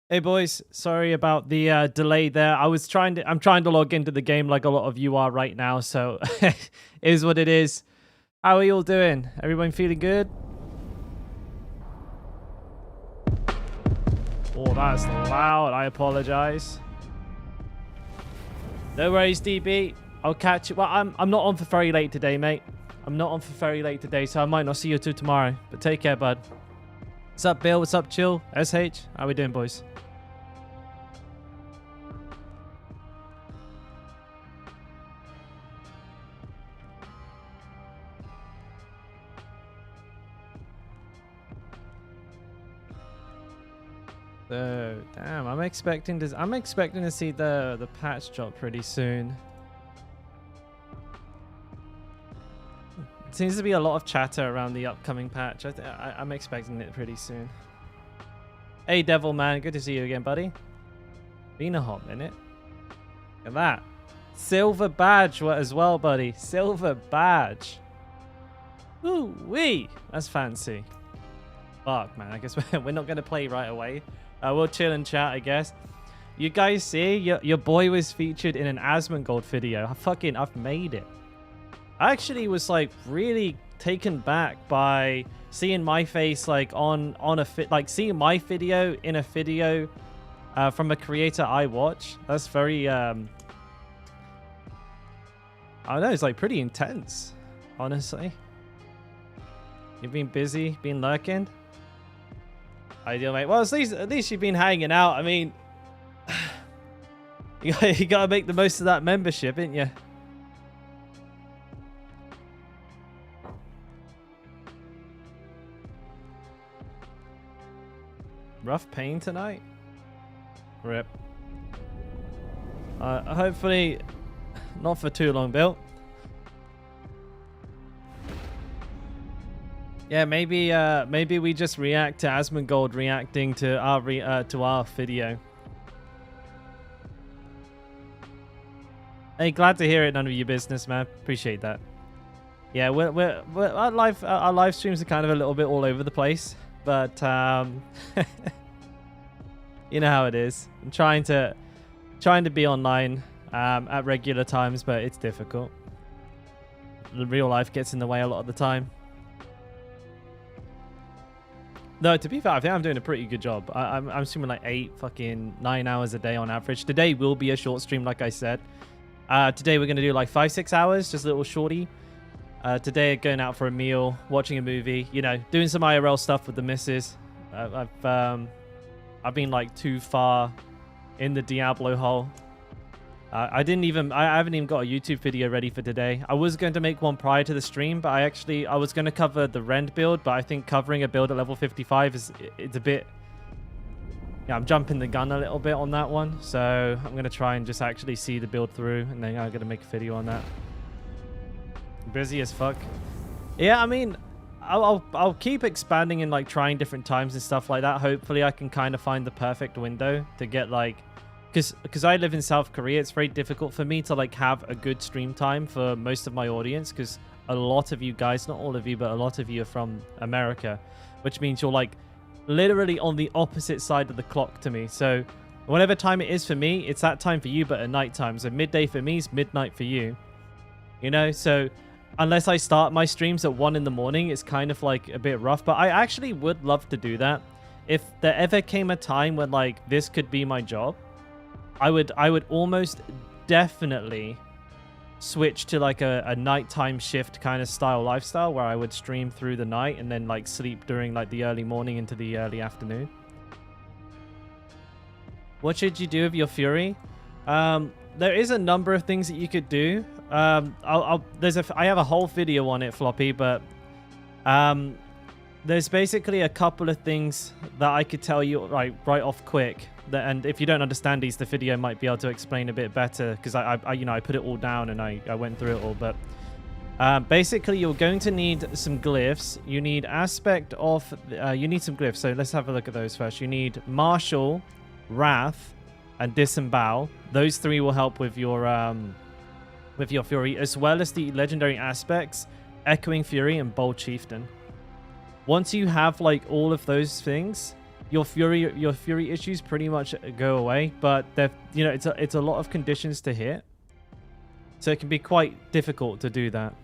Hey boys, sorry about the delay there. I'm trying to log into the game like a lot of you are right now, so it is what it is. How are you all doing? Everyone feeling good? Oh, that's loud. I apologize. No worries, DB. I'll catch you. Well, I'm not on for very late today, mate. I'm not on for very late today, so I might not see you till tomorrow. But take care, bud. What's up, Bill? What's up, Chill? SH? How we doing, boys? So, damn, I'm expecting to see the patch drop pretty soon. It seems to be a lot of chatter around the upcoming patch. I'm expecting it pretty soon. Hey, Devil Man, good to see you again, buddy. Been a hot minute. Look at that. Silver badge as well, buddy. Silver badge. Ooh wee, that's fancy. Fuck, man. I guess we're not gonna play right away. We'll chill and chat, I guess. You guys see, your boy was featured in an Asmongold video. I've made it. I actually was like really taken back by seeing my face like on a seeing my video in a video from a creator I watch. That's very I don't know, it's like pretty intense, honestly. You've been busy, been lurking. Ideal, mate. Well, at least you've been hanging out. I mean, you gotta make the most of that membership, ain't you? Rough pain tonight? Rip. Hopefully not for too long, Bill. Yeah, maybe we just react to Asmongold reacting to our video. Hey, glad to hear it. None of your business, man. Appreciate that. Yeah, our live streams are kind of a little bit all over the place, but you know how it is. I'm trying to be online at regular times, but it's difficult. The real life gets in the way a lot of the time. No, to be fair, I think I'm doing a pretty good job. I'm streaming like 9 hours a day on average. Today will be a short stream, like I said. Today we're going to do like 5-6 hours, just a little shorty. Today going out for a meal, watching a movie, you know, doing some IRL stuff with the missus. I've been like too far in the Diablo hole. I haven't even got a YouTube video ready for today. I was going to make one prior to the stream, but I was going to cover the Rend build, but I think covering a build at level 55 it's a bit... Yeah, I'm jumping the gun a little bit on that one. So I'm going to try and just actually see the build through, and then I'm going to make a video on that. Busy as fuck. Yeah, I mean, I'll keep expanding and like trying different times and stuff like that. Hopefully I can kind of find the perfect window to get like... Because I live in South Korea, it's very difficult for me to like have a good stream time for most of my audience, because a lot of you guys, not all of you, but a lot of you are from America, which means you're like literally on the opposite side of the clock to me. So whatever time it is for me, it's that time for you, but at night time. So midday for me is midnight for you, you know? So unless I start my streams at 1 in the morning, it's kind of like a bit rough, but I actually would love to do that. If there ever came a time when like this could be my job, I would almost definitely switch to like a nighttime shift kind of style lifestyle, where I would stream through the night and then like sleep during like the early morning into the early afternoon. What should you do with your Fury? There is a number of things that you could do. I have a whole video on it, Floppy, but there's basically a couple of things that I could tell you right off quick. And if you don't understand these, the video might be able to explain a bit better, because I put it all down and I went through it all. But basically, you're going to need some glyphs. You need aspect of. You need some glyphs. So let's have a look at those first. You need Martial, Wrath, and Disembowel. Those three will help with your Fury, as well as the legendary aspects, Echoing Fury and Bold Chieftain. Once you have like all of those things, your fury issues pretty much go away, but you know, it's a lot of conditions to hit, so it can be quite difficult to do that.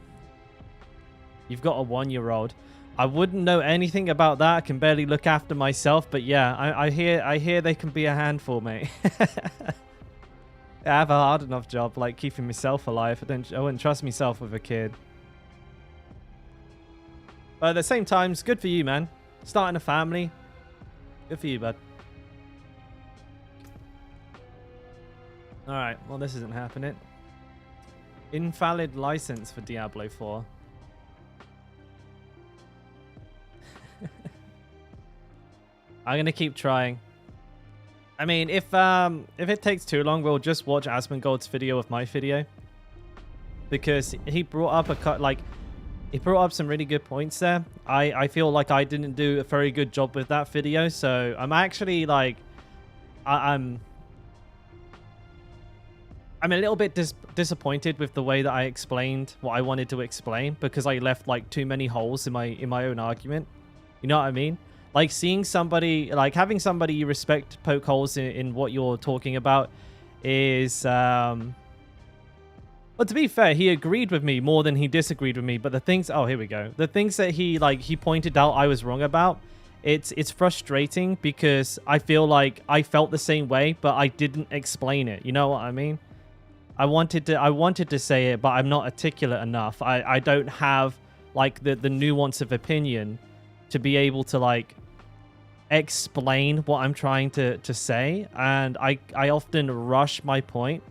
You've got a 1-year-old. I wouldn't know anything about that. I can barely look after myself, but yeah, I hear they can be a handful, mate. I have a hard enough job, like keeping myself alive. I wouldn't trust myself with a kid. But at the same time, it's good for you, man. Starting a family. Good for you, bud. Alright, well, this isn't happening. Invalid license for Diablo 4. I'm gonna keep trying. I mean, if it takes too long, we'll just watch Asmongold's video of my video, because he brought up he brought up some really good points there. I feel like I didn't do a very good job with that video, so I'm actually like, I'm a little bit disappointed with the way that I explained what I wanted to explain, because I left like too many holes in my own argument. You know what I mean? Like seeing somebody, like having somebody you respect poke holes in what you're talking about is, but to be fair, he agreed with me more than he disagreed with me. But the things, oh, here we go. The things that he pointed out I was wrong about, it's frustrating, because I feel like I felt the same way, but I didn't explain it. You know what I mean? I wanted to say it, but I'm not articulate enough. I don't have like the nuance of opinion to be able to like explain what I'm trying to say, and I often rush my point,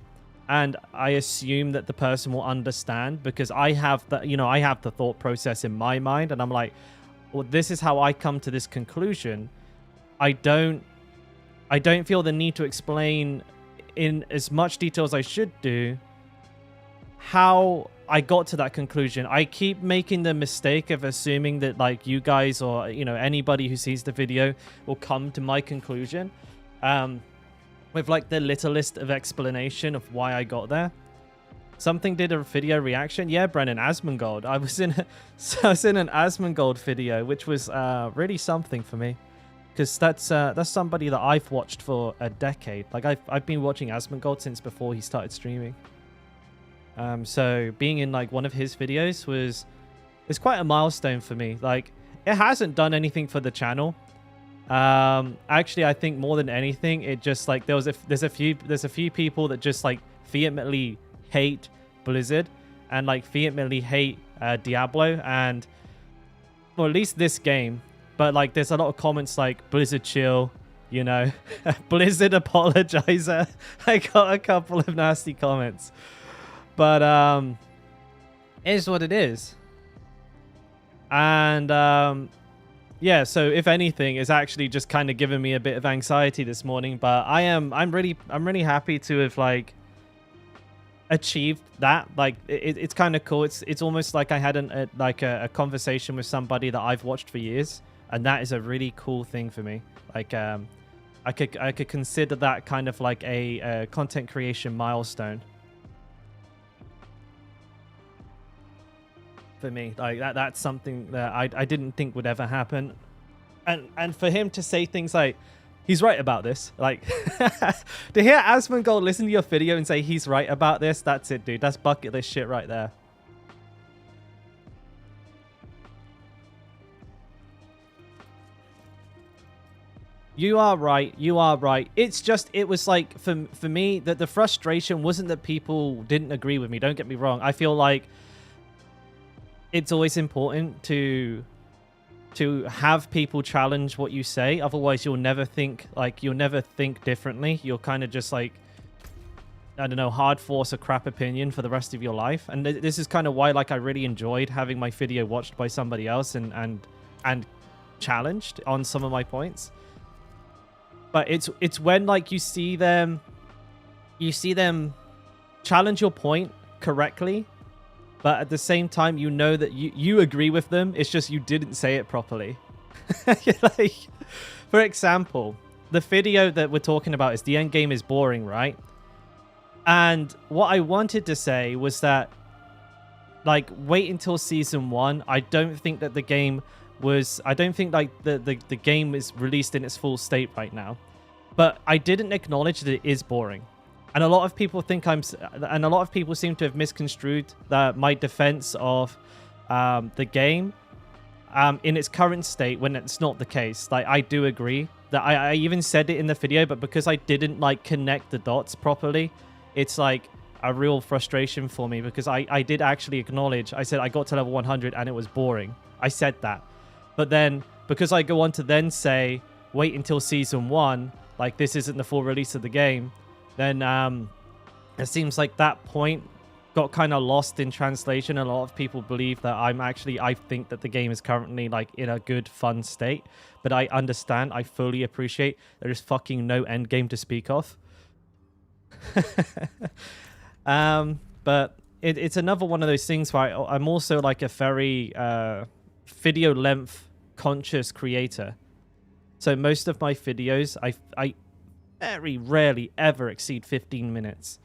and I assume that the person will understand, because I have the thought process in my mind, and I'm like, well, this is how I come to this conclusion. I don't feel the need to explain in as much detail as I should do how I got to that conclusion. I keep making the mistake of assuming that like you guys, or you know, anybody who sees the video will come to my conclusion with like the littlest of explanation of why I got there. Something did a video reaction. Yeah, Brennan, Asmongold. I was in an Asmongold video, which was really something for me, because that's somebody that I've watched for a decade. Like I've been watching Asmongold since before he started streaming. So being in like one of his videos was quite a milestone for me. Like it hasn't done anything for the channel. Actually, I think more than anything, it just like there's a few people that just like vehemently hate Blizzard and like vehemently hate Diablo, and well, at least this game. But like there's a lot of comments like Blizzard chill, you know, Blizzard apologizer. I got a couple of nasty comments. But it is what it is. And yeah, so if anything, it's actually just kind of given me a bit of anxiety this morning. But I'm really happy to have like achieved that. Like it's kind of cool. It's almost like I had a conversation with somebody that I've watched for years, and that is a really cool thing for me. Like I could consider that kind of like a content creation milestone. For me, like that's something that I didn't think would ever happen, and for him to say things like he's right about this, like to hear Asmongold listen to your video and say he's right about this, that's it, dude. That's bucket list shit right there. You are right. You are right. It's just, it was like for me that the frustration wasn't that people didn't agree with me. Don't get me wrong. I feel like it's always important to have people challenge what you say. Otherwise, you'll never think differently. You'll kind of just like, I don't know, hard force a crap opinion for the rest of your life. And this is kind of why like I really enjoyed having my video watched by somebody else and challenged on some of my points. But it's when like you see them challenge your point correctly, but at the same time, you know that you agree with them. It's just you didn't say it properly. Like, for example, the video that we're talking about is the endgame is boring, right? And what I wanted to say was that, like, wait until season 1. I don't think that the game was I don't think like the game is released in its full state right now, but I didn't acknowledge that it is boring. And a lot of people and a lot of people seem to have misconstrued my defense of the game in its current state when it's not the case. Like, I do agree that I even said it in the video, but because I didn't like connect the dots properly, it's like a real frustration for me, because I did actually acknowledge, I said I got to level 100 and it was boring. I said that. But then because I go on to then say, wait until season 1, like this isn't the full release of the game, then it seems like that point got kind of lost in translation. A lot of people believe that I think that the game is currently like in a good, fun state. But I understand, I fully appreciate there is fucking no end game to speak of. But it's another one of those things where I'm also like a very video length conscious creator. So most of my videos, I very rarely ever exceed 15 minutes.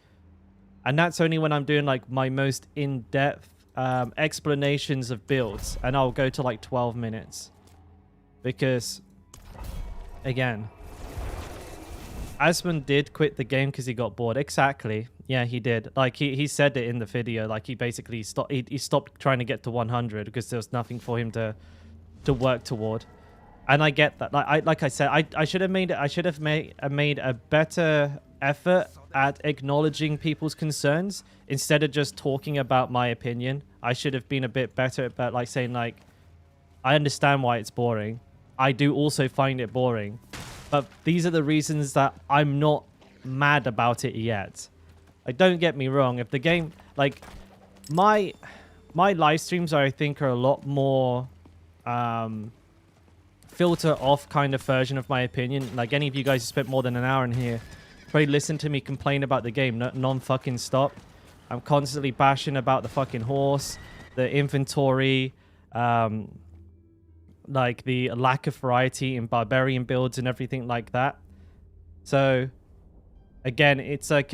And that's only when I'm doing like my most in-depth explanations of builds, and I'll go to like 12 minutes. Because, again, Asmon did quit the game because he got bored. Exactly. Yeah, he did. Like, he said it in the video. Like, he basically stopped trying to get to 100 because there was nothing for him to work toward. And I get that. Like I said, I should have made a better effort at acknowledging people's concerns instead of just talking about my opinion. I should have been a bit better about like saying like, I understand why it's boring. I do also find it boring, but these are the reasons that I'm not mad about it yet. Like, don't get me wrong. If the game, like, my live streams, I think, are a lot more filter off kind of version of my opinion. Like, any of you guys who spent more than an hour in here probably listen to me complain about the game non-fucking stop. I'm constantly bashing about the fucking horse, the inventory, like the lack of variety in barbarian builds and everything like that. So again, it's like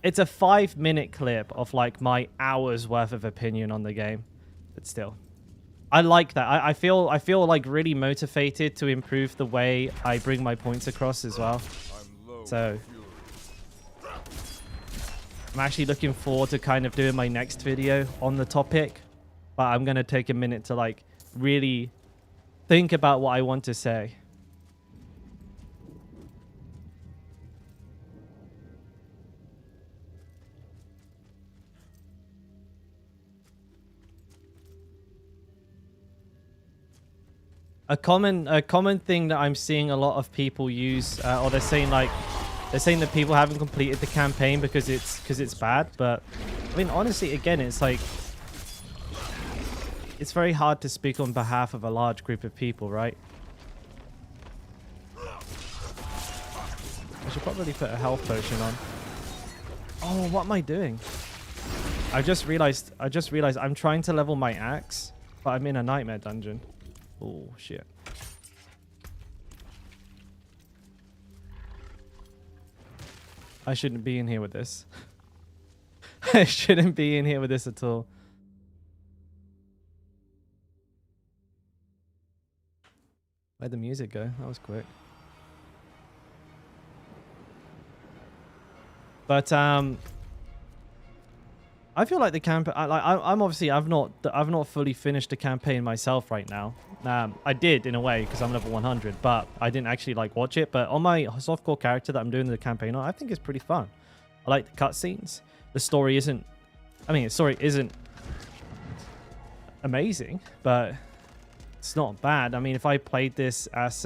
it's a 5-minute clip of like my hours worth of opinion on the game. But still, I like that. I feel like really motivated to improve the way I bring my points across as well. So I'm actually looking forward to kind of doing my next video on the topic, but I'm going to take a minute to like really think about what I want to say. A common thing that I'm seeing a lot of people use, or they're saying that people haven't completed the campaign because it's bad. But I mean, honestly, again, it's like it's very hard to speak on behalf of a large group of people, right? I should probably put a health potion on. Oh, what am I doing? I just realized I'm trying to level my axe, but I'm in a nightmare dungeon. Oh, shit. I shouldn't be in here with this. I shouldn't be in here with this at all. Where'd the music go? That was quick. But I feel like the campaign. I'm obviously I've not fully finished the campaign myself right now. I did in a way because I'm level 100, but I didn't actually like watch it. But on my softcore character that I'm doing the campaign on, I think it's pretty fun. I like the cutscenes. The story isn't. I mean, the story isn't amazing, but it's not bad. I mean, if I played this as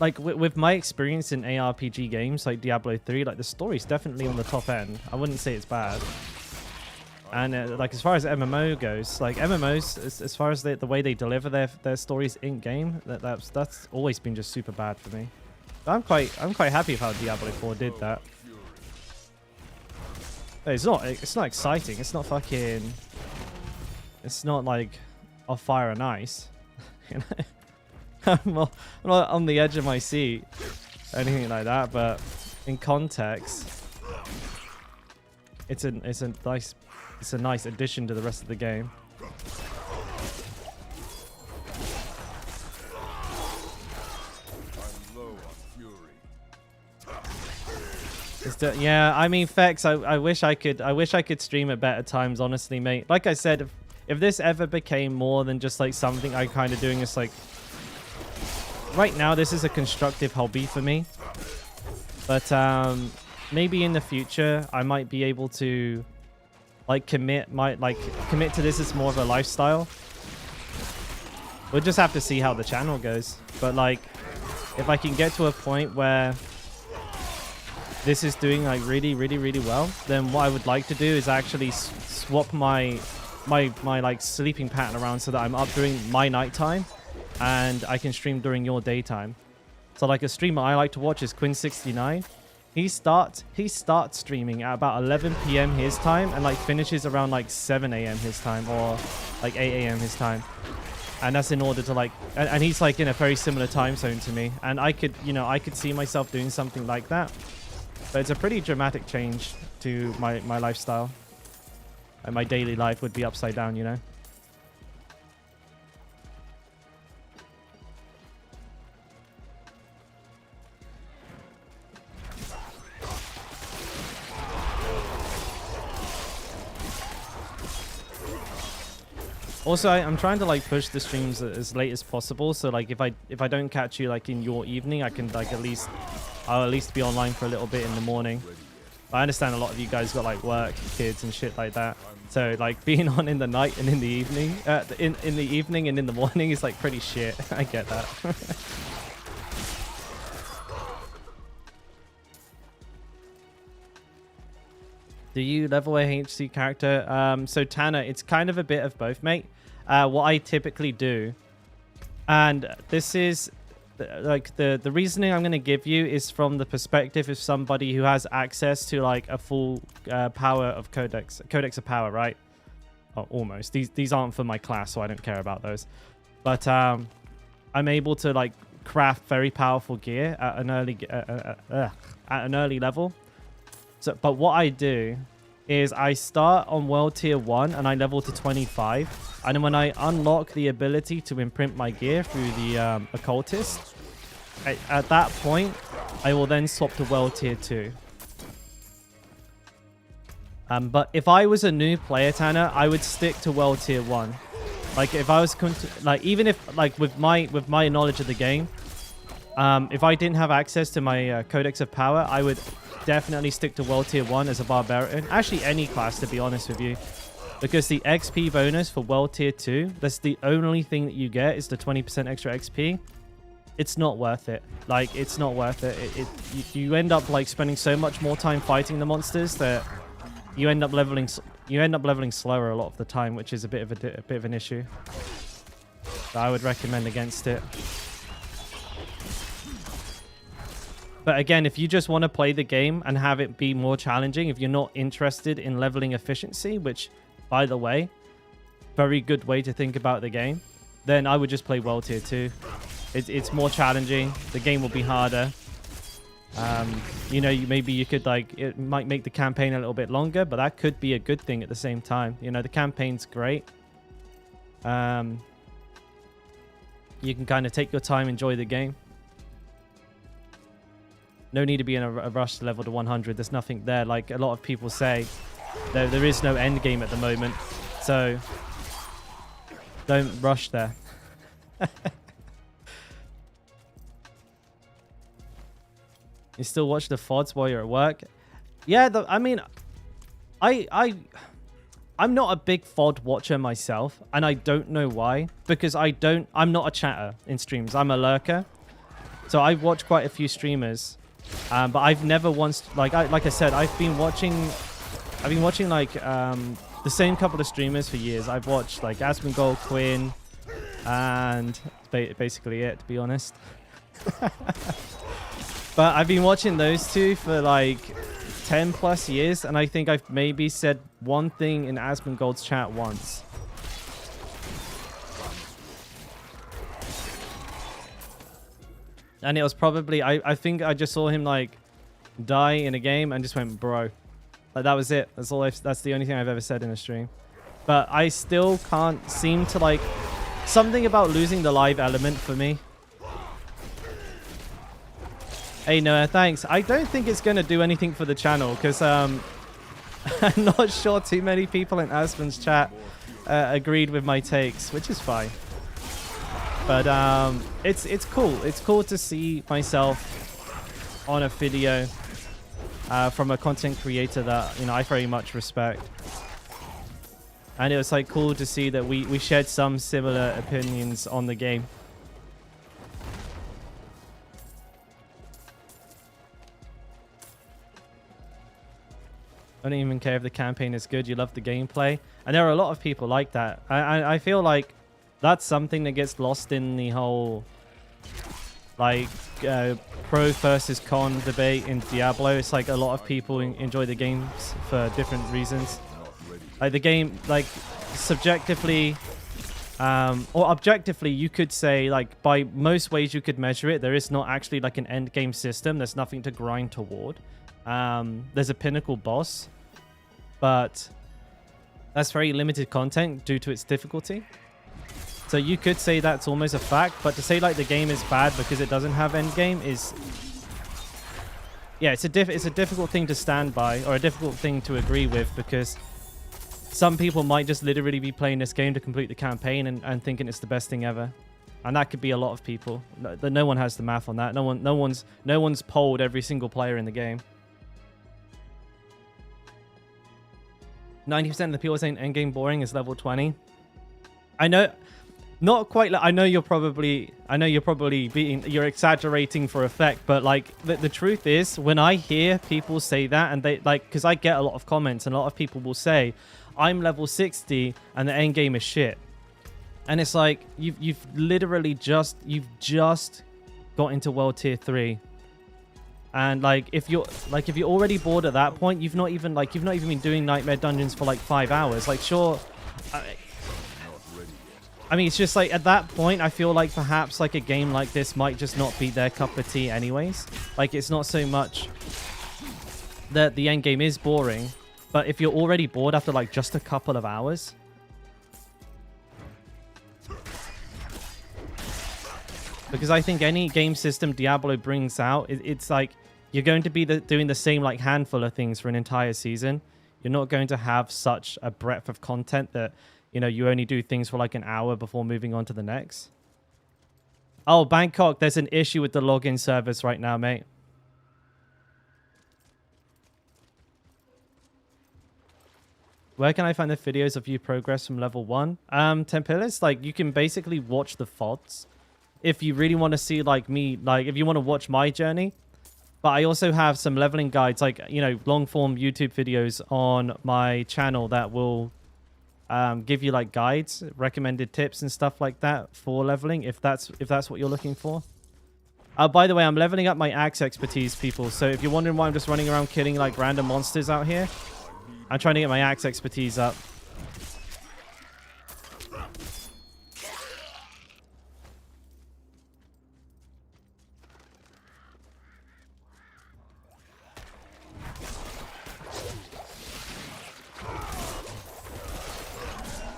like with my experience in ARPG games like Diablo 3, like the story's definitely on the top end. I wouldn't say it's bad. And like as far as MMO goes, like MMOs, as far as the way they deliver their stories in game, that's always been just super bad for me. But I'm quite happy with how Diablo 4 did that. But it's not exciting. It's not fucking. It's not like off fire and ice. You know. I'm not on the edge of my seat or anything like that, but in context, it's a nice addition to the rest of the game. Yeah, I mean, Fex, I wish I could stream at better times, honestly, mate. Like I said, if this ever became more than just like something I kind of doing, it's like right now this is a constructive hobby for me. But maybe in the future I might be able to like commit to this as more of a lifestyle. We'll just have to see how the channel goes. But like if I can get to a point where this is doing like really well, then what I would like to do is actually swap my like sleeping pattern around so that I'm up during my nighttime and I can stream during your daytime. So like a streamer I like to watch is Quinn69. He starts streaming at about 11 p.m. his time and like finishes around like 7 a.m. his time or like 8 a.m. his time. And that's in order to like, and he's like in a very similar time zone to me. And I could, you know, I could see myself doing something like that. But it's a pretty dramatic change to my lifestyle. And my daily life would be upside down, you know? Also, I'm trying to like push the streams as late as possible. So like if I don't catch you like in your evening, I can like I'll at least be online for a little bit in the morning. I understand a lot of you guys got like work, kids and shit like that. So like being on in the night and in the evening, in the evening and in the morning is like pretty shit. I get that. Do you level a HC character? So Tanner, it's kind of a bit of both, mate. What I typically do, and this is like the reasoning I'm going to give you is from the perspective of somebody who has access to like a full power of codex of power, right? Oh, almost. These aren't for my class, so I don't care about those. But I'm able to like craft very powerful gear at an early level. So, but what I do is I start on world tier 1 and I level to 25. And then when I unlock the ability to imprint my gear through the occultist, at that point, I will then swap to world tier 2. But if I was a new player, Tanner, I would stick to world tier 1. Like if I was like, even if like with my knowledge of the game, if I didn't have access to my codex of power, I would definitely stick to world tier 1 as a barbarian. Actually any class, to be honest with you, because the XP bonus for world tier 2, that's the only thing that you get, is the 20% extra XP. It's not worth it. Like it's not worth it. You end up like spending so much more time fighting the monsters that you end up leveling slower a lot of the time, which is a bit of an issue. So I would recommend against it. But again, if you just want to play the game and have it be more challenging, if you're not interested in leveling efficiency, which, by the way, very good way to think about the game, then I would just play World Tier 2. It's more challenging. The game will be harder. You know, maybe you could, like, it might make the campaign a little bit longer, but that could be a good thing at the same time. You know, the campaign's great. You can kind of take your time, enjoy the game. No need to be in a rush to level to 100. There's nothing there. Like a lot of people say, there is no end game at the moment. So don't rush there. You still watch the VODs while you're at work? Yeah, I mean, I'm not a big VOD watcher myself, and I don't know why. Because I'm not a chatter in streams. I'm a lurker. So I watch quite a few streamers. But I've never once, like I said, I've been watching like the same couple of streamers for years. I've watched like Asmongold, Quinn, and basically it, to be honest. But I've been watching those two for like 10 plus years, and I think I've maybe said one thing in Asmongold's chat once. And it was probably, I think I just saw him like die in a game and just went, bro. Like that was it. That's the only thing I've ever said in a stream. But I still can't seem to like, something about losing the live element for me. Hey Noah, thanks. I don't think it's going to do anything for the channel because I'm not sure too many people in Asmon's chat agreed with my takes, which is fine. But it's cool. It's cool to see myself on a video from a content creator that, you know, I very much respect. And it was like cool to see that we shared some similar opinions on the game. I don't even care if the campaign is good. You love the gameplay. And there are a lot of people like that. I feel like that's something that gets lost in the whole like pro versus con debate in Diablo. It's like a lot of people enjoy the games for different reasons. Like the game, like subjectively or objectively, you could say like by most ways you could measure it, there is not actually like an end game system. There's nothing to grind toward. There's a pinnacle boss, but that's very limited content due to its difficulty. So you could say that's almost a fact, but to say like the game is bad because it doesn't have end game is, yeah, it's a difficult thing to stand by, or a difficult thing to agree with, because some people might just literally be playing this game to complete the campaign and thinking it's the best thing ever. And that could be a lot of people. No one has the math on that. No one's polled every single player in the game. 90% of the people saying endgame boring is level 20. I know, not quite. I know you're probably you're exaggerating for effect, but like the truth is, when I hear people say that, and they like, because I get a lot of comments, and a lot of people will say, I'm level 60 and the end game is shit. And it's like you've literally just got into world tier 3. And like if you're already bored at that point, you've not even been doing nightmare dungeons for like 5 hours. Like sure, I mean, it's just like at that point, I feel like perhaps like a game like this might just not be their cup of tea anyways. Like it's not so much that the end game is boring, but if you're already bored after like just a couple of hours, because I think any game system Diablo brings out, it's like you're going to be doing the same like handful of things for an entire season. You're not going to have such a breadth of content that, you know, you only do things for like an hour before moving on to the next. Oh, Bangkok, there's an issue with the login service right now, mate. Where can I find the videos of you progress from level 1? Tempelis, like you can basically watch the VODs. If you really want to see like me, like if you want to watch my journey. But I also have some leveling guides, like, you know, long form YouTube videos on my channel that will give you like guides, recommended tips and stuff like that for leveling, if that's what you're looking for. By the way, I'm leveling up my axe expertise, people. So if you're wondering why I'm just running around killing like random monsters out here, I'm trying to get my axe expertise up.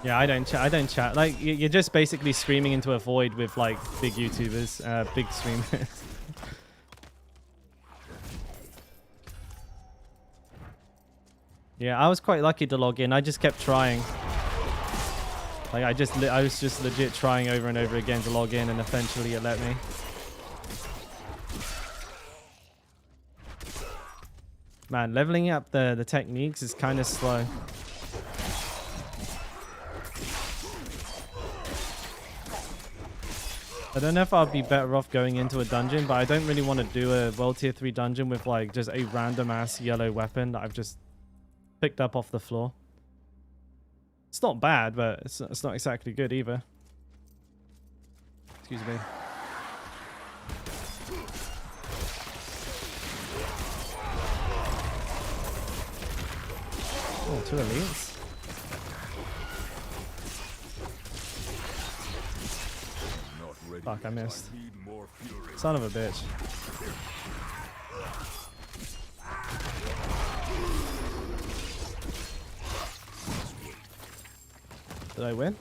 Yeah, I don't chat. Like, you're just basically screaming into a void with, like, big YouTubers, big streamers. Yeah, I was quite lucky to log in. I just kept trying. Like, I was just legit trying over and over again to log in, and eventually it let me. Man, leveling up the techniques is kind of slow. I don't know if I'd be better off going into a dungeon, but I don't really want to do a world tier 3 dungeon with like just a random ass yellow weapon that I've just picked up off the floor. It's not bad, but it's not exactly good either. Excuse me. Oh, 2 elites. Fuck, I missed. Son of a bitch. Did I win?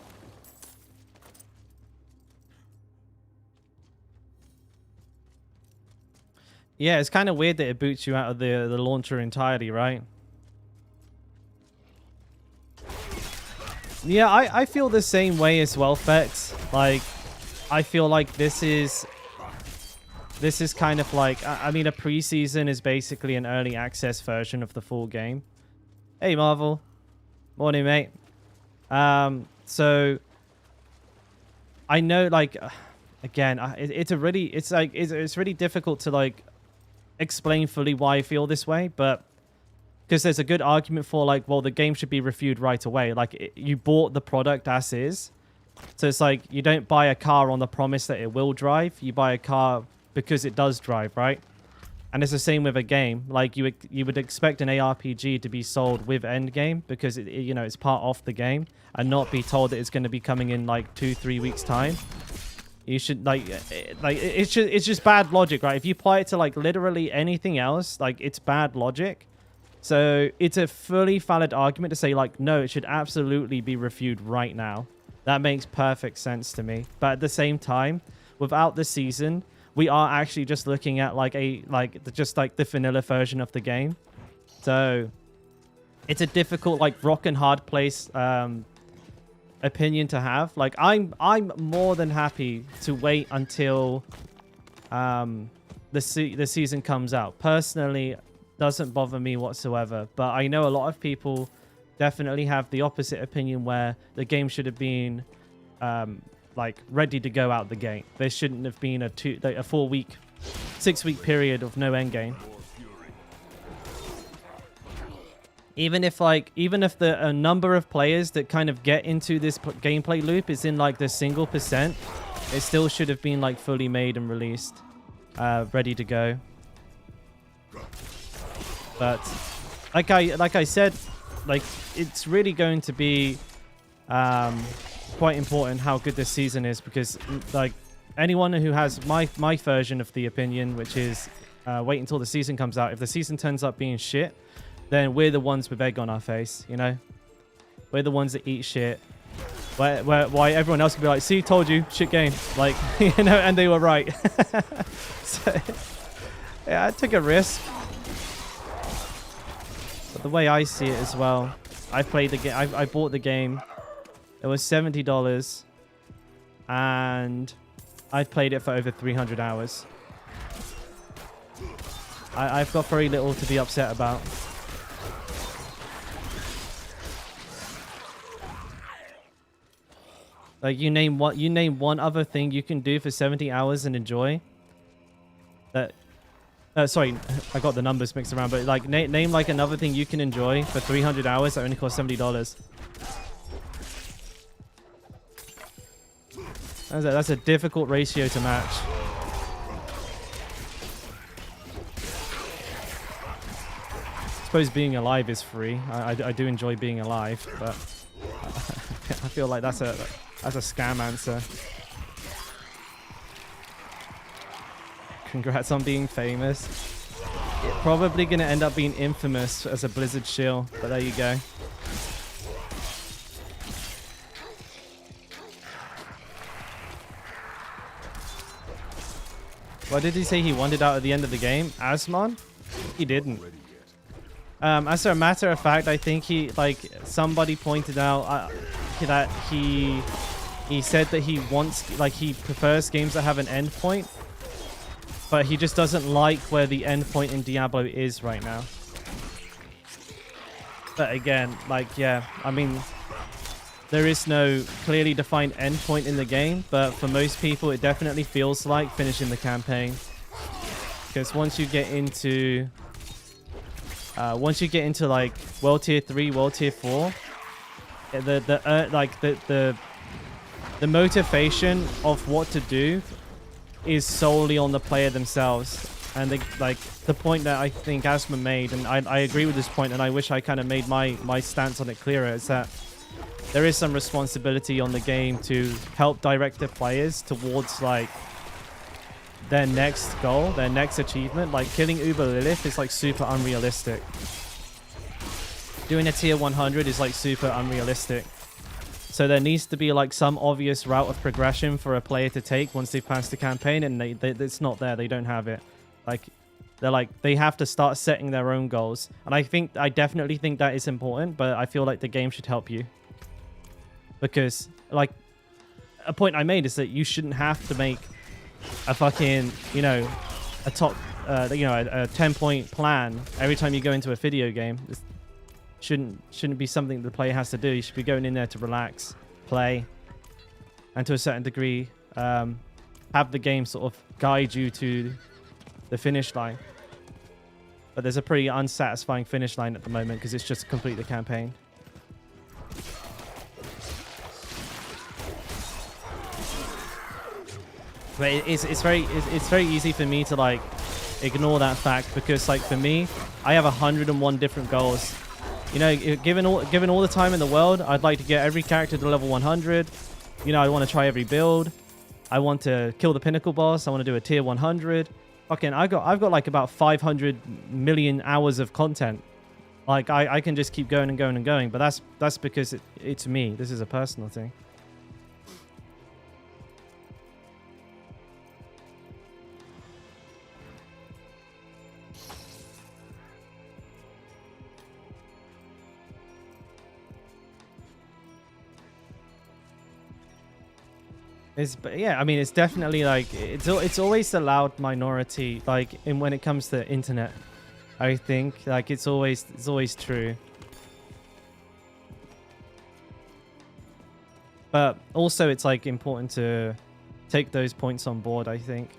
Yeah, it's kind of weird that it boots you out of the launcher entirely, right? Yeah, I feel the same way as well, Fex. Like, I feel like this is kind of like, I mean, a preseason is basically an early access version of the full game. Hey, Marvel. Morning, mate. So I know, like, again, it's really difficult to like explain fully why I feel this way, but because there's a good argument for like, well, the game should be reviewed right away. Like, you bought the product as is, so it's like you don't buy a car on the promise that it will drive. You buy a car because it does drive, right? And it's the same with a game. Like, you would expect an ARPG to be sold with Endgame because you know, it's part of the game, and not be told that it's going to be coming in like 2-3 weeks time. You should it's just bad logic, right? If you apply it to like literally anything else, like, it's bad logic. So it's a fully valid argument to say like, no, it should absolutely be reviewed right now. That makes perfect sense to me. But at the same time, without the season, we are actually just looking at like the vanilla version of the game. So it's a difficult, like, rock and hard place opinion to have. Like, I'm more than happy to wait until the season comes out. Personally, doesn't bother me whatsoever. But I know a lot of people definitely have the opposite opinion, where the game should have been like ready to go out the gate. There shouldn't have been a 4-week, 6-week period of no end game. Even if the number of players that kind of get into this gameplay loop is in like the single percent, it still should have been like fully made and released, ready to go. But like I said, like, it's really going to be quite important how good this season is, because like anyone who has my version of the opinion, which is wait until the season comes out. If the season turns up being shit, then we're the ones with egg on our face, you know? We're the ones that eat shit. Why everyone else can be like, see, told you, shit game. Like, you know, and they were right. So, yeah, I took a risk. But the way I see it as well, I played the game. I bought the game. It was $70, and I've played it for over 300 hours. I've got very little to be upset about. Like, you name one other thing you can do for 70 hours and enjoy. That, sorry, I got the numbers mixed around, but like name like another thing you can enjoy for 300 hours that only costs $70. That's a difficult ratio to match. I suppose being alive is free. I do enjoy being alive, but I feel like that's a scam answer. Congrats on being famous. It's probably going to end up being infamous as a Blizzard shill, but there you go. What did he say he wanted out at the end of the game? Asmon? He didn't. As a matter of fact, I think somebody pointed out that he said that he prefers games that have an endpoint, but he just doesn't like where the endpoint in Diablo is right now. But again, like, yeah, I mean, there is no clearly defined endpoint in the game, but for most people, it definitely feels like finishing the campaign. Because once you get into like World Tier 3, World Tier 4, the motivation of what to do is solely on the player themselves. And the point that I think Asma made, and I agree with this point, and I wish I kind of made my stance on it clearer, is that there is some responsibility on the game to help direct the players towards like their next goal, their next achievement. Like, killing Uber Lilith is like super unrealistic. Doing a tier 100 is like super unrealistic. So there needs to be like some obvious route of progression for a player to take once they've passed the campaign, and it's not there. They don't have it. Like, They're like, they have to start setting their own goals. And I definitely think that is important, but I feel like the game should help you. Because, like, a point I made is that you shouldn't have to make a fucking, you know, a top, you know, a 10-point plan every time you go into a video game. This shouldn't be something the player has to do. You should be going in there to relax, play, and to a certain degree, have the game sort of guide you to the finish line. But there's a pretty unsatisfying finish line at the moment because it's just complete the campaign. But it's very easy for me to like ignore that fact because like for me, I have 101 different goals. You know, given all the time in the world, I'd like to get every character to level 100. You know, I want to try every build. I want to kill the pinnacle boss. I want to do a tier 100. Fucking, I've got like about 500 million hours of content. Like I can just keep going and going and going. But that's because it's me. This is a personal thing. But yeah, I mean, it's definitely like it's always the loud minority, like when it comes to internet. I think like it's always true. But also, it's like important to take those points on board, I think.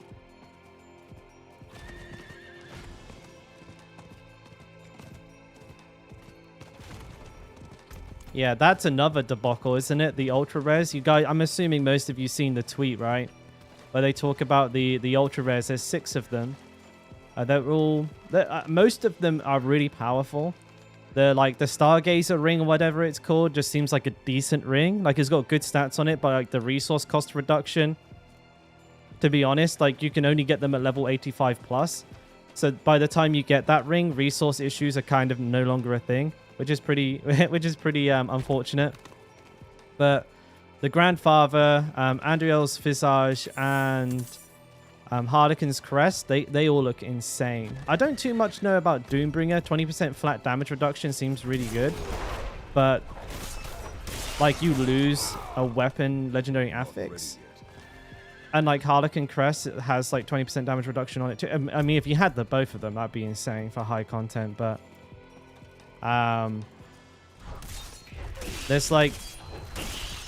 Yeah, that's another debacle, isn't it? The ultra rares. You guys, I'm assuming most of you seen the tweet, right? Where they talk about the ultra rares. There's 6 of them. Most of them are really powerful. They're like the Stargazer ring or whatever it's called. Just seems like a decent ring. Like it's got good stats on it, but like the resource cost reduction. To be honest, like you can only get them at level 85 plus. So by the time you get that ring, resource issues are kind of no longer a thing. Which is pretty unfortunate. But the Grandfather, Andriel's Visage, and Harlequin's Crest, they all look insane. I don't too much know about Doombringer. 20% flat damage reduction seems really good. But, like, you lose a weapon legendary affix. And, like, Harlequin Crest, it has, like, 20% damage reduction on it, too. I mean, if you had the both of them, that'd be insane for high content, but... there's like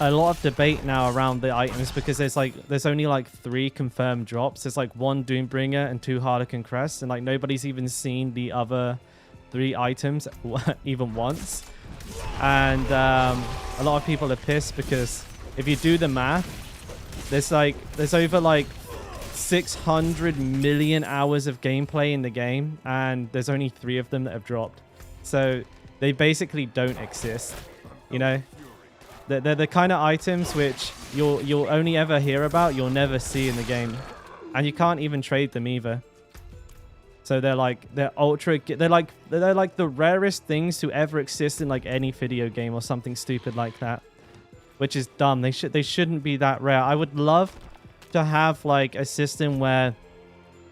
a lot of debate now around the items because there's only like 3 confirmed drops. There's like 1 Doombringer and 2 Harlequin Crests, and like nobody's even seen the other 3 items even once. And a lot of people are pissed because if you do the math, there's over like 600 million hours of gameplay in the game, and there's only 3 of them that have dropped. So they basically don't exist, you know. They're the kind of items which you'll only ever hear about, you'll never see in the game, and you can't even trade them either. So they're like the rarest things to ever exist in like any video game or something stupid like that, which is dumb. They shouldn't be that rare. I would love to have like a system where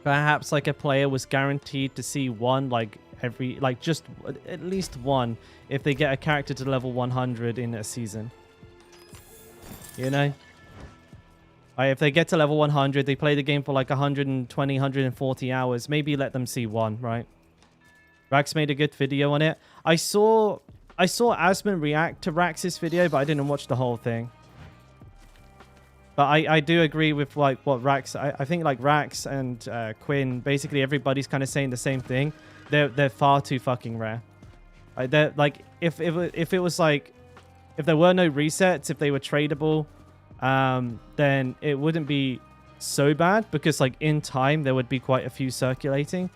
perhaps like a player was guaranteed to see one like every, like just at least one if they get a character to level 100 in a season. You know? If they get to level 100, they play the game for like 120, 140 hours, maybe let them see one, right? Rax made a good video on it. I saw Asmon react to Rax's video, but I didn't watch the whole thing. But I do agree with like what Rax, I think like Rax and Quinn, basically everybody's kind of saying the same thing. They're far too fucking rare. They're like if it was like if there were no resets, if they were tradable, then it wouldn't be so bad because like in time there would be quite a few circulating.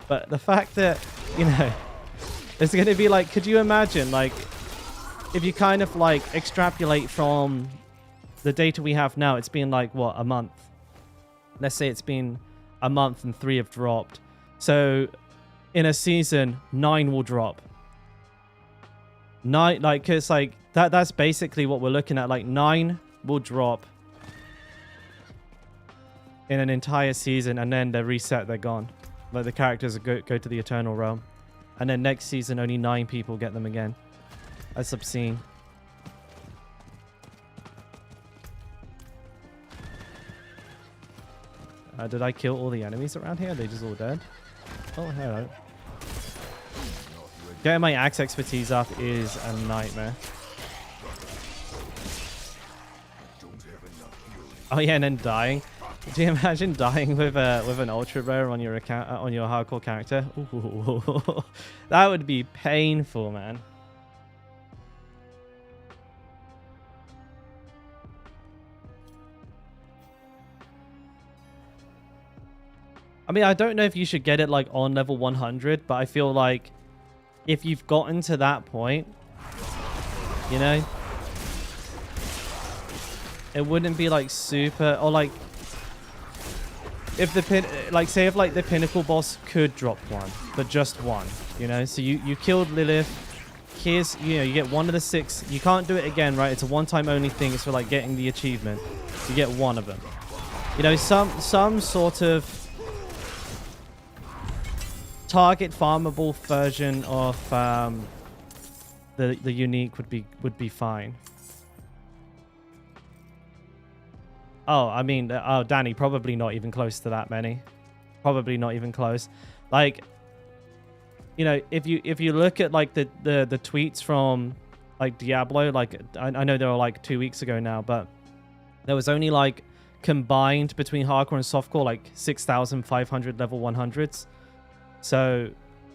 But the fact that, you know, it's going to be like, could you imagine like if you kind of like extrapolate from the data we have now, it's been like what, a month. Let's say it's been a month and 3 have dropped. So in a season, 9 will drop. 9, like, cause like that's basically what we're looking at. Like 9 will drop in an entire season, and then they're reset, they're gone. Like the characters go to the Eternal Realm. And then next season, only 9 people get them again. That's obscene. Did I kill all the enemies around here? Are they just all dead? Oh, hello. Getting my axe expertise up is a nightmare. Oh yeah, and then dying. Do you imagine dying with an ultra rare on your account on your hardcore character? Ooh, that would be painful, man. I mean, I don't know if you should get it like on level 100, but I feel like if you've gotten to that point, you know, it wouldn't be like super, or like if the say if like the pinnacle boss could drop one, but just one, you know. So you killed Lilith. Here's, you know, you get one of the 6. You can't do it again, right? It's a one-time only thing. It's for like getting the achievement. You get one of them. You know, some sort of target farmable version of the unique would be fine. Oh, I mean, oh, Danny, probably not even close to that many. Probably not even close. Like, you know, if you look at like the tweets from like Diablo, like I know they were like 2 weeks ago now, but there was only like combined between hardcore and softcore like 6,500 level 100s. So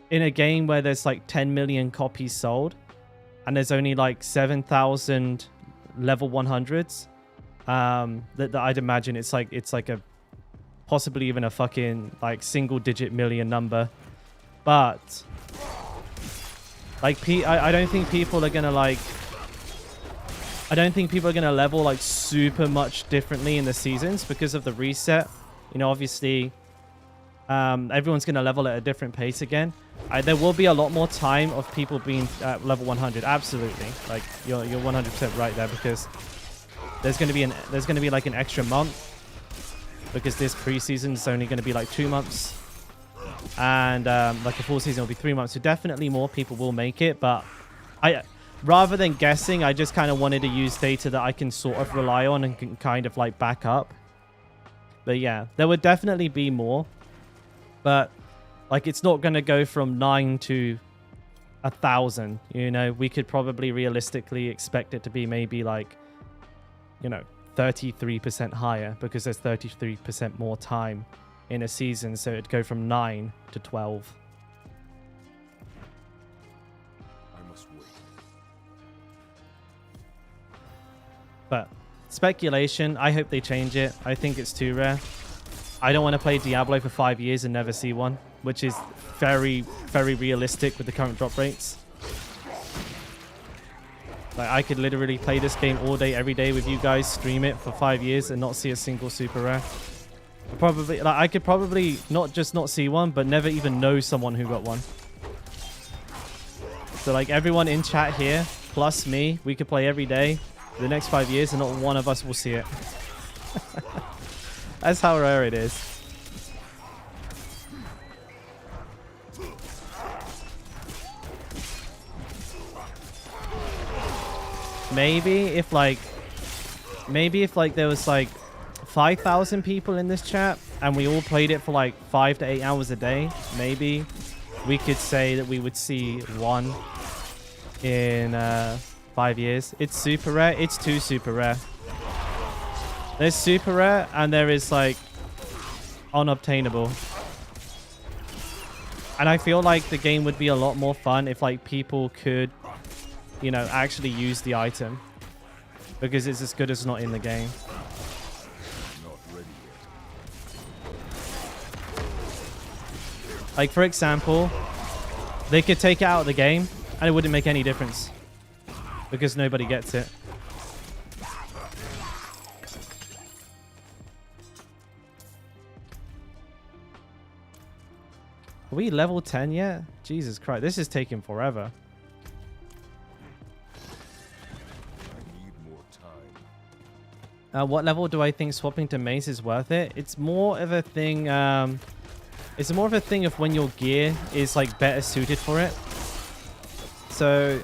in a game where there's like 10 million copies sold and there's only like 7,000 level 100s, that I'd imagine it's like a possibly even a fucking like single digit million number. But like I don't think people are gonna like, I don't think people are gonna level like super much differently in the seasons because of the reset. You know, obviously everyone's gonna level at a different pace again. There will be a lot more time of people being at level 100. Absolutely, like you're 100% right there, because there's gonna be like an extra month, because this preseason is only gonna be like 2 months, and like a full season will be 3 months. So definitely more people will make it, but rather than guessing, I just kind of wanted to use data that I can sort of rely on and can kind of like back up. But yeah, there would definitely be more. But like, it's not going to go from 9 to 1,000. You know, we could probably realistically expect it to be maybe like, you know, 33% higher, because there's 33% more time in a season. So it'd go from 9 to 12. I must wait. But speculation, I hope they change it. I think it's too rare. I don't want to play Diablo for 5 years and never see one, which is very, very realistic with the current drop rates. Like, I could literally play this game all day, every day with you guys, stream it for 5 years and not see a single super rare. I could probably not just not see one, but never even know someone who got one. So like, everyone in chat here, plus me, we could play every day for the next 5 years and not one of us will see it. That's how rare it is. Maybe if like there was like 5,000 people in this chat and we all played it for like 5 to 8 hours a day, maybe we could say that we would see one in 5 years. It's super rare. It's too super rare. There's super rare and there is like unobtainable. And I feel like the game would be a lot more fun if like people could, you know, actually use the item, because it's as good as not in the game. Not ready yet. Like, for example, they could take it out of the game and it wouldn't make any difference because nobody gets it. Are we level 10 yet? Jesus Christ, this is taking forever. I need more time. What level do I think swapping to mace is worth it? It's more of a thing It's more of a thing of when your gear is like better suited for it. So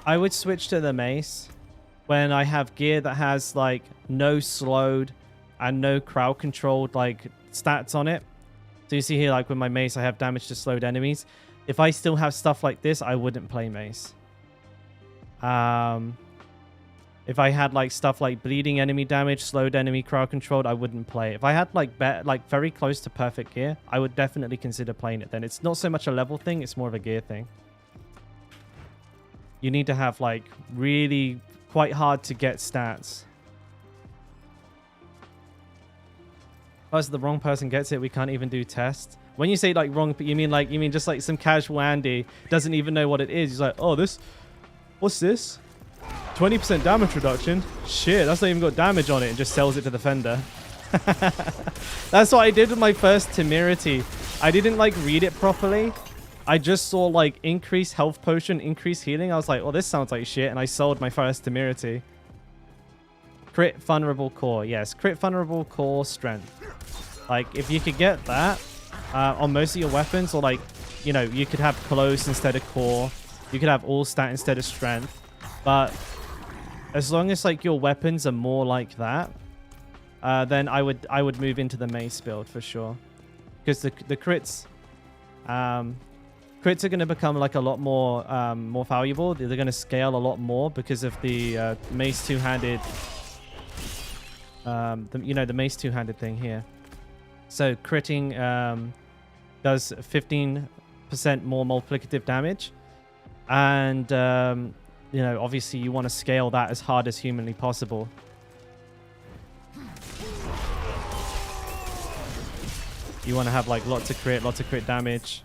I would switch to the mace when I have gear that has like no slowed and no crowd controlled like stats on it. So you see here, like with my mace, I have damage to slowed enemies. If I still have stuff like this, I wouldn't play mace. If I had like stuff like bleeding enemy damage, slowed enemy, crowd controlled, I wouldn't play it. If I had like very close to perfect gear, I would definitely consider playing it then. It's not so much a level thing, it's more of a gear thing. You need to have like really quite hard to get stats. Plus the wrong person gets it, we can't even do tests. When you say like wrong, you mean just like some casual Andy doesn't even know what it is. He's like, oh, what's this? 20% damage reduction? Shit, that's not even got damage on it, and just sells it to the Fender. That's what I did with my first Temerity. I didn't like read it properly. I just saw like increased health potion, increased healing. I was like, oh, this sounds like shit, and I sold my first Temerity. Crit vulnerable core. Yes, crit vulnerable core strength. Like, if you could get that on most of your weapons, or like, you know, you could have close instead of core. You could have all stat instead of strength. But as long as like your weapons are more like that, then I would move into the mace build for sure. Because the crits crits are going to become like a lot more more valuable. They're going to scale a lot more because of the mace two-handed the mace two-handed thing here. So critting does 15% more multiplicative damage, and you know, obviously you want to scale that as hard as humanly possible. You want to have like lots of crit damage.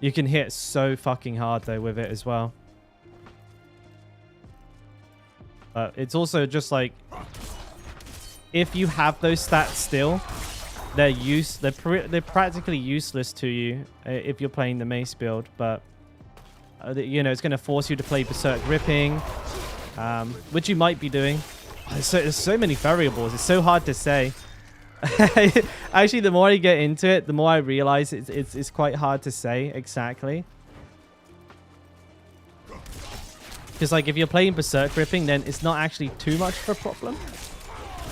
You can hit so fucking hard though with it as well. But it's also just like, if you have those stats still, they're practically useless to you if you're playing the mace build. But you know, it's going to force you to play Berserk Ripping, which you might be doing. There's so many variables. It's so hard to say. Actually, the more I get into it, the more I realize it's quite hard to say exactly. Because like if you're playing Berserk Ripping, then it's not actually too much of a problem.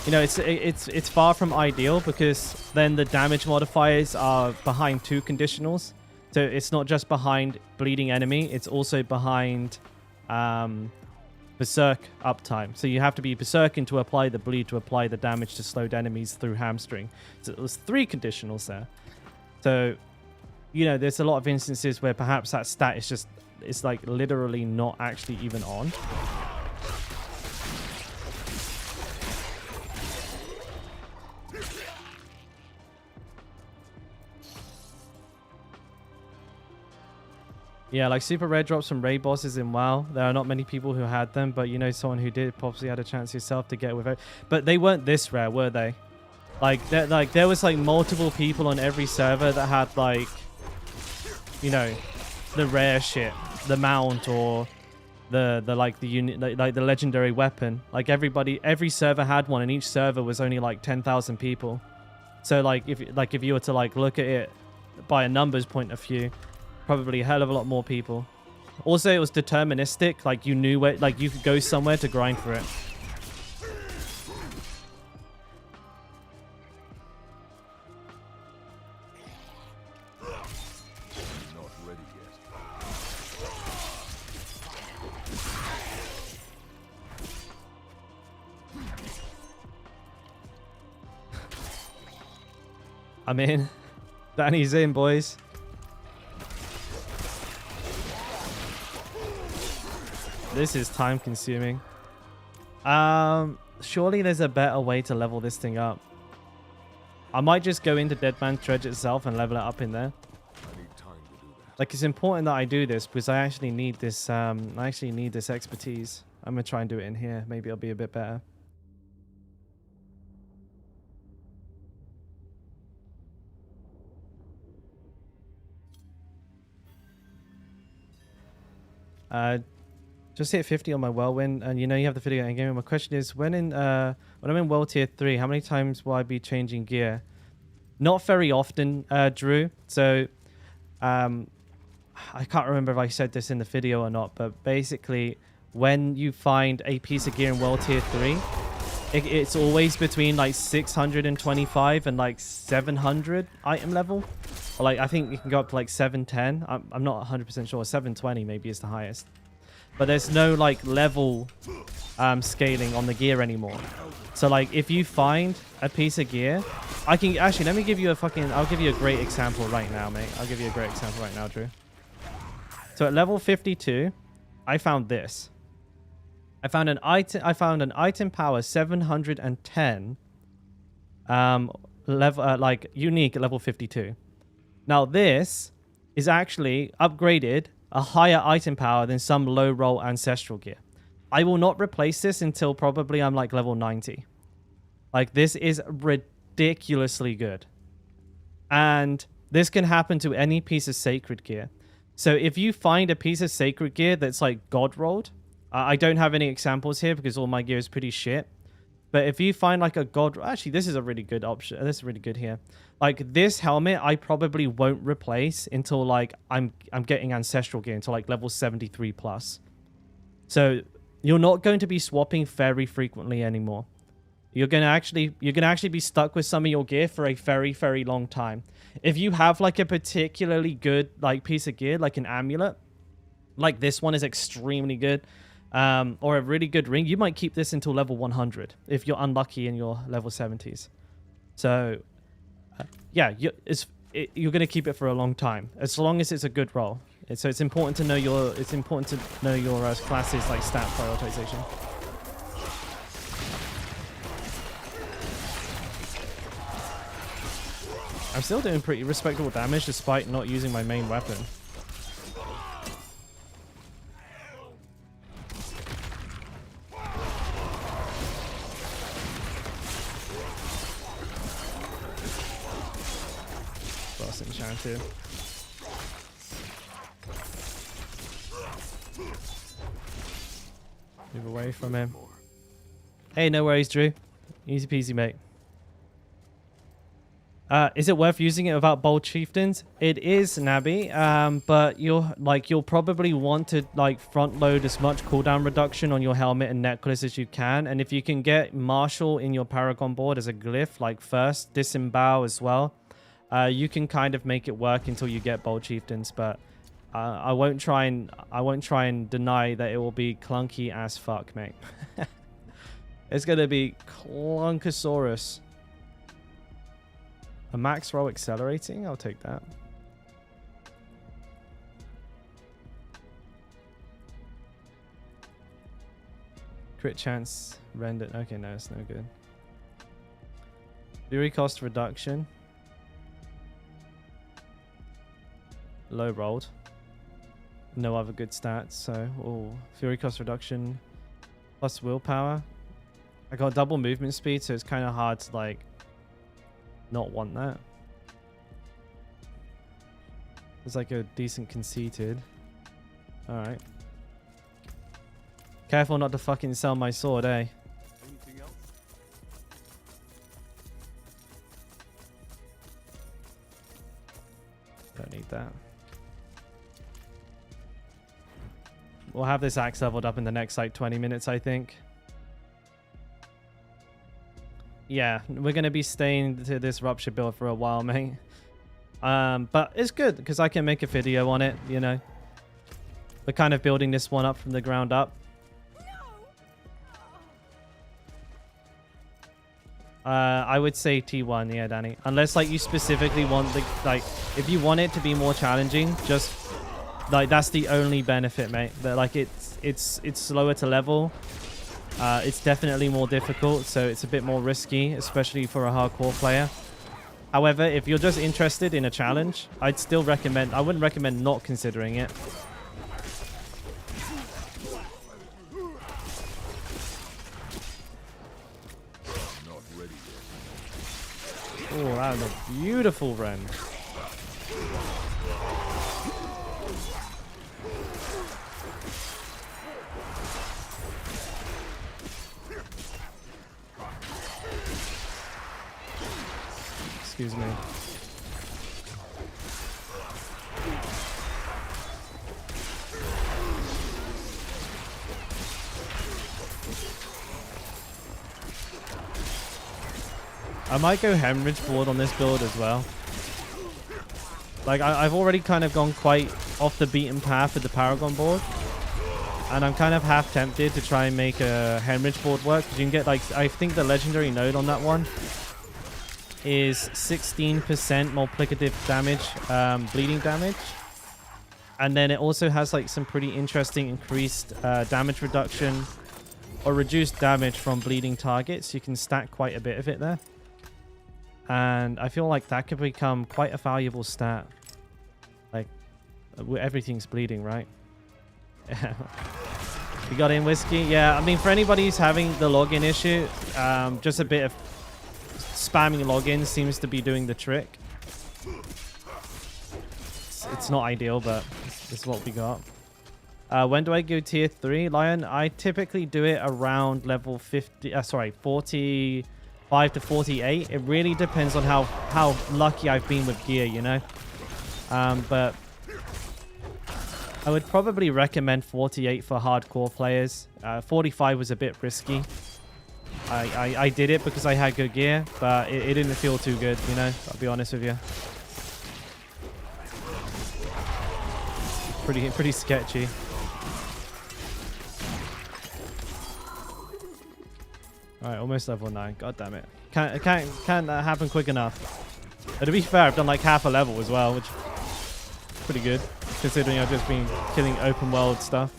You know, it's far from ideal, because then the damage modifiers are behind two conditionals. So it's not just behind bleeding enemy, it's also behind Berserk uptime. So you have to be Berserking to apply the bleed, to apply the damage to slowed enemies through hamstring. So there's three conditionals there. So, you know, there's a lot of instances where perhaps that stat is just, it's like literally not actually even on. Yeah, like super rare drops from raid bosses in WoW. There are not many people who had them, but you know someone who did, possibly had a chance yourself to get with it. But they weren't this rare, were they? Like there was like multiple people on every server that had like, you know, the rare shit, the mount, or the legendary weapon. Like every server had one, and each server was only like 10,000 people. So like if you were to like look at it by a numbers point of view, probably a hell of a lot more people. Also, it was deterministic. Like you knew where, like you could go somewhere to grind for it. Not ready yet. I'm in. Danny's in, boys. This is time consuming. Surely there's a better way to level this thing up. I might just go into Dead Man's Dredge itself and level it up in there. I need time to do that. Like, it's important that I do this because I actually need this expertise. I'm gonna try and do it in here. Maybe it'll be a bit better. Just hit 50 on my whirlwind, and you know you have the video Endgame. My question is, when I'm in world tier 3, how many times will I be changing gear? Not very often, Drew. So, I can't remember if I said this in the video or not, but basically, when you find a piece of gear in World Tier 3, it's always between like 625 and like 700 item level. Or like, I think you can go up to like 710. I'm not 100% sure. 720 maybe is the highest. But there's no like level scaling on the gear anymore. So like, if you find a piece of gear, I can actually, let me give you I'll give you a great example right now, mate. I'll give you a great example right now, Drew. So at level 52, I found this. I found an item power 710 level like unique at level 52. Now this is actually upgraded a higher item power than some low roll ancestral gear. I will not replace this until probably I'm like level 90. Like, this is ridiculously good. And this can happen to any piece of sacred gear. So if you find a piece of sacred gear that's like god rolled, I don't have any examples here because all my gear is pretty shit. But if you find like a god, actually this is a really good option. This is really good here. Like this helmet, I probably won't replace until like I'm getting ancestral gear until like level 73 plus. So you're not going to be swapping very frequently anymore. You're gonna actually be stuck with some of your gear for a very, very long time. If you have like a particularly good like piece of gear, like an amulet, like this one is extremely good, or a really good ring, you might keep this until level 100 if you're unlucky in your level 70s. So yeah, you're gonna keep it for a long time as long as it's a good roll. So it's important to know your classes like stat prioritization. I'm still doing pretty respectable damage despite not using my main weapon. Boss enchanted. Move away from him. Hey, no worries, Drew. Easy peasy, mate. Is it worth using it without bold chieftains? It is, Nabi. But you'll probably want to like front load as much cooldown reduction on your helmet and necklace as you can. And if you can get Marshall in your Paragon board as a glyph, like first disembowel as well, you can kind of make it work until you get bold chieftains. But I won't try and deny that it will be clunky as fuck, mate. It's gonna be clunkosaurus. A max roll accelerating? I'll take that. Crit chance rendered. Okay, no, it's no good. Fury cost reduction. Low rolled. No other good stats, so Fury cost reduction plus willpower. I got double movement speed, so it's kind of hard to like not want that. It's like a decent conceited. Alright. Careful not to fucking sell my sword, eh? Anything else? Don't need that. We'll have this axe leveled up in the next like 20 minutes, I think. Yeah, we're going to be staying to this rupture build for a while, mate. But it's good because I can make a video on it, you know. We're kind of building this one up from the ground up. I would say T1, yeah, Danny. Unless like you specifically want the like, if you want it to be more challenging, just like that's the only benefit, mate. That like it's slower to level. It's definitely more difficult, so it's a bit more risky, especially for a hardcore player. However, if you're just interested in a challenge, I'd still recommend. I wouldn't recommend not considering it. Oh, that was a beautiful run. Excuse me. I might go hemorrhage board on this build as well. Like, I've already kind of gone quite off the beaten path with the Paragon board. And I'm kind of half tempted to try and make a hemorrhage board work. You can get, like, I think the legendary node on that one is 16% multiplicative damage, bleeding damage. And then it also has, like, some pretty interesting increased damage reduction or reduced damage from bleeding targets. You can stack quite a bit of it there. And I feel like that could become quite a valuable stat. Like, everything's bleeding, right? You got in, Whiskey? Yeah, I mean, for anybody who's having the login issue, just a bit of spamming login seems to be doing the trick. It's not ideal, but this is what we got. When do I go tier 3, Lion? I typically do it around level 45 to 48. It really depends on how lucky I've been with gear, you know? But I would probably recommend 48 for hardcore players. 45 was a bit risky. I did it because I had good gear, but it didn't feel too good, you know? I'll be honest with you. Pretty sketchy. Alright, almost level 9. God damn it. Can't happen quick enough. But to be fair, I've done like half a level as well, which is pretty good, considering I've just been killing open world stuff.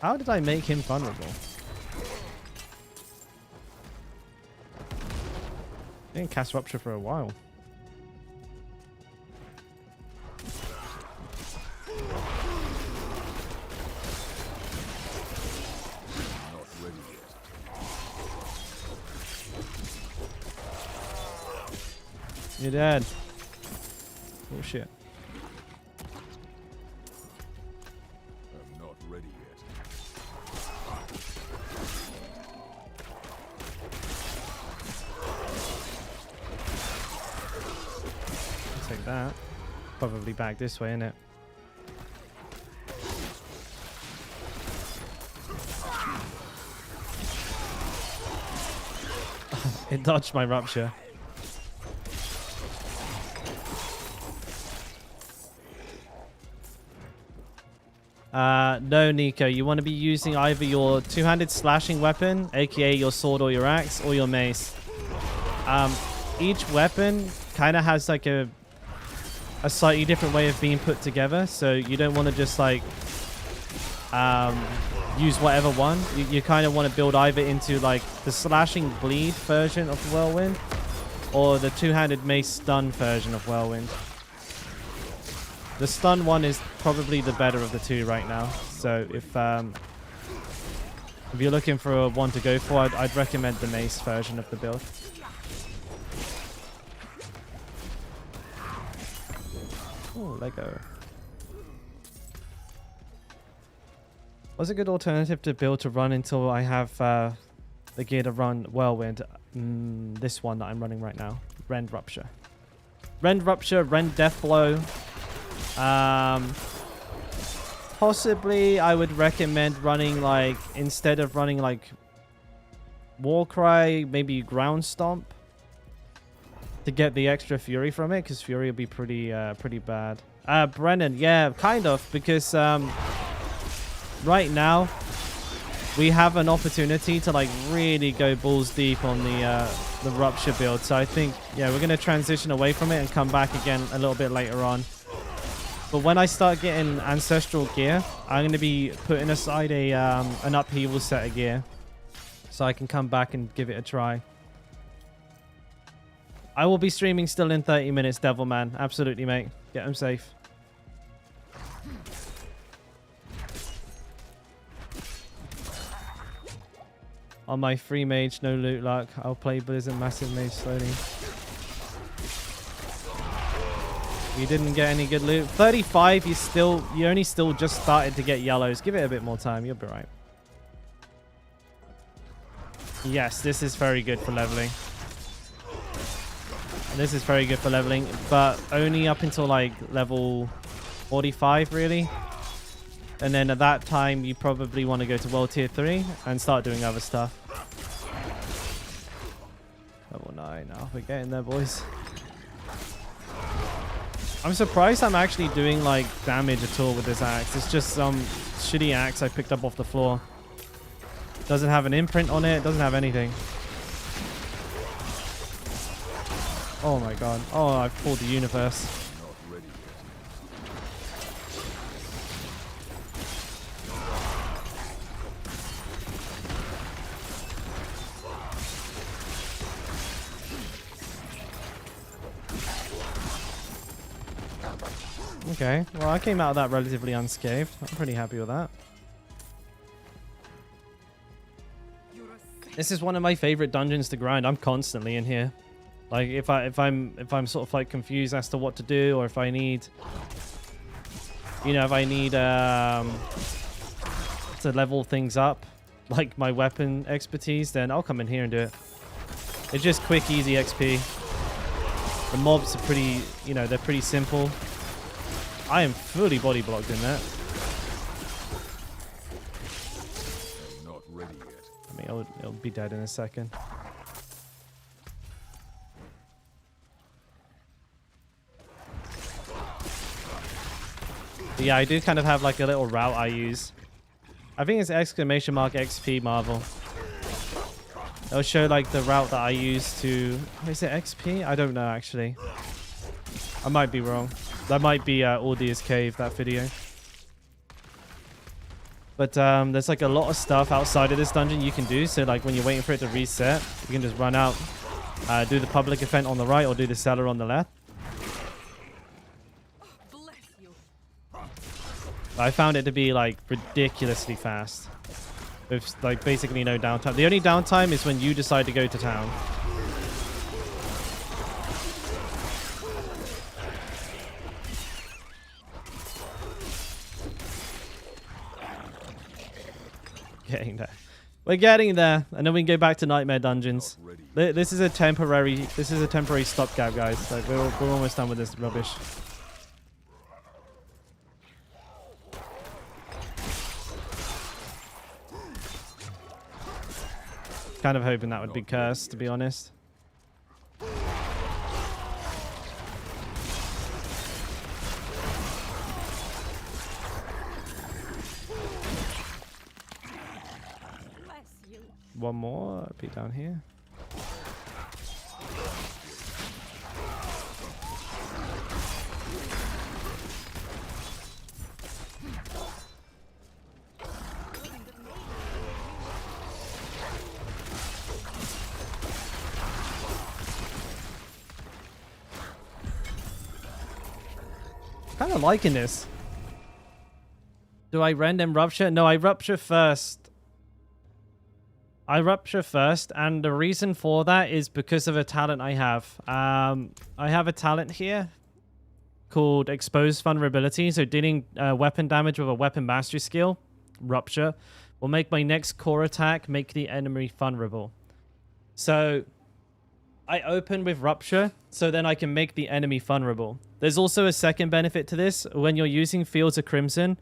How did I make him vulnerable? I didn't cast Rupture for a while. Not ready yet. You're dead. Oh shit. I'm not ready yet. Take that. Probably back this way, innit? It dodged my Rupture. No, Nico. You want to be using either your two-handed slashing weapon, aka your sword or your axe, or your mace. Each weapon kind of has like a slightly different way of being put together, so you don't want to just like use whatever one. You kind of want to build either into like the slashing bleed version of Whirlwind or the two-handed mace stun version of Whirlwind. The stun one is probably the better of the two right now, so if you're looking for one to go for, I'd recommend the mace version of the build. Oh, Lego. What's a good alternative to build to run until I have the gear to run Whirlwind? This one that I'm running right now. Rend Rupture. Rend Rupture, Rend Deathblow. Possibly I would recommend running like, instead of running like Warcry, maybe Ground Stomp to get the extra Fury from it, because Fury will be pretty bad. Brennan, yeah, kind of, because right now we have an opportunity to like really go balls deep on the Rupture build. So I think, yeah, we're going to transition away from it and come back again a little bit later on. But when I start getting Ancestral gear, I'm going to be putting aside an upheaval set of gear so I can come back and give it a try. I will be streaming still in 30 minutes, Devilman. Absolutely, mate. Get him safe. On my free mage, no loot luck. I'll play Blizzard Massive Mage slowly. You didn't get any good loot. 35, you only still just started to get yellows. Give it a bit more time. You'll be right. Yes, this is very good for leveling. This is very good for leveling, but only up until like level 45, really. And then at that time, you probably want to go to World Tier 3 and start doing other stuff. Level 9 now. We're getting there, boys. I'm surprised I'm actually doing like damage at all with this axe. It's just some shitty axe I picked up off the floor. Doesn't have an imprint on it. Doesn't have anything. Oh my god. Oh, I've pulled the universe. Okay, well, I came out of that relatively unscathed. I'm pretty happy with that. This is one of my favorite dungeons to grind. I'm constantly in here. Like if I'm sort of like confused as to what to do, or if I need, you know, if I need to level things up, like my weapon expertise, then I'll come in here and do it. It's just quick, easy XP. The mobs are pretty, you know, they're pretty simple. I am fully body blocked in that. I'm not ready yet. I mean, it'll be dead in a second. But yeah, I do kind of have like a little route I use. I think it's exclamation mark XP Marvel. It'll show like the route that I use to... Is it XP? I don't know, actually. I might be wrong. That might be Audia's Cave, that video. But there's like a lot of stuff outside of this dungeon you can do. So like when you're waiting for it to reset, you can just run out, do the public event on the right, or do the cellar on the left. I found it to be like ridiculously fast. With like basically no downtime. The only downtime is when you decide to go to town. Getting there. We're getting there, and then we can go back to nightmare dungeons. This is a temporary stopgap, guys. Like we're almost done with this rubbish. Kind of hoping that would be cursed, to be honest. One more, I'll be down here. Kind of liking this. Do I random rupture? No, I rupture first. I rupture first, and the reason for that is because of a talent I have. I have a talent here called Exposed Vulnerability. So dealing weapon damage with a weapon mastery skill, Rupture, will make my next core attack make the enemy vulnerable. So I open with Rupture, so then I can make the enemy vulnerable. There's also a second benefit to this. When you're using Fields of Crimson,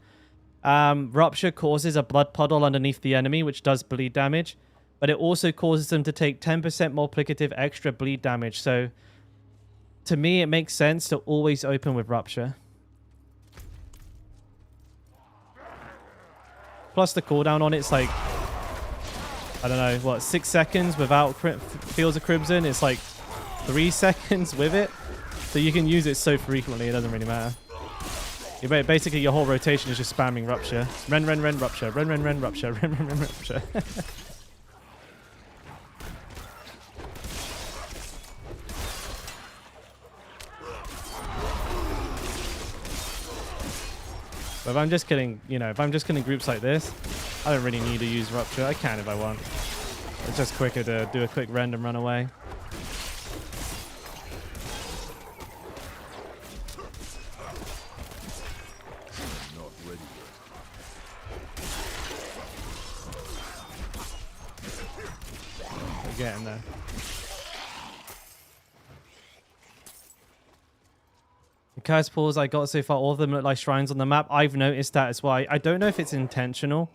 Rupture causes a blood puddle underneath the enemy, which does bleed damage. But it also causes them to take 10% multiplicative extra bleed damage. So, to me, it makes sense to always open with Rupture. Plus, the cooldown on it's like, I don't know, what, 6 seconds without Fields of Crimson? It's like 3 seconds with it. So you can use it so frequently, it doesn't really matter. Basically, your whole rotation is just spamming Rupture. Ren, Rupture. Ren, Rupture. Ren, Rupture. But if I'm just killing, you know, if I'm just killing groups like this, I don't really need to use Rupture. I can if I want. It's just quicker to do a quick rend and run away. getting there. The curse pools I got so far, all of them look like shrines on the map. I've noticed that as well. I don't know if it's intentional.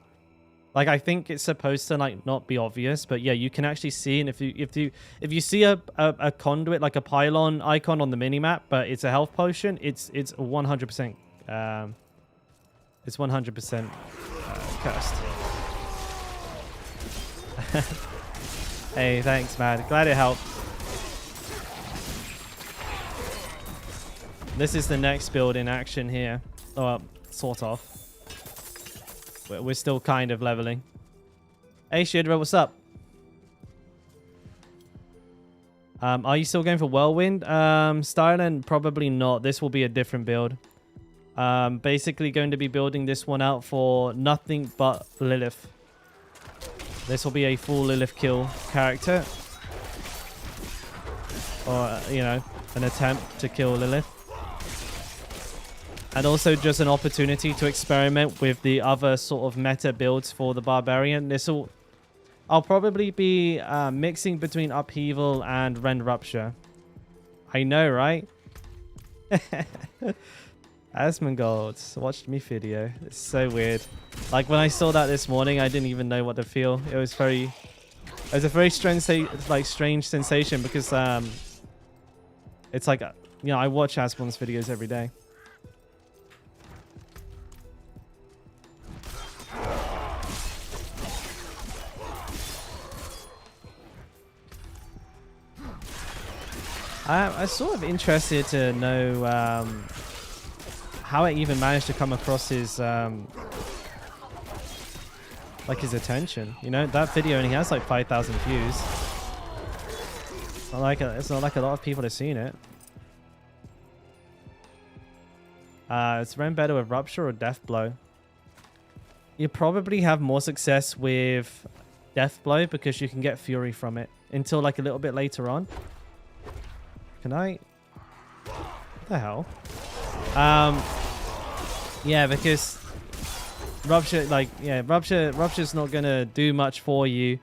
Like, I think it's supposed to like not be obvious, but yeah, you can actually see. And if you see a conduit, like a pylon icon on the mini map, but it's a health potion, it's 100%. It's 100% cursed. Hey, thanks, man. Glad it helped. This is the next build in action here. Or, sort of. We're still kind of leveling. Hey, Shidra, what's up? Are you still going for Whirlwind? Stylen, probably not. This will be a different build. Basically going to be building this one out for nothing but Lilith. This will be a full Lilith kill character. Or, you know, an attempt to kill Lilith. And also just an opportunity to experiment with the other sort of meta builds for the Barbarian. I'll probably be mixing between Upheaval and Rend Rupture. I know, right? Asmongold watched me video. It's so weird. Like when I saw that this morning, I didn't even know what to feel. It was a very strange sensation because it's like, you know, I watch Asmon's videos every day. I'm sort of interested to know how it even managed to come across his like his attention. You know, that video only has like 5,000 views. It's not like a lot of people have seen it. It's run better with Rupture or Death Blow. You probably have more success with Death Blow because you can get Fury from it until like a little bit later on. Can I? What the hell? Yeah, because Rupture, Rupture's not gonna do much for you.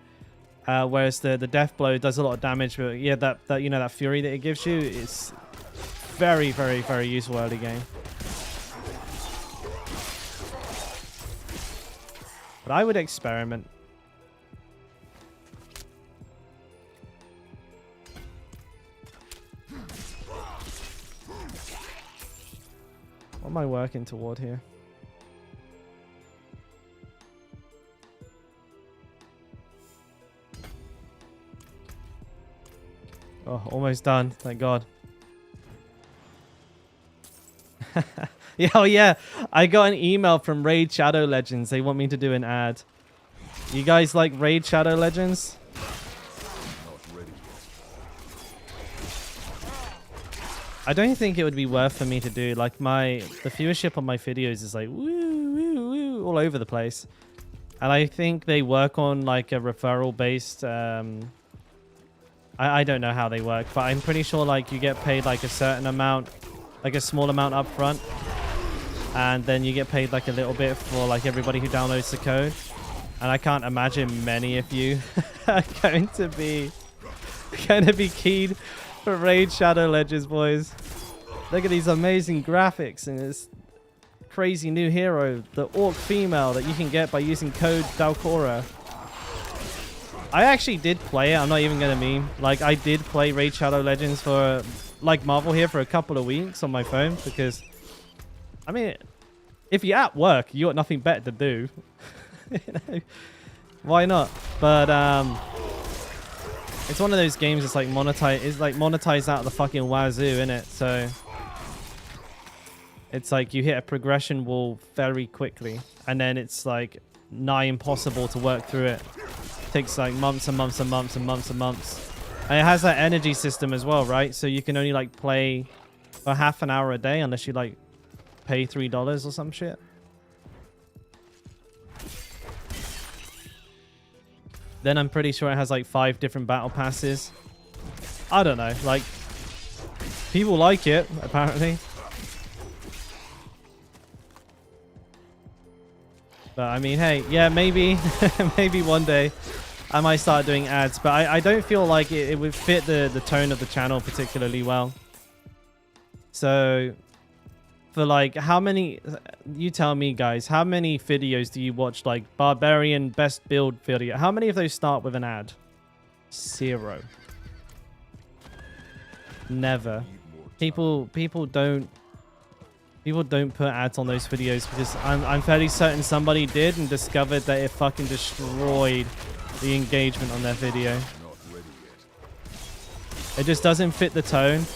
Whereas the Death Blow does a lot of damage, but yeah, that you know, that Fury that it gives you is very, very, very useful early game. But I would experiment. What am I working toward here? Oh, almost done. Thank God. Yeah, oh yeah. I got an email from Raid Shadow Legends. They want me to do an ad. You guys like Raid Shadow Legends? I don't think it would be worth for me to do. Like the viewership on my videos is like woo, woo, woo, all over the place. And I think they work on like a referral based, I don't know how they work, but I'm pretty sure like you get paid like a certain amount, like a small amount up front. And then you get paid like a little bit for like everybody who downloads the code. And I can't imagine many of you are going to be keyed for Raid Shadow Legends, boys. Look at these amazing graphics and this crazy new hero, the orc female that you can get by using code Dalkora. I actually did play it. I'm not even going to meme. Like, I did play Raid Shadow Legends for, like, Marvel here for a couple of weeks on my phone because, I mean, if you're at work, you got nothing better to do. You know? Why not? But, it's one of those games that's like monetized out of the fucking wazoo, innit? So it's like you hit a progression wall very quickly and then it's like nigh impossible to work through it. It takes like months and months and months and months and months. And it has that energy system as well, right? So you can only like play for half an hour a day unless you like pay $3 or some shit. Then I'm pretty sure it has like 5 different battle passes. I don't know. Like, people like it, apparently. But I mean, hey, yeah, maybe, maybe one day. I might start doing ads, but I don't feel like it would fit the tone of the channel particularly well. So for like how many, you tell me guys, how many videos do you watch, like Barbarian best build video? How many of those start with an ad? 0. Never. People don't put ads on those videos because I'm fairly certain somebody did and discovered that it fucking destroyed the engagement on their video. It just doesn't fit the tone.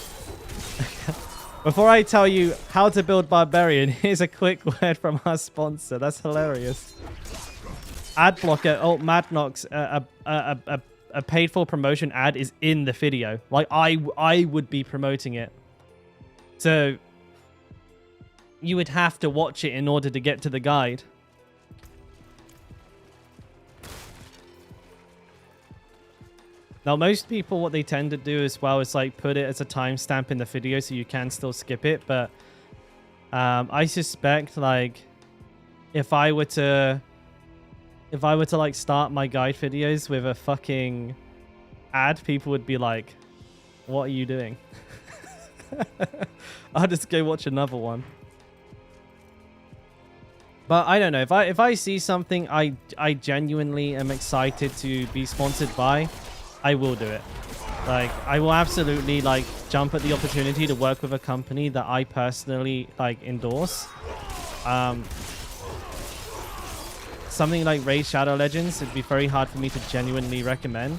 Before I tell you how to build Barbarian, here's a quick word from our sponsor. That's hilarious. Ad blocker. Oh, Madnox. A paid for promotion ad is in the video. Like I would be promoting it. So you would have to watch it in order to get to the guide. Now, most people, what they tend to do as well is like put it as a timestamp in the video so you can still skip it. But I suspect like if I were to like start my guide videos with a fucking ad, people would be like, what are you doing? I'll just go watch another one. But I don't know. If I see something I genuinely am excited to be sponsored by, I will do it. Like, I will absolutely like jump at the opportunity to work with a company that I personally like endorse. Something like Raid Shadow Legends, it'd be very hard for me to genuinely recommend.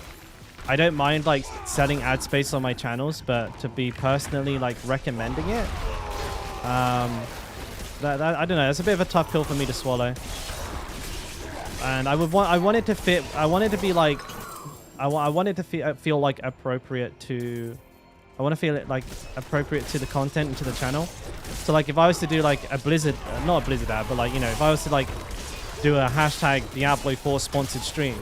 I don't mind like selling ad space on my channels, but to be personally like recommending it, I don't know. That's a bit of a tough pill for me to swallow. And I want it to fit. I want it to be like, I want it to feel like appropriate to. I want to feel it like appropriate to the content and to the channel. So like if I was to do like a Blizzard, not a Blizzard ad, but like, you know, if I was to like do a hashtag Diablo 4 sponsored stream,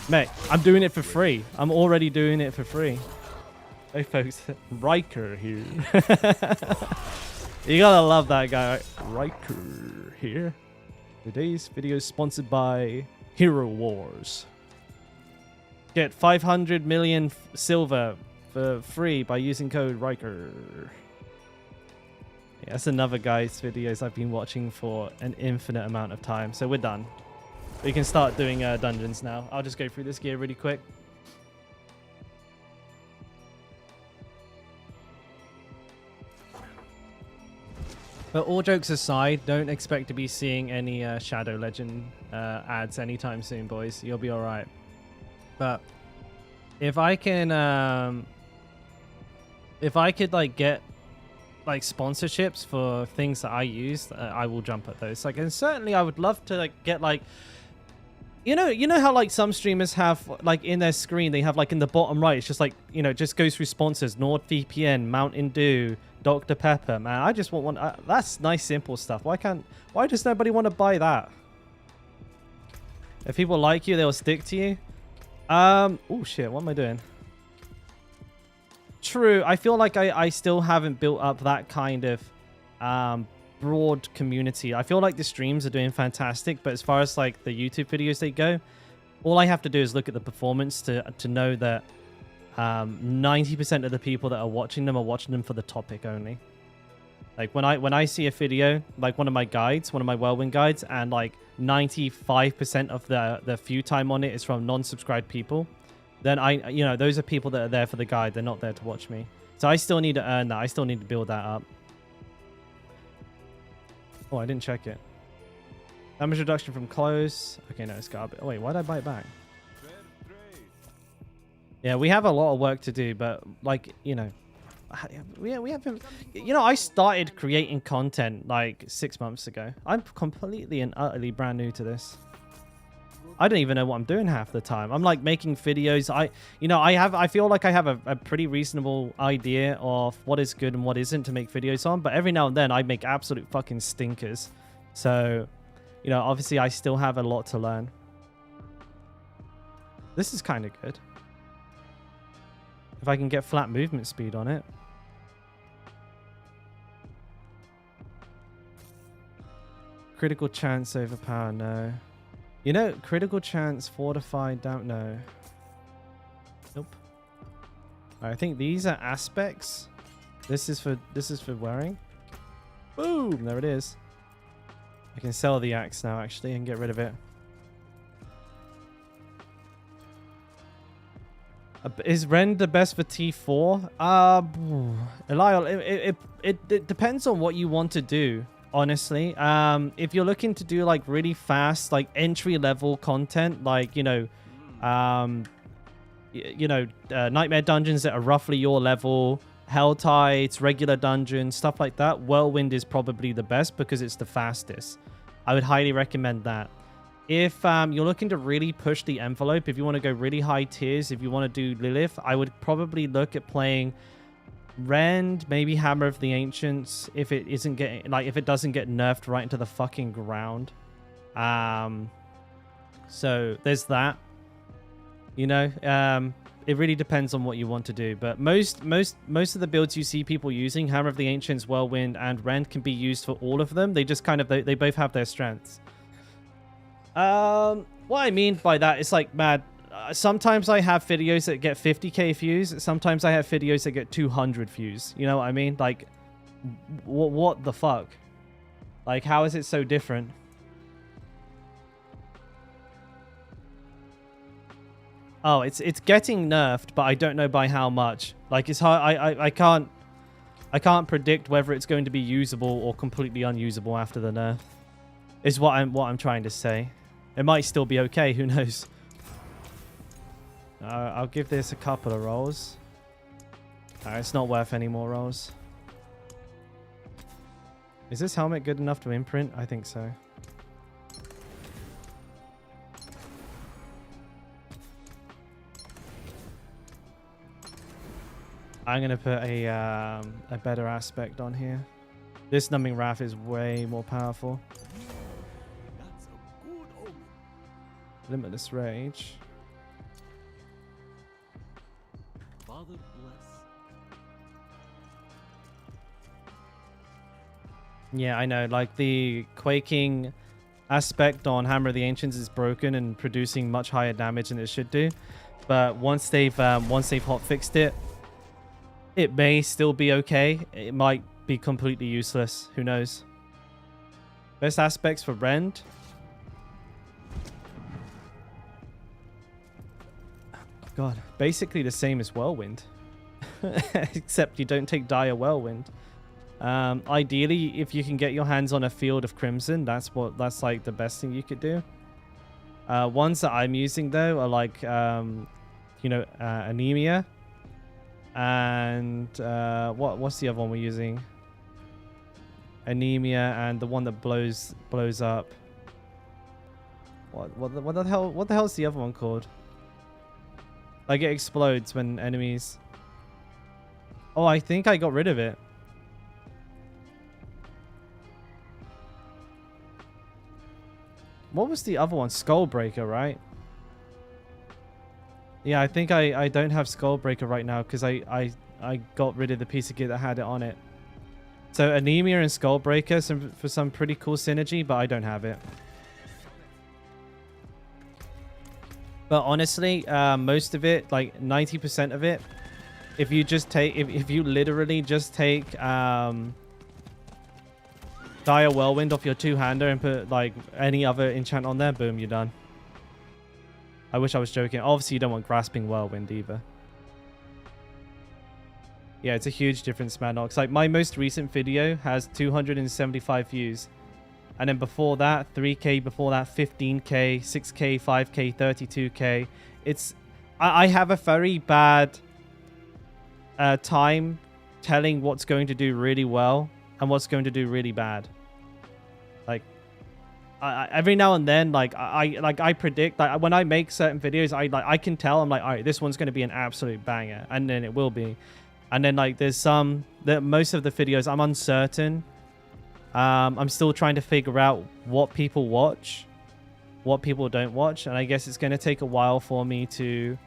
mate, I'm doing it for free. I'm already doing it for free. Hey folks, Riker here. You gotta love that guy, right? Riker here. Today's video is sponsored by Hero Wars. Get 500 million silver for free by using code Riker. Yeah, that's another guy's videos I've been watching for an infinite amount of time. So we're done. We can start doing dungeons now. I'll just go through this gear really quick. But all jokes aside, don't expect to be seeing any Shadow Legend ads anytime soon, boys. You'll be all right. But if I can, if I could like get like sponsorships for things that I use, I will jump at those. Like, and certainly I would love to like get like, you know how like some streamers have like in their screen, they have like in the bottom right, it's just like, you know, just goes through sponsors, NordVPN, Mountain Dew, Dr. Pepper. Man, I just want one. That's nice, simple stuff. Why does nobody want to buy that? If people like you, they'll stick to you. Oh shit, what am I doing? True, I feel like I still haven't built up that kind of broad community. I feel like the streams are doing fantastic, but as far as like the YouTube videos they go, all I have to do is look at the performance to know that 90% of the people that are watching them for the topic only. Like when I see a video, like one of my guides, one of my whirlwind guides, and like 95% of the view time on it is from non-subscribed people, then you know, those are people that are there for the guide. They're not there to watch me. So I still need to earn that. I still need to build that up. Oh, I didn't check it. Damage reduction from close. Okay, no, it's garbage. Oh, wait, why did I buy it back? Yeah, we have a lot of work to do, but like, you know, we haven't, you know, I started creating content like 6 months ago. I'm completely and utterly brand new to this. I don't even know what I'm doing half the time. I'm like making videos. I feel like I have a pretty reasonable idea of what is good and what isn't to make videos on, but every now and then I make absolute fucking stinkers. So, you know, obviously I still have a lot to learn. This is kind of good. If I can get flat movement speed on it. Critical chance overpower, no. You know, critical chance, fortified, don't know. Nope. I think these are aspects. This is for wearing. Boom! There it is. I can sell the axe now actually and get rid of it. Is Rend the best for T4? Eliel, it depends on what you want to do, honestly. If you're looking to do like really fast, like entry level content, like nightmare dungeons that are roughly your level, hell tides, regular dungeons, stuff like that, Whirlwind is probably the best because it's the fastest. I would highly recommend that. If you're looking to really push the envelope, if you want to go really high tiers, if you want to do Lilith, I would probably look at playing Rend, maybe Hammer of the Ancients, if it isn't getting, like, if it doesn't get nerfed right into the fucking ground. So there's that. You know, it really depends on what you want to do. But most of the builds you see people using, Hammer of the Ancients, Whirlwind, and Rend, can be used for all of them. They just kind of, they both have their strengths. What I mean by that is like, man, sometimes I have videos that get 50k views. Sometimes I have videos that get 200 views. You know what I mean? Like, what the fuck? Like, how is it so different? Oh, it's getting nerfed, but I don't know by how much. Like, it's hard. I can't predict whether it's going to be usable or completely unusable after the nerf. Is what I'm trying to say. It might still be okay. Who knows? I'll give this a couple of rolls. It's not worth any more rolls. Is this helmet good enough to imprint? I think so. I'm gonna put a better aspect on here. This numbing wrath is way more powerful. Limitless rage. Father bless. Yeah, I know. Like, the quaking aspect on Hammer of the Ancients is broken and producing much higher damage than it should do. But once they've hot fixed it, it may still be okay. It might be completely useless. Who knows? Best aspects for Rend. God, basically the same as Whirlwind. Except you don't take dire Whirlwind. Ideally, if you can get your hands on a Field of Crimson, that's like the best thing you could do. Ones that I'm using though are like Anemia. And what's the other one we're using? Anemia and the one that blows up. What the hell is the other one called? Like, it explodes when enemies... Oh, I think I got rid of it. What was the other one? Skullbreaker, right? Yeah, I think I don't have Skullbreaker right now because I got rid of the piece of gear that had it on it. So Anemia and Skullbreaker for some pretty cool synergy, but I don't have it. But honestly, most of it, like 90% of it, if you just take, if you literally just take Dire Whirlwind off your two-hander and put like any other enchant on there, boom, you're done. I wish I was joking. Obviously, you don't want Grasping Whirlwind either. Yeah, it's a huge difference, Madnox. Like, my most recent video has 275 views. And then before that, 3k, before that, 15k, 6k, 5k, 32k. It's... I have a very bad time telling what's going to do really well and what's going to do really bad. Like, every now and then, like I predict, like when I make certain videos, I can tell, I'm like, all right, this one's going to be an absolute banger, and then it will be. And then like there's some that most of the videos I'm uncertain. I'm still trying to figure out what people watch, what people don't watch, and I guess it's going to take a while for me to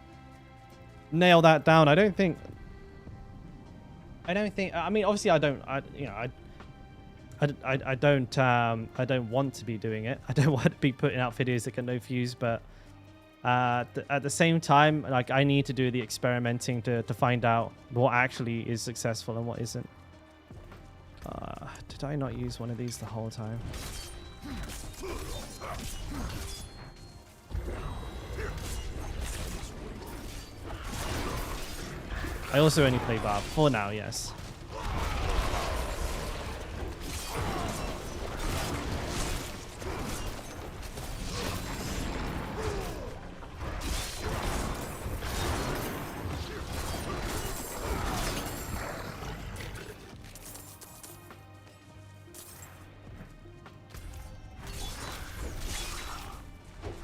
nail that down. I mean, obviously I I don't want to be doing it. I don't want to be putting out videos that get no views, but at the same time, like I need to do the experimenting to find out what actually is successful and what isn't. Did I not use one of these the whole time? I also only play Barb for now, yes.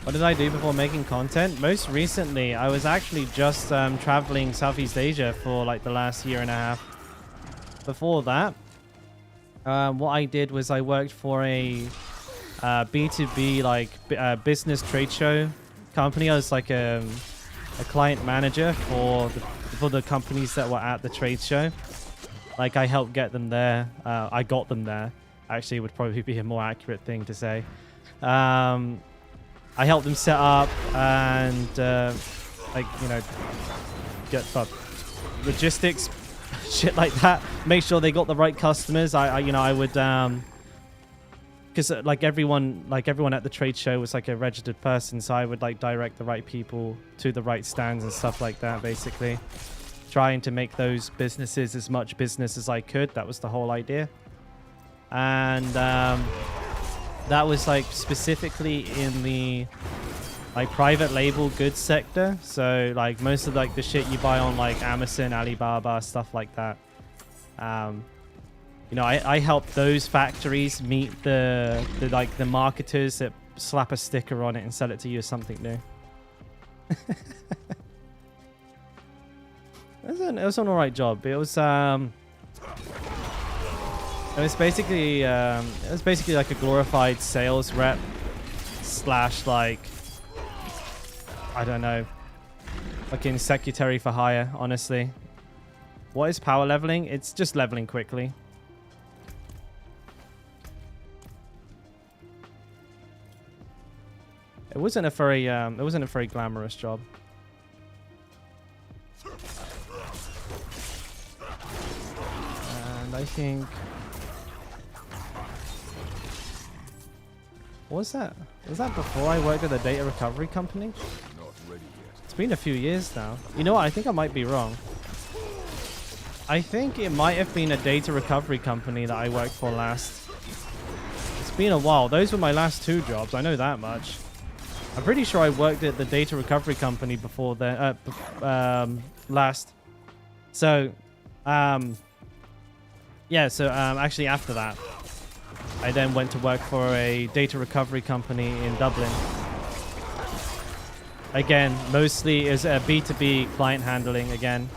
What did I do before making content? Most recently, I was actually just traveling Southeast Asia for like the last year and a half. Before that, what I did was I worked for a B2B like business trade show company. I was like a client manager for the companies that were at the trade show. Like I helped get them there. I got them there. Actually, would probably be a more accurate thing to say. I helped them set up and like, you know, get logistics, shit like that. Make sure they got the right customers. I would, because like everyone at the trade show was like a registered person, so I would like direct the right people to the right stands and stuff like that. Basically, trying to make those businesses as much business as I could. That was the whole idea, and that was like specifically in the like private label goods sector. So like most of like the shit you buy on like Amazon, Alibaba, stuff like that. You know, I help those factories meet the marketers that slap a sticker on it and sell it to you as something new. It was an alright job. It was basically like a glorified sales rep slash like, I don't know, fucking secretary for hire, honestly. What is power leveling? It's just leveling quickly. It wasn't a very glamorous job. And I think, what was that? Was that before I worked at a data recovery company? Not ready yet. It's been a few years now. You know what? I think I might be wrong. I think it might have been a data recovery company that I worked for last. It's been a while. Those were my last two jobs. I know that much. I'm pretty sure I worked at the data recovery company before then, last. So, yeah, so actually after that, I then went to work for a data recovery company in Dublin. Again, mostly is a B2B client handling again.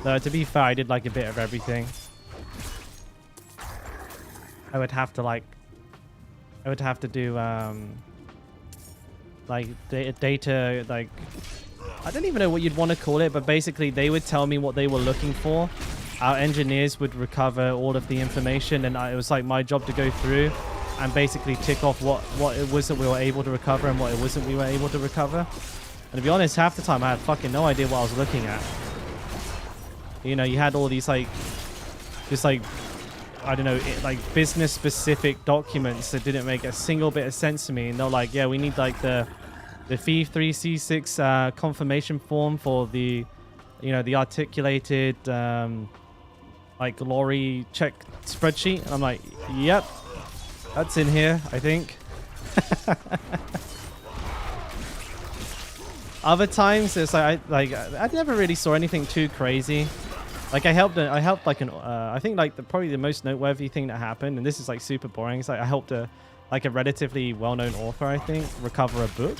Though to be fair, I did like a bit of everything. I would have to do like data, like I don't even know what you'd want to call it, but basically they would tell me what they were looking for. Our engineers would recover all of the information, and it was like my job to go through and basically tick off what it was that we were able to recover and what it wasn't we were able to recover. And to be honest, half the time I had fucking no idea what I was looking at. You know, you had all these like, just like, I don't know, like business specific documents that didn't make a single bit of sense to me. And they're like, yeah, we need like the F3C6 confirmation form for the, you know, the articulated like glory check spreadsheet. And I'm like, yep, that's in here, I think. Other times it's like I never really saw anything too crazy. Like I helped like an I think like probably the most noteworthy thing that happened, and this is like super boring. It's like I helped a relatively well-known author, I think, recover a book,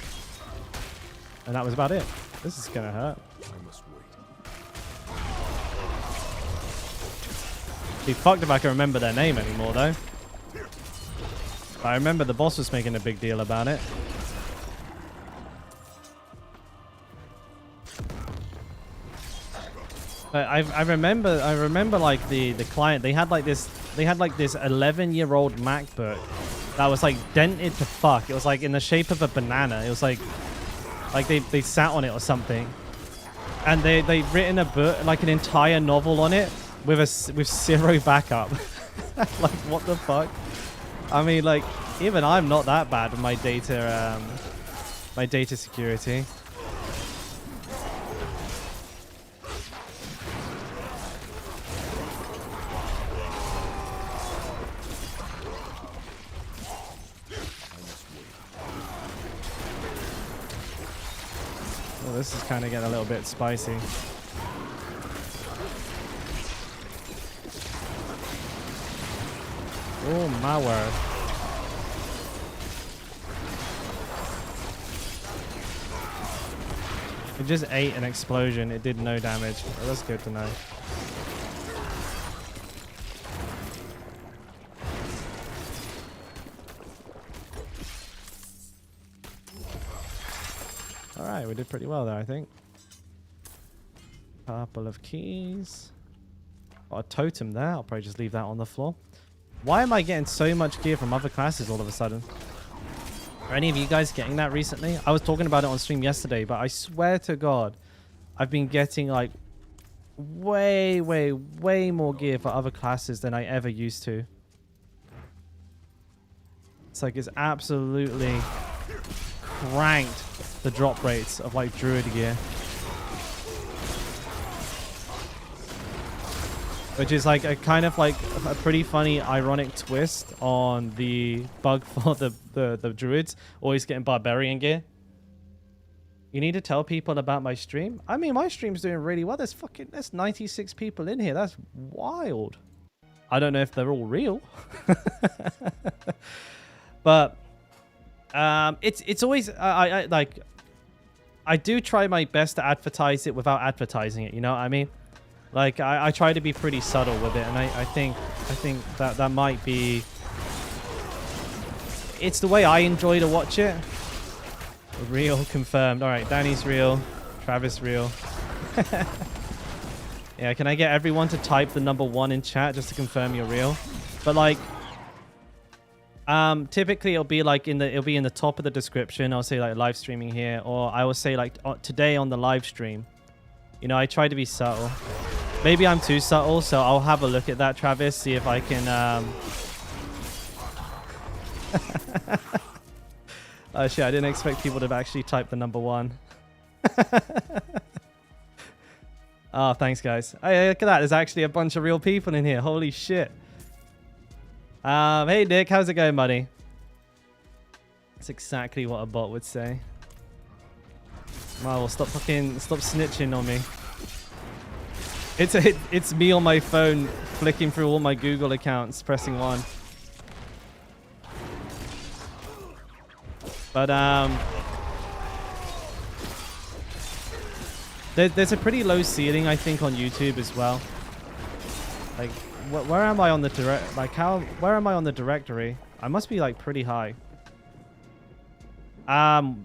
and that was about it. This is gonna hurt. I must wait. Be fucked if I can remember their name anymore, though. I remember the boss was making a big deal about it. But I remember like the client, they had like this 11-year-old MacBook that was like dented to fuck. It was like in the shape of a banana. It was like they sat on it or something, and they written a book, like an entire novel on it with zero backup. Like what the fuck? I mean, like even I'm not that bad with my data security. Well, this is kind of getting a little bit spicy. Oh my word. It just ate an explosion. It did no damage. Oh, that's good to know. Alright, we did pretty well there, I think. Couple of keys. Got a totem there. I'll probably just leave that on the floor. Why am I getting so much gear from other classes all of a sudden? Are any of you guys getting that recently? I was talking about it on stream yesterday, but I swear to God, I've been getting like way more gear for other classes than I ever used to. It's like it's absolutely cranked the drop rates of like druid gear. Which is like a kind of like a pretty funny ironic twist on the bug for the druids always getting barbarian gear. You need to tell people about my stream. I mean, my stream's doing really well. There's 96 people in here. That's wild. I don't know if they're all real. But it's always I do try my best to advertise it without advertising it, you know what I mean? Like, I try to be pretty subtle with it, and I think that might be... It's the way I enjoy to watch it. Real confirmed. Alright, Danny's real. Travis real. Yeah, can I get everyone to type the number 1 in chat just to confirm you're real? But like... typically it'll be like in the top of the description. I'll say like live streaming here, or I will say like today on the live stream. You know, I try to be subtle. Maybe I'm too subtle, so I'll have a look at that, Travis, see if I can oh shit, I didn't expect people to actually type the number 1. Oh, thanks guys. Hey, look at that, there's actually a bunch of real people in here. Holy shit. Hey Nick, how's it going, buddy? That's exactly what a bot would say. Well, stop snitching on me. It's me on my phone flicking through all my Google accounts, pressing 1. But there's a pretty low ceiling, I think, on YouTube as well. Like, where am I on the where am I on the directory? I must be like pretty high.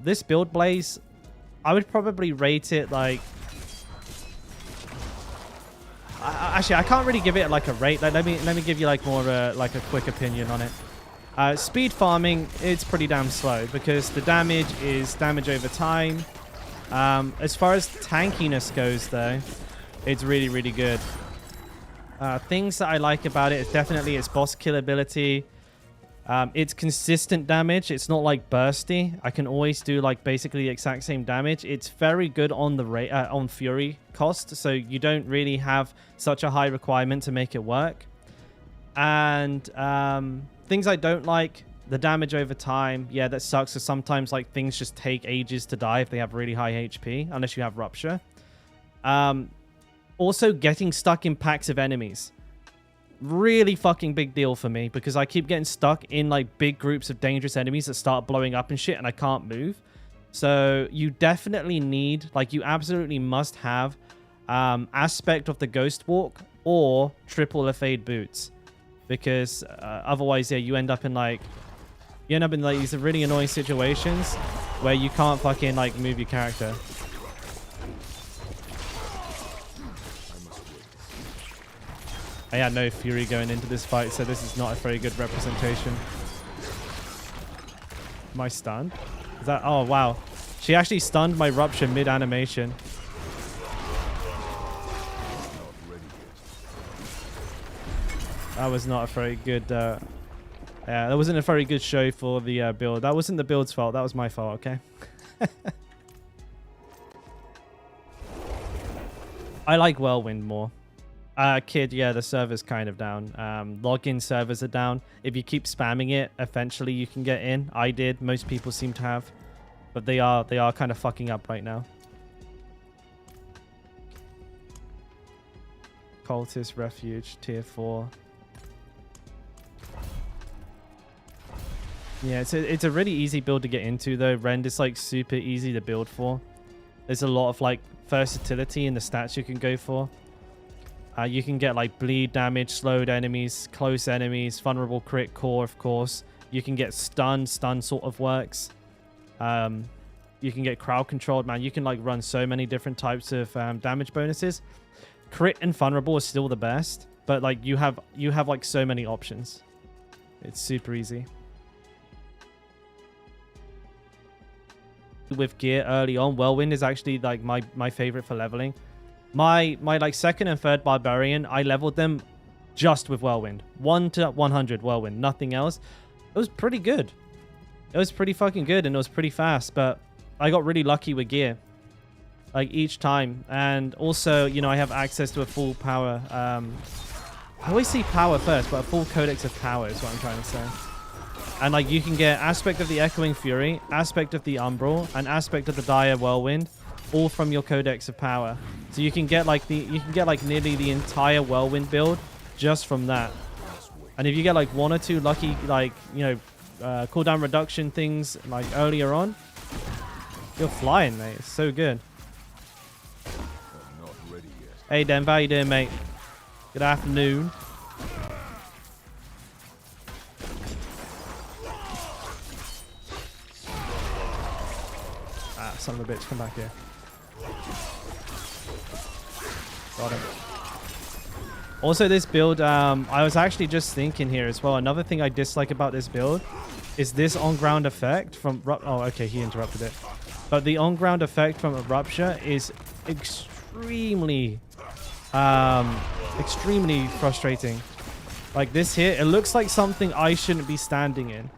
This build blaze, I would probably rate it like... Actually, I can't really give it like a rate. Like, let me give you like more like a quick opinion on it. Speed farming, it's pretty damn slow because the damage is damage over time. As far as tankiness goes, though, it's really good. Things that I like about it is definitely its boss kill ability. It's consistent damage. It's not like bursty. I can always do like basically the exact same damage. It's very good on the on fury cost, so you don't really have such a high requirement to make it work. And things I don't like, the damage over time. Yeah, that sucks. So sometimes like things just take ages to die if they have really high HP, unless you have rupture. Also, getting stuck in packs of enemies. Really fucking big deal for me because I keep getting stuck in like big groups of dangerous enemies that start blowing up and shit and I can't move. So you definitely need, like you absolutely must have aspect of the ghost walk or triple Lafade boots because otherwise, yeah, you end up in like these really annoying situations where you can't fucking like move your character. I had no fury going into this fight, so this is not a very good representation. Am I stunned? Is that... Oh, wow. She actually stunned my rupture mid-animation. That was not a very good... yeah, that wasn't a very good show for the build. That wasn't the build's fault. That was my fault, okay? I like Whirlwind more. Kid, yeah, the server's kind of down. Login servers are down. If you keep spamming it, eventually you can get in. I did. Most people seem to have. But they are kind of fucking up right now. Cultist Refuge, tier 4. Yeah, it's a really easy build to get into though. Rend is like super easy to build for. There's a lot of like versatility in the stats you can go for. You can get like bleed damage, slowed enemies, close enemies, vulnerable crit, core, of course. You can get stun sort of works. You can get crowd controlled, man. You can like run so many different types of damage bonuses. Crit and vulnerable is still the best, but like you have like so many options. It's super easy. With gear early on, Whirlwind is actually like my favorite for leveling. My like second and third Barbarian, I leveled them just with Whirlwind. 1 to 100 Whirlwind, nothing else. It was pretty good. It was pretty fucking good and it was pretty fast, but I got really lucky with gear. Like each time. And also, you know, I have access to a full power. I always see power first, but a full codex of power is what I'm trying to say. And like you can get aspect of the Echoing Fury, aspect of the Umbral, and aspect of the Dire Whirlwind, all from your codex of power. So you can get like nearly the entire Whirlwind build just from that. And if you get like 1 or 2 lucky like, you know, cooldown reduction things like earlier on, you're flying, mate. It's so good. I'm not ready yet. Hey Denver, how you doing, mate? Good afternoon. Ah, son of a bitch, come back here. Got him. Also, this build, I was actually just thinking here as well. Another thing I dislike about this build is this on-ground effect from... Oh, okay, he interrupted it. But the on-ground effect from a rupture is extremely frustrating. Like this here, it looks like something I shouldn't be standing in.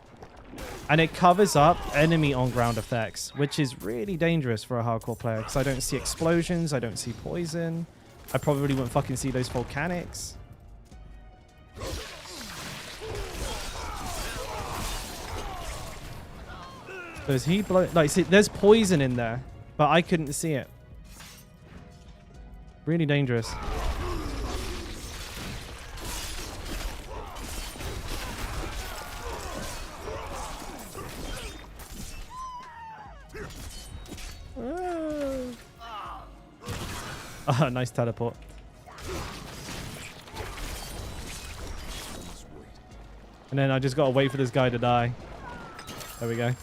And it covers up enemy on-ground effects, which is really dangerous for a hardcore player because I don't see explosions, I don't see poison. I probably wouldn't fucking see those volcanics. Does he blow... Like, see, there's poison in there, but I couldn't see it. Really dangerous. Oh, nice teleport. And then I just gotta wait for this guy to die. There we go.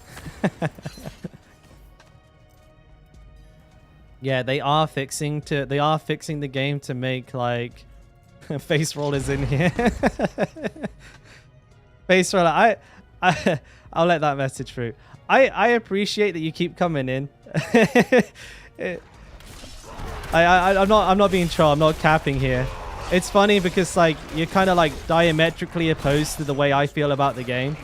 Yeah, they are fixing the game to make like face rollers in here. Face roller. I'll let that message through. I appreciate that you keep coming in. I'm not being troll. I'm not capping here. It's funny because like you're kind of like diametrically opposed to the way I feel about the game.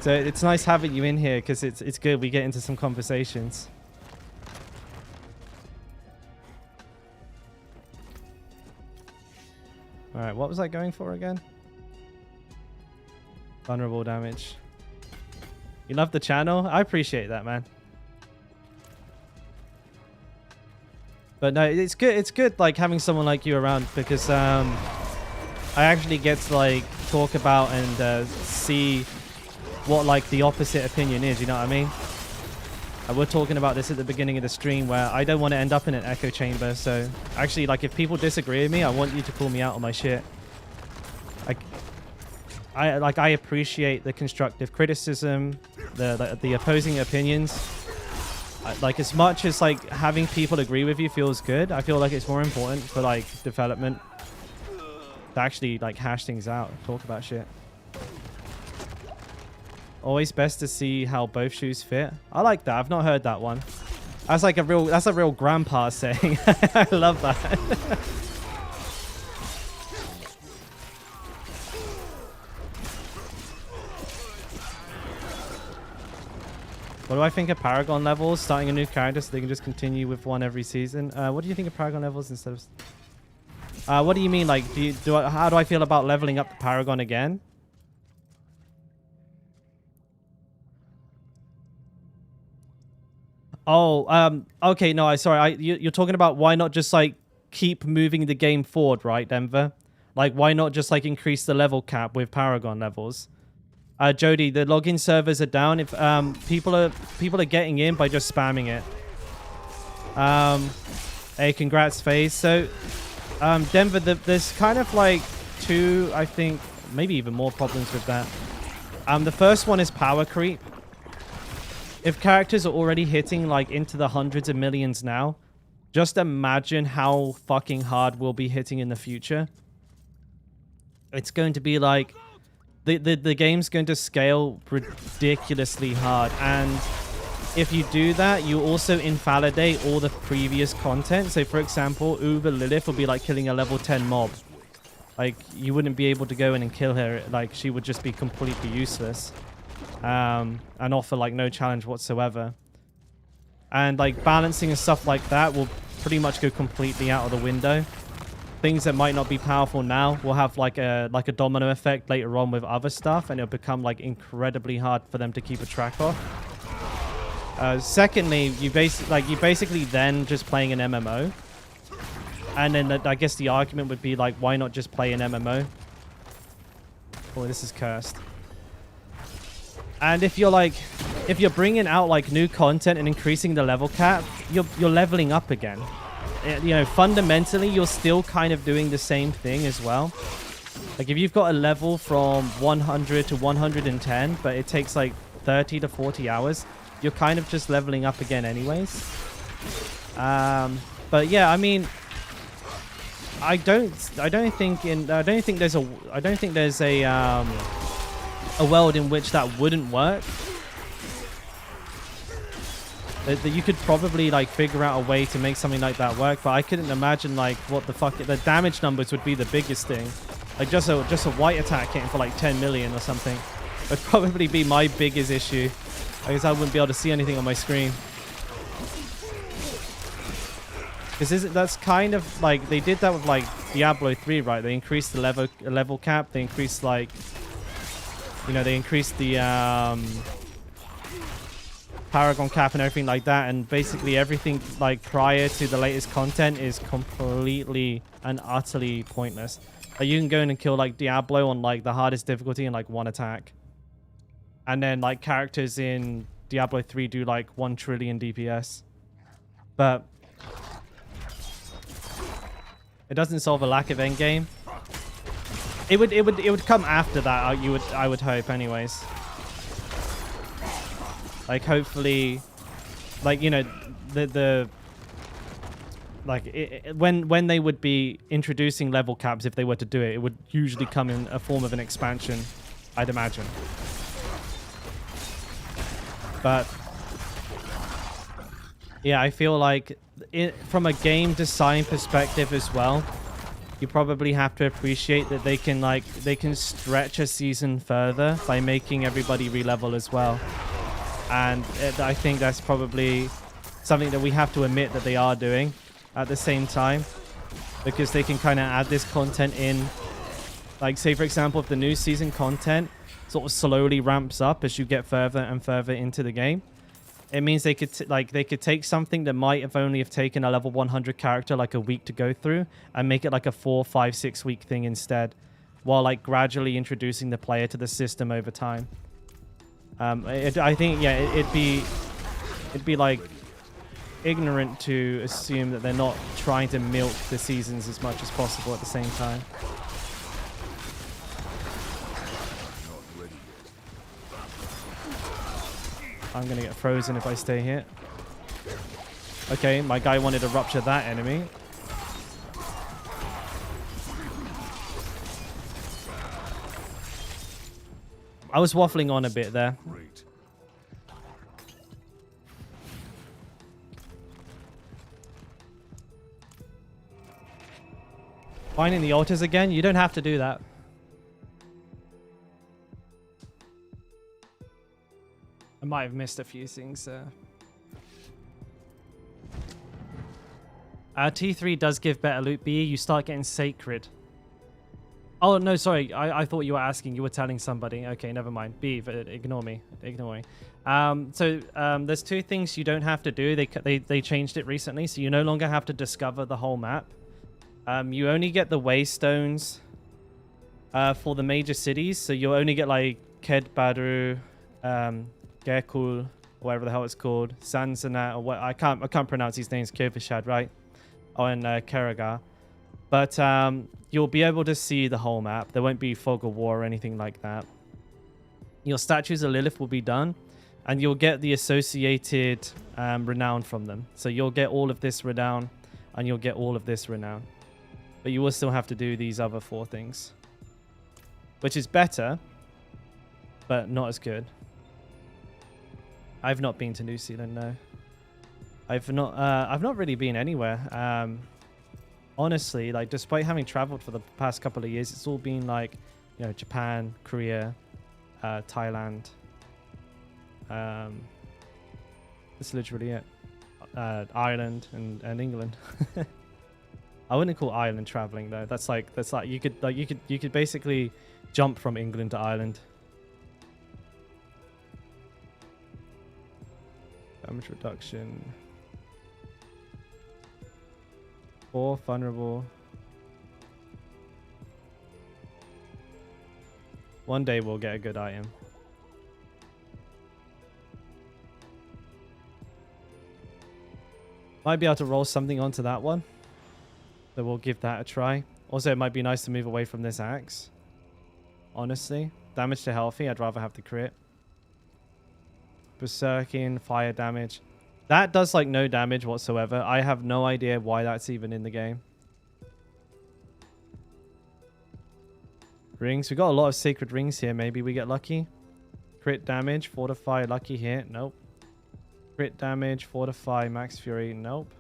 So it's nice having you in here because it's good. We get into some conversations. All right, what was I going for again? Vulnerable damage. You love the channel? I appreciate that, man. But no, it's good. It's good, like having someone like you around because I actually get to like talk about and see what like the opposite opinion is. You know what I mean? We're talking about this at the beginning of the stream where I don't want to end up in an echo chamber. So actually, like if people disagree with me, I want you to call me out on my shit. I appreciate the constructive criticism, the opposing opinions. Like as much as like having people agree with you feels good, I feel like it's more important for like development. to actually like hash things out, talk about shit. Always best to see how both shoes fit. I like that. I've not heard that one. That's like a real grandpa saying. I love that. What do I think of Paragon levels? Starting a new character so they can just continue with one every season. What do you think of Paragon levels instead of... what do you mean? Like, how do I feel about leveling up the Paragon again? Oh, okay, no, sorry. You're talking about why not just, like, keep moving the game forward, right, Denver? Like, why not just, like, increase the level cap with Paragon levels? Jody, the login servers are down. If people are getting in by just spamming it. Hey, congrats, FaZe. So, Denver, there's kind of like two, I think, maybe even more problems with that. The first one is power creep. If characters are already hitting like into the hundreds of millions now, just imagine how fucking hard we'll be hitting in the future. It's going to be like the game's going to scale ridiculously hard, and if you do that, you also invalidate all the previous content. So for example, Uber Lilith will be like killing a level 10 mob. Like, you wouldn't be able to go in and kill her. Like, she would just be completely useless. And offer like no challenge whatsoever. And like balancing and stuff like that will pretty much go completely out of the window. Things that might not be powerful now will have like a domino effect later on with other stuff, and it'll become like incredibly hard for them to keep a track of. Secondly, you basically then just playing an MMO, and then I guess the argument would be like, why not just play an MMO? Oh, this is cursed. And if you're bringing out like new content and increasing the level cap, you're leveling up again. You know, fundamentally, you're still kind of doing the same thing as well. Like, if you've got a level from 100 to 110, but it takes like 30 to 40 hours, you're kind of just leveling up again anyways. But yeah, I mean, I don't think there's a world in which that wouldn't work. That you could probably like figure out a way to make something like that work, but I couldn't imagine like what the fuck the damage numbers would be the biggest thing. Like just a white attack hitting for like 10 million or something would probably be my biggest issue. I guess I wouldn't be able to see anything on my screen. Because that's kind of like they did that with like Diablo 3, right? They increased the level cap. They increased like, you know, they increased the Paragon cap and everything like that, and basically everything like prior to the latest content is completely and utterly pointless. Like, you can go in and kill like Diablo on like the hardest difficulty in like one attack, and then like characters in Diablo 3 do like 1 trillion DPS, but it doesn't solve a lack of endgame. It would come after that. I would hope, anyways. Like, hopefully, like, you know, when they would be introducing level caps, if they were to do it, it would usually come in a form of an expansion, I'd imagine. But yeah, I feel like from a game design perspective as well, you probably have to appreciate that they can stretch a season further by making everybody re-level as well. And I think that's probably something that we have to admit that they are doing at the same time, because they can kind of add this content in. Like, say, for example, if the new season content sort of slowly ramps up as you get further and further into the game, it means they could take something that might have only have taken a level 100 character like a week to go through and make it like a 4, 5, 6 week thing instead, while like gradually introducing the player to the system over time. I think, yeah, it'd be like ignorant to assume that they're not trying to milk the seasons as much as possible at the same time. I'm gonna get frozen if I stay here. Okay, my guy wanted to rupture that enemy. I was waffling on a bit there. Great. Finding the altars again? You don't have to do that. I might have missed a few things there. T3 does give better loot. B, you start getting sacred. Oh, no, sorry. I thought you were asking. You were telling somebody. Okay, never mind. B, ignore me. Ignore me. There's two things you don't have to do. They changed it recently, so you no longer have to discover the whole map. You only get the waystones for the major cities. So you'll only get like Kedbaru, Gekul, whatever the hell it's called, Sansanat, or what I can't pronounce these names. Kirvishad, right? Oh, and Karagar. But you'll be able to see the whole map. There won't be fog of war or anything like that. Your statues of Lilith will be done, and you'll get the associated renown from them. So you'll get all of this renown, and you'll get all of this renown. But you will still have to do these other 4 things, which is better, but not as good. I've not been to New Zealand, no. I've not really been anywhere. Honestly, like, despite having traveled for the past couple of years, it's all been like, you know, Japan, Korea, Thailand. That's literally it. Ireland and England. I wouldn't call Ireland traveling though. That's like you could basically jump from England to Ireland. Damage reduction. 4 vulnerable. One day we'll get a good item. Might be able to roll something onto that one. So we'll give that a try. Also, it might be nice to move away from this axe. Honestly. Damage to healthy. I'd rather have the crit. Berserking, fire damage. That does like no damage whatsoever. I have no idea why that's even in the game. Rings. We got a lot of sacred rings here. Maybe we get lucky. Crit damage. Fortify. Lucky hit. Nope. Crit damage. Fortify. Max fury. Nope.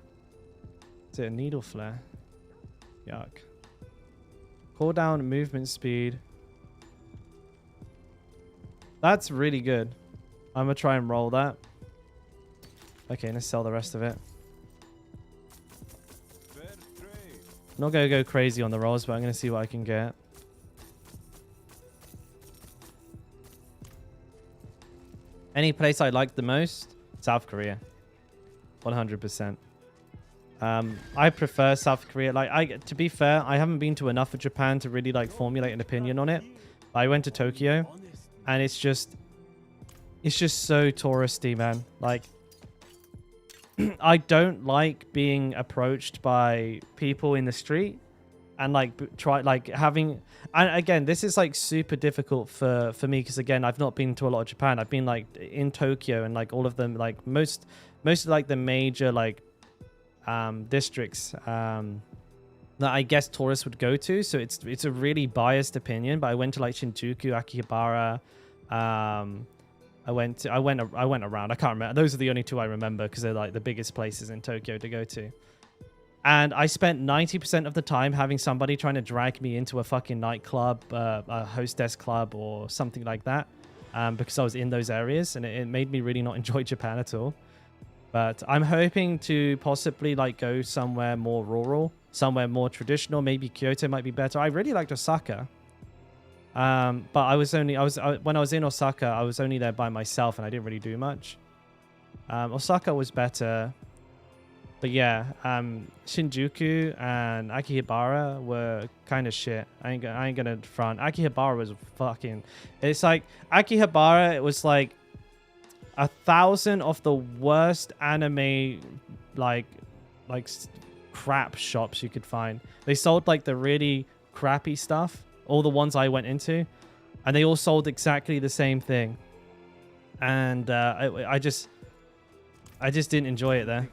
Is it a needle flare? Yuck. Cooldown. Movement speed. That's really good. I'm going to try and roll that. Okay, let's sell the rest of it. I'm not going to go crazy on the rolls, but I'm going to see what I can get. Any place I like the most? South Korea. 100%. I prefer South Korea. Like, to be fair, I haven't been to enough of Japan to really like formulate an opinion on it. I went to Tokyo, and it's just so touristy, man. Like, I don't like being approached by people in the street and having, and again, this is like super difficult for me because again, I've not been to a lot of Japan. I've been like in Tokyo and like all of them, like most of like the major like districts that I guess tourists would go to. So it's a really biased opinion, but I went to like Shinjuku, Akihabara, I went around. I can't remember. Those are the only 2 I remember because they're like the biggest places in Tokyo to go to. And I spent 90% of the time having somebody trying to drag me into a fucking nightclub, a hostess club or something like that, because I was in those areas, and it made me really not enjoy Japan at all. But I'm hoping to possibly like go somewhere more rural, somewhere more traditional. Maybe Kyoto might be better. I really liked Osaka. But when I was in Osaka, I was only there by myself and I didn't really do much. Osaka was better. But yeah, Shinjuku and Akihabara were kind of shit. I ain't gonna front. Akihabara was fucking... It's like, Akihabara, it was like 1,000 of the worst anime, like crap shops you could find. They sold like the really crappy stuff. All the ones I went into, and they all sold exactly the same thing. And I just didn't enjoy it there.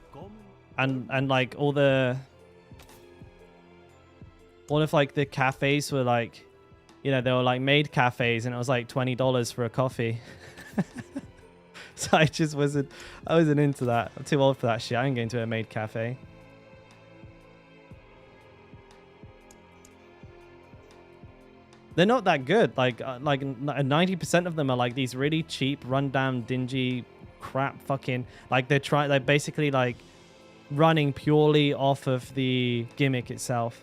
And like all of like the cafes were like, you know, they were like maid cafes and it was like $20 for a coffee. So I wasn't into that. I'm too old for that shit. I ain't going to a maid cafe. They're not that good. Like 90% of them are like these really cheap, rundown, dingy crap fucking, like they're basically like running purely off of the gimmick itself.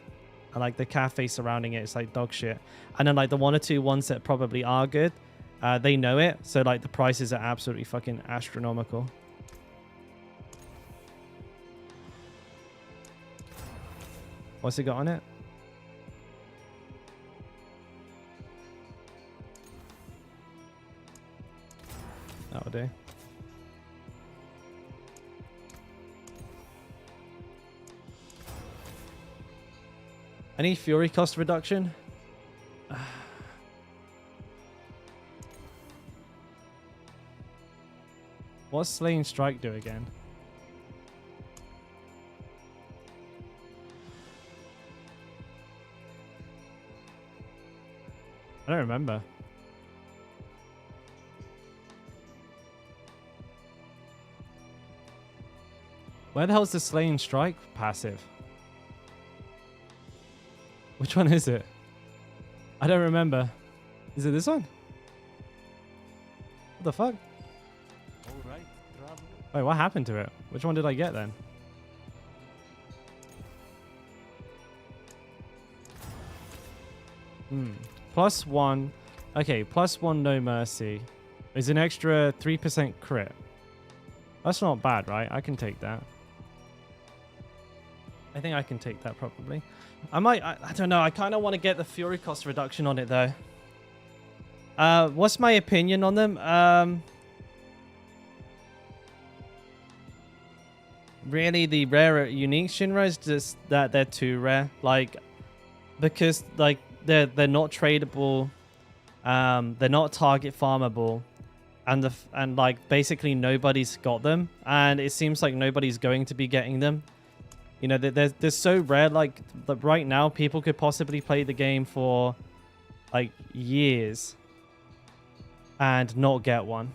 And like the cafe surrounding it, it's like dog shit. And then like the one or two ones that probably are good, they know it. So like the prices are absolutely fucking astronomical. What's it got on it? That'll do. Any fury cost reduction? What's Slaying Strike do again? I don't remember. Where the hell's the Slaying Strike passive? Which one is it? I don't remember. Is it this one? What the fuck? All right, traveler. Wait, what happened to it? Which one did I get then? +1. Okay, +1 no mercy. Is an extra 3% crit. That's not bad, right? I can take that. I think I can take that probably. I don't know. I kind of want to get the fury cost reduction on it though. What's my opinion on them? Really, the rare unique Shinra is just that they're too rare. Like, because like they're not tradable. They're not target farmable. And like basically nobody's got them, and it seems like nobody's going to be getting them. You know, they're so rare. Like right now, people could possibly play the game for like years and not get one.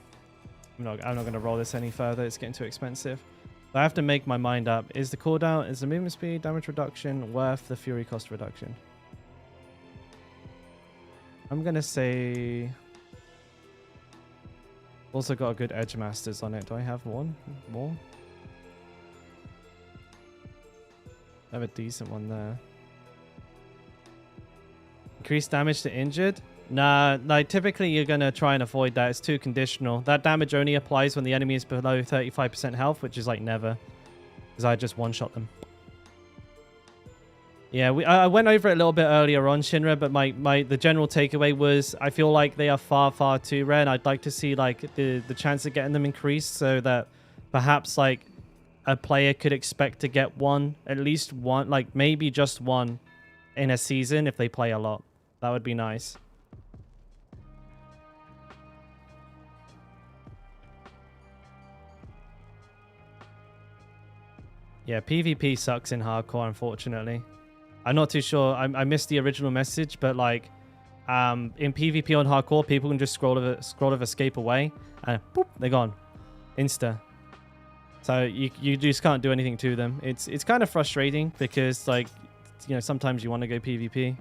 I'm not going to roll this any further. It's getting too expensive. I have to make my mind up. Is the cooldown, is the movement speed, damage reduction worth the fury cost reduction? I'm gonna say. Also got a good edge masters on it. Do I have one more? I have a decent one there. Increase damage to injured? Nah, like typically you're gonna try and avoid that. It's too conditional. That damage only applies when the enemy is below 35% health, which is like never, because I just one-shot them. Yeah, I went over it a little bit earlier on, Shinra, but the general takeaway was I feel like they are far too rare, and I'd like to see like the chance of getting them increased so that perhaps like a player could expect to get one, at least one, like maybe just one in a season if they play a lot. That would be nice. Yeah, PvP sucks in hardcore, unfortunately. I'm not too sure. I missed the original message, but like in PvP on hardcore, people can just scroll of escape away and boop, they're gone. Insta. So you just can't do anything to them. It's kind of frustrating because like, you know, sometimes you want to go PvP.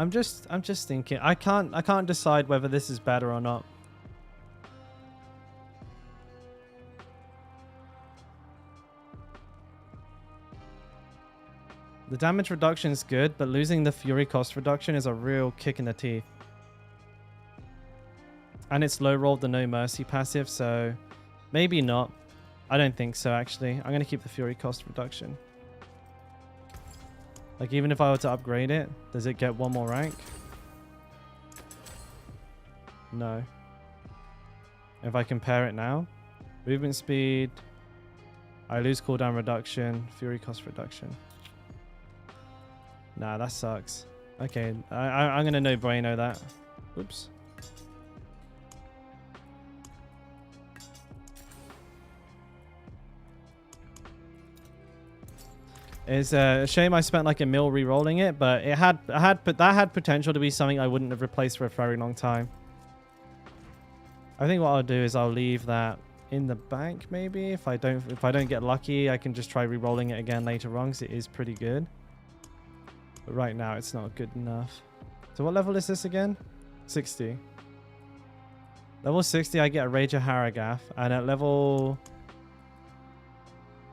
I'm just thinking. I can't decide whether this is better or not. The damage reduction is good, but losing the fury cost reduction is a real kick in the teeth. And it's low rolled the no mercy passive, so maybe not. I don't think so actually. I'm gonna keep the fury cost reduction. Like, even if I were to upgrade it, does it get one more rank? No. If I compare it now, movement speed, I lose cooldown reduction, fury cost reduction. Nah, that sucks. Okay, I'm gonna no-brainer that. Oops. It's a shame I spent like a mil re-rolling it, but that had potential to be something I wouldn't have replaced for a very long time. I think what I'll do is I'll leave that in the bank maybe. If I don't get lucky, I can just try re-rolling it again later on because it is pretty good. But right now it's not good enough. So what level is this again? 60. Level 60 I get a Rager Haragath, and at level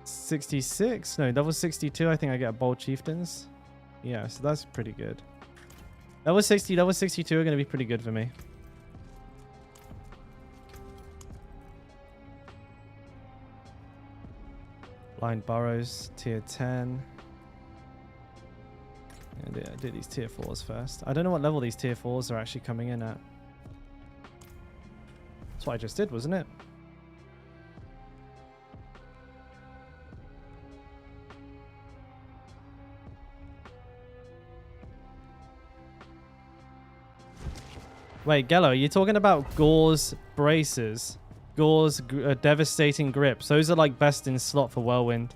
66? No, level 62 I think I get a Bold Chieftains. Yeah, so that's pretty good. Level 60, level 62 are going to be pretty good for me. Blind Burrows, tier 10. And yeah, do these tier 4s first. I don't know what level these tier 4s are actually coming in at. That's what I just did, wasn't it? Wait, Gello, are you talking about Gore's Braces? Gore's Devastating Grips. Those are like best in slot for Whirlwind.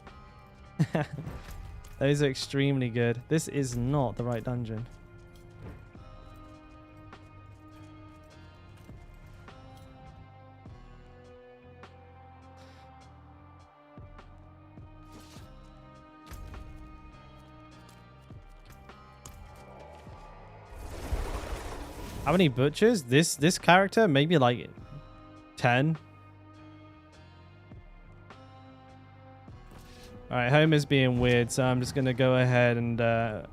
Those are extremely good. This is not the right dungeon. How many butchers? This character? Maybe like 10. Alright, home is being weird, so I'm just gonna go ahead and Not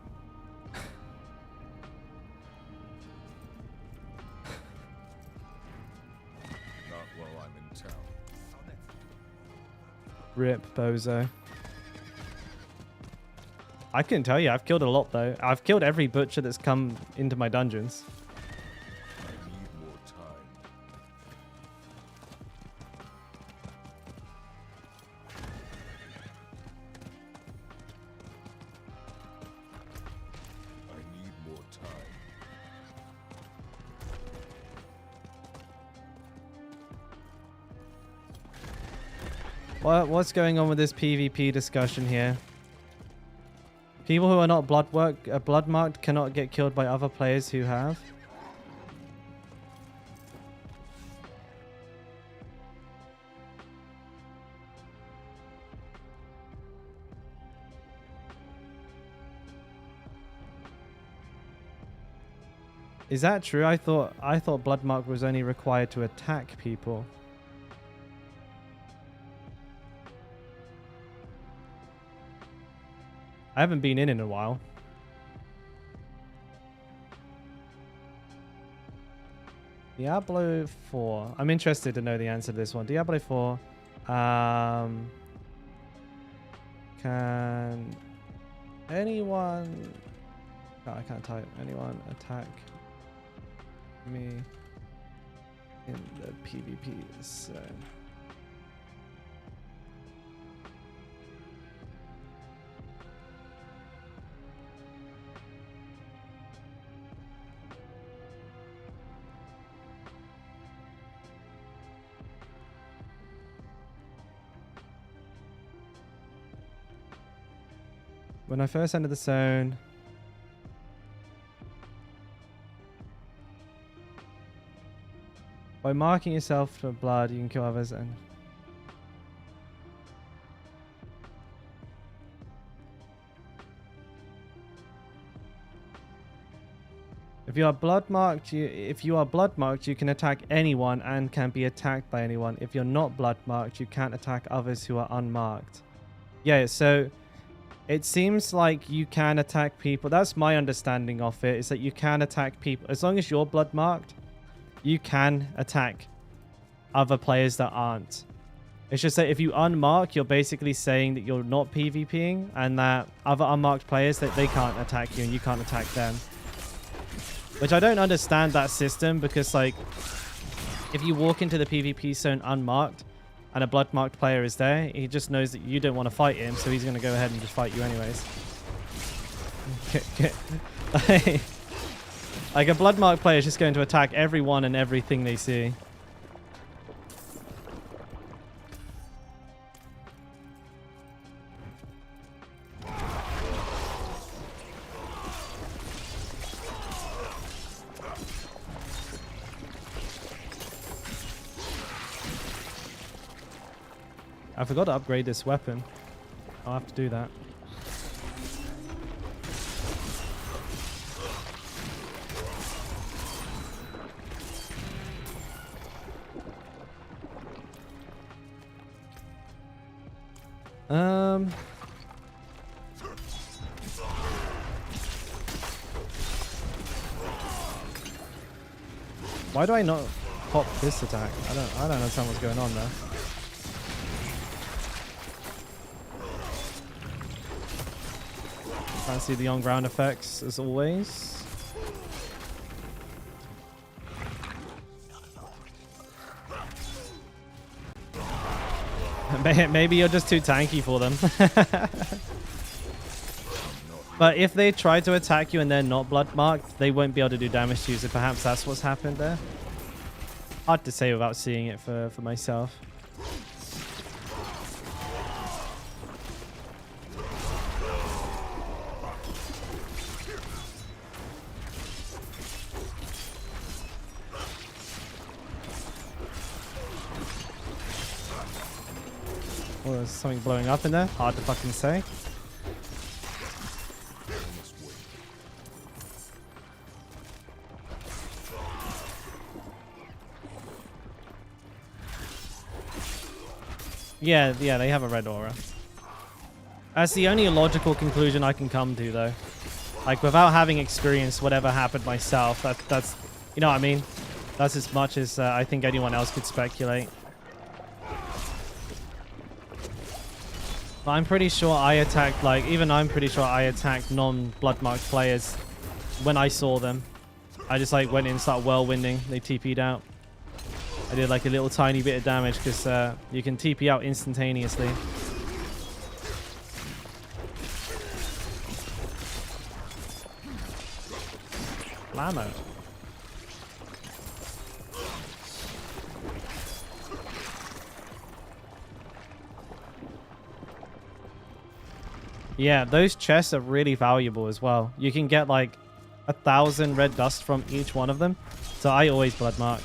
while I'm in town. rip Bozo. I couldn't tell you, I've killed a lot though. I've killed every butcher that's come into my dungeons. I need more time. I need more time. What's going on with this PvP discussion here? People who are not blood marked cannot get killed by other players who have. Is that true? I thought blood mark was only required to attack people. I haven't been in a while. Diablo 4. I'm interested to know the answer to this one. Diablo 4. Can anyone... Oh, I can't type. Anyone attack me in the PvP zone? When I first entered the zone, by marking yourself for blood, you can kill others. And if you are blood marked, you can attack anyone and can be attacked by anyone. If you're not blood marked, you can't attack others who are unmarked. Yeah, so it seems like you can attack people. That's my understanding of it, is that you can attack people. As long as you're blood marked, you can attack other players that aren't. It's just that if you unmark, you're basically saying that you're not PvPing and that other unmarked players, that they can't attack you and you can't attack them. Which I don't understand that system, because like if you walk into the PvP zone unmarked, and a blood marked player is there, he just knows that you don't want to fight him, so he's going to go ahead and just fight you anyways. Like a Bloodmark player is just going to attack everyone and everything they see. I forgot to upgrade this weapon. I'll have to do that. Why do I not pop this attack? I don't understand what's going on there. Can't see the on-ground effects as always. Maybe you're just too tanky for them. But if they try to attack you and they're not blood marked, they won't be able to do damage to you. So perhaps that's what's happened there. Hard to say without seeing it for myself. Oh, there's something blowing up in there. Hard to fucking say. Yeah, they have a red aura. That's the only logical conclusion I can come to, though. Like, without having experienced whatever happened myself, that's, you know what I mean? That's as much as I think anyone else could speculate. But I'm pretty sure I attacked, like, even I'm pretty sure I attacked non-bloodmarked players when I saw them. I just, like, went in and started whirlwinding. They TP'd out. I did like a little tiny bit of damage because you can TP out instantaneously. Blammo. Yeah, those chests are really valuable as well. You can get like 1,000 red dust from each one of them. So I always bloodmark.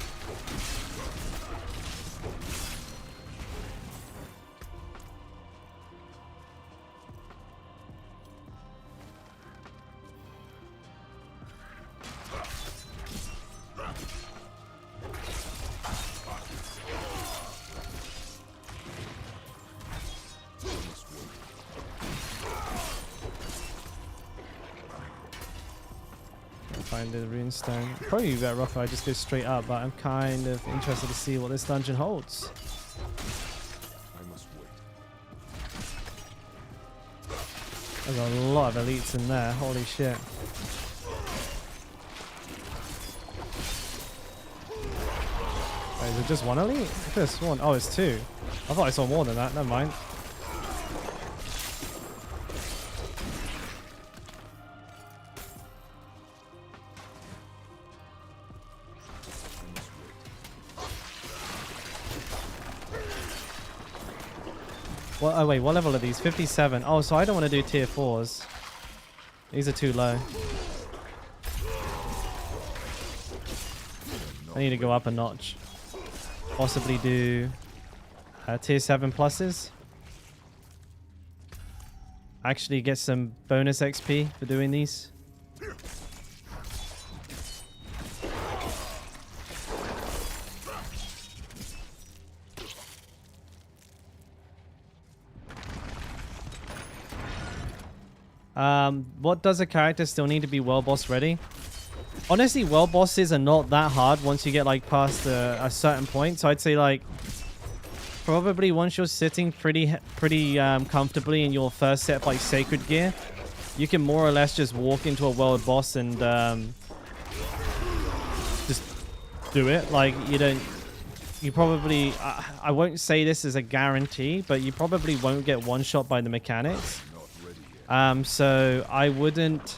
Find the runestone. Probably better off if I just go straight up, but I'm kind of interested to see what this dungeon holds. I must wait. There's a lot of elites in there. Holy shit. Wait, is it just one elite? I could have sworn. Oh, it's two. I thought I saw more than that. Never mind. Well, oh wait, what level are these? 57. Oh, so I don't want to do tier 4s. These are too low. I need to go up a notch. Possibly do tier 7 pluses. Actually get some bonus XP for doing these. What does a character still need to be world boss ready? Honestly, world bosses are not that hard once you get like past a certain point. So I'd say like probably once you're sitting pretty comfortably in your first set of like sacred gear, you can more or less just walk into a world boss and just do it. Like you probably, I won't say this as a guarantee, but you probably won't get one shot by the mechanics. So I wouldn't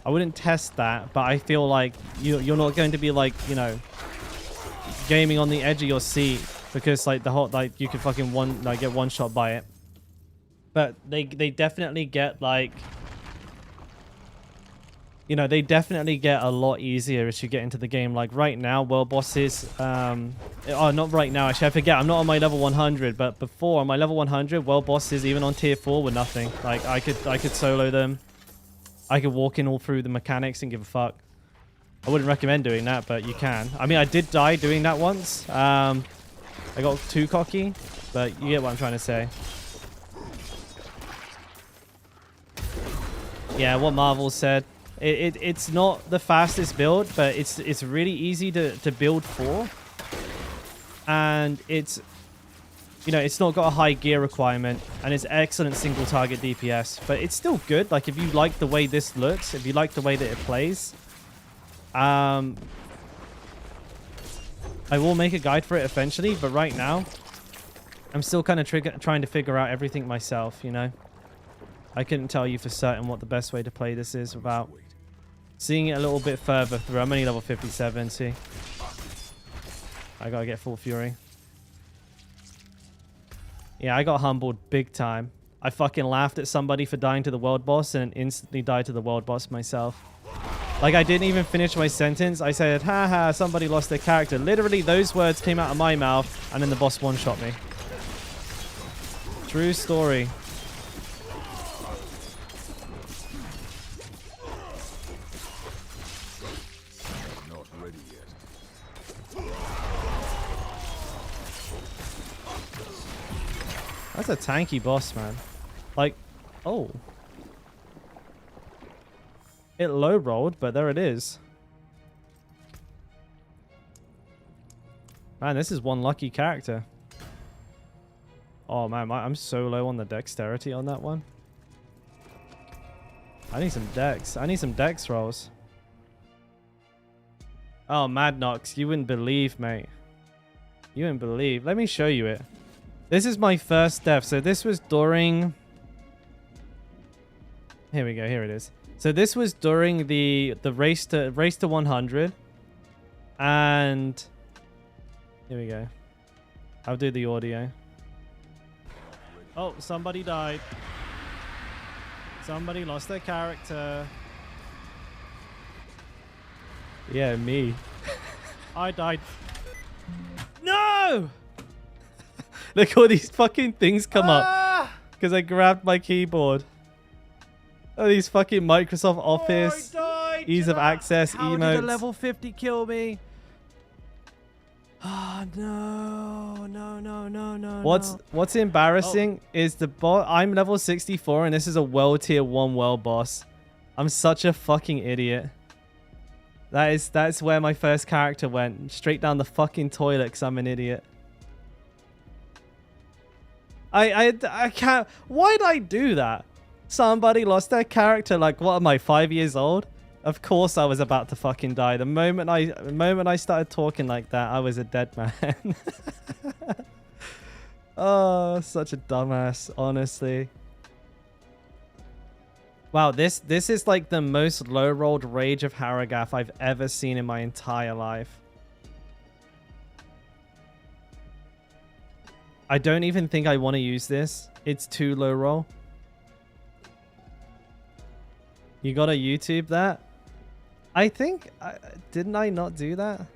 I wouldn't test that, but I feel like you're not going to be like, you know, gaming on the edge of your seat because like the whole like you could fucking get one shot by it. But they definitely get like, you know, they definitely get a lot easier as you get into the game. Like right now, world bosses, oh, not right now, actually, I forget, I'm not on my level 100, but before on my level 100, world bosses, even on tier 4 were nothing. Like I could solo them. I could walk in all through the mechanics and give a fuck. I wouldn't recommend doing that, but you can. I mean, I did die doing that once. I got too cocky, but you get what I'm trying to say. Yeah, what Marvel said. It's not the fastest build, but it's really easy to build for. And it's, you know, it's not got a high gear requirement, and it's excellent single target DPS, but it's still good. Like if you like the way this looks, if you like the way that it plays, I will make a guide for it eventually, but right now I'm still kind of trying to figure out everything myself, you know. I couldn't tell you for certain what the best way to play this is without seeing it a little bit further through. I'm only level 57, see. I gotta get full fury. Yeah, I got humbled big time. I fucking laughed at somebody for dying to the world boss and instantly died to the world boss myself. Like, I didn't even finish my sentence. I said, haha, somebody lost their character. Literally, those words came out of my mouth, and then the boss one-shot me. True story. Not ready yet. That's a tanky boss, man. Like, oh. It low rolled, but there it is. Man, this is one lucky character. Oh man, I'm so low on the dexterity on that one. I need some dex. I need some dex rolls. Oh, Mad Nox, you wouldn't believe, mate. You wouldn't believe. Let me show you it. This is my first death. So this was during... Here we go. Here it is. So this was during the race to 100. And... Here we go. I'll do the audio. Oh, somebody died. Somebody lost their character. Yeah, me. I died. No! Look, all these fucking things come up because I grabbed my keyboard. Oh, these fucking Microsoft Office, ease of access, emotes. How did a level 50 kill me? Oh, no. What's embarrassing is the boss. I'm level 64 and this is a world tier 1 world boss. I'm such a fucking idiot. That's where my first character went. Straight down the fucking toilet because I'm an idiot. I can't. Why'd I do that? Somebody lost their character. Like, what am I, 5 years old? Of course I was about to fucking die. The moment I started talking like that, I was a dead man. Oh, such a dumbass, honestly. Wow, this is like the most low-rolled Rage of Harrogath I've ever seen in my entire life. I don't even think I want to use this. It's too low roll. You gotta YouTube that? I think... didn't I not do that?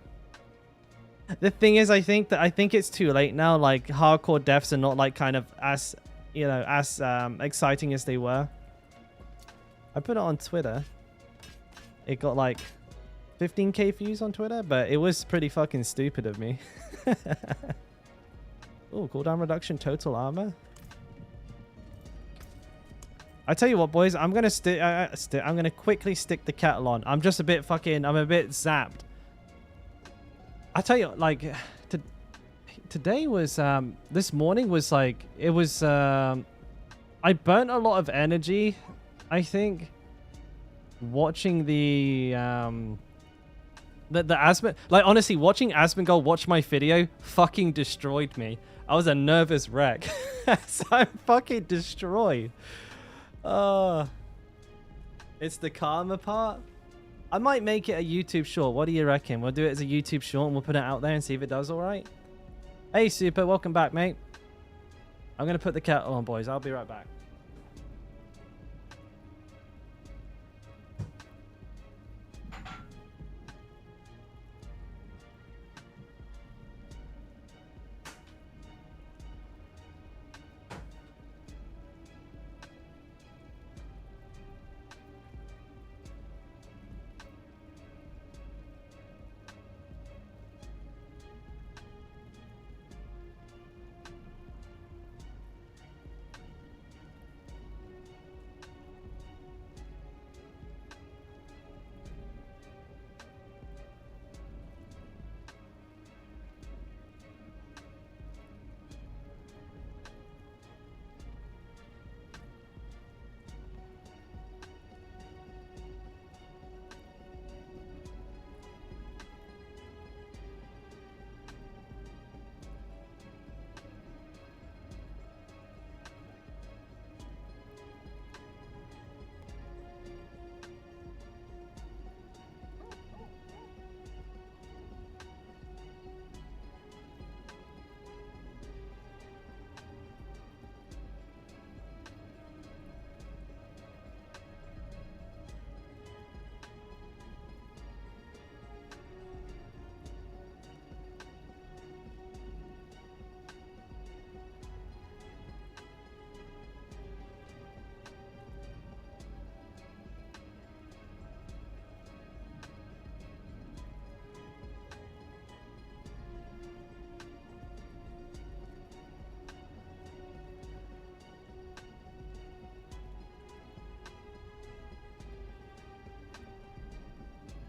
The thing is, I think it's too late now. Like, hardcore deaths are not like kind of as, you know, as exciting as they were. I put it on Twitter. It got like 15k views on Twitter, but it was pretty fucking stupid of me. Oh, cooldown reduction, total armor. I tell you what, boys, I'm gonna I'm gonna quickly stick the kettle on. I'm just a bit fucking. I'm a bit zapped. I tell you, like, today was this morning was like it was. I burnt a lot of energy. I think watching the Asmongold, like, honestly, watching Asmongold watch my video fucking destroyed me. I was a nervous wreck. So I'm fucking destroyed. It's the karma part. I might make it a YouTube short. What do you reckon? We'll do it as a YouTube short and we'll put it out there and see if it does all right. Hey, Super. Welcome back, mate. I'm going to put the kettle on, boys. I'll be right back.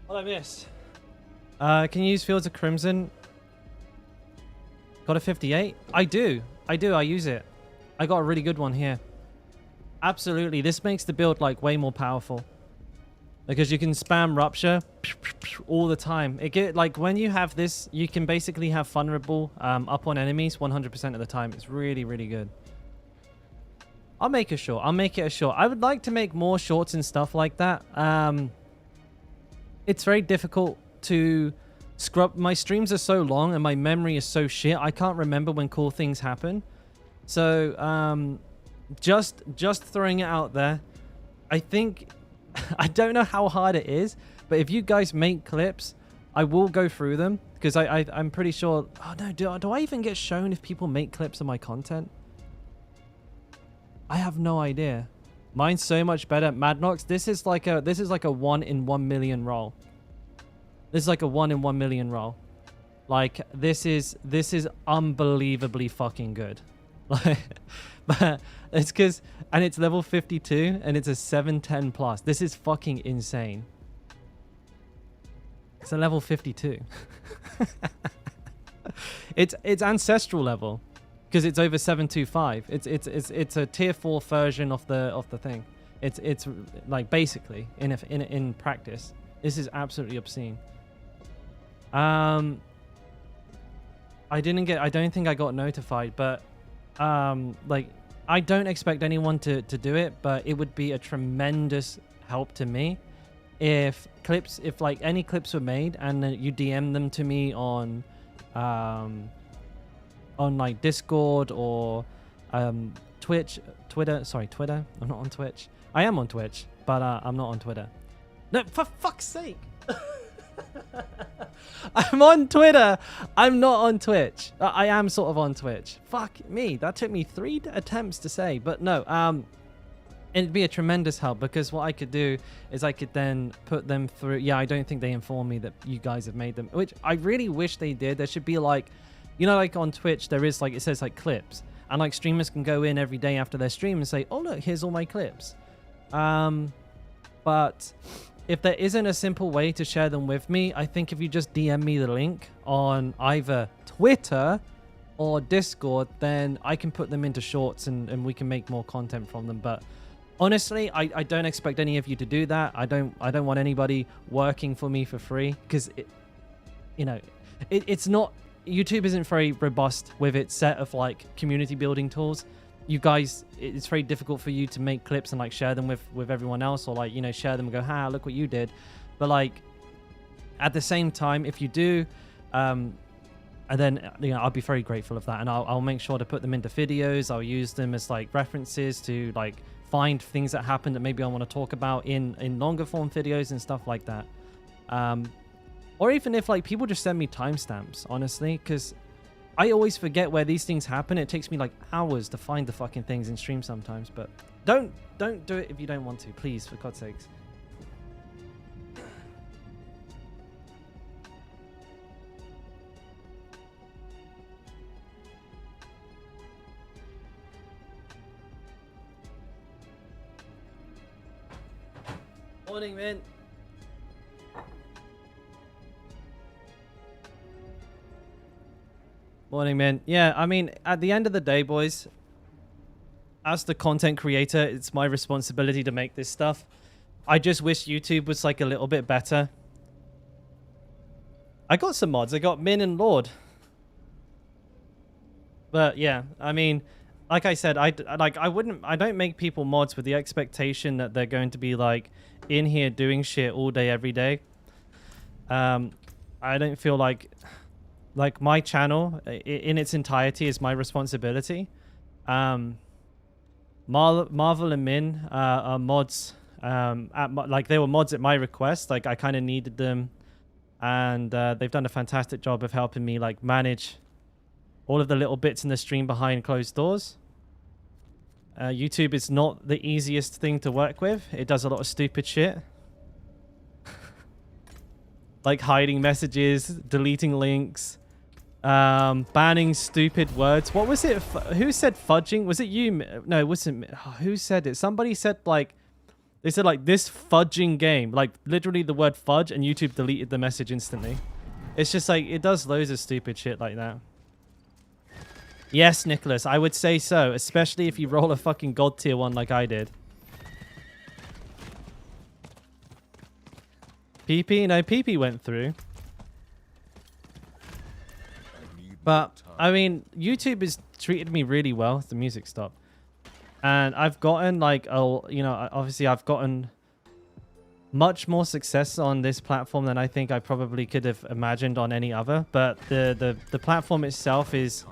What I miss? Can you use Fields of Crimson? Got a 58? I do. I use it. I got a really good one here. Absolutely. This makes the build like way more powerful. Because you can spam Rupture all the time. Like when you have this, you can basically have vulnerable up on enemies 100% of the time. It's really, really good. I'll make a short. I'll make it a short. I would like to make more shorts and stuff like that. It's very difficult to scrub. My streams are so long and my memory is so shit. I can't remember when cool things happen. So just throwing it out there. I think I don't know how hard it is, but if you guys make clips, I will go through them because I'm pretty sure. Oh no, do I even get shown if people make clips of my content? I have no idea. Mine's so much better. Madnox, this is like a 1 in 1 million roll. This is like a 1 in 1 million roll. Like this is unbelievably fucking good. Like, but it's because, and it's level 52 and it's a 710 plus. This is fucking insane. It's a level 52. It's ancestral level. Because it's over 725. It's a tier 4 version of the thing. It's like basically in practice. This is absolutely obscene. I don't think I got notified, but like I don't expect anyone to do it, but it would be a tremendous help to me if like any clips were made and you DM them to me on like Discord or Twitter. Sorry, Twitter. I'm not on Twitch. I am on Twitch, but I'm not on Twitter. No, for fuck's sake. I'm on Twitter. I'm not on Twitch. I am sort of on Twitch. Fuck me. That took me 3 attempts to say, but no. It'd be a tremendous help because what I could do is I could then put them through. Yeah, I don't think they informed me that you guys have made them, which I really wish they did. There should be like, you know, like on Twitch, there is like, it says like clips, and like streamers can go in every day after their stream and say, oh, look, here's all my clips. But if there isn't a simple way to share them with me, I think if you just DM me the link on either Twitter or Discord, then I can put them into shorts and we can make more content from them. But honestly, I don't expect any of you to do that. I don't want anybody working for me for free because it's not. YouTube isn't very robust with its set of like community building tools. you guys, it's very difficult for you to make clips and like share them with everyone else, or like, you know, share them and go, ha, look what you did. But like at the same time, if you do, and then, you know, I'll be very grateful of that, and I'll make sure to put them into videos. I'll use them as like references to like find things that happen that maybe I want to talk about in longer form videos and stuff like that. Or even if like people just send me timestamps, honestly, because I always forget where these things happen. It takes me like hours to find the fucking things in stream sometimes. But don't do it if you don't want to, please, for God's sakes. Morning, man. Morning, man. Yeah, I mean, at the end of the day, boys, as the content creator, it's my responsibility to make this stuff. I just wish YouTube was like a little bit better. I got some mods. I got Min and Lord. But yeah, I mean, like I said, I don't make people mods with the expectation that they're going to be like in here doing shit all day, every day. I don't feel like my channel in its entirety is my responsibility. Marvel and Min are mods. Like they were mods at my request. Like I kind of needed them, and they've done a fantastic job of helping me like manage all of the little bits in the stream behind closed doors. YouTube is not the easiest thing to work with. It does a lot of stupid shit. Like hiding messages, deleting links, banning stupid words. What was it? Who said fudging? Was it you? No, it wasn't. Who said it? Somebody said like, they said like this fudging game, like literally the word fudge, and YouTube deleted the message instantly. It's just like, it does loads of stupid shit like that. Yes, Nicholas, I would say so, especially if you roll a fucking god tier 1 like I did. PP? No, PP went through. But, I mean, YouTube has treated me really well. The music stopped. And I've gotten, like, you know, obviously I've gotten much more success on this platform than I think I probably could have imagined on any other. But the platform itself is...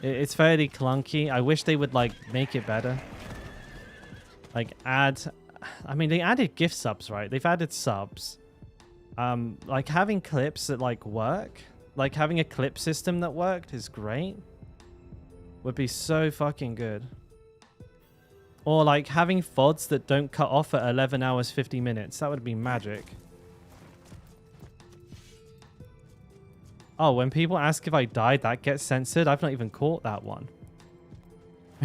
it's fairly clunky. I wish they would, like, make it better. Like, add... I mean, they added gift subs, right? They've added subs. Like, having clips that, like, work. Like, having a clip system that worked is great. Would be so fucking good. Or, like, having VODs that don't cut off at 11 hours, 50 minutes. That would be magic. Oh, when people ask if I died, that gets censored? I've not even caught that one.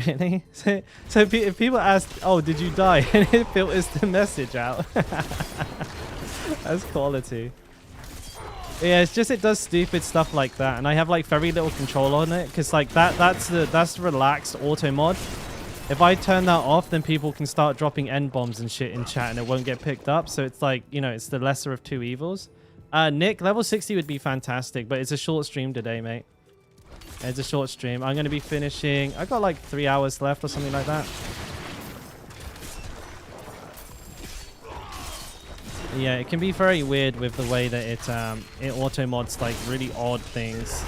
Really? So if people ask, oh, did you die? And it filters the message out. That's quality. Yeah, it's just it does stupid stuff like that. And I have like very little control on it. Because like that's the relaxed auto mod. If I turn that off, then people can start dropping end bombs and shit in chat and it won't get picked up. So it's like, you know, it's the lesser of two evils. Nick, level 60 would be fantastic, but it's a short stream today, mate. It's a short stream. I'm going to be finishing... I got like 3 hours left or something like that. Yeah, it can be very weird with the way that it auto mods like really odd things.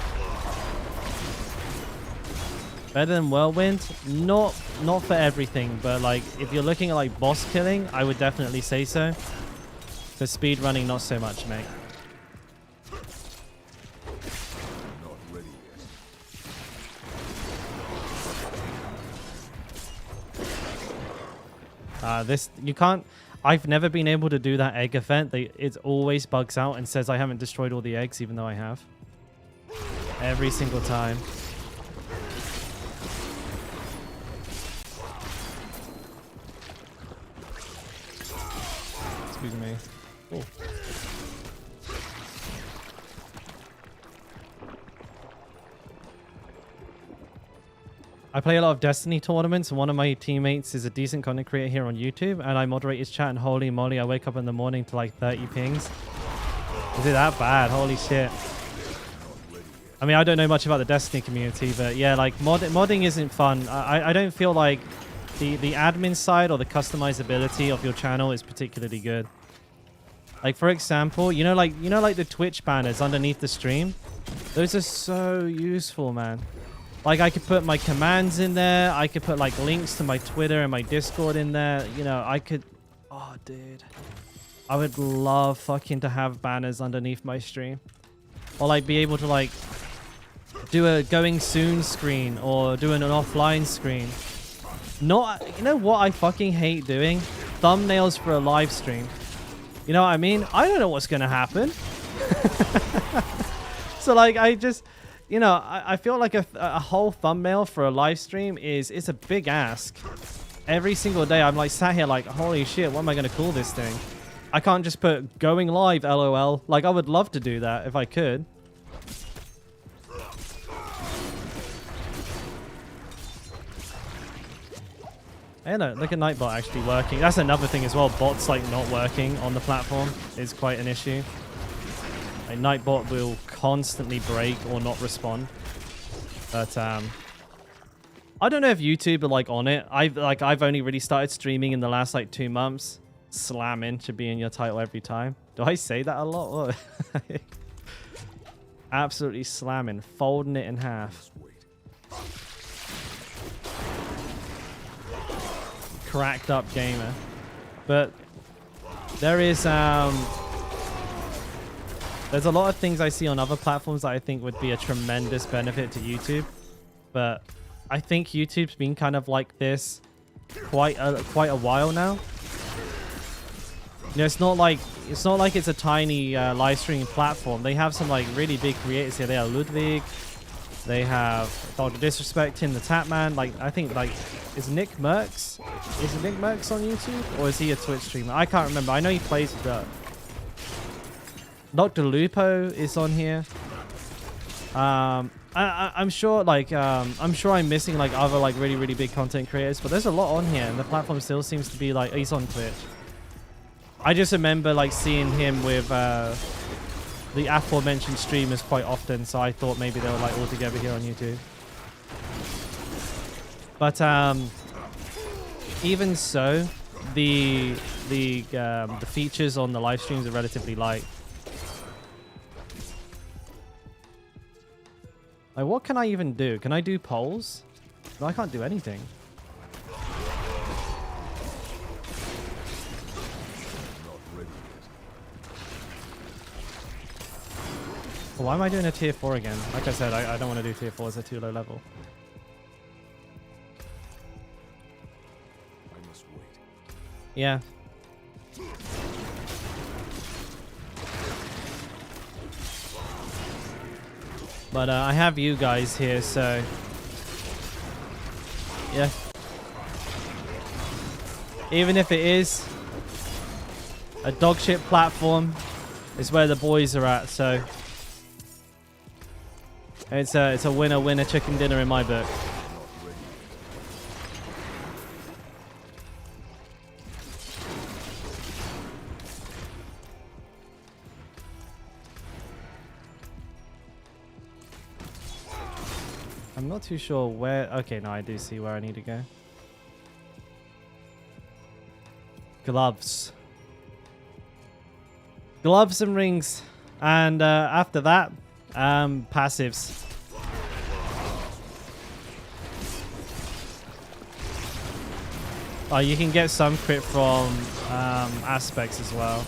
Better than Whirlwind? Not for everything, but like if you're looking at like boss killing, I would definitely say so. For speed running, not so much, mate. This, you can't... I've never been able to do that egg event. It always bugs out and says I haven't destroyed all the eggs, even though I have. Every single time. Excuse me. Oh. I play a lot of Destiny tournaments, and one of my teammates is a decent content creator here on YouTube, and I moderate his chat, and holy moly, I wake up in the morning to like 30 pings. Is it that bad? Holy shit. I mean, I don't know much about the Destiny community, but yeah, like modding isn't fun. I don't feel like the admin side or the customizability of your channel is particularly good. Like for example, you know like the Twitch banners underneath the stream? Those are so useful, man. Like I could put my commands in there, I could put like links to my Twitter and my Discord in there. You know, I could oh dude. I would love fucking to have banners underneath my stream. Or like be able to like do a going soon screen or doing an offline screen. Not, you know what I fucking hate doing? Thumbnails for a live stream. You know what I mean? I don't know what's going to happen. So like I just, you know, I feel like a whole thumbnail for a live stream it's a big ask. Every single day I'm like sat here like, holy shit, what am I going to call this thing? I can't just put going live LOL. Like I would love to do that if I could. Hey, look at Nightbot actually working. That's another thing as well. Bots like not working on the platform is quite an issue. Like Nightbot will constantly break or not respond. But I don't know if YouTube are like on it. I've only really started streaming in the last like 2 months. Slamming should be in your title every time. Do I say that a lot? Absolutely slamming, folding it in half. Cracked up gamer. But there is there's a lot of things I see on other platforms that I think would be a tremendous benefit to YouTube, but I think YouTube's been kind of like this quite a while now. You know, it's not like it's a tiny live streaming platform. They have some like really big creators here. They have Ludwig, they have Dr. Disrespect, Tim the Tapman. Like I think like is Nick Merckx? Is Nick Merckx on YouTube or is he a Twitch streamer? I can't remember. I know he plays with Dr. Lupo is on here. I'm sure like I'm sure I'm missing like other like really big content creators, but there's a lot on here and the platform still seems to be like he's on Twitch. I just remember like seeing him with the aforementioned streamers quite often, so I thought maybe they were like all together here on YouTube. But even so, the features on the live streams are relatively light. Like, what can I even do? Can I do polls? No, I can't do anything. Why am I doing a tier 4 again? Like I said, I don't want to do tier 4s. They're too low level. I must wait. Yeah. But I have you guys here, so yeah. Even if it is a dogshit platform, it's where the boys are at, so it's a winner chicken dinner in my book. I'm not too sure where. Okay, no, I do see where I need to go. Gloves and rings, and after that passives. Oh, you can get some crit from aspects as well,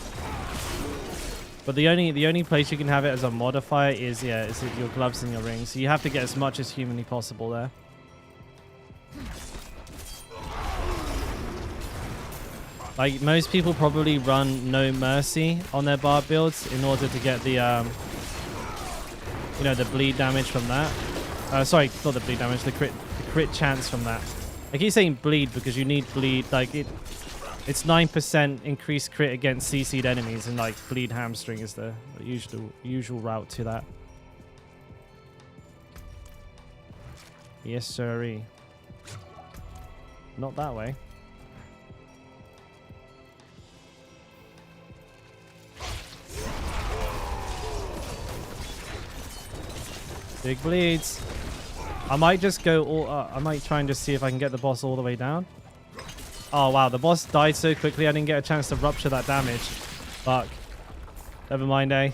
but the only place you can have it as a modifier is is your gloves and your rings. So you have to get as much as humanly possible there. Like most people probably run no mercy on their barb builds in order to get the the bleed damage from that. Sorry, not the bleed damage, the crit chance from that. I keep saying bleed because you need bleed. Like it's 9% increased crit against CC'd enemies, and like bleed hamstring is the usual route to that. Yes, sirree. Not that way. Big bleeds. I might just go all... I might try and just see if I can get the boss all the way down. Oh, wow. The boss died so quickly I didn't get a chance to rupture that damage. Fuck. Never mind, eh?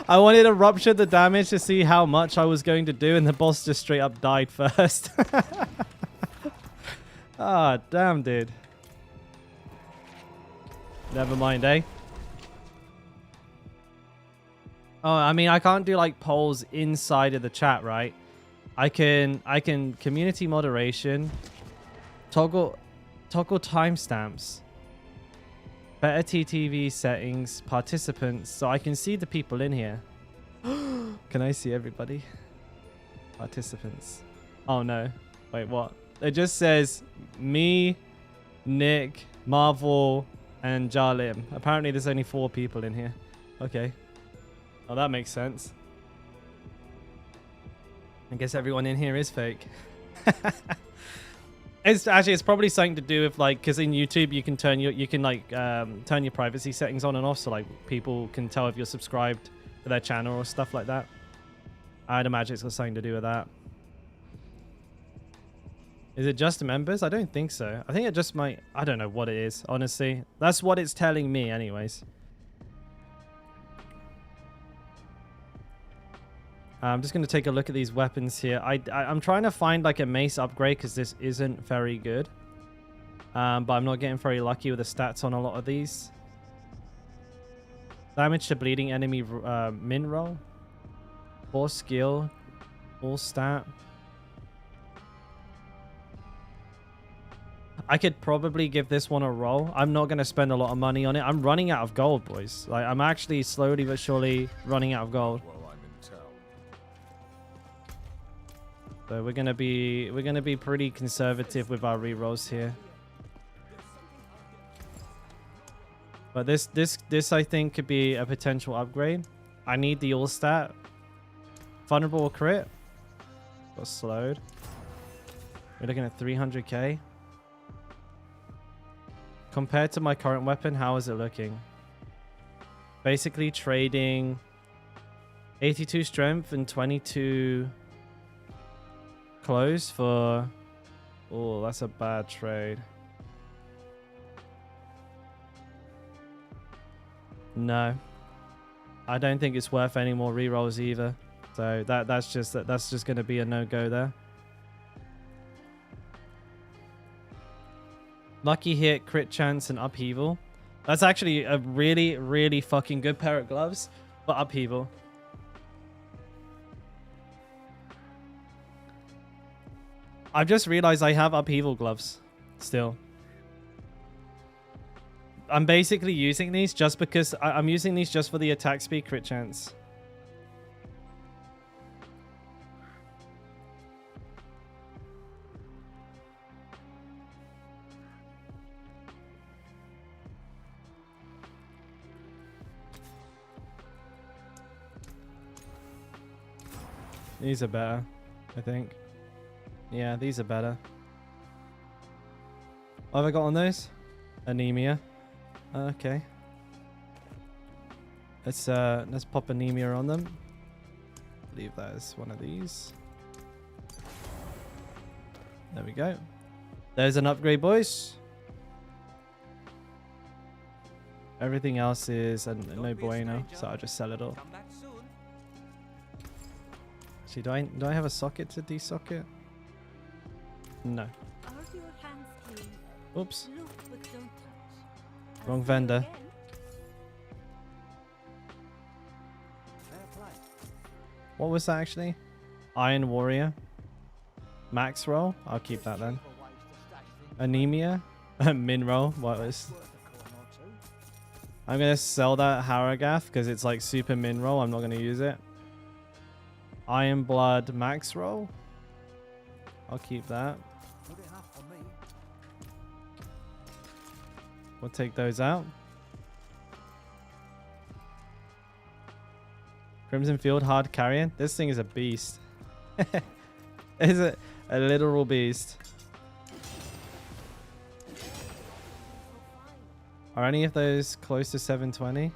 I wanted to rupture the damage to see how much I was going to do, and the boss just straight up died first. Ah, damn, dude. Never mind, eh? Oh, I mean, I can't do like polls inside of the chat, right? I can community moderation, toggle timestamps, better TTV settings, participants, so I can see the people in here. Can I see everybody? Participants. Oh no. Wait, what? It just says me, Nick, Marvel, and Jarlim. Apparently there's only 4 people in here. Okay. Oh, that makes sense. I guess everyone in here is fake. It's probably something to do with like, because in YouTube you can turn your privacy settings on and off, so like people can tell if you're subscribed to their channel or stuff like that. I'd imagine it's got something to do with that. Is it just members? I don't think so. I think it just might... I don't know what it is, honestly. That's what it's telling me anyways. I'm just going to take a look at these weapons here. I'm trying to find like a mace upgrade because this isn't very good. But I'm not getting very lucky with the stats on a lot of these. Damage to bleeding enemy min roll. 4 skill. All stat. I could probably give this one a roll. I'm not going to spend a lot of money on it. I'm running out of gold, boys. Like, I'm actually slowly but surely running out of gold. So we're gonna be pretty conservative with our rerolls here. But this I think could be a potential upgrade. I need the all stat. Vulnerable crit. Got slowed. We're looking at 300k. Compared to my current weapon, how is it looking? Basically trading 82 strength and 22 close for... Oh, that's a bad trade. No. I don't think it's worth any more rerolls either. So that's just going to be a no-go there. Lucky hit, crit chance, and upheaval. That's actually a really, really fucking good pair of gloves for upheaval. I've just realized I have upheaval gloves still. I'm basically using these just because I'm using these just for the attack speed crit chance. These are better, I think. Yeah, these are better. What have I got on those? Anemia. Okay. Let's pop anemia on them. I believe that is one of these. There we go. There's an upgrade, boys. Everything else is no bueno, so I'll just sell it all. See, do I have a socket to desocket? No. Oops. Wrong vendor. What was that actually? Iron Warrior. Max roll? I'll keep that then. Anemia. Min roll. What was? I'm going to sell that Haragath because it's like super min roll. I'm not going to use it. Iron Blood max roll. I'll keep that. We'll take those out. Crimson Field hard carrion. This thing is a beast. It's a literal beast. Are any of those close to 720?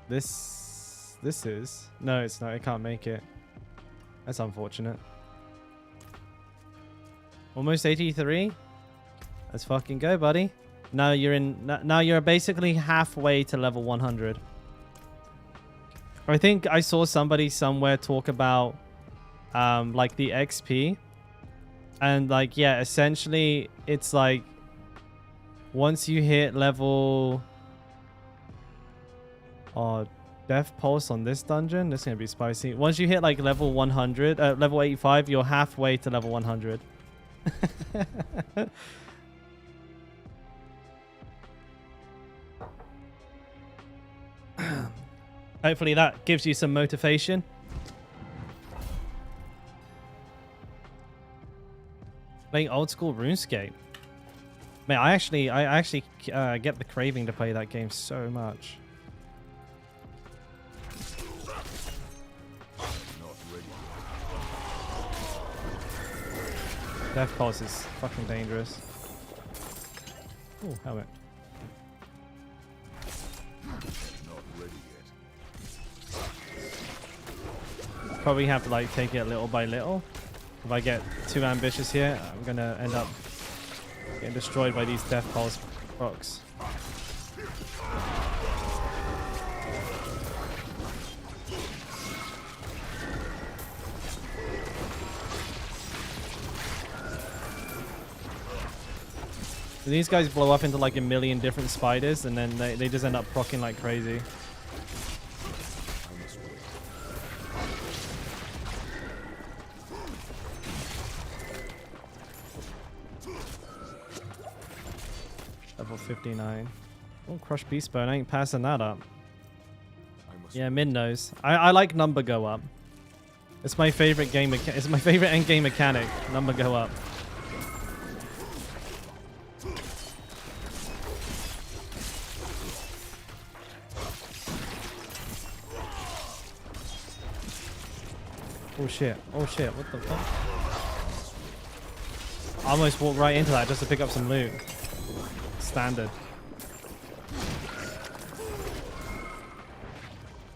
This this is. No, it's not. I can't make it. That's unfortunate. Almost 83. Let's fucking go, buddy. Now you're in. Now you're basically halfway to level 100. I think I saw somebody somewhere talk about like the XP, and like, yeah, essentially it's like once you hit level Death Pulse on this dungeon, this is gonna be spicy. Once you hit like level 100, level 85, you're halfway to level 100. Hopefully that gives you some motivation. Playing old school RuneScape. Man, I actually get the craving to play that game so much. Death Pulse is fucking dangerous. Oh, helmet. Probably have to like take it little by little. If I get too ambitious here, I'm gonna end up getting destroyed by these Death Pulse rocks. These guys blow up into like a million different spiders, and then they just end up proccing like crazy. Level 59. Oh, Crush Beast Bone. I ain't passing that up. Yeah, Min knows. I like number go up. It's my favorite game. It's my favorite end game mechanic. Number go up. Oh shit. Oh shit. What the fuck? I almost walked right into that just to pick up some loot. Standard.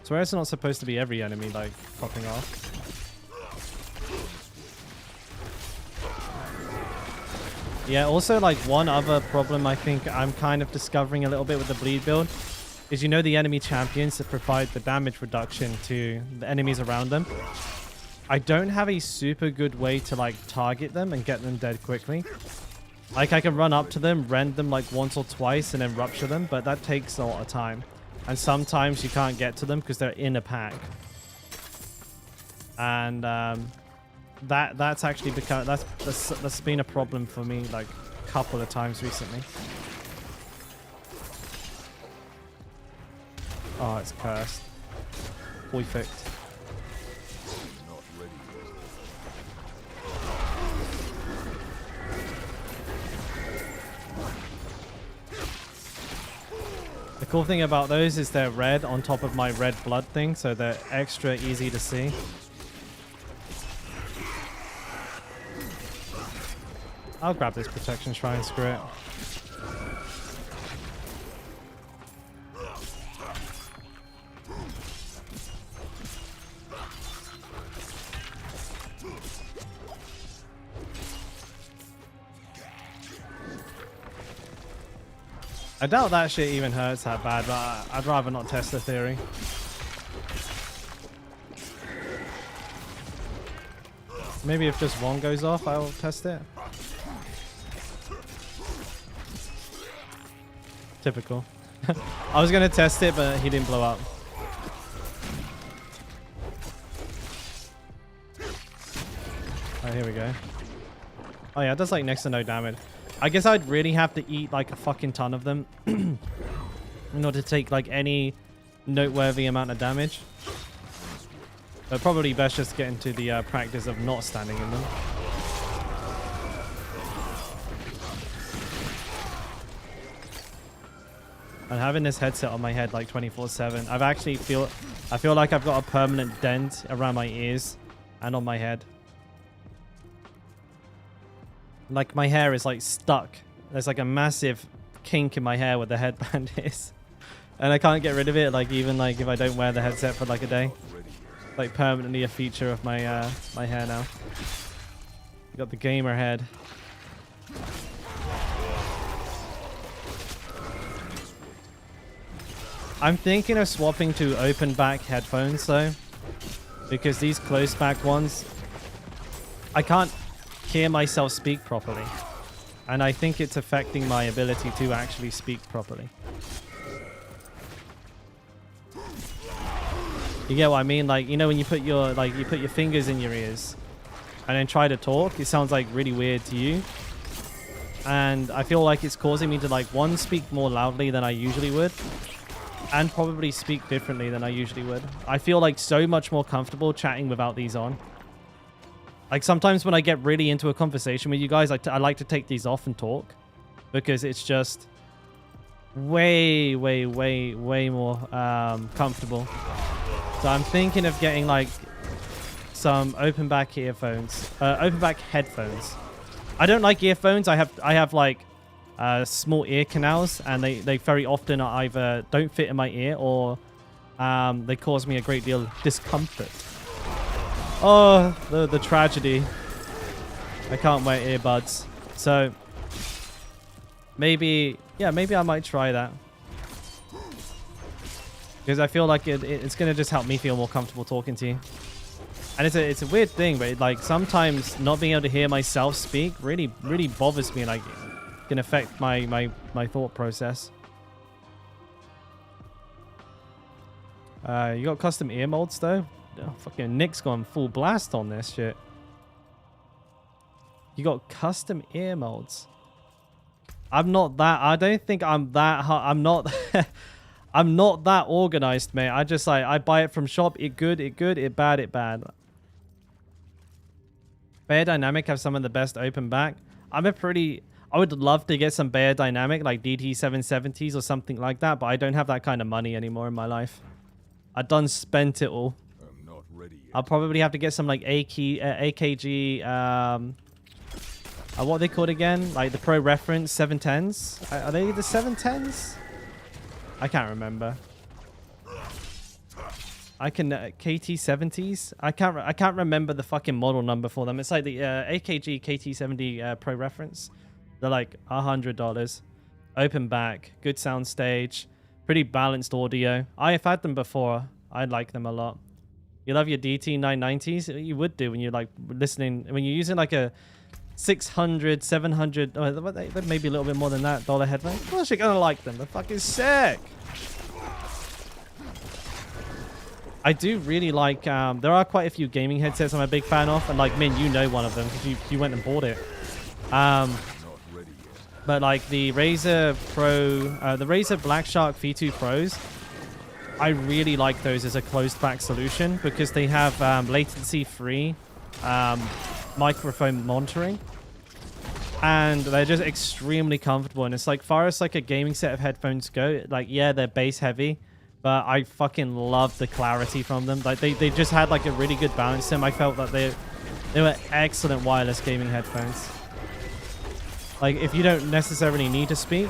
Swear it's not supposed to be every enemy like popping off. Yeah, also like one other problem I think I'm kind of discovering a little bit with the bleed build is, you know, the enemy champions that provide the damage reduction to the enemies around them. I don't have a super good way to like target them and get them dead quickly. Like I can run up to them, rend them like once or twice and then rupture them, but that takes a lot of time. And sometimes you can't get to them because they're in a pack. And that's actually become that's been a problem for me like a couple of times recently. Oh, it's cursed. Perfect. The cool thing about those is they're red on top of my red blood thing, so they're extra easy to see. I'll grab this protection shrine, screw it. I doubt that shit even hurts that bad, but I'd rather not test the theory. Maybe if just one goes off, I'll test it. Typical. I was going to test it, but he didn't blow up. Oh, here we go. Oh yeah, it does like next to no damage. I guess I'd really have to eat like a fucking ton of them in order to take like any noteworthy amount of damage. But probably best just get into the practice of not standing in them. And having this headset on my head like 24/7, I feel like I've got a permanent dent around my ears and on my head. Like my hair is like stuck. There's like a massive kink in my hair where the headband is. And I can't get rid of it, like even like if I don't wear the headset for like a day. Like permanently a feature of my my hair now. Got the gamer head. I'm thinking of swapping to open back headphones though, because these closed back ones, I can't hear myself speak properly. And I think it's affecting my ability to actually speak properly. You get what I mean? Like, you know, when you put your fingers in your ears and then try to talk, it sounds like really weird to you. And I feel like it's causing me to like, one, speak more loudly than I usually would, and probably speak differently than I usually would. I feel like so much more comfortable chatting without these on. Like sometimes when I get really into a conversation with you guys, I like to take these off and talk, because it's just way more comfortable. So I'm thinking of getting like some open back earphones, open back headphones. I don't like earphones. I have like small ear canals, and they very often are either don't fit in my ear, or they cause me a great deal of discomfort. Oh, the tragedy. I can't wear earbuds. So maybe I might try that. Because I feel like it's going to just help me feel more comfortable talking to you. And it's a weird thing, but like sometimes not being able to hear myself speak really bothers me. Like it can affect my thought process. You got custom ear molds though? Oh, fucking Nick's gone full blast on this shit. You got custom ear molds. I'm not that. I don't think I'm that. I'm not. I'm not that organized, mate. I just like I buy it from shop. It good. It good. It bad. It bad. Bear Dynamic have some of the best open back. I would love to get some Bear Dynamic like DT 770s or something like that, but I don't have that kind of money anymore in my life. I done spent it all. I'll probably have to get some like AKG, what are they called again? Like the Pro Reference 710s? Are they the 710s? I can't remember. I can KT70s. I can't remember the fucking model number for them. It's like the AKG KT70 Pro Reference. They're like $100. Open back, good sound stage, pretty balanced audio. I have had them before. I like them a lot. You love your DT 990s? You would do when you're like listening, when you're using like a 600, 700, maybe a little bit more than that dollar headphone. Of course you're gonna like them. They're fucking sick. I do really like, there are quite a few gaming headsets I'm a big fan of, and like, Min, you know one of them because you went and bought it. But like the Razer Pro, the Razer Black Shark V2 Pros, I really like those as a closed back solution because they have latency-free microphone monitoring, and they're just extremely comfortable. And it's like, far as like a gaming set of headphones go, like, yeah, they're bass heavy, but I fucking love the clarity from them. Like they just had like a really good balance to them. I felt that they were excellent wireless gaming headphones. Like if you don't necessarily need to speak,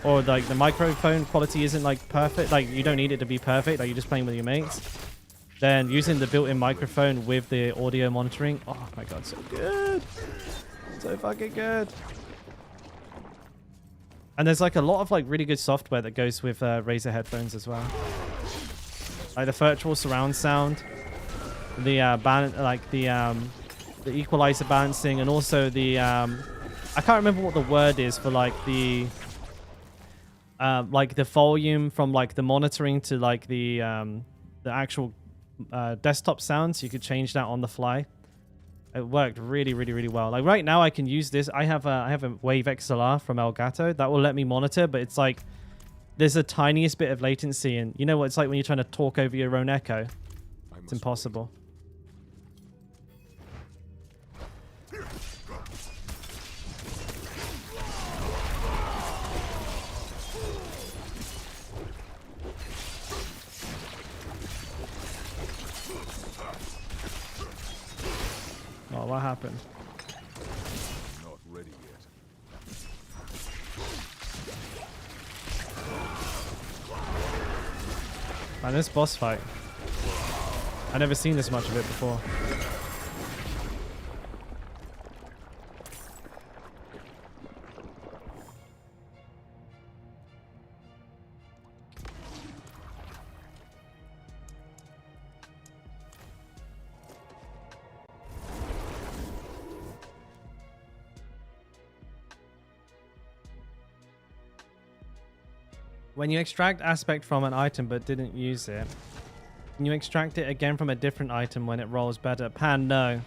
or like the microphone quality isn't like perfect, like you don't need it to be perfect, like you're just playing with your mates, then using the built-in microphone with the audio monitoring, oh my god, so good. So fucking good. And there's like a lot of like really good software that goes with Razer headphones as well. Like the virtual surround sound, the the equalizer balancing, and also the I can't remember what the word is for like the volume from like the monitoring to like the actual desktop sounds. You could change that on the fly. It worked really well. Like right now I can use this. I have a Wave XLR from Elgato that will let me monitor, but it's like there's the tiniest bit of latency, and you know what it's like when you're trying to talk over your own echo. It's impossible. Oh, what happened? Not ready yet. And this boss fight. I've never seen this much of it before. When you extract aspect from an item but didn't use it, can you extract it again from a different item when it rolls better? Pan, no.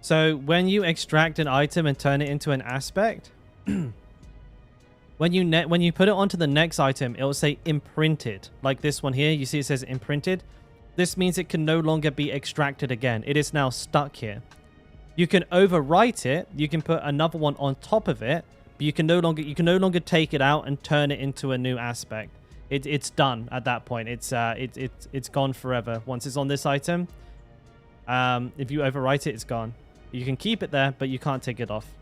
So when you extract an item and turn it into an aspect, when you put it onto the next item, it will say imprinted. Like this one here, you see it says imprinted. This means it can no longer be extracted again. It is now stuck here. You can overwrite it. You can put another one on top of it. But you can no longer take it out and turn it into a new aspect. It's done at that point. It's gone forever. Once it's on this item, if you overwrite it, it's gone. You can keep it there, but you can't take it off.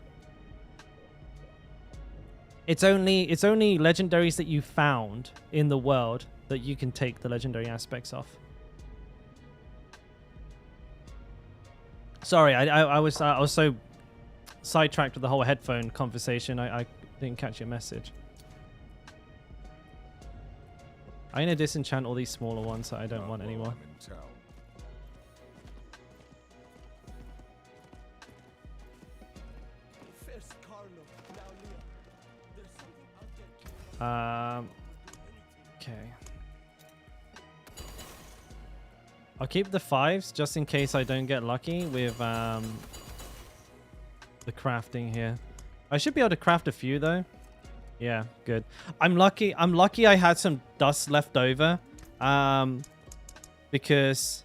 It's only legendaries that you found in the world that you can take the legendary aspects off. Sorry, I was so sidetracked with the whole headphone conversation. I didn't catch your message. I'm gonna disenchant all these smaller ones that I don't want anymore. Okay. I'll keep the 5s just in case I don't get lucky with the crafting here. I should be able to craft a few though. Yeah, good. I'm lucky I had some dust left over. Because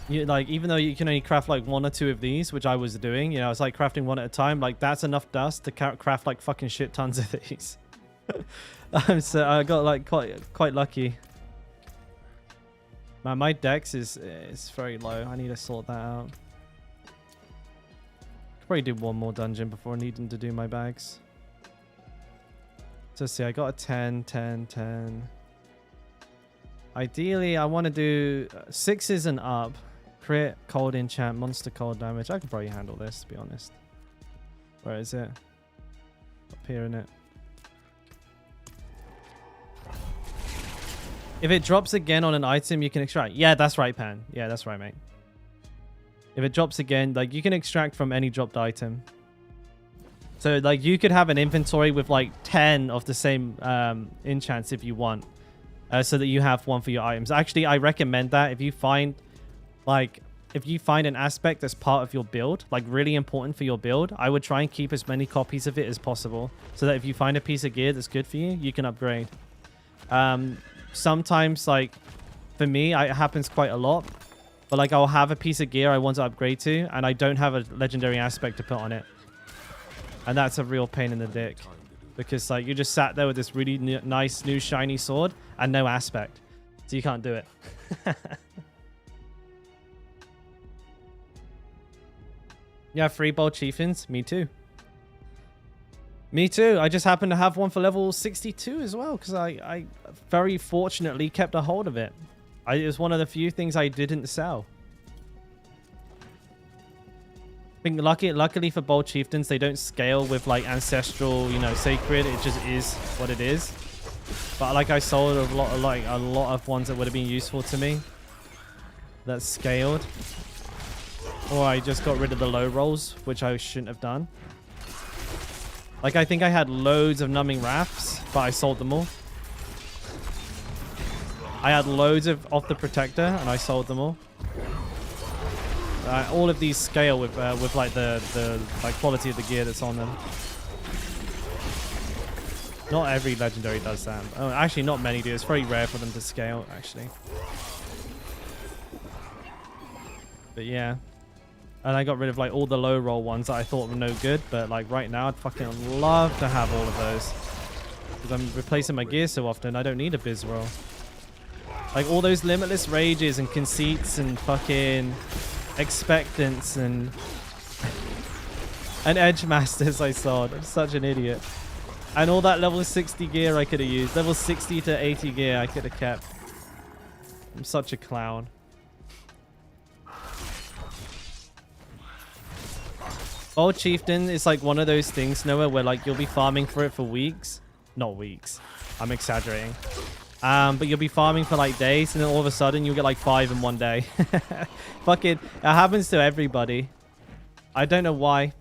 even though you can only craft like 1 or 2 of these, which I was doing, you know, it's like crafting 1 at a time. Like that's enough dust to craft like fucking shit tons of these. So I got like quite lucky. Man, my dex is very low. I need to sort that out. Probably do 1 more dungeon before needing to do my bags. So see, I got a 10, 10, 10. Ideally, I want to do 6s and up. Crit, cold enchant, monster cold damage. I could probably handle this, to be honest. Where is it? Up here, innit? If it drops again on an item, you can extract. Yeah, that's right, Pan. Yeah, that's right, mate. If it drops again, like you can extract from any dropped item. So like you could have an inventory with like 10 of the same enchants if you want. So that you have 1 for your items. Actually, I recommend that if you find an aspect that's part of your build, like really important for your build, I would try and keep as many copies of it as possible. So that if you find a piece of gear that's good for you, you can upgrade. Sometimes, like, for me, it happens quite a lot. But, like, I'll have a piece of gear I want to upgrade to, and I don't have a legendary aspect to put on it. And that's a real pain in the dick. Because, like, you just sat there with this really nice, new, shiny sword and no aspect. So you can't do it. Yeah, 3 bold chieftains. Me too. Me too. I just happen to have one for level 62 as well because I very fortunately kept a hold of it. It was one of the few things I didn't sell. I think luckily for bold chieftains, they don't scale with like ancestral, you know, sacred. It just is what it is. But like I sold a lot of ones that would have been useful to me. That scaled. Or I just got rid of the low rolls, which I shouldn't have done. Like, I think I had loads of numbing rafts, but I sold them all. I had loads of the protector, and I sold them all. All of these scale with like the like quality of the gear that's on them. Not every legendary does that. Oh, actually, not many do. It's very rare for them to scale, actually. But yeah. And I got rid of like all the low roll ones that I thought were no good. But like right now, I'd fucking love to have all of those. Because I'm replacing my gear so often, I don't need a biz roll. Like all those limitless rages and conceits and fucking expectants and edge masters I sold. I'm such an idiot. And all that level 60 gear I could have used. Level 60 to 80 gear I could have kept. I'm such a clown. Old Chieftain is like one of those things, Noah, where like you'll be farming for it for weeks. Not weeks. I'm exaggerating. But you'll be farming for like days, and then all of a sudden you'll get like 5 in one day. Fucking, it happens to everybody. I don't know why.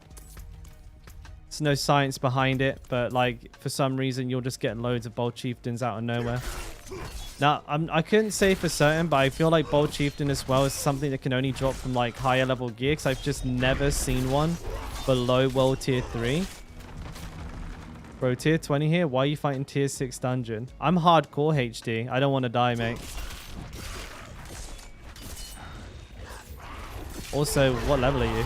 There's no science behind it, but like for some reason you'll just get loads of Bold Chieftains out of nowhere. Now, I couldn't say for certain, but I feel like Bold Chieftain as well is something that can only drop from like higher level gear, because I've just never seen one below World Tier 3. Bro, Tier 20 here? Why are you fighting Tier 6 dungeon? I'm hardcore HD. I don't want to die, mate. Also, what level are you?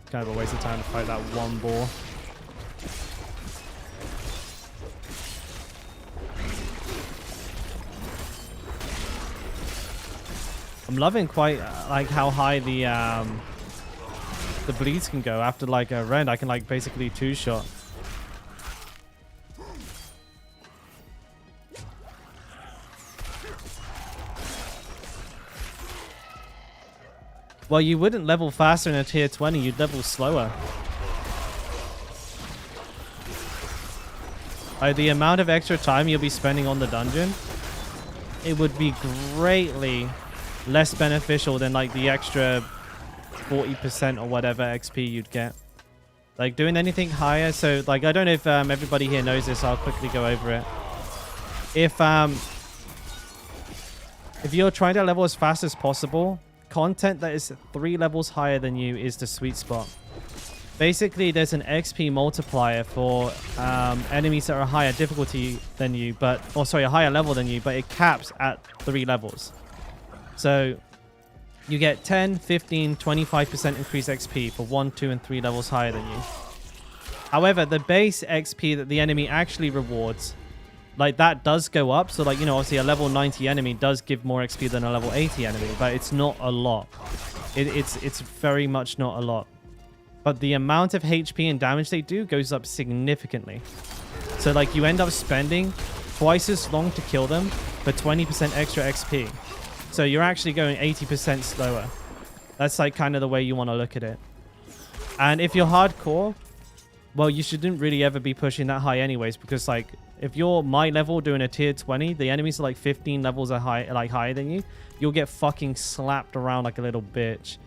Kind of a waste of time to fight that one boar. I'm loving quite like how high the bleeds can go after like a rend. I can like basically 2-shot. Well, you wouldn't level faster in a tier 20, you'd level slower. The amount of extra time you'll be spending on the dungeon, it would be greatly less beneficial than like the extra 40% or whatever XP you'd get. Like doing anything higher, so like I don't know if everybody here knows this, I'll quickly go over it. If you're trying to level as fast as possible, content that is 3 levels higher than you is the sweet spot. Basically, there's an XP multiplier for enemies that are higher difficulty than you, but a higher level than you, but it caps at 3 levels. So you get 10, 15, 25% increased XP for 1, 2, and 3 levels higher than you. However, the base XP that the enemy actually rewards, like that does go up. So like, you know, obviously a level 90 enemy does give more XP than a level 80 enemy, but it's not a lot. It's very much not a lot. But the amount of HP and damage they do goes up significantly. So like you end up spending twice as long to kill them for 20% extra XP. So you're actually going 80% slower. That's like kind of the way you want to look at it. And if you're hardcore, well, you shouldn't really ever be pushing that high anyways, because like if you're my level doing a tier 20, the enemies are like 15 levels are higher than you. You'll get fucking slapped around like a little bitch.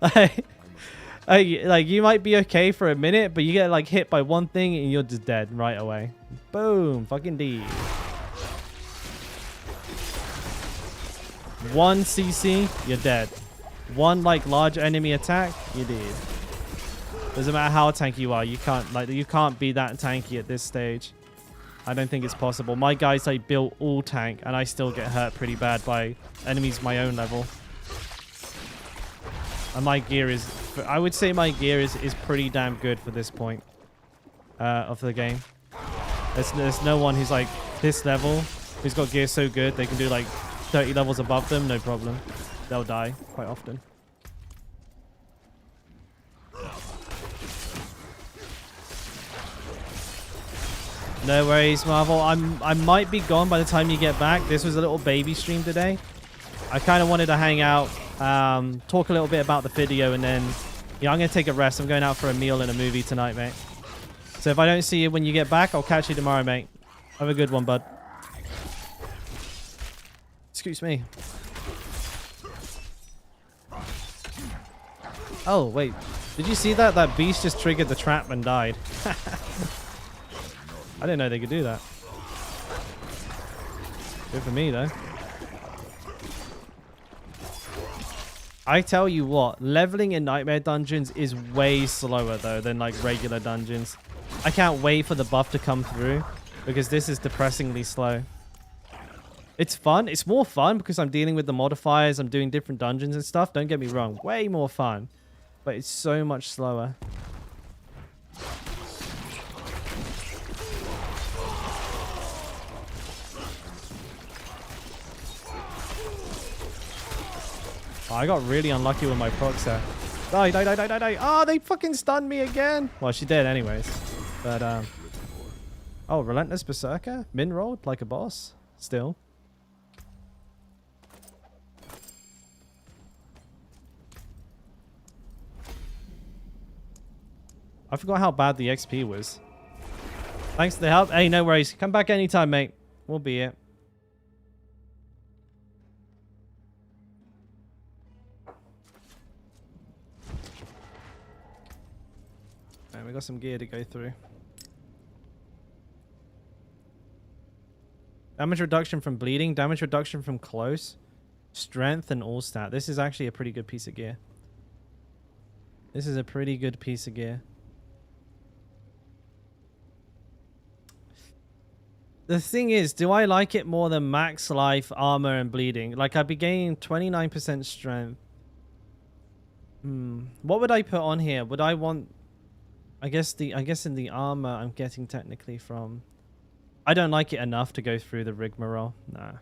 like you might be okay for a minute, but you get like hit by one thing and you're just dead right away. Boom, fucking D. 1 CC, you're dead. 1 like large enemy attack, you're dead. Doesn't matter how tanky you are, you can't be that tanky at this stage. I don't think it's possible. My guys like built all tank, and I still get hurt pretty bad by enemies my own level. And my gear is, I would say my gear is pretty damn good for this point of the game. There's no one who's like this level who's got gear so good they can do like 30 levels above them, no problem. They'll die quite often. No worries, Marvel. I might be gone by the time you get back. This was a little baby stream today. I kind of wanted to hang out, talk a little bit about the video, and then yeah, I'm going to take a rest. I'm going out for a meal and a movie tonight, mate. So if I don't see you when you get back, I'll catch you tomorrow, mate. Have a good one, bud. Excuse me. Oh, wait. Did you see that? That beast just triggered the trap and died. I didn't know they could do that. Good for me, though. I tell you what, leveling in Nightmare dungeons is way slower, though, than, like, regular dungeons. I can't wait for the buff to come through, because this is depressingly slow. It's fun. It's more fun because I'm dealing with the modifiers. I'm doing different dungeons and stuff. Don't get me wrong. Way more fun. But it's so much slower. Oh, I got really unlucky with my procs there. Die, die, die, die, die, die. Oh, they fucking stunned me again. Well, she did anyways. But, oh, Relentless Berserker? Min rolled like a boss? Still. I forgot how bad the XP was. Thanks for the help. Hey, no worries. Come back anytime, mate. We'll be here. And we got some gear to go through. Damage reduction from bleeding, damage reduction from close, strength, and all stat. This is actually a pretty good piece of gear. This is a pretty good piece of gear. The thing is, do I like it more than max life, armor, and bleeding? Like, I'd be gaining 29% strength. What would I put on here? Would I want... I guess in the armor I'm getting technically from... I don't like it enough to go through the rigmarole. Nah.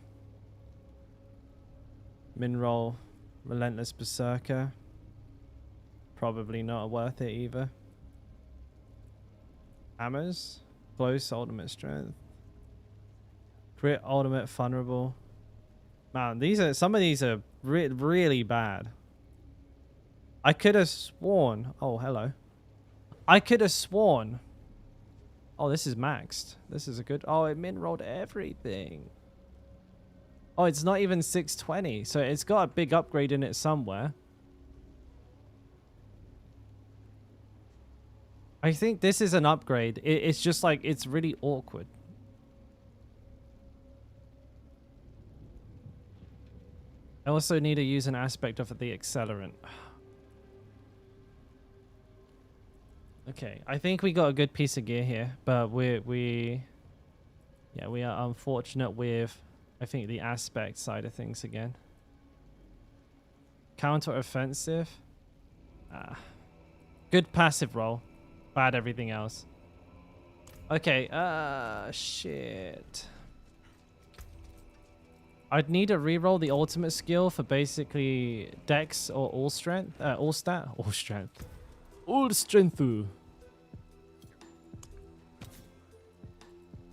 Minroll, Relentless Berserker. Probably not worth it either. Hammers. Close, ultimate strength. Crit, ultimate, vulnerable. Man, some of these are really bad. I could have sworn... Oh, hello. I could have sworn... Oh, this is maxed. This is a good... Oh, it min-rolled everything. Oh, it's not even 620. So it's got a big upgrade in it somewhere. I think this is an upgrade. It's just like... It's really awkward. I also need to use an aspect of the accelerant. Okay, I think we got a good piece of gear here, but we are unfortunate with, I think, the aspect side of things again. Counter offensive. Good passive roll, bad everything else. Okay, shit. I'd need to reroll the ultimate skill for basically dex or all strength, all strength. All strength.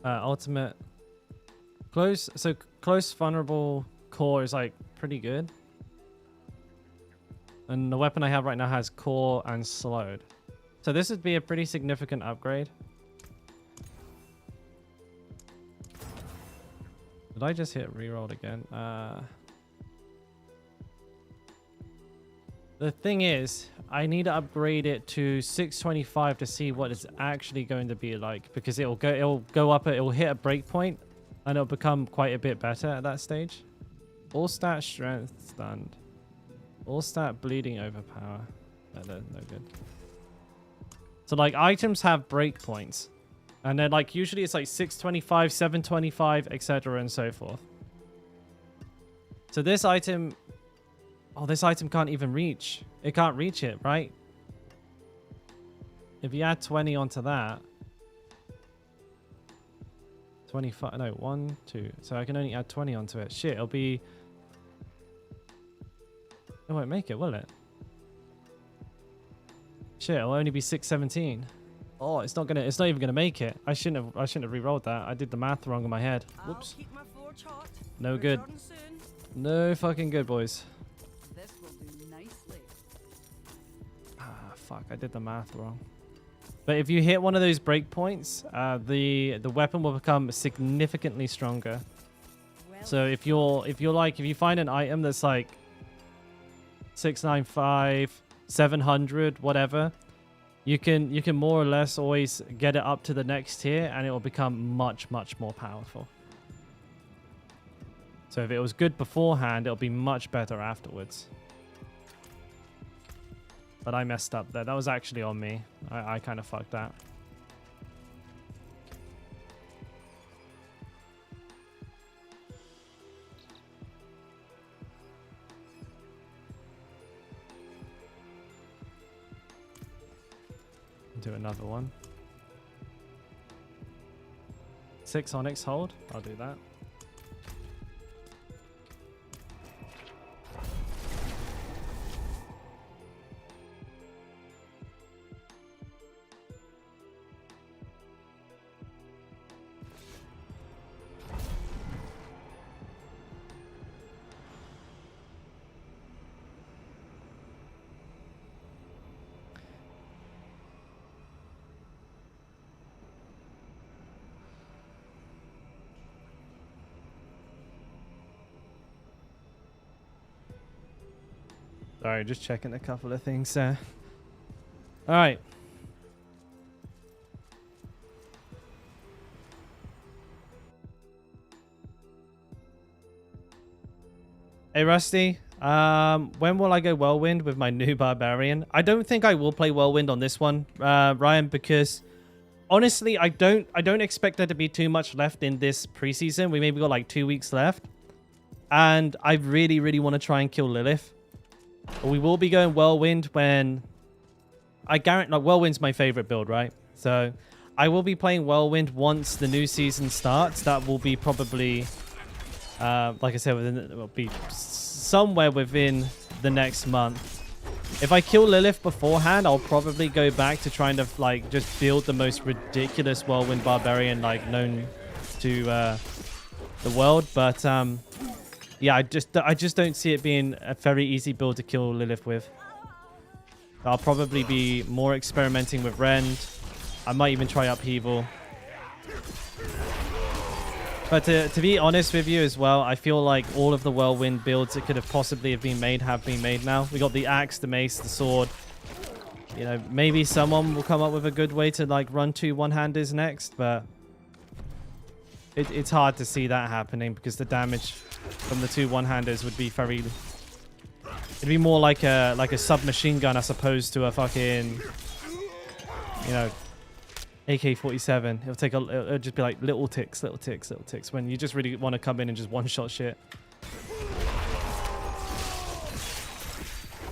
Ultimate. Close. So close vulnerable core is like pretty good. And the weapon I have right now has core and slowed. So this would be a pretty significant upgrade. Did I just hit reroll again? The thing is, I need to upgrade it to 625 to see what it's actually going to be like, because it'll go up, it'll hit a breakpoint, and it'll become quite a bit better at that stage. All stat strength stunned. All stat bleeding overpower. No good. So like items have breakpoints, and then like usually it's like 625, 725, etc. and so forth. So this item... Oh, this item can't even reach. It can't reach it, right? If you add 20 onto that... 25... No, 1, 2... So I can only add 20 onto it. Shit, it'll be... It won't make it, will it? Shit, it'll only be 617. Oh, it's not even gonna make it. I shouldn't have re-rolled that. I did the math wrong in my head. Whoops. No good. No fucking good, boys. Fuck, I did the math wrong. But if you hit one of those breakpoints, the weapon will become significantly stronger. So if you find an item that's like 695, 700, whatever, you can more or less always get it up to the next tier, and it will become much more powerful. So if it was good beforehand, it'll be much better afterwards. But I messed up there. That was actually on me. I kind of fucked that. Do another one. 6 Onyx hold. I'll do that. Sorry, just checking a couple of things there. All right. Hey, Rusty. When will I go Whirlwind with my new Barbarian? I don't think I will play Whirlwind on this one, Ryan, because honestly, I don't expect there to be too much left in this preseason. We maybe got like 2 weeks left. And I really, really want to try and kill Lilith. We will be going Whirlwind when I guarantee, like, Whirlwind's my favorite build, right? So I will be playing Whirlwind once the new season starts. That will be probably, like I said, it will be somewhere within the next month. If I kill Lilith beforehand, I'll probably go back to trying to like just build the most ridiculous Whirlwind Barbarian like known to the world. But yeah, I just don't see it being a very easy build to kill Lilith with. I'll probably be more experimenting with Rend. I might even try Upheaval. But to be honest with you as well, I feel like all of the Whirlwind builds that could have possibly have been made now. We got the Axe, the Mace, the Sword. You know, maybe someone will come up with a good way to like run 2 one-handers next, but it's hard to see that happening because the damage from the 2 one-handers would be very... It'd be more like a submachine gun as opposed to a fucking, you know, AK-47. It'll just be like little ticks when you just really want to come in and just one-shot shit.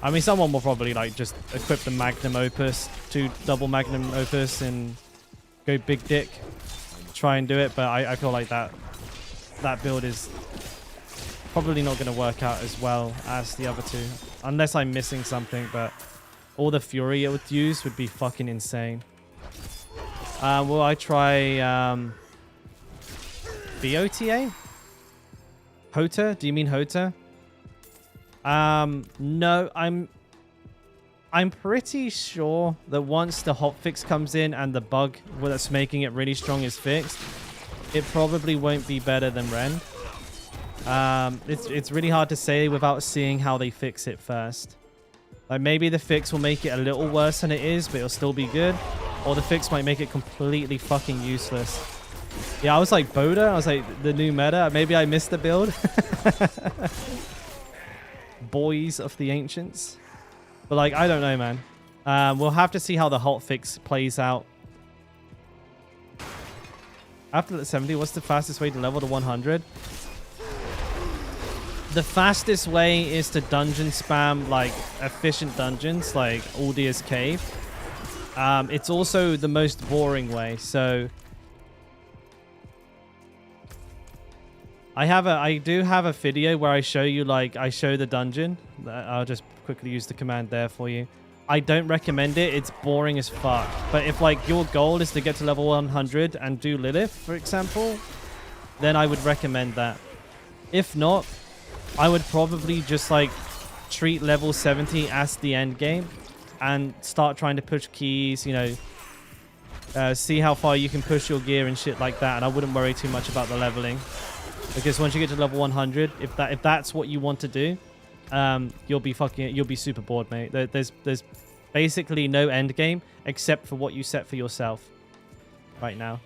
I mean, someone will probably like just equip the Magnum Opus, 2 double Magnum Opus, and go big dick. Try and do it, but I feel like that build is probably not going to work out as well as the other 2, unless I'm missing something. But all the Fury it would use would be fucking insane. Will I try BOTA? Hota? Do you mean Hota? No, I'm pretty sure that once the hotfix comes in and the bug that's making it really strong is fixed, it probably won't be better than Rend. It's really hard to say without seeing how they fix it first. Like maybe the fix will make it a little worse than it is, but it'll still be good. Or the fix might make it completely fucking useless. Yeah, I was like, Boda? I was like, the new meta? Maybe I missed the build. Boys of the Ancients. But like, I don't know, man. We'll have to see how the hotfix plays out. After the 70, what's the fastest way to level to 100? The fastest way is to dungeon spam, like, efficient dungeons, like Aldia's Cave. It's also the most boring way, so... I do have a video where I show you, like, I show the dungeon. I'll just quickly use the command there for you. I don't recommend it. It's boring as fuck. But if, like, your goal is to get to level 100 and do Lilith, for example, then I would recommend that. If not, I would probably just, like, treat level 70 as the end game and start trying to push keys, you know, see how far you can push your gear and shit like that. And I wouldn't worry too much about the leveling. Because once you get to level 100, if that's what you want to do, you'll be super bored, mate. There's basically no end game except for what you set for yourself right now.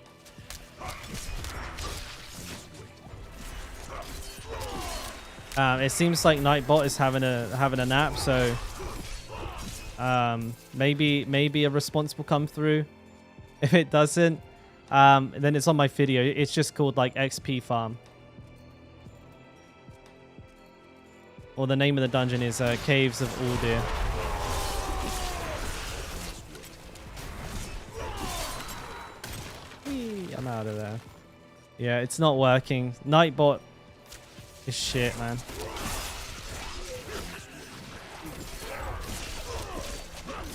It seems like Nightbot is having a nap, so maybe a response will come through. If it doesn't, then it's on my video. It's just called like XP Farm. Or the name of the dungeon is Caves of Uldir. I'm out of there. Yeah, it's not working. Nightbot is shit, man.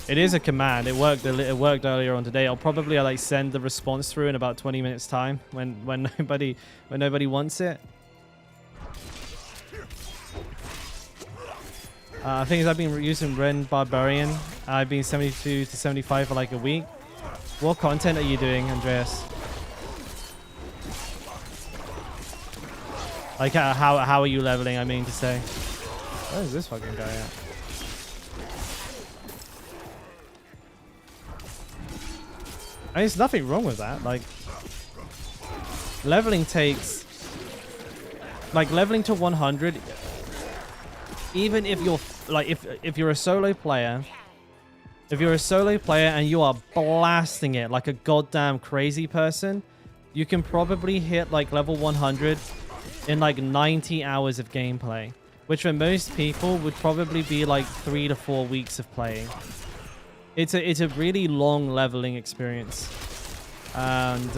It is a command. It worked earlier on today. I'll probably like send the response through in about 20 minutes time when nobody wants it. I think I've been using Ren Barbarian. I've been 72 to 75 for like a week. What content are you doing, Andreas? Like how are you leveling, I mean to say. Where is this fucking guy at? I mean, there's nothing wrong with that. Like, leveling takes... Like, leveling to 100... Even if you're... Like, if you're a solo player... If you're a solo player and you are blasting it like a goddamn crazy person, you can probably hit, like, level 100 in, like, 90 hours of gameplay. Which, for most people, would probably be, like, 3 to 4 weeks of playing. It's a really long leveling experience, and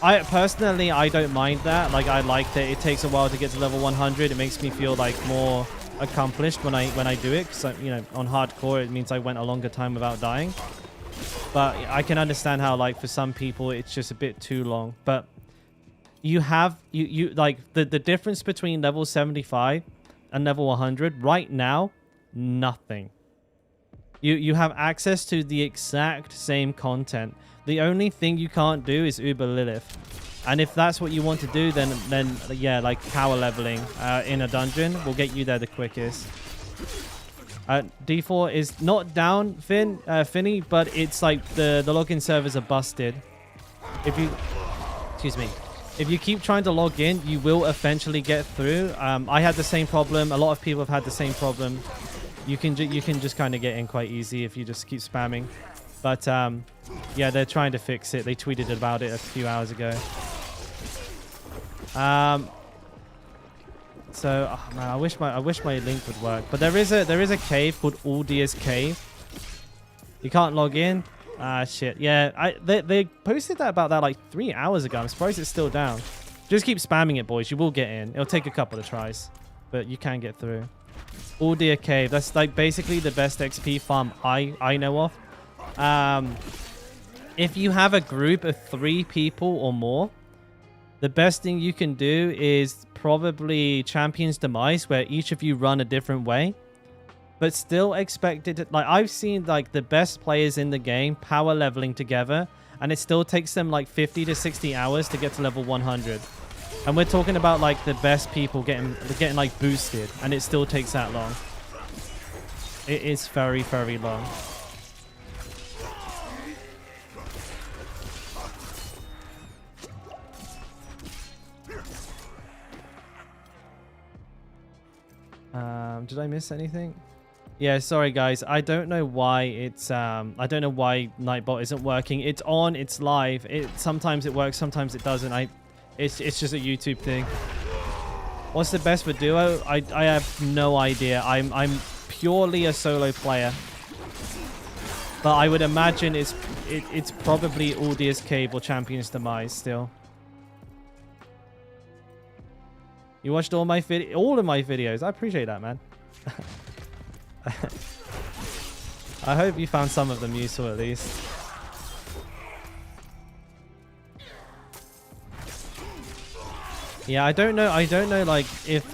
I personally don't mind that. Like, I like that it takes a while to get to level 100. It makes me feel like more accomplished when I do it, because you know, on hardcore it means I went a longer time without dying. But I can understand how, like, for some people it's just a bit too long. But you have you like the difference between level 75 and level 100 right now, nothing. You have access to the exact same content. The only thing you can't do is Uber Lilith. And if that's what you want to do, then yeah, like power leveling in a dungeon will get you there the quickest. D4 is not down, Finny, but it's like the login servers are busted. If you, excuse me, if you keep trying to log in, you will eventually get through. I had the same problem. A lot of people have had the same problem. You can just kind of get in quite easy if you just keep spamming. But yeah, they're trying to fix it. They tweeted about it a few hours ago. So oh man, I wish my link would work. But there is a cave called Aldia's Cave. You can't log in. Ah shit. Yeah, they posted about that like 3 hours ago. I'm surprised it's still down. Just keep spamming it, boys. You will get in. It'll take a couple of tries, but you can get through. Aldia Cave. That's like basically the best XP farm I know of. If you have a group of 3 people or more, the best thing you can do is probably Champion's Demise, where each of you run a different way. But still expect it to, like, I've seen like the best players in the game power leveling together, and it still takes them like 50 to 60 hours to get to level 100. And we're talking about like the best people getting like boosted, and it still takes that long. It is very, very long. Did I miss anything? Yeah, sorry guys. I don't know why it's I don't know why Nightbot isn't working. It's on, it's live. Sometimes it works, sometimes it doesn't. It's just a YouTube thing. What's the best for duo? I have no idea. I'm purely a solo player. But I would imagine it's probably Aldia's Cave or Champion's Demise still. You watched all of my videos. I appreciate that, man. I hope you found some of them useful at least. Yeah, I don't know like if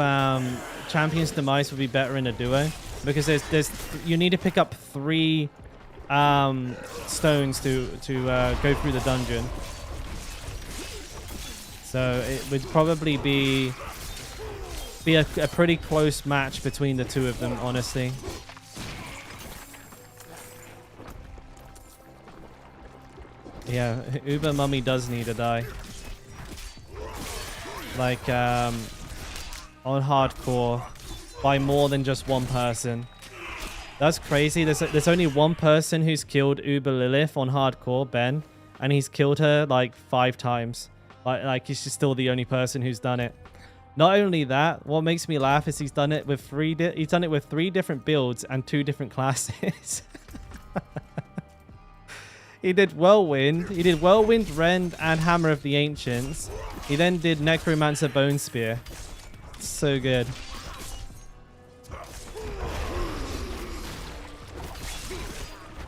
Champion's Demise would be better in a duo, because there's you need to pick up 3 stones to go through the dungeon. So it would probably be a pretty close match between the 2 of them, honestly. Yeah, Uber Mummy does need to die. Like, on hardcore, by more than just 1 person. That's crazy. There's only 1 person who's killed Uber Lilith on hardcore, Ben, and he's killed her like 5 times. Like he's just still the only person who's done it. Not only that, what makes me laugh is he's done it with 3 different builds and 2 different classes. He did Whirlwind. He did Whirlwind, Rend, and Hammer of the Ancients. He then did Necromancer Bone Spear. So good.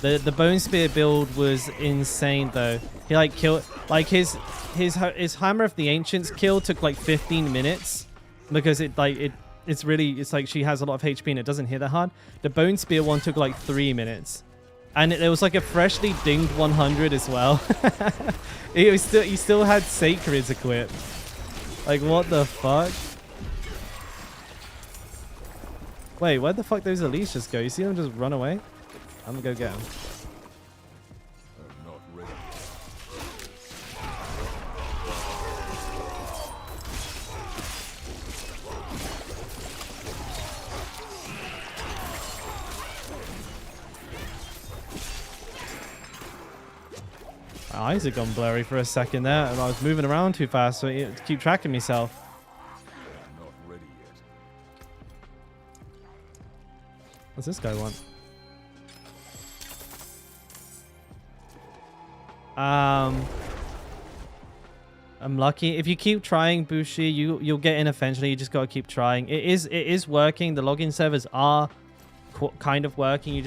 The Bone Spear build was insane though. He like killed like his Hammer of the Ancients kill took like 15 minutes because it's like she has a lot of HP and it doesn't hit that hard. The Bone Spear one took like 3 minutes. And it was like a freshly dinged 100 as well. he still had Sacreds equipped. Like what the fuck? Wait, where the fuck those elites just go? You see them just run away? I'm gonna go get them. I'm not ready. My eyes had gone blurry for a second there, and I was moving around too fast, so I had to keep tracking myself. I'm not ready yet. What's this guy want? I'm lucky. If you keep trying, Bushi, you'll get in eventually. You just gotta keep trying. It is working. The login servers are kind of working. You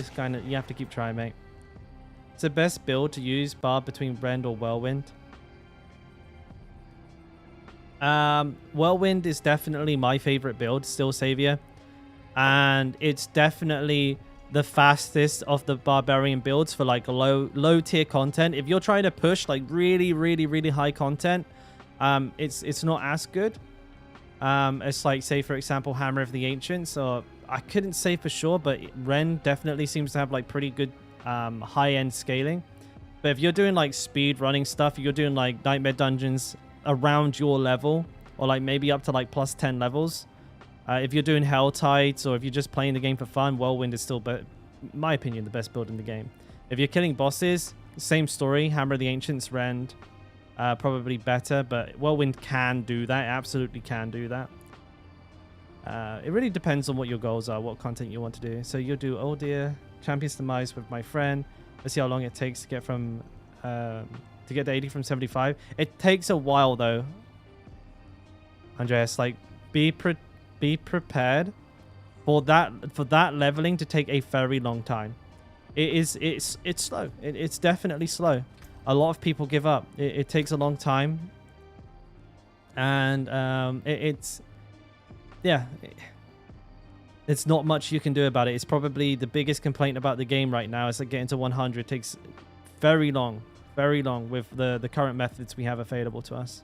have to keep trying, mate. It's the best build to use, Barb, between Rend or Whirlwind. Whirlwind is definitely my favorite build, still Savior, and it's definitely the fastest of the Barbarian builds for like low tier content. If you're trying to push like really high content, it's not as good. It's like, say for example, Hammer of the Ancients, or I couldn't say for sure, but Ren definitely seems to have like pretty good high-end scaling. But if you're doing like speed running stuff, you're doing like nightmare dungeons around your level, or like maybe up to like plus 10 levels. If you're doing Hell Tides, or if you're just playing the game for fun, Whirlwind is still, in my opinion, the best build in the game. If you're killing bosses, same story. Hammer of the Ancients, Rend, probably better, but Whirlwind can do that. It absolutely can do that. It really depends on what your goals are, what content you want to do. So you'll do, oh dear, Champion's Demise with my friend. Let's see how long it takes to get from to get to 80 from 75. It takes a while though, Andreas. Like, be prepared for that leveling to take a very long time. It's slow. It's definitely slow. A lot of people give up. It takes a long time, and it's not much you can do about it. It's probably the biggest complaint about the game right now is that getting to 100 takes very long with the current methods we have available to us.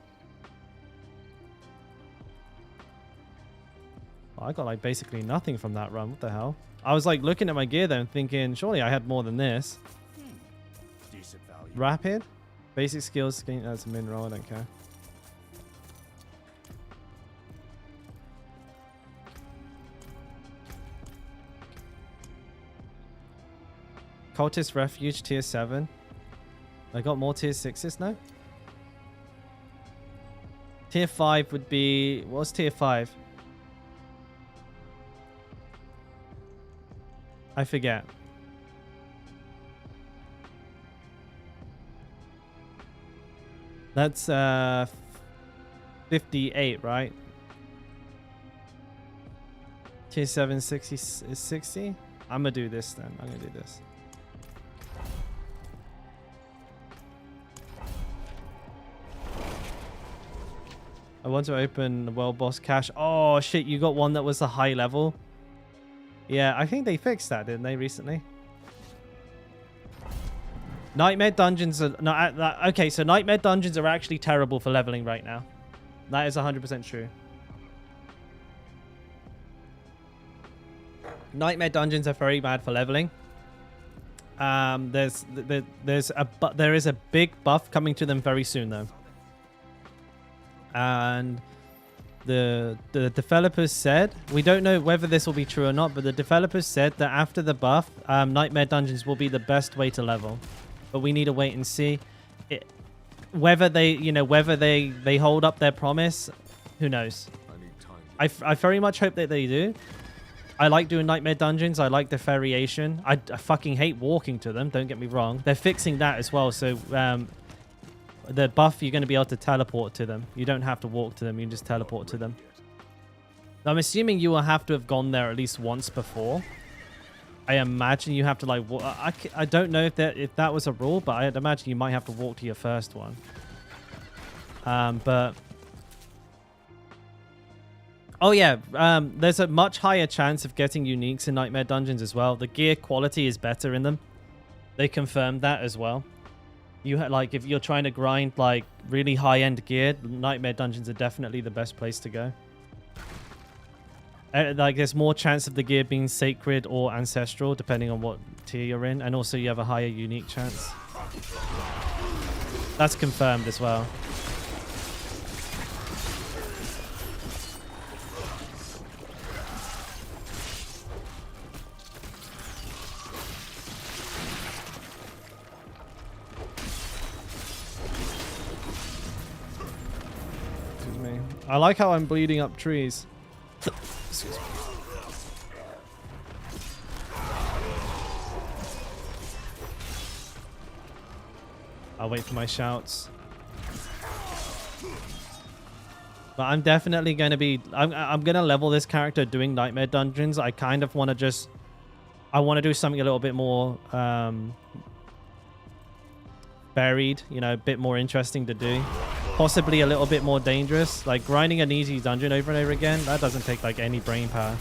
I got like basically nothing from that run. What the hell? I was like looking at my gear there and thinking, surely I had more than this. Decent value. Rapid, basic skills. That's a min roll. I don't care. Cultist Refuge tier 7. I got more tier 6s now. Tier 5 would be, what's tier 5? I forget. That's 58, right? Tier 7 60 is 60. I'm gonna do this then. I'm gonna do this. I want to open the World Boss Cache. Oh shit, you got one that was a high level. Yeah, I think they fixed that, didn't they, recently? Nightmare Dungeons are... No, okay, so Nightmare Dungeons are actually terrible for leveling right now. That is 100% true. Nightmare Dungeons are very bad for leveling. There is a big buff coming to them very soon, though. And the developers said, we don't know whether this will be true or not, but the developers said that after the buff, Nightmare Dungeons will be the best way to level. But we need to wait and see whether they hold up their promise. Who knows? I need time. I very much hope that they do. I like doing nightmare dungeons. I like the variation. I fucking hate walking to them. Don't get me wrong. They're fixing that as well. So the buff, you're going to be able to teleport to them. You don't have to walk to them. You can just teleport to them. I'm assuming you will have to have gone there at least once before. I imagine you have to like... I don't know if that was a rule, but I'd imagine you might have to walk to your first one. But... Oh yeah, there's a much higher chance of getting uniques in Nightmare Dungeons as well. The gear quality is better in them. They confirmed that as well. Like if you're trying to grind like really high-end gear, Nightmare Dungeons are definitely the best place to go. Like there's more chance of the gear being sacred or ancestral, depending on what tier you're in, and also you have a higher unique chance. That's confirmed as well. I like how I'm bleeding up trees. Excuse me. I'll wait for my shouts. But I'm definitely going to be... I'm going to level this character doing Nightmare Dungeons. I kind of want to just... I want to do something a little bit more... varied. You know, a bit more interesting to do. Possibly a little bit more dangerous. Like grinding an easy dungeon over and over again, that doesn't take like any brain power.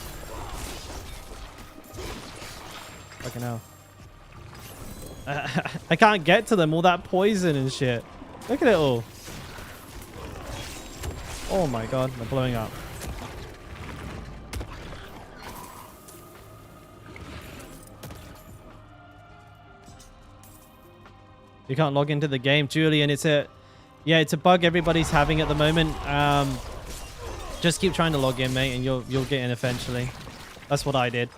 Fucking hell. I can't get to them, all that poison and shit. Look at it all. Oh my god, they're blowing up. You can't log into the game, Julian. It's a bug everybody's having at the moment. Just keep trying to log in, mate, and you'll get in eventually. That's what I did.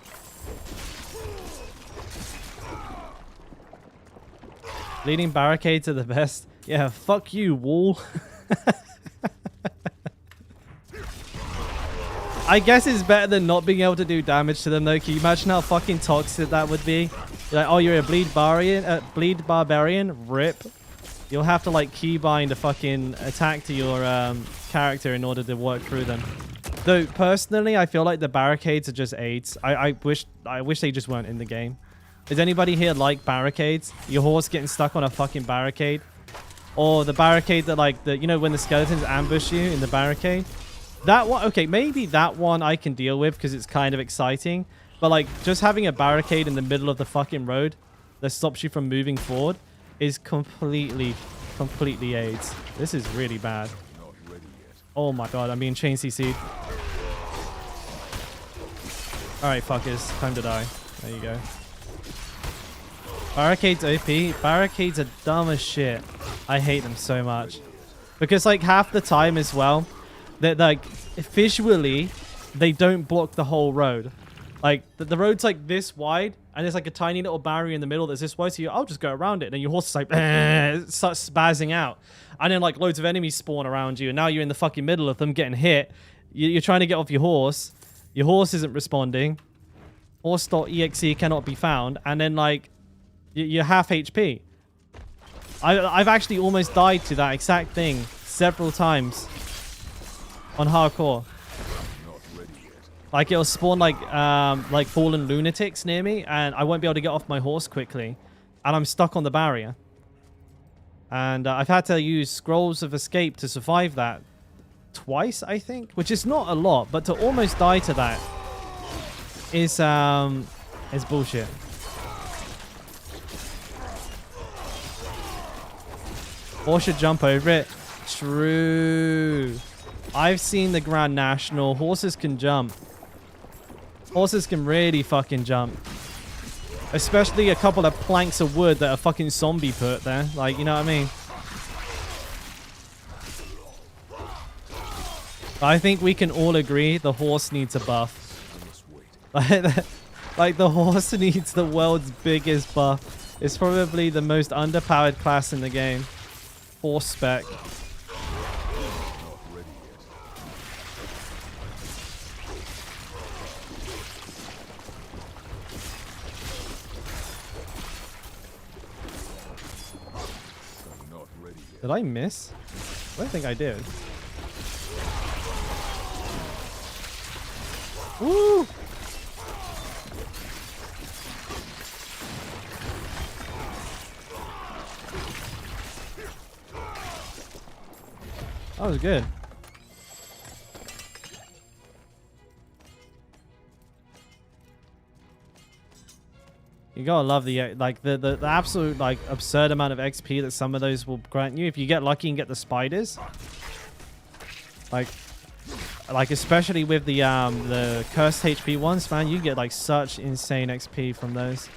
Leading barricades are the best. Yeah, fuck you, wall. I guess it's better than not being able to do damage to them, though. Can you imagine how fucking toxic that would be? You're like, oh, you're a bleed barbarian? Rip. You'll have to like keybind a fucking attack to your character in order to work through them. Though personally, I feel like the barricades are just aids. I wish they just weren't in the game. Is anybody here like barricades? Your horse getting stuck on a fucking barricade, or the barricade that like you know when the skeletons ambush you in the barricade. That one, okay, maybe that one I can deal with because it's kind of exciting. But like just having a barricade in the middle of the fucking road that stops you from moving forward is completely AIDS. This is really bad. Oh my god, I'm being chain CC'd. Alright, fuckers. Time to die. There you go. Barricades OP. Barricades are dumb as shit. I hate them so much. Because like half the time as well, that like visually, they don't block the whole road. Like the road's like this wide, and there's like a tiny little barrier in the middle that's this wide, so I'll just go around it. And then your horse is like, starts spazzing out. And then like loads of enemies spawn around you, and now you're in the fucking middle of them getting hit. You're trying to get off your horse. Your horse isn't responding. Horse.exe cannot be found. And then like, you're half HP. I've actually almost died to that exact thing several times on hardcore. Like it'll spawn like fallen lunatics near me, and I won't be able to get off my horse quickly, and I'm stuck on the barrier. And I've had to use scrolls of escape to survive that twice, I think, which is not a lot, but to almost die to that is bullshit. Or should jump over it. True. I've seen the Grand National. Horses can jump. Horses can really fucking jump. Especially a couple of planks of wood that a fucking zombie put there. Like, you know what I mean? I think we can all agree the horse needs a buff. Like the horse needs the world's biggest buff. It's probably the most underpowered class in the game. Horse spec. Did I miss? I don't think I did. Woo! That was good. You gotta love the like the absolute like absurd amount of XP that some of those will grant you if you get lucky and get the spiders. Like especially with the cursed HP ones, man, you get like such insane XP from those.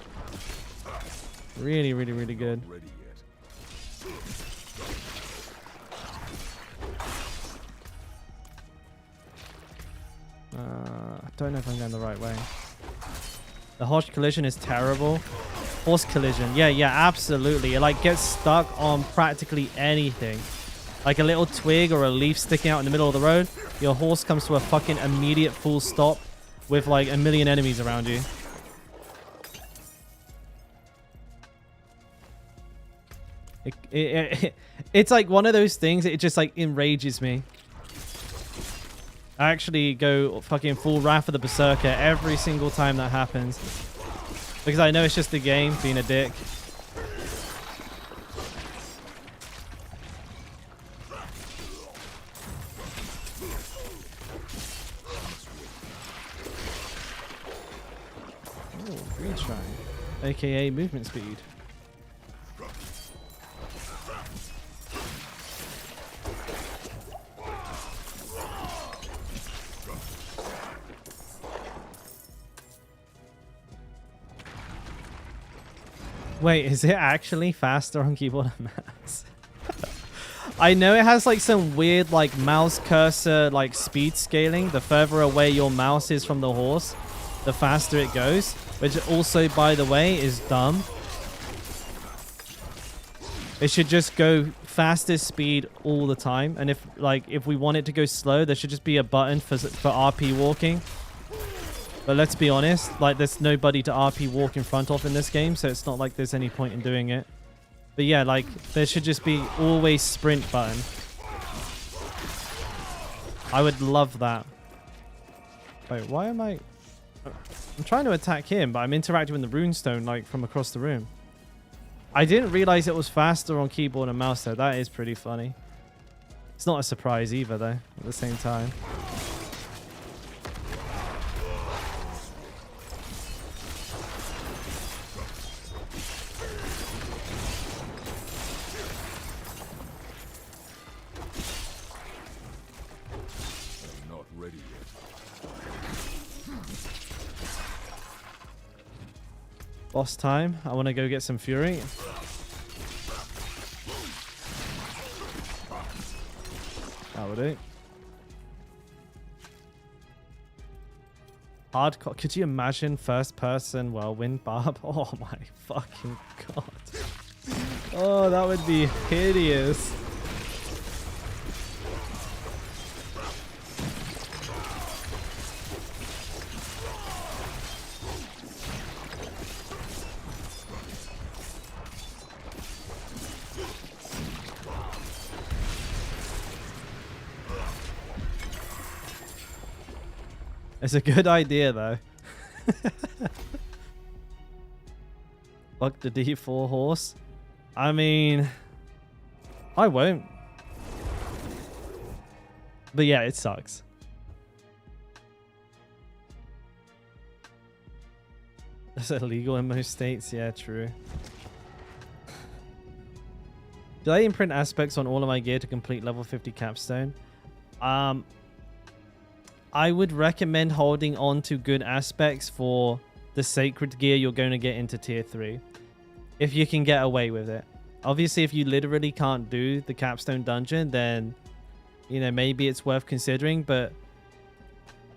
Really, really, really good. Ready yet. I don't know if I'm going the right way. The horse collision is terrible. Horse collision. Yeah, absolutely. It like gets stuck on practically anything. Like a little twig or a leaf sticking out in the middle of the road. Your horse comes to a fucking immediate full stop with like a million enemies around you. It's like one of those things. It just like enrages me. I actually go fucking full Wrath of the Berserker every single time that happens. Because I know it's just the game being a dick. Oh, retry. AKA movement speed. Wait, is it actually faster on keyboard and mouse? I know it has like some weird like mouse cursor like speed scaling. The further away your mouse is from the horse, the faster it goes. Which also, by the way, is dumb. It should just go fastest speed all the time. And if we want it to go slow, there should just be a button for RP walking. But let's be honest, like there's nobody to RP walk in front of in this game, so it's not like there's any point in doing it. But yeah, like there should just be always sprint button. I would love that. Wait, why am I... I'm trying to attack him, but I'm interacting with the runestone like from across the room. I didn't realize it was faster on keyboard and mouse though. That is pretty funny. It's not a surprise either though, at the same time. Boss time. I want to go get some fury. That would do. Hardcore. Could you imagine first person whirlwind barb? Oh my fucking god. Oh, that would be hideous. It's a good idea, though. Fuck the D4 horse. I mean, I won't. But yeah, it sucks. Is it illegal in most states? Yeah, true. Do I imprint aspects on all of my gear to complete level 50 capstone? I would recommend holding on to good aspects for the sacred gear you're going to get into tier 3. If you can get away with it. Obviously, if you literally can't do the capstone dungeon, then, you know, maybe it's worth considering. But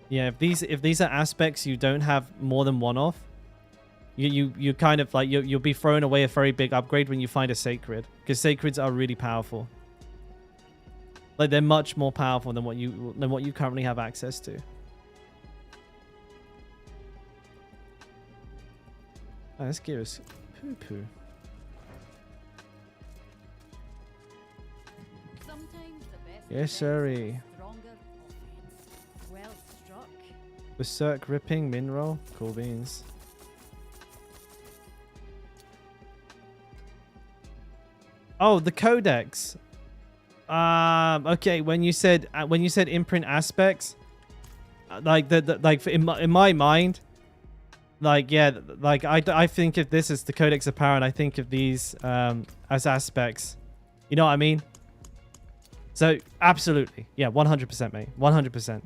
yeah, if these are aspects you don't have more than one of, you kind of like you'll be throwing away a very big upgrade when you find a sacred, because sacreds are really powerful. Like they're much more powerful than what you currently have access to. Oh, this gear is poo-poo. Sometimes the best Yes, defense sirree. is a stronger offense. Well struck. Berserk ripping, min roll. Cool beans. Oh, the codex. Okay. When you said imprint aspects, like like in my mind, like yeah, like I think of this as the codex apparent. I think of these as aspects. You know what I mean? So absolutely, yeah, 100%, mate, 100%.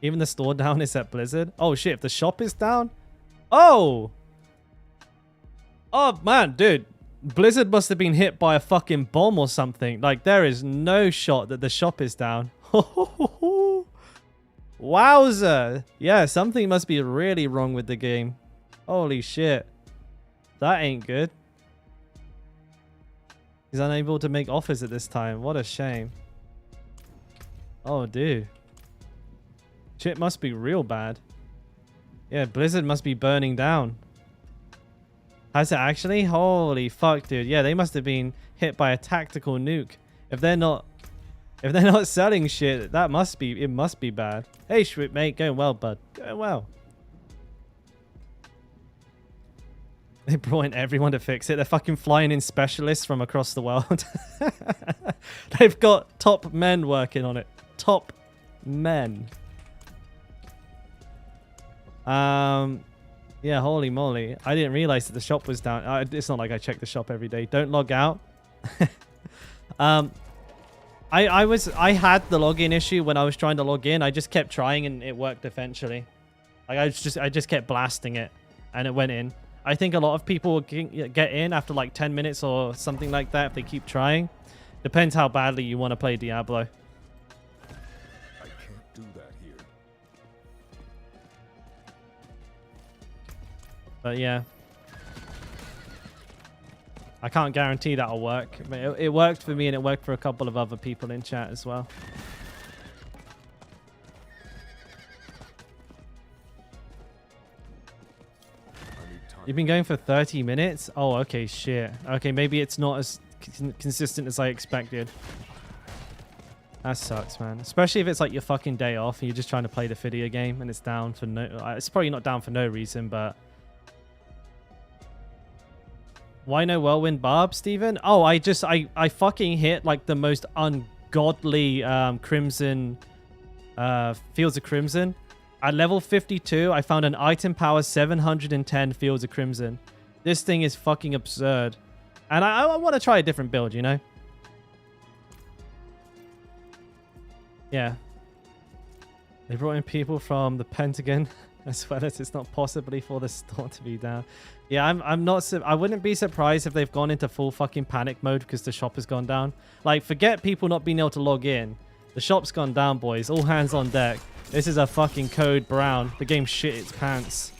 Even the store down is at Blizzard. Oh shit! If the shop is down, oh man, dude. Blizzard must have been hit by a fucking bomb or something. Like, there is no shot that the shop is down. Wowza. Yeah, something must be really wrong with the game. Holy shit. That ain't good. He's unable to make offers at this time. What a shame. Oh, dude. Shit must be real bad. Yeah, Blizzard must be burning down. Has it actually? Holy fuck, dude. Yeah, they must have been hit by a tactical nuke. If they're not selling shit, it must be bad. Hey, Shwip, mate, going well, bud. Going well. They brought in everyone to fix it. They're fucking flying in specialists from across the world. They've got top men working on it. Top men. Yeah, holy moly. I didn't realize that the shop was down. It's not like I check the shop every day. Don't log out. I had the login issue when I was trying to log in. I just kept trying and it worked eventually. Like I just kept blasting it and it went in. I think a lot of people get in after like 10 minutes or something like that if they keep trying. Depends how badly you want to play Diablo. I can't do that here. But yeah, I can't guarantee that'll work. It worked for me and it worked for a couple of other people in chat as well. You've been going for 30 minutes? Oh, okay, shit. Okay, maybe it's not as consistent as I expected. That sucks, man. Especially if it's like your fucking day off and you're just trying to play the video game and it's down for no... It's probably not down for no reason, but... Why no Whirlwind Barb, Steven? Oh, I fucking hit like the most ungodly Crimson... Fields of Crimson. At level 52, I found an item power 710 Fields of Crimson. This thing is fucking absurd. And I want to try a different build, you know? Yeah. They brought in people from the Pentagon as well as it's not possibly for the store to be down. Yeah, I wouldn't be surprised if they've gone into full fucking panic mode because the shop has gone down. Like, forget people not being able to log in. The shop's gone down, boys. All hands on deck. This is a fucking code brown. The game shit its pants.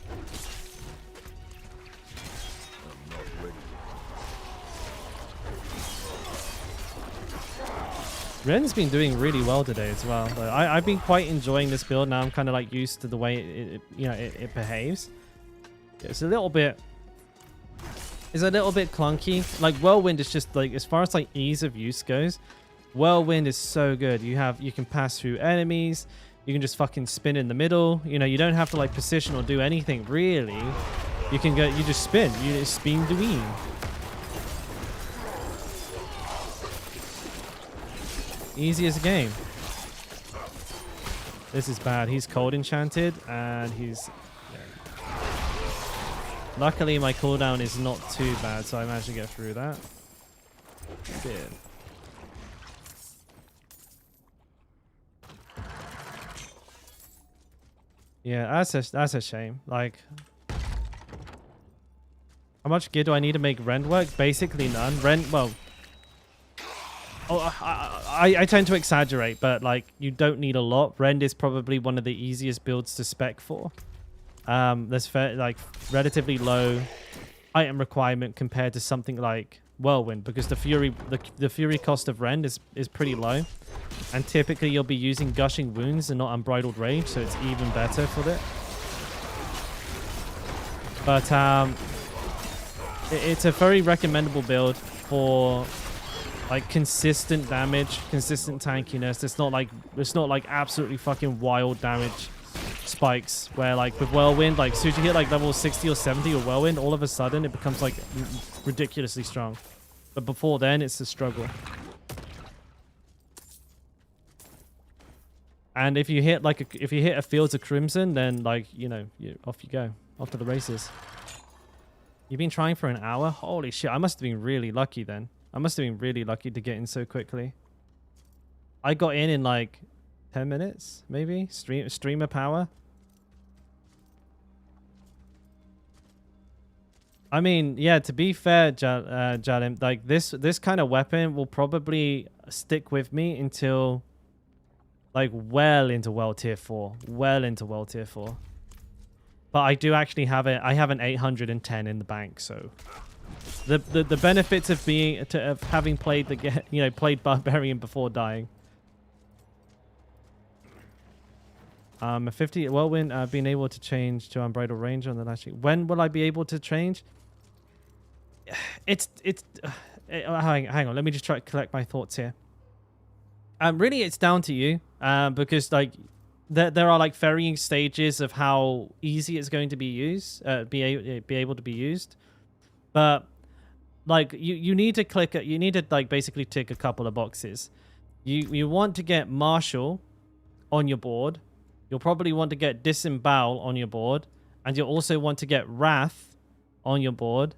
Ren's been doing really well today as well. Like, I've been quite enjoying this build now. I'm kind of like used to the way it behaves. It's a little bit clunky. Like Whirlwind is just like, as far as like ease of use goes, Whirlwind is so good. You can pass through enemies. You can just fucking spin in the middle. You know, you don't have to like position or do anything really. You just spin. You just spin doing. Easy as a game. This is bad. He's cold enchanted and he's... Yeah. Luckily my cooldown is not too bad, so I managed to get through that. Good. Yeah, that's a shame. Like, how much gear do I need to make Rend work? Basically none. Rend, well... Oh, I tend to exaggerate, but like you don't need a lot. Rend is probably one of the easiest builds to spec for. There's like relatively low item requirement compared to something like Whirlwind because the fury cost of Rend is pretty low, and typically you'll be using Gushing Wounds and not Unbridled Rage, so it's even better for it. But It's a very recommendable build for like consistent damage, consistent tankiness. It's not like absolutely fucking wild damage spikes where like with Whirlwind, like as soon as you hit like level 60 or 70 or Whirlwind, all of a sudden it becomes like ridiculously strong. But before then, it's a struggle. And if you hit like if you hit a Fields of Crimson, then like off you go, off to the races. You've been trying for an hour? Holy shit! I must have been really lucky then. I must have been really lucky to get in so quickly. I got in like 10 minutes, maybe. Streamer power. I mean, yeah. To be fair, Jalim, like this kind of weapon will probably stick with me until like well into World Tier 4. Well into World Tier 4. But I do actually have it. I have an 810 in the bank, so the benefits of having played played Barbarian before dying. 50 Whirlwind being able to change to Unbridled Range on the last week. When will I be able to change? Hang on. Let me just try to collect my thoughts here. Really, it's down to you. Because like there are like varying stages of how easy it's going to be used, be able to be used. But like you need to like basically tick a couple of boxes. You want to get Martial on your board. You'll probably want to get Disembowel on your board, and you'll also want to get Wrath on your board,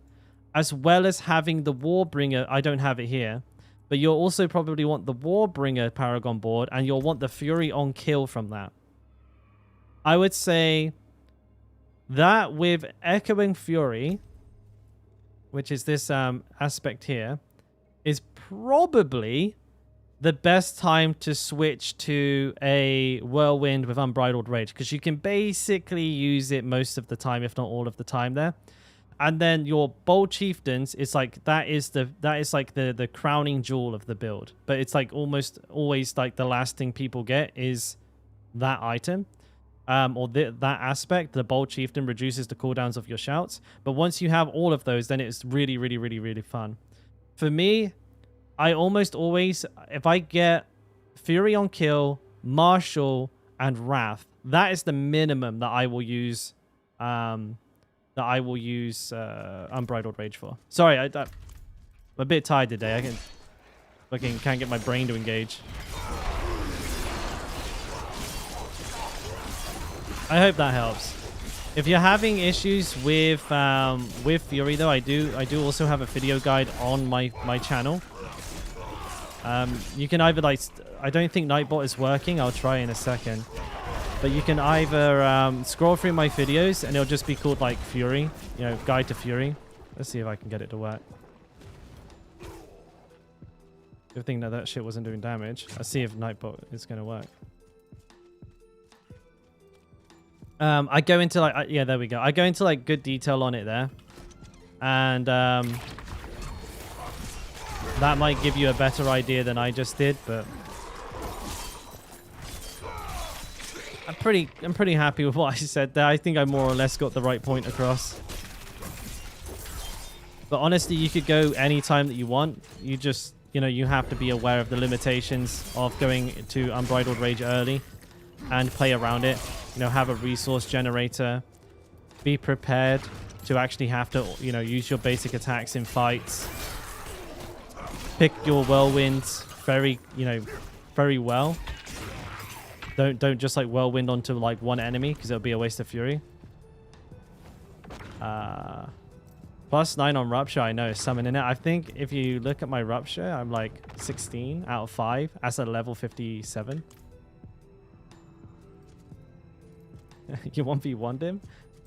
as well as having the Warbringer. I don't have it here, but you'll also probably want the Warbringer Paragon board, and you'll want the Fury on Kill from that. I would say that with Echoing Fury, which is this aspect here, is probably the best time to switch to a Whirlwind with Unbridled Rage, because you can basically use it most of the time, if not all of the time there. And then your Bold Chieftains is like that is like the crowning jewel of the build. But it's like almost always like the last thing people get is that item. That aspect. The Bold Chieftain reduces the cooldowns of your shouts. But once you have all of those, then it's really, really, really, really fun. For me, I almost always, if I get Fury on Kill, Martial, and Wrath, that is the minimum that I will use. Unbridled Rage for. Sorry, I'm a bit tired today. Can't get my brain to engage. I hope that helps. If you're having issues with Fury, though, I do also have a video guide on my channel. You can either like, I don't think Nightbot is working. I'll try in a second. But you can either scroll through my videos and it'll just be called like Fury, Guide to Fury. Let's see if I can get it to work. Good thing that shit wasn't doing damage. Let's see if Nightbot is going to work. I go into like, yeah, there we go. I go into like good detail on it there. And that might give you a better idea than I just did, but I'm pretty happy with what I said there. I think I more or less got the right point across. But honestly, you could go anytime that you want. You just, you have to be aware of the limitations of going to Unbridled Rage early and play around it. Have a resource generator. Be prepared to actually have to, use your basic attacks in fights. Pick your Whirlwinds very well. Don't just like Whirlwind onto like one enemy, because it'll be a waste of Fury. +9 on Rupture, I know, summoning it. I think if you look at my Rupture, I'm like 16 out of 5 as a level 57. You 1v1'd him?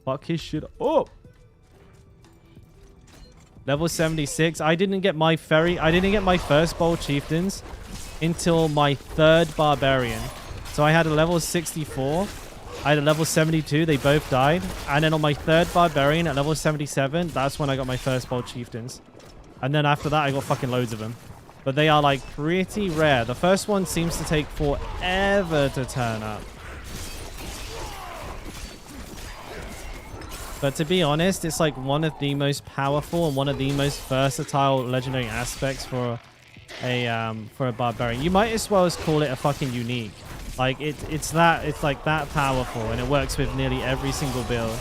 Fuck his shit up. Level 76. I didn't get my first Bold Chieftains until my 3rd Barbarian. So I had a level 64. I had a level 72. They both died. And then on my 3rd Barbarian at level 77, that's when I got my first Bold Chieftains. And then after that, I got fucking loads of them. But they are like pretty rare. The first one seems to take forever to turn up. But to be honest, it's like one of the most powerful and one of the most versatile legendary aspects for a barbarian. You might as well call it a fucking unique. Like it's like that powerful, and it works with nearly every single build.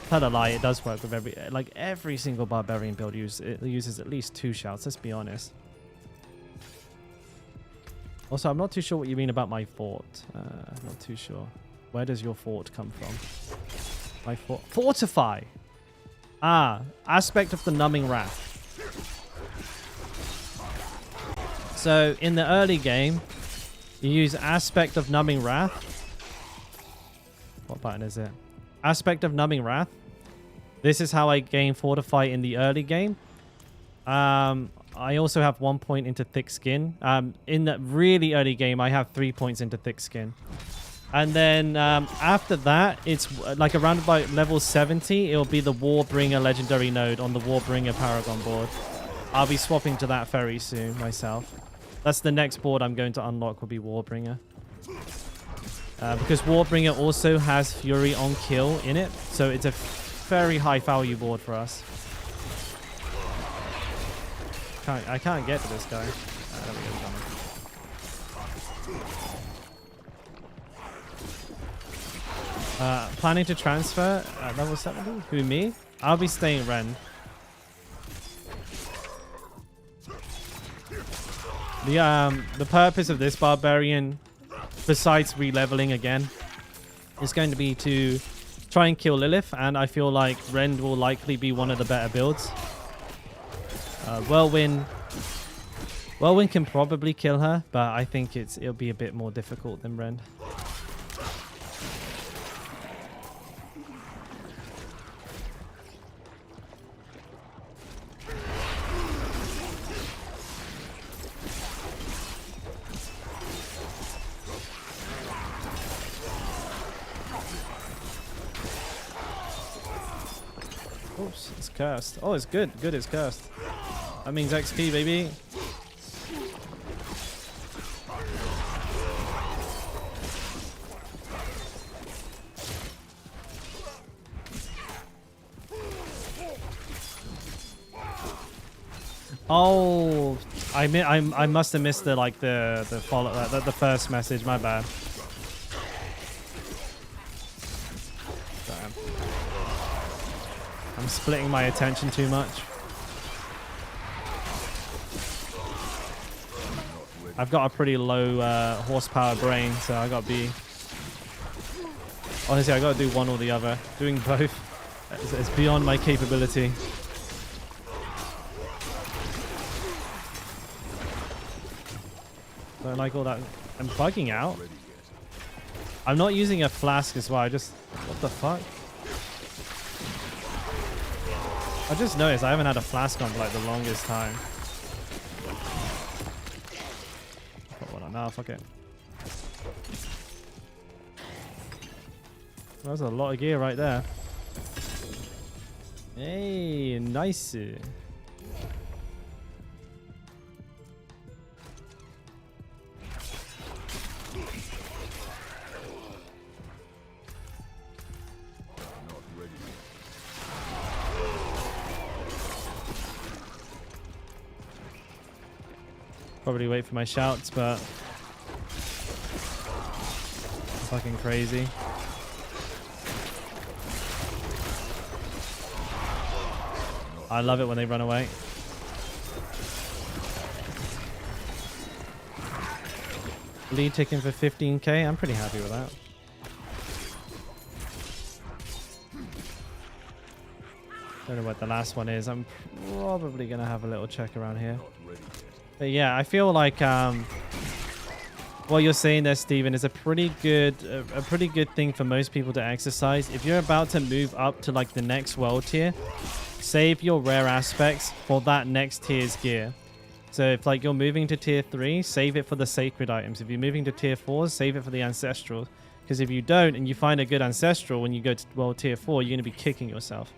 Tell a lie, it does work with every single barbarian build. Uses at least 2 shouts. Let's be honest. Also, I'm not too sure what you mean about my fort. Not too sure. Where does your fort come from? My fort. Fortify. Ah, aspect of the numbing wrath. So in the early game, you use aspect of numbing wrath. What button is it? Aspect of numbing wrath. This is how I gain fortify in the early game. I also have 1 point into thick skin. In the really early game, I have 3 points into thick skin. And then after that, it's like around about level 70, it'll be the Warbringer legendary node on the Warbringer Paragon board. I'll be swapping to that very soon myself. That's the next board I'm going to unlock, will be Warbringer. Because Warbringer also has Fury on kill in it, so it's a very high value board for us. I can't get to this guy. There we go, planning to transfer at level 70? Who, me? I'll be staying Ren. The purpose of this barbarian, besides re-leveling again, is going to be to try and kill Lilith, and I feel like Rend will likely be one of the better builds. Whirlwind can probably kill her, but I think it'll be a bit more difficult than Rend. Oops, it's cursed. Oh, it's good. Good, it's cursed. That means XP, baby. Oh, I must have missed the first message. My bad. Damn. I'm splitting my attention too much. I've got a pretty low horsepower brain, so I gotta be. Honestly, I gotta do one or the other. Doing both is beyond my capability. Don't like all that. I'm bugging out. I'm not using a flask as well. What the fuck? I just noticed I haven't had a flask on for like the longest time. Put one on now. Fuck it. That was a lot of gear right there. Hey, nice. Probably wait for my shouts, but fucking crazy. I love it when they run away. Lead ticking for 15k. I'm pretty happy with that. Don't know what the last one is. I'm probably gonna have a little check around here. But yeah, I feel like what you're saying there, Steven, is a pretty good thing for most people to exercise. If you're about to move up to like the next world tier, save your rare aspects for that next tier's gear. So if like you're moving to tier 3, save it for the sacred items. If you're moving to tier 4, save it for the ancestral. Because if you don't and you find a good ancestral when you go to world tier 4, you're going to be kicking yourself.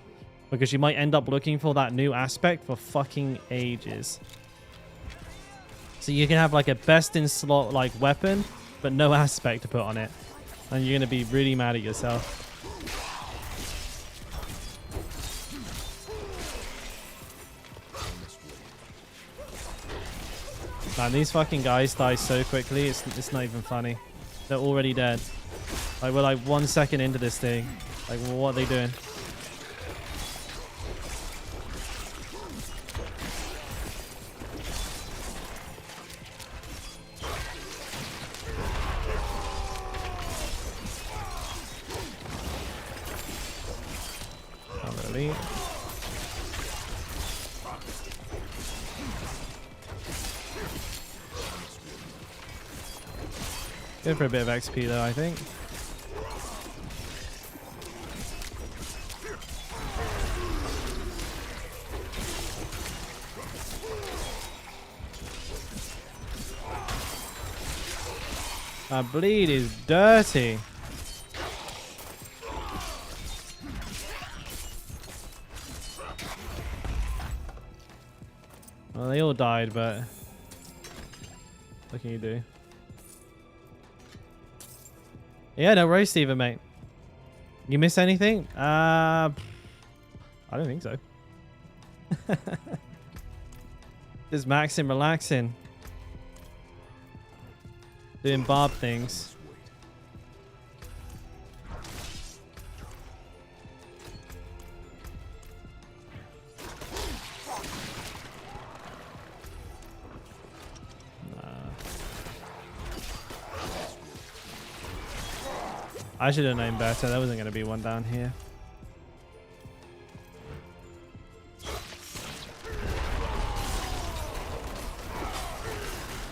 Because you might end up looking for that new aspect for fucking ages. So you can have like a best in slot like weapon, but no aspect to put on it. And you're gonna be really mad at yourself. Man, these fucking guys die so quickly, it's not even funny. They're already dead. Like, we're like 1 second into this thing. Like, what are they doing? Not really. Go for a bit of XP though, I think. That bleed is dirty. Well, they all died, but what can you do? Yeah, no worries, Steven, mate. You miss anything? I don't think so. Just maxing, relaxing. Doing Barb things. I should have known better. There wasn't going to be one down here.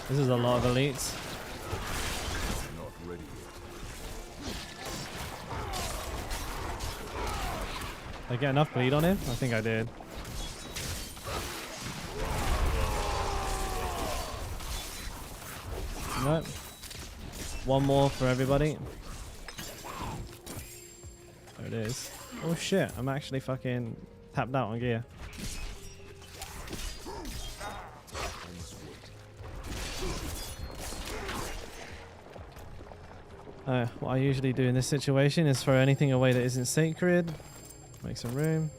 This is a lot of elites. Not ready yet. Did I get enough bleed on him? I think I did. Nope. One more for everybody. There it is. Oh shit, I'm actually fucking tapped out on gear. What I usually do in this situation is throw anything away that isn't sacred. Make some room.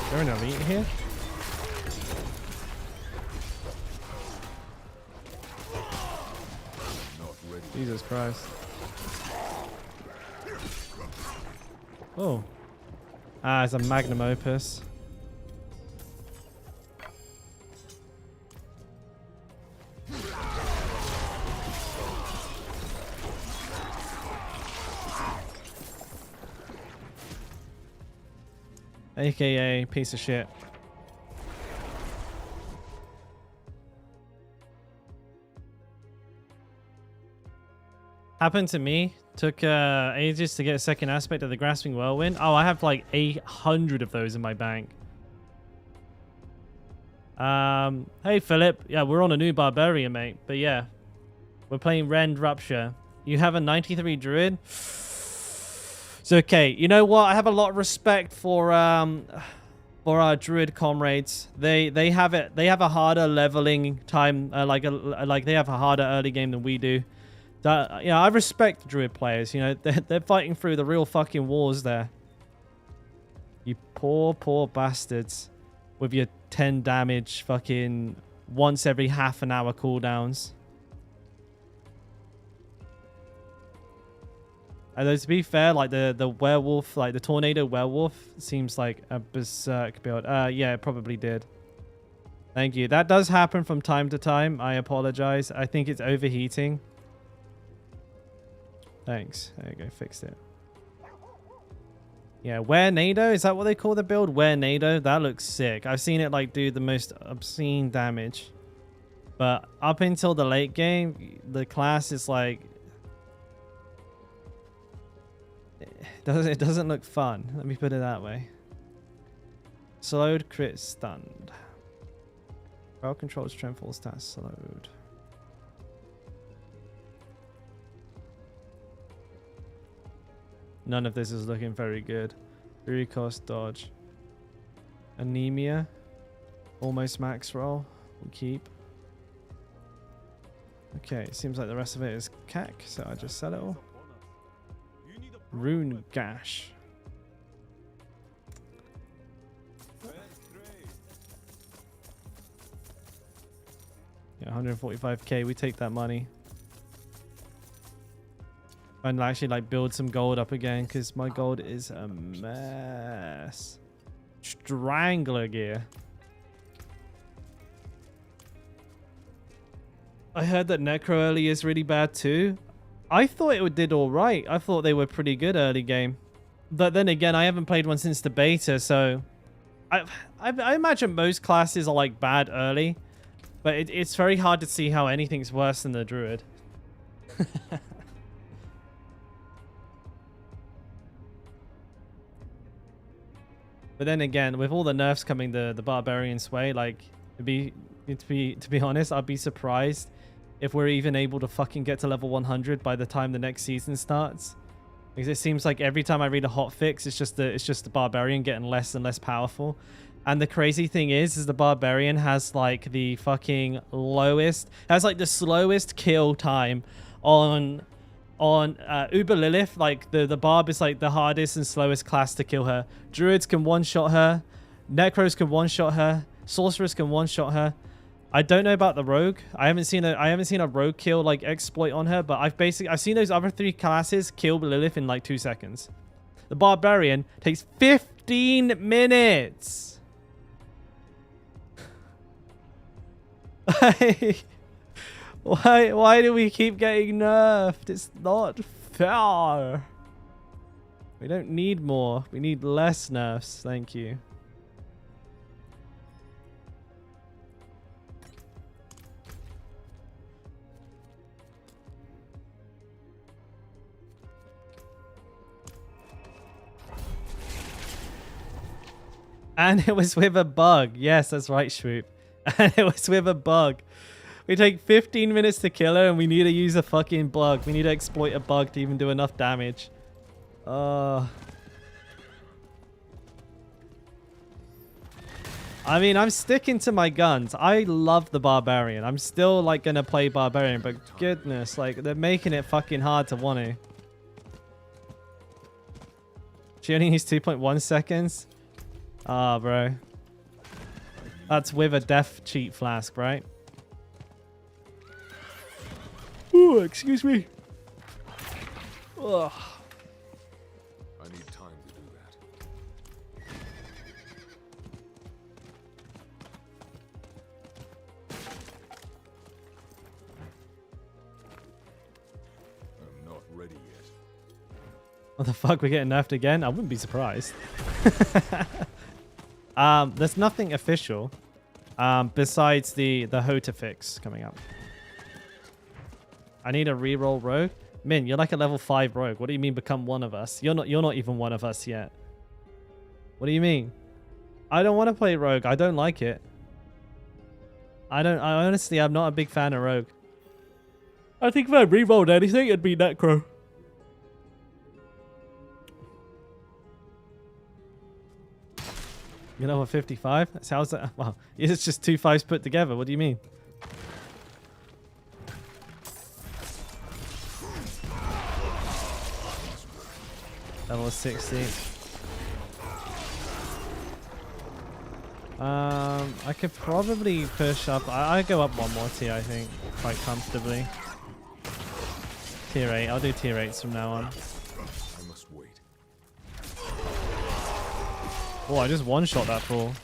Is there an elite here? Not ready. Jesus Christ. Oh. Ah, it's a magnum opus. AKA piece of shit. Happened to me. Took ages to get a second aspect of the Grasping Whirlwind. Oh, I have like 800 of those in my bank. Hey Philip. Yeah, we're on a new Barbarian, mate. But yeah, we're playing Rend Rupture. You have a 93 Druid. It's okay. You know what? I have a lot of respect for our Druid comrades. They have it. They have a harder leveling time. Like they have a harder early game than we do. That, I respect Druid players. You know, they're fighting through the real fucking wars there. You poor bastards with your 10 damage fucking once every half an hour cooldowns. Although to be fair, like the werewolf, like the tornado werewolf seems like a berserk build. Yeah, it probably did. Thank you. That does happen from time to time. I apologize. I think it's overheating. Thanks. There you go. Fixed it. Yeah, Were-Nado? Is that what they call the build? Were-Nado? That looks sick. I've seen it like do the most obscene damage. But up until the late game, the class is like... It doesn't look fun. Let me put it that way. Slowed, crit, stunned. Well controlled, strength, all stats slowed. None of this is looking very good. Very cost dodge. Anemia. Almost max roll. We'll keep. Okay, it seems like the rest of it is CAC, so I just sell it all. Rune Gash. Yeah, 145k, we take that money. And actually like build some gold up again because my gold is a mess. Strangler gear. I heard that Necro early is really bad too. I thought it did all right. I thought they were pretty good early game. But then again, I haven't played one since the beta, so I imagine most classes are like bad early. But it's very hard to see how anything's worse than the Druid. But then again, with all the nerfs coming the Barbarian's way, like to be honest, I'd be surprised if we're even able to fucking get to level 100 by the time the next season starts. Because it seems like every time I read a hotfix, it's just the Barbarian getting less and less powerful. And the crazy thing is the Barbarian has like the fucking lowest, has like the slowest kill time on Uber Lilith. Like the Barb is like the hardest and slowest class to kill her. Druids can one-shot her. Necros can one-shot her. Sorcerers can one-shot her. I don't know about the Rogue. I haven't seen a Rogue kill like exploit on her, but I've seen those other three classes kill Lilith in like 2 seconds. The Barbarian takes 15 minutes. Why do we keep getting nerfed? It's not fair. We don't need more. We need less nerfs. Thank you. And it was with a bug. Yes, that's right, Shwoop. And it was with a bug. We take 15 minutes to kill her and we need to use a fucking bug. We need to exploit a bug to even do enough damage. I mean, I'm sticking to my guns. I love the Barbarian. I'm still like gonna play Barbarian, but goodness, like they're making it fucking hard to want to. She only needs 2.1 seconds. Ah, bro. That's with a death cheat flask, right? Ooh, excuse me. Ugh. I need time to do that. I'm not ready yet. What the fuck? We're getting nerfed again? I wouldn't be surprised. There's nothing official besides the Hota fix coming up. I need a reroll rogue. Min, you're like a level 5 rogue. What do you mean become one of us? You're not even one of us yet. What do you mean? I don't want to play rogue. I don't like it. I honestly, I'm not a big fan of rogue. I think if I rerolled anything, it'd be Necro. You know what, 55? How's that? Well, it's just 2 5s put together. What do you mean? Level 60. I could probably push up. I go up one more tier, I think, quite comfortably. Tier 8. I'll do tier 8s from now on. I must wait. Oh, I just one-shot that fool.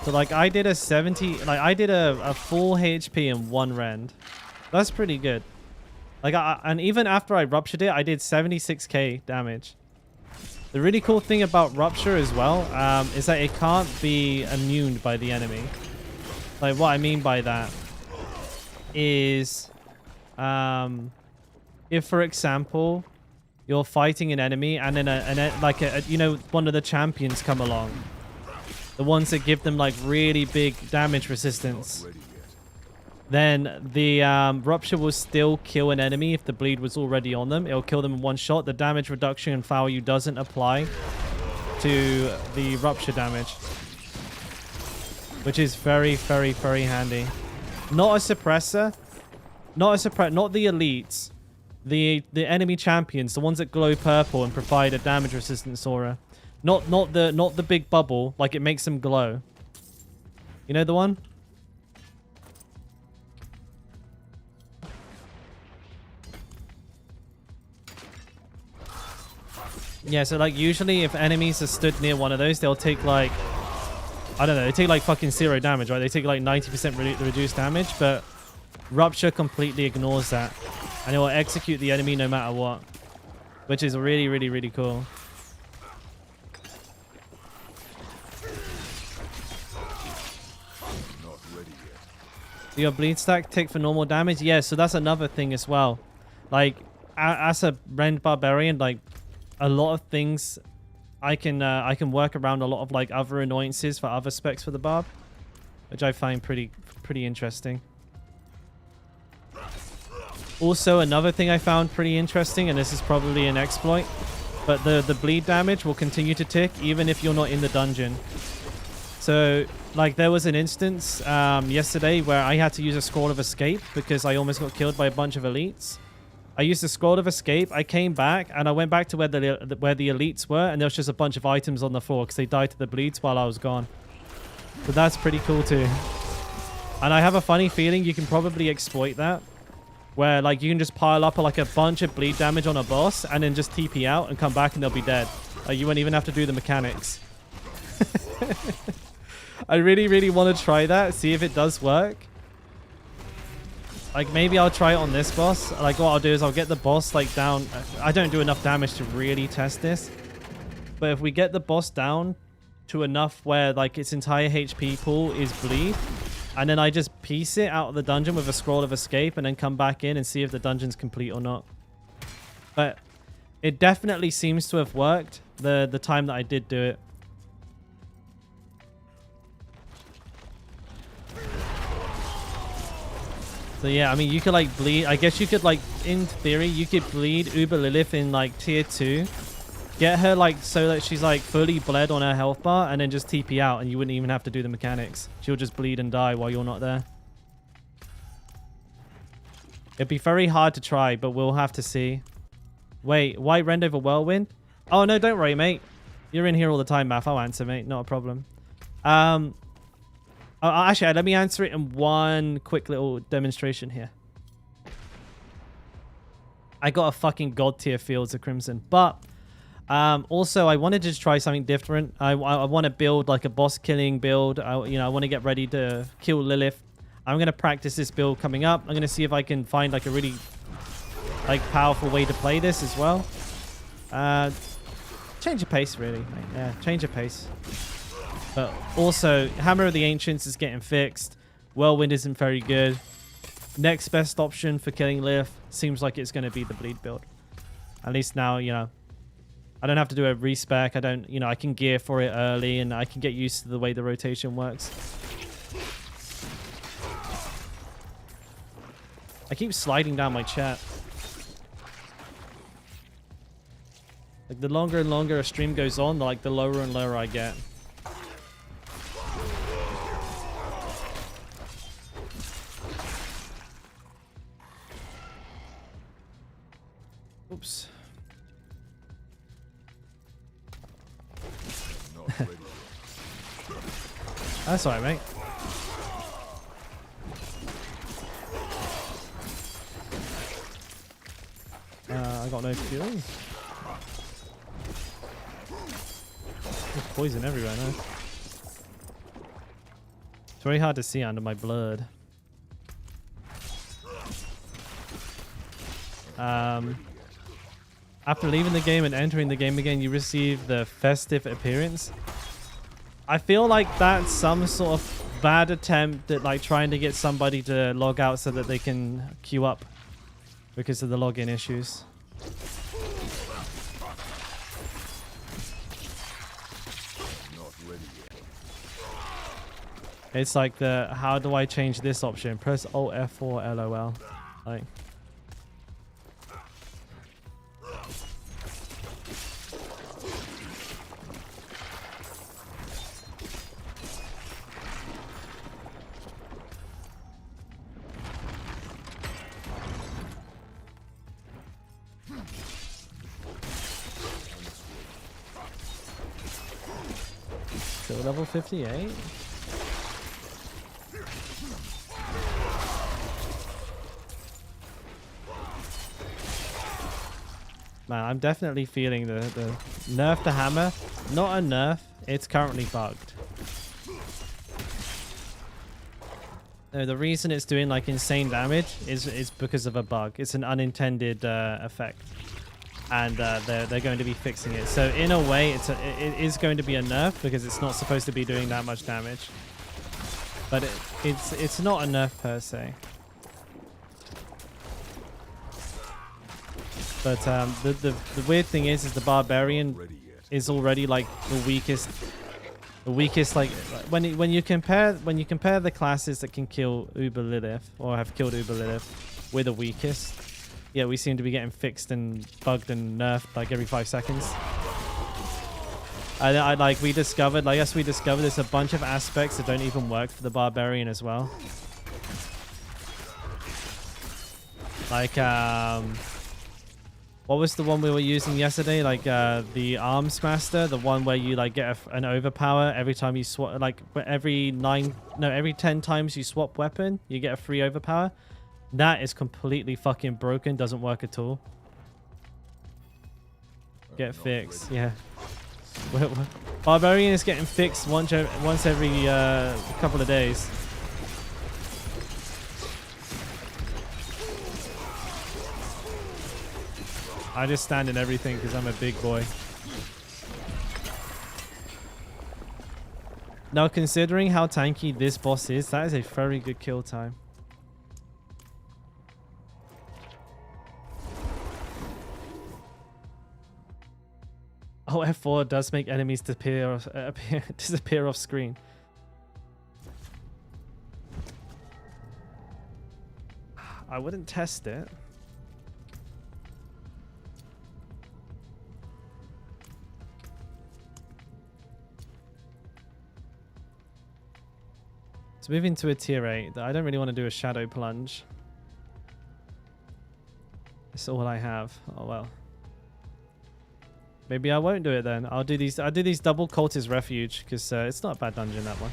So, like, I did a 70... Like, I did a full HP in 1 rend. That's pretty good. Like, and even after I ruptured it, I did 76k damage. The really cool thing about Rupture as well is that it can't be immune by the enemy. Like, what I mean by that is... if, for example, you're fighting an enemy and then you know, one of the champions come along. The ones that give them, like, really big damage resistance. then the rupture will still kill an enemy if the bleed was already on them. It'll kill them in one shot. The damage reduction and value doesn't apply to the rupture damage, which is very, very, very handy. Not a suppressor. Not the elites. The enemy champions, the ones that glow purple and provide a damage resistance aura. Not the big bubble, like it makes them glow. You know the one? Yeah, so like usually if enemies are stood near one of those, they'll take like, I don't know, they take like fucking 0 damage, right? They take like 90% reduced damage, but Rupture completely ignores that. And it will execute the enemy no matter what. Which is really, really, really cool. Not ready yet. Your bleed stack tick for normal damage? Yeah, so that's another thing as well. Like, as a Rend Barbarian, like, a lot of things I can work around a lot of like other annoyances for other specs for the Barb, which I find pretty interesting. Also, another thing I found pretty interesting, and this is probably an exploit, but the bleed damage will continue to tick even if you're not in the dungeon. So, like, there was an instance yesterday where I had to use a Scroll of Escape because I almost got killed by a bunch of elites. I used the Scroll of Escape, I came back, and I went back to where the elites were, and there was just a bunch of items on the floor because they died to the bleeds while I was gone. So that's pretty cool too. And I have a funny feeling you can probably exploit that, where like you can just pile up like a bunch of bleed damage on a boss, and then just TP out and come back and they'll be dead. Like, you won't even have to do the mechanics. I really, really want to try that, see if it does work. Like, maybe I'll try it on this boss. Like, what I'll do is I'll get the boss, like, down. I don't do enough damage to really test this. But if we get the boss down to enough where, like, its entire HP pool is bleed, and then I just piece it out of the dungeon with a Scroll of Escape and then come back in and see if the dungeon's complete or not. But it definitely seems to have worked the time that I did do it. So yeah, I mean, you could like bleed. I guess you could like, in theory, you could bleed Uber Lilith in like tier 2. Get her like so that she's like fully bled on her health bar, and then just TP out and you wouldn't even have to do the mechanics. She'll just bleed and die while you're not there. It'd be very hard to try, but we'll have to see. Wait, why Rend over Whirlwind? Oh no, don't worry, mate. You're in here all the time, Math. I'll answer, mate. Not a problem. Actually, let me answer it in one quick little demonstration here. I got a fucking god tier Fields of Crimson, but also I wanted to just try something different. I want to build like a boss killing build. I want to get ready to kill Lilith. I'm going to practice this build coming up. I'm going to see if I can find like a really like powerful way to play this as well. Change of pace, really, mate. Yeah, change of pace. But also, Hammer of the Ancients is getting fixed. Whirlwind isn't very good. Next best option for killing Lilith seems like it's going to be the bleed build. At least now, you know, I don't have to do a respec. I don't, you know, I can gear for it early and I can get used to the way the rotation works. I keep sliding down my chat. Like, the longer and longer a stream goes on, like, the lower and lower I get. Oops. Not ready. That's alright, mate. I got no fuel. There's poison everywhere now. It's very hard to see under my blood. After leaving the game and entering the game again, you receive the festive appearance. I feel like that's some sort of bad attempt at like trying to get somebody to log out so that they can queue up because of the login issues. Not ready yet. It's like the how do I change this option? Press Alt F4 LOL. Like. So level 58. Man, I'm definitely feeling the nerf the hammer. Not a nerf, it's currently bugged. No, the reason it's doing like insane damage is because of a bug. It's an unintended effect. And they're going to be fixing it. So in a way, it is going to be a nerf because it's not supposed to be doing that much damage. But it's not a nerf per se. But the weird thing is the Barbarian is already like the weakest. The weakest, like when you compare the classes that can kill Uber Lilith or have killed Uber Lilith, we're the weakest. Yeah, we seem to be getting fixed and bugged and nerfed like every 5 seconds. We discovered there's a bunch of aspects that don't even work for the Barbarian as well. Like what was the one we were using yesterday? Like the Arms Master, the one where you like get an overpower every time you swap. Like every 10 times you swap weapon, you get a free overpower. That is completely fucking broken. Doesn't work at all. Get fixed. Yeah. Barbarian is getting fixed once every couple of days. I just stand in everything because I'm a big boy. Now, considering how tanky this boss is, that is a very good kill time. Oh, F4 does make enemies disappear off screen. I wouldn't test it. Let's move into a tier 8. I don't really want to do a shadow plunge. That's all I have. Oh well. Maybe I won't do it then. I'll do these double cultist refuge because it's not a bad dungeon, that one.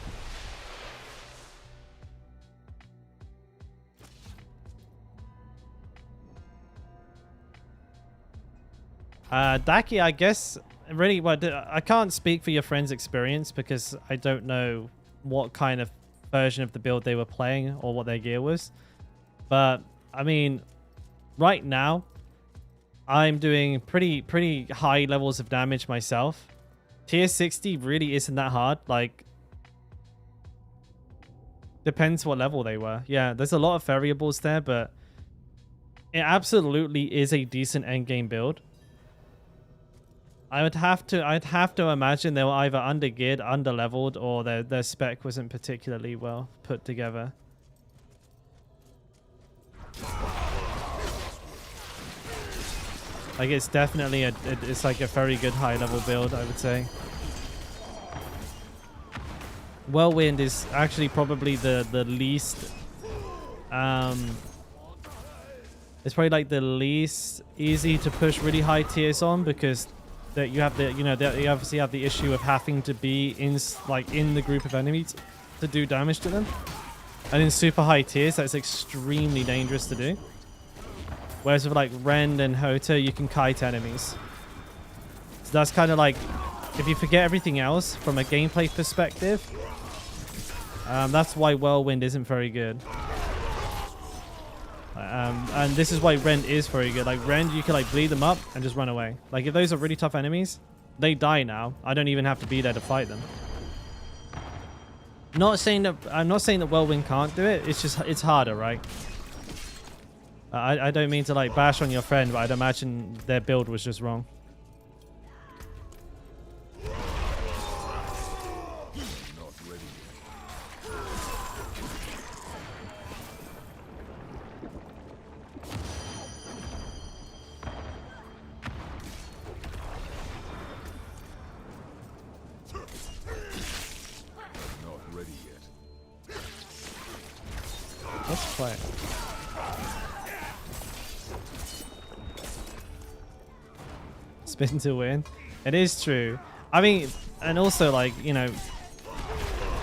Daki, I guess really I can't speak for your friend's experience because I don't know what kind of version of the build they were playing or what their gear was. But I mean, right now I'm doing pretty high levels of damage myself. Tier 60 really isn't that hard. Like, depends what level they were. Yeah, there's a lot of variables there, but it absolutely is a decent endgame build. I'd have to imagine they were either under-geared, under-leveled, or their spec wasn't particularly well put together. Like, it's definitely it's like a very good high-level build, I would say. Whirlwind is actually probably the least it's probably like the least easy to push really high tiers on because that you have the you obviously have the issue of having to be in the group of enemies to do damage to them, and in super high tiers that's extremely dangerous to do. Whereas with like Rend and Hota, you can kite enemies. So that's kind of like, if you forget everything else from a gameplay perspective, that's why Whirlwind isn't very good. And this is why Rend is very good. Like Rend, you can like bleed them up and just run away. Like if those are really tough enemies, they die now. I don't even have to be there to fight them. I'm not saying that Whirlwind can't do it. It's just it's harder, right? I don't mean to like bash on your friend, but I'd imagine their build was just wrong. ready yet. Let's play. Spin to win. It is true. I mean, and also like, you know,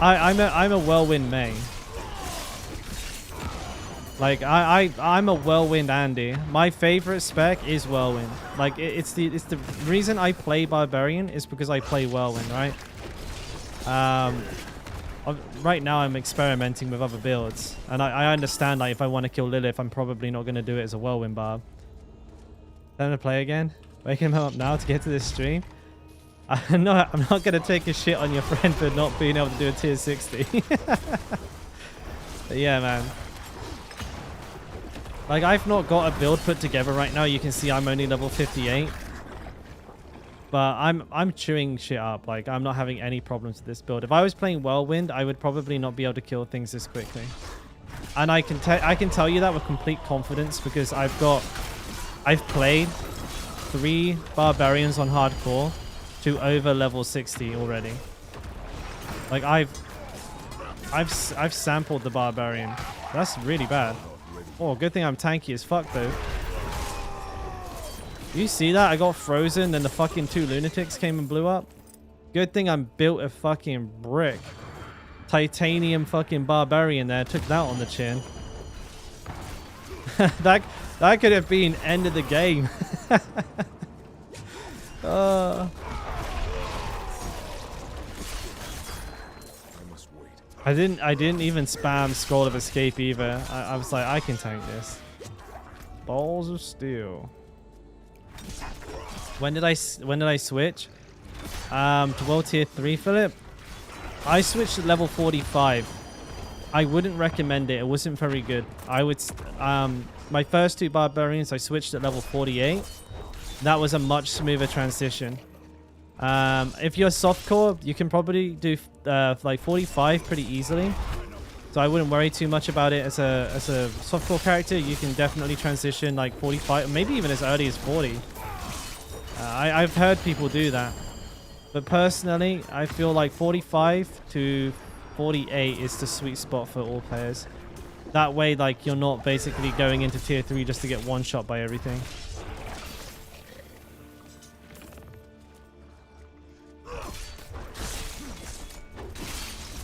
I'm a whirlwind main. Like I'm a whirlwind Andy. My favorite spec is whirlwind. Like it's the reason I play Barbarian is because I play whirlwind, right? Right now I'm experimenting with other builds, and I understand like if I want to kill Lilith, I'm probably not going to do it as a whirlwind barb. Time to play again. Waking him up now to get to this stream. I'm not going to take a shit on your friend for not being able to do a tier 60. But yeah, man. Like, I've not got a build put together right now. You can see I'm only level 58. But I'm chewing shit up. Like, I'm not having any problems with this build. If I was playing Whirlwind, I would probably not be able to kill things this quickly. And I can tell you that with complete confidence because I've played 3 Barbarians on hardcore to over level 60 already. Like, I've sampled the Barbarian. That's really bad. Oh, good thing I'm tanky as fuck, though. You see that? I got frozen, then the fucking 2 lunatics came and blew up. Good thing I'm built a fucking brick. Titanium fucking Barbarian there. Took that on the chin. that could have been end of the game. I didn't even spam Scroll of Escape either. I was like, I can tank this. Balls of steel. When did I switch? To World Tier 3, Philip? I switched to level 45. I wouldn't recommend it. It wasn't very good. I would my first 2 Barbarians I switched at level 48. That was a much smoother transition. If you're softcore, you can probably do like 45 pretty easily. So I wouldn't worry too much about it as a softcore character. You can definitely transition like 45, maybe even as early as 40. I've heard people do that. But personally, I feel like 45 to 48 is the sweet spot for all players. That way, like, you're not basically going into tier 3 just to get one shot by everything.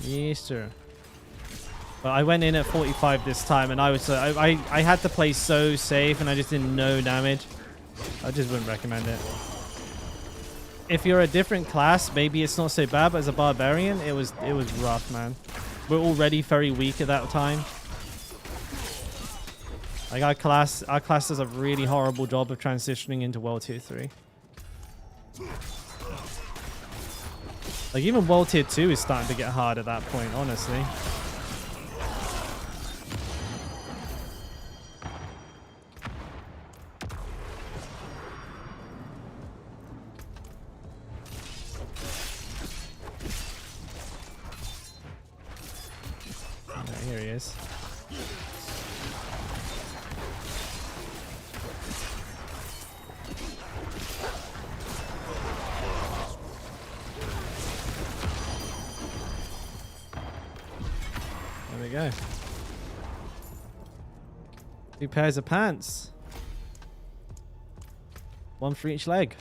Yes, sir. But I went in at 45 this time, and I was I had to play so safe, and I just did no damage. I just wouldn't recommend it. If you're a different class, maybe it's not so bad, but as a Barbarian, it was rough, man. We're already very weak at that time. Like our class does a really horrible job of transitioning into World Tier 3. Like even World Tier 2 is starting to get hard at that point, honestly. Okay, here he is. There we go. 2 pairs of pants. 1 for each leg.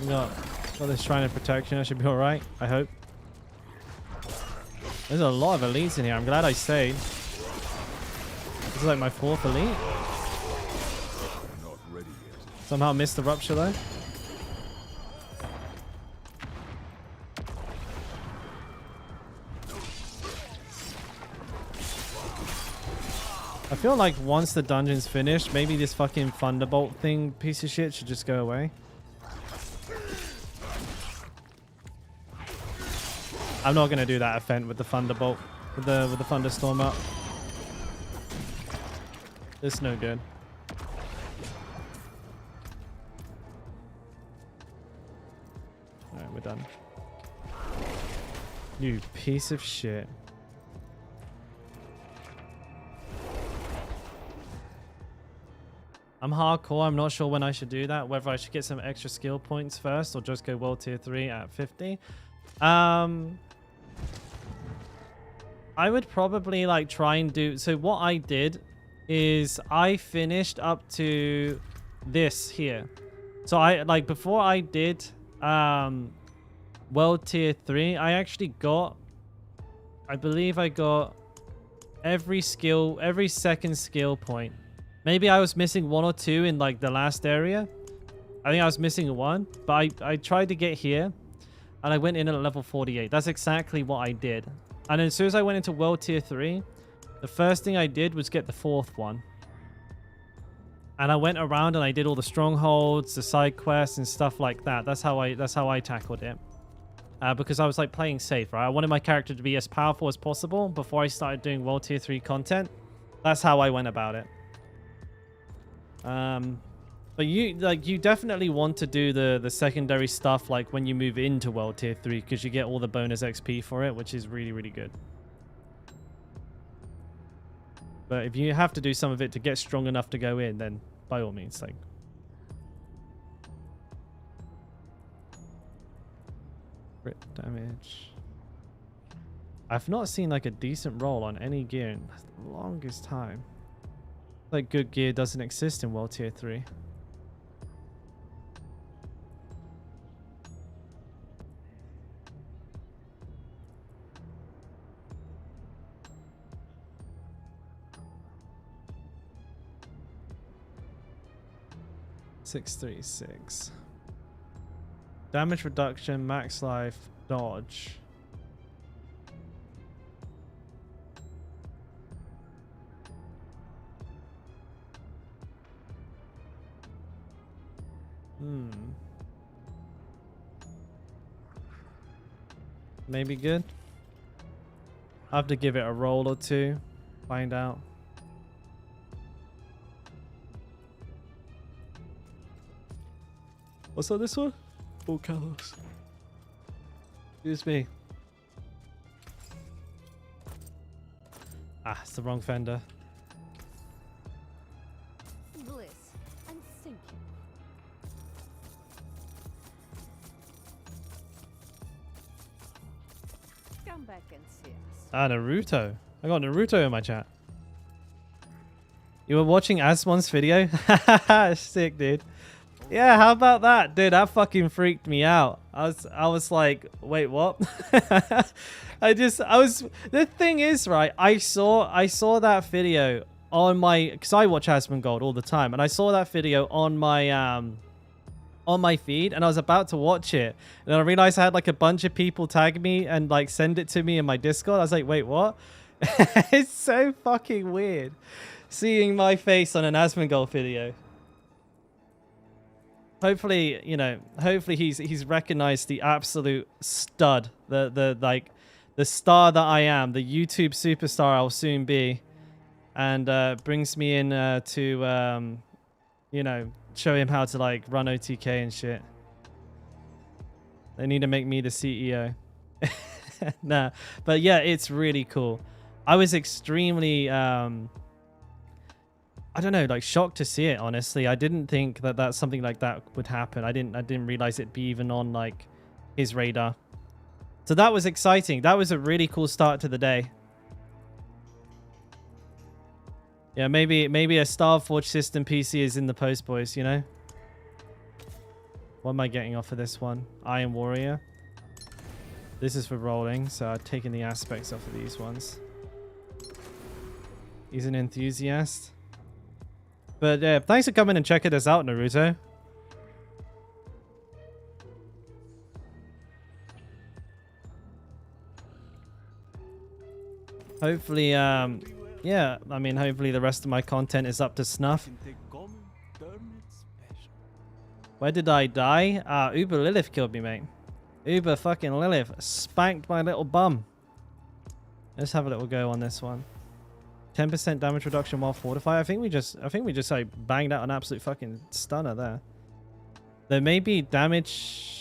Got this Shrine of Protection. I should be alright, I hope. There's a lot of elites in here. I'm glad I stayed. This is like my 4th elite. Not ready yet. Somehow missed the rupture though. I feel like once the dungeon's finished, maybe this fucking Thunderbolt thing piece of shit should just go away. I'm not gonna do that event with the Thunderbolt, with the Thunderstorm up. It's no good. Alright, we're done. You piece of shit. I'm hardcore. I'm not sure when I should do that. Whether I should get some extra skill points first or just go world tier 3 at 50. I would probably like try and do... So what I did is I finished up to this here. So I like before I did world tier 3, I actually got... I believe I got every second skill point. Maybe I was missing 1 or 2 in like the last area. I think I was missing 1, but I tried to get here and I went in at level 48. That's exactly what I did. And as soon as I went into world tier 3, the first thing I did was get the 4th one. And I went around and I did all the strongholds, the side quests and stuff like that. That's how I tackled it. Because I was like playing safe, right? I wanted my character to be as powerful as possible before I started doing world tier 3 content. That's how I went about it. But you definitely want to do the secondary stuff like when you move into world tier 3 because you get all the bonus XP for it, which is really, really good. But if you have to do some of it to get strong enough to go in, then by all means, like. Crit damage. I've not seen like a decent roll on any gear in the longest time. Like good gear doesn't exist in world tier 3. .636. Damage reduction, max life, dodge. Maybe good. I'll have to give it a roll or two. Find out. What's on this one? Full colors. Excuse me. Ah, it's the wrong fender. Bliss and sinking. Come back and see us. Ah, Naruto. I got Naruto in my chat. You were watching Asmon's video? Sick, dude. Yeah, how about that? Dude, that fucking freaked me out. I was like, wait, what? The thing is, right, I saw that video on my, because I watch Asmongold all the time, and I saw that video on my feed, and I was about to watch it, and I realized I had like a bunch of people tag me and like send it to me in my Discord. I was like, wait, what? It's so fucking weird seeing my face on an Asmongold video. Hopefully, you know, hopefully he's recognized the absolute stud, the star that I am, the YouTube superstar I'll soon be, and brings me in to you know, show him how to like run OTK and shit. They need to make me the CEO. Nah, but yeah, it's really cool. I was extremely I don't know, like shocked to see it, honestly. I didn't think that something like that would happen. I didn't realize it'd be even on like his radar. So that was exciting. That was a really cool start to the day. Yeah, maybe a Starforge system PC is in the post, boys, you know? What am I getting off of this one? Iron Warrior. This is for rolling, so I've taken the aspects off of these ones. He's an enthusiast. But thanks for coming and checking us out, Naruto. Hopefully, yeah, I mean, hopefully the rest of my content is up to snuff. Where did I die? Uber Lilith killed me, mate. Uber fucking Lilith spanked my little bum. Let's have a little go on this one. 10% damage reduction while fortified. I think we just like banged out an absolute fucking stunner there. There may be damage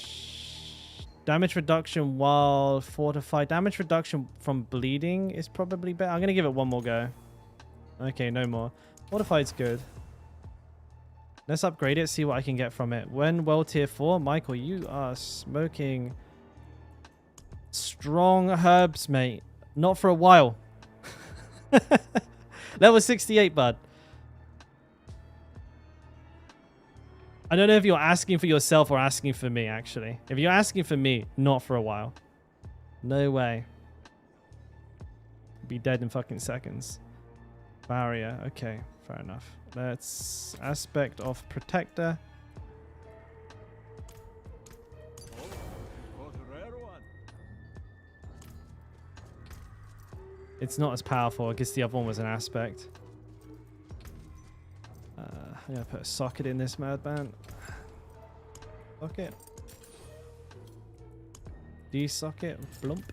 reduction while fortified. Damage reduction from bleeding is probably better. I'm gonna give it one more go. Okay, no more. Fortified's good. Let's upgrade it, see what I can get from it. When well tier 4, Michael, you are smoking strong herbs, mate. Not for a while. Level 68, bud. I don't know if you're asking for yourself or asking for me, actually. If you're asking for me, not for a while. No way. Be dead in fucking seconds. Barrier. Okay, fair enough. Let's aspect of protector. It's not as powerful. I guess the other one was an aspect. I'm gonna put a socket in this madman. Socket. D-socket. Blump.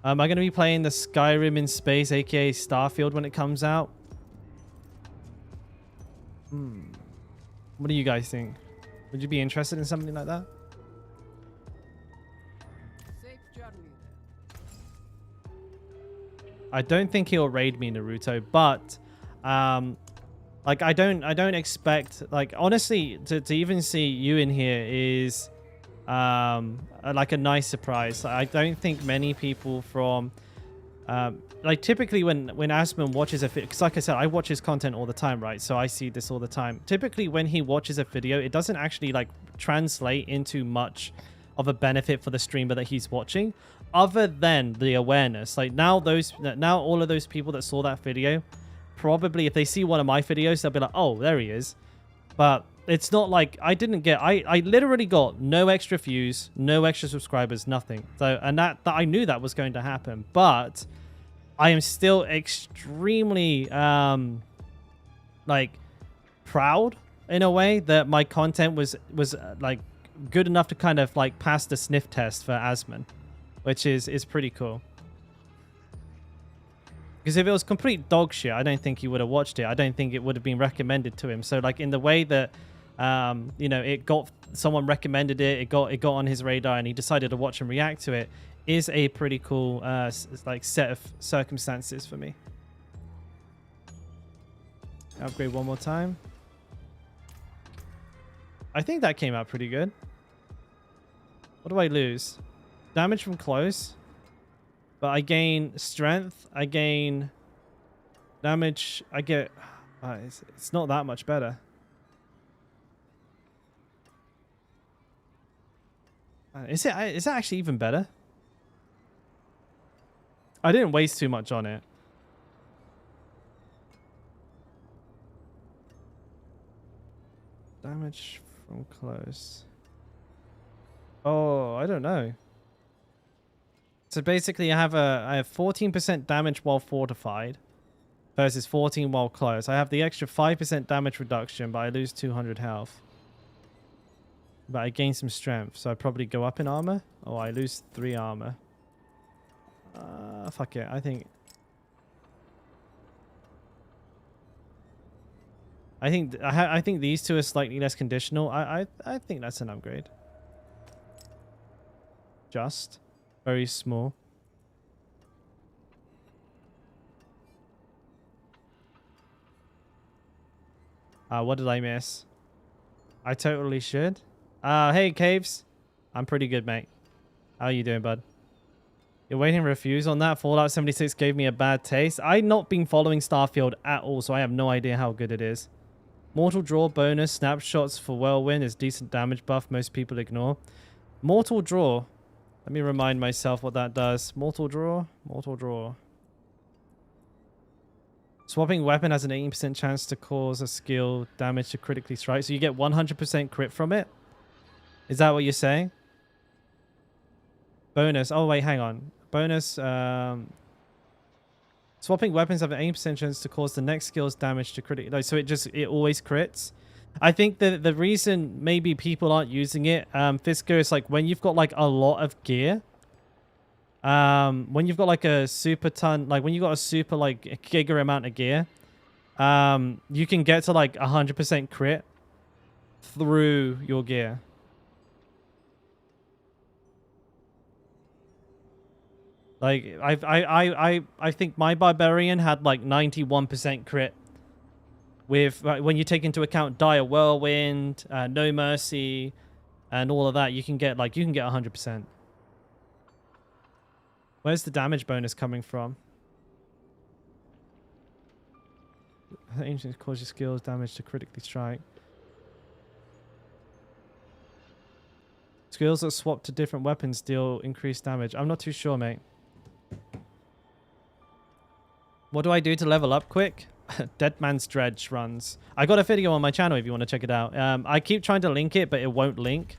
Am I gonna be playing the Skyrim in space, aka Starfield, when it comes out? What do you guys think? Would you be interested in something like that? Safe journey then. I don't think he'll raid me, Naruto, but like I don't expect, like, honestly, to even see you in here is like a nice surprise. I don't think many people from like typically when Asmon watches a video, because like I said, I watch his content all the time, right? So I see this all the time. Typically when he watches a video, it doesn't actually like translate into much of a benefit for the streamer that he's watching, other than the awareness. Like now all of those people that saw that video, probably if they see one of my videos, they'll be like, oh, there he is. But it's not like I literally got no extra views, no extra subscribers, nothing. So, and that I knew that was going to happen, but I am still extremely like proud in a way that my content was like good enough to kind of like pass the sniff test for Asmon, which is pretty cool. Because if it was complete dog shit, I don't think he would have watched it. I don't think it would have been recommended to him. So like in the way that you know, it got, someone recommended it, it got on his radar, and he decided to watch and react to it, is a pretty cool like set of circumstances for me. Upgrade one more time. I think that came out pretty good. What do I lose? Damage from close. But I gain strength. I gain damage. I get... it's not that much better. Is it actually even better? I didn't waste too much on it. Damage from close. Oh, I don't know. So basically, I have 14% damage while fortified versus 14 while close. I have the extra 5% damage reduction, but I lose 200 health. But I gain some strength, so I probably go up in armor. Oh, I lose 3 armor. Fuck it. I think these two are slightly less conditional. I think that's an upgrade. Just very small. What did I miss? I totally should. Hey, Caves. I'm pretty good, mate. How you doing, bud? You're waiting reviews on that? Fallout 76 gave me a bad taste. I've not been following Starfield at all, so I have no idea how good it is. Mortal Draw bonus. Snapshots for Whirlwind is decent damage buff most people ignore. Mortal Draw. Let me remind myself what that does. Mortal Draw. Mortal Draw. Swapping weapon has an 18% chance to cause a skill damage to critically strike. So you get 100% crit from it? Is that what you're saying? Bonus. Oh, wait, hang on. Bonus. Swapping weapons have an 80% chance to cause the next skill's damage to critically. So it always crits. I think that the reason maybe people aren't using it, Fisker, is like when you've got like a lot of gear, When you've got like a super ton, like when you got a super like giga amount of gear, you can get to like 100% crit through your gear. Like I think my Barbarian had like 91% crit with when you take into account Dire Whirlwind, No Mercy, and all of that. You can get 100%. Where's the damage bonus coming from? Ancient cause your skills damage to critically strike. Skills that swap to different weapons deal increased damage. I'm not too sure, mate. What do I do to level up quick? Dead Man's Dredge runs. I got a video on my channel if you want to check it out. I keep trying to link it, but it won't link.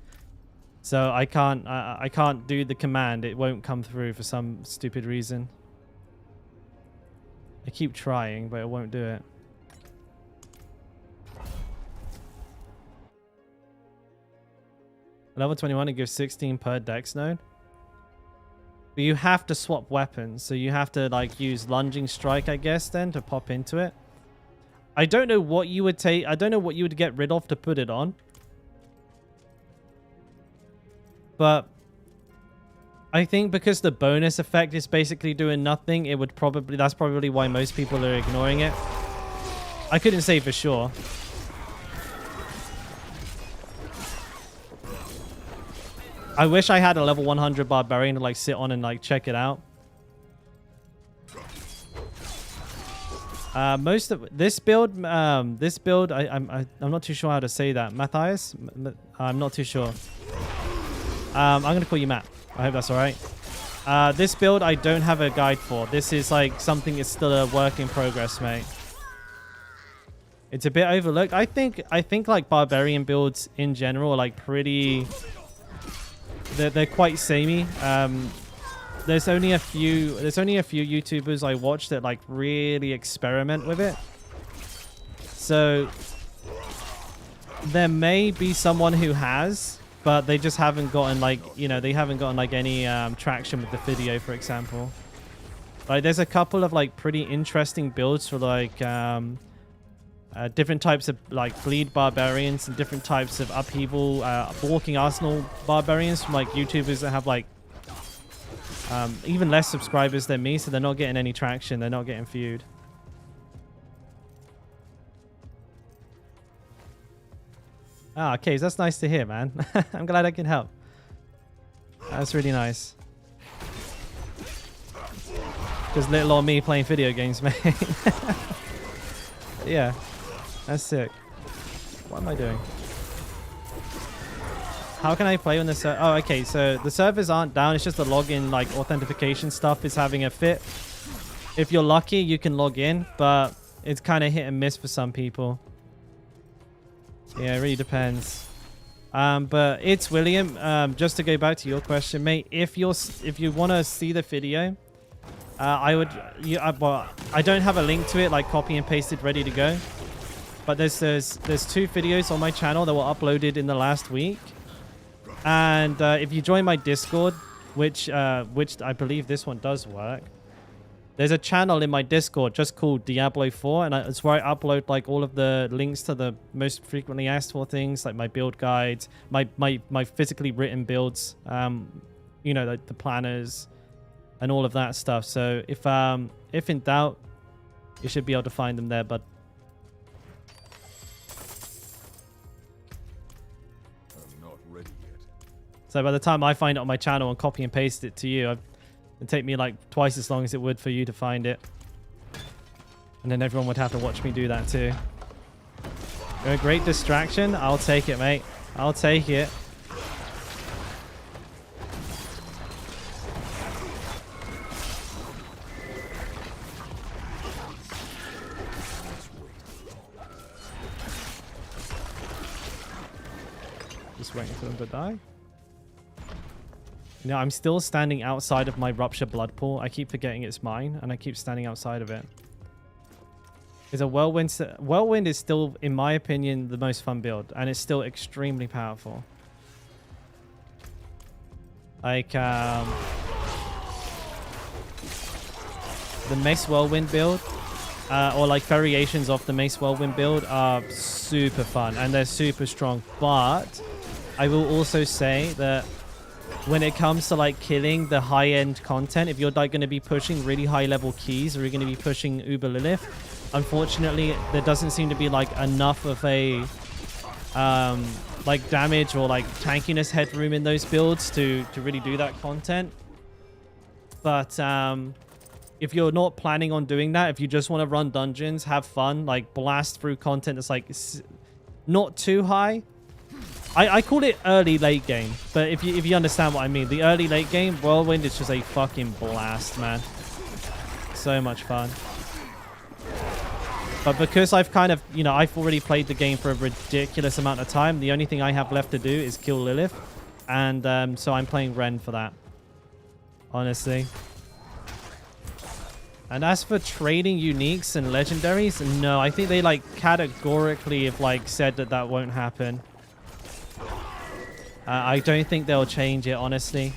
So I can't do the command. It won't come through for some stupid reason. I keep trying, but it won't do it. Level 21, it gives 16 per dex node. But you have to swap weapons, so you have to like use lunging strike, I guess, then to pop into it. I don't know what you would take. I don't know what you would get rid of to put it on. But I think because the bonus effect is basically doing nothing, it would probably, that's probably why most people are ignoring it. I couldn't say for sure. I wish I had a level 100 Barbarian to like sit on and like check it out. Most of this build, I'm not too sure how to say that. Matthias? I'm not too sure. I'm gonna call you Matt. I hope that's all right. This build I don't have a guide for. This is like something that's still a work in progress, mate. It's a bit overlooked. I think like Barbarian builds in general are like pretty. They're quite samey. There's only a few YouTubers I watch that like really experiment with it. So there may be someone who has, but they just haven't gotten like, you know, they haven't gotten like any traction with the video, for example. Like there's a couple of like pretty interesting builds for like different types of like bleed barbarians and different types of upheaval walking arsenal barbarians from like YouTubers that have like even less subscribers than me, so they're not getting any traction. They're not getting viewed. Ah, okay, that's nice to hear, man. I'm glad I can help. That's really nice. Just little old me playing video games, mate. Yeah, that's sick. What am I doing? How can I play on this? Oh, okay. So the servers aren't down. It's just the login, like authentication stuff is having a fit. If you're lucky, you can log in, but it's kind of hit and miss for some people. Yeah, it really depends. But it's William. Just to go back to your question, mate. If you want to see the video, I would. Well, I don't have a link to it, like copy and pasted, ready to go. But there's 2 videos on my channel that were uploaded in the last week. And if you join my Discord, which I believe this one does work, there's a channel in my Discord just called Diablo 4, and it's where I upload like all of the links to the most frequently asked for things, like my build guides, my physically written builds, you know, like the planners and all of that stuff. So if in doubt, you should be able to find them there, but. So by the time I find it on my channel and copy and paste it to you, it'd take me like twice as long as it would for you to find it. And then everyone would have to watch me do that too. You're a great distraction. I'll take it, mate. I'll take it. Just waiting for them to die. No, I'm still standing outside of my Rupture Blood Pool. I keep forgetting it's mine, and I keep standing outside of it. Is a Whirlwind... Whirlwind is still, in my opinion, the most fun build, and it's still extremely powerful. Like, the Mace Whirlwind build, or like variations of the Mace Whirlwind build are super fun and they're super strong. But I will also say that when it comes to like killing the high-end content, if you're like going to be pushing really high-level keys or you're going to be pushing Uber Lilith, unfortunately, there doesn't seem to be like enough of a like damage or like tankiness headroom in those builds to really do that content. But if you're not planning on doing that, if you just want to run dungeons, have fun, like blast through content that's like not too high. I call it early late game, but if you understand what I mean, the early late game Whirlwind is just a fucking blast, man. So much fun. But because I've kind of, you know, I've already played the game for a ridiculous amount of time, the only thing I have left to do is kill Lilith, and so I'm playing Ren for that, honestly. And as for trading uniques and legendaries, no, I think they like categorically have like said that that won't happen. I don't think they'll change it, honestly.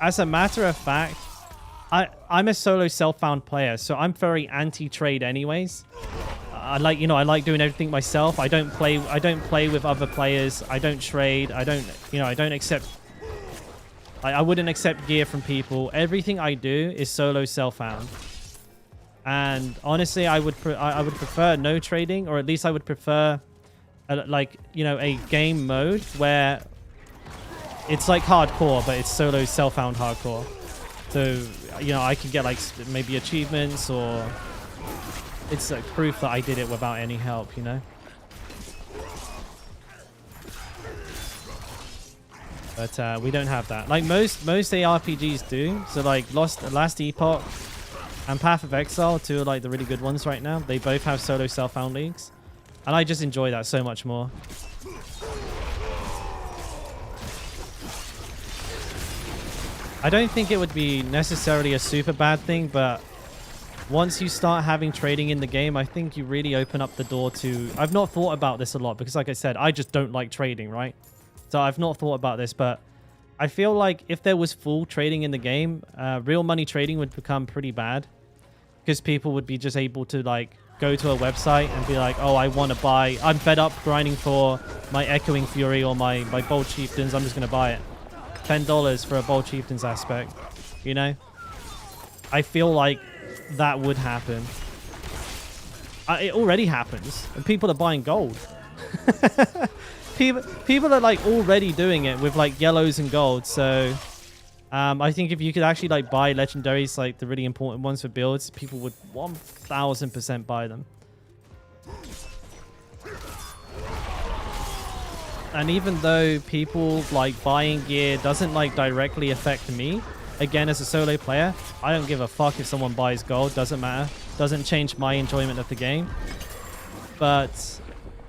As a matter of fact, I'm a solo self-found player, so I'm very anti-trade anyways. I like doing everything myself. I don't play with other players. I don't trade. I don't accept. I wouldn't accept gear from people. Everything I do is solo self-found. And honestly, I would prefer no trading, or at least I would prefer a game mode where it's like hardcore, but it's solo self-found hardcore. So, you know, I can get like maybe achievements, or it's like proof that I did it without any help, you know? But we don't have that. Like most ARPGs do. So like Last Epoch and Path of Exile, two are like the really good ones right now. They both have solo self-found leagues. And I just enjoy that so much more. I don't think it would be necessarily a super bad thing, but once you start having trading in the game, I think you really open up the door to... I've not thought about this a lot because, like I said, I just don't like trading, right? So I've not thought about this, but I feel like if there was full trading in the game, real money trading would become pretty bad because people would be just able to, like, go to a website and be like, oh, I want to buy... I'm fed up grinding for my Echoing Fury or my Bold Chieftains. I'm just going to buy it. $10 for a Bold Chieftains aspect, you know? I feel like that would happen. It already happens, and people are buying gold. people are like already doing it with like yellows and gold. So I think if you could actually like buy legendaries, like the really important ones for builds, people would 1000% buy them. And even though people like buying gear doesn't like directly affect me, again, as a solo player, I don't give a fuck if someone buys gold. Doesn't matter. Doesn't change my enjoyment of the game. But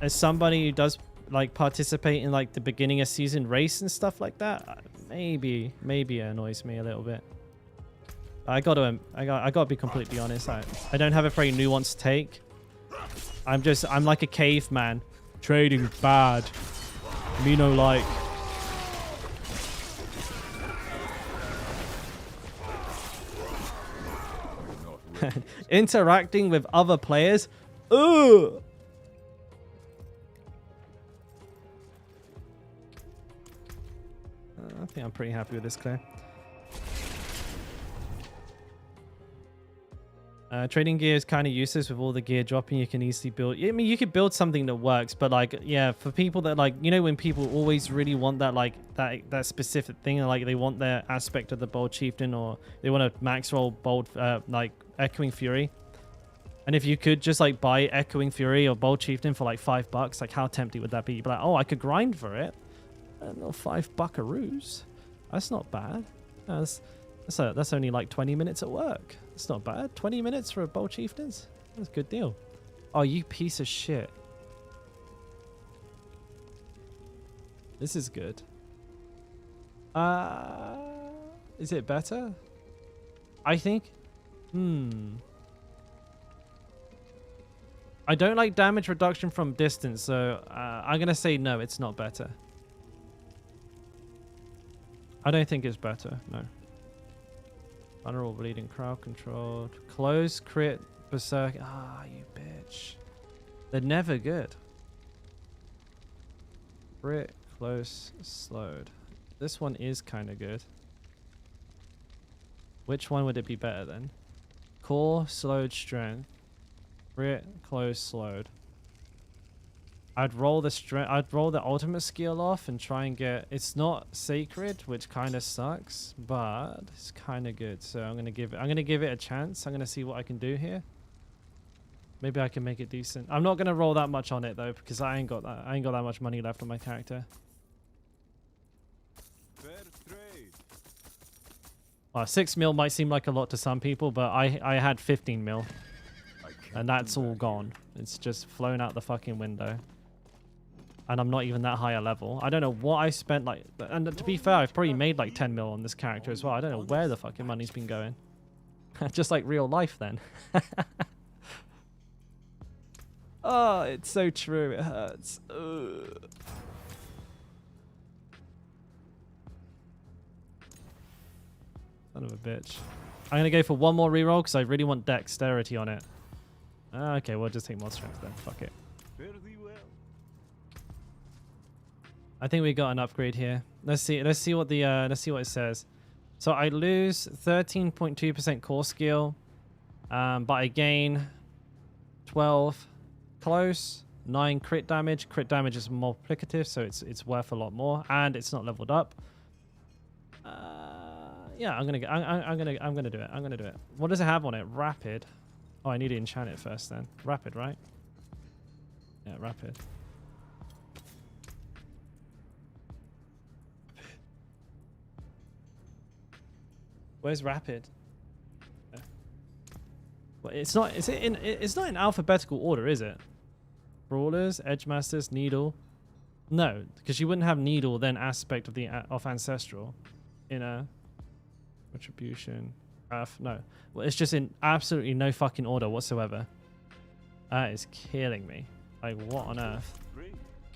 as somebody who does like participate in like the beginning of season race and stuff like that, maybe it annoys me a little bit. I gotta be completely honest. I don't have a very nuanced take. I'm like a caveman. Trading bad. Me no like. Interacting with other players. Ugh. I think I'm pretty happy with this clear. Trading gear is kind of useless with all the gear dropping. You can easily build. I mean, you could build something that works, but like, yeah, for people that like, you know, when people always really want that, like that specific thing, like they want their aspect of the Bold Chieftain, or they want to max roll Bold, like Echoing Fury. And if you could just like buy Echoing Fury or Bold Chieftain for like $5, like how tempting would that be? You'd be like, oh, I could grind for it. No, $5 buckaroos. That's not bad. That's only like 20 minutes at work. It's not bad. 20 minutes for a Bold Chieftains? That's a good deal. Oh, you piece of shit. This is good. Is it better? I think. I don't like damage reduction from distance, so I'm going to say no, it's not better. I don't think it's better, no. Vulnerable bleeding, crowd controlled. Close, crit, berserk. Ah, you bitch. They're never good. Crit, close, slowed. This one is kind of good. Which one would it be better then? Core, slowed, strength. Crit, close, slowed. I'd roll the ultimate skill off and try and get. It's not sacred, which kind of sucks, but it's kind of good. So I'm gonna give it a chance. I'm gonna see what I can do here. Maybe I can make it decent. I'm not gonna roll that much on it though, because I ain't got that much money left on my character. Fair trade. Well, 6 mil might seem like a lot to some people, but I had 15 mil, I can't and that's do all that gone. It's just flown out the fucking window. And I'm not even that high a level. I don't know what I spent like. And to be fair, I've probably made like 10 mil on this character as well. I don't know where the fucking money's been going. Just like real life then. Oh, it's so true. It hurts. Ugh. Son of a bitch. I'm going to go for one more reroll because I really want dexterity on it. Okay, we'll just take more strength then. Fuck it. fairly well. I think we got an upgrade here. Let's see what it says. So I lose 13.2% core skill, but I gain 12 close, 9 crit damage. Crit damage is multiplicative, so it's worth a lot more, and it's not leveled up. Yeah, I'm gonna do it. I'm gonna do it. What does it have on it? Rapid. Oh, I need to enchant it first then. Rapid, right? Yeah, rapid. Where's rapid? Well, it's not. It's not in alphabetical order, is it? Brawlers, edge masters, needle. No, because you wouldn't have needle then aspect of ancestral in a retribution. No. Well, it's just in absolutely no fucking order whatsoever. That is killing me. Like, what on earth?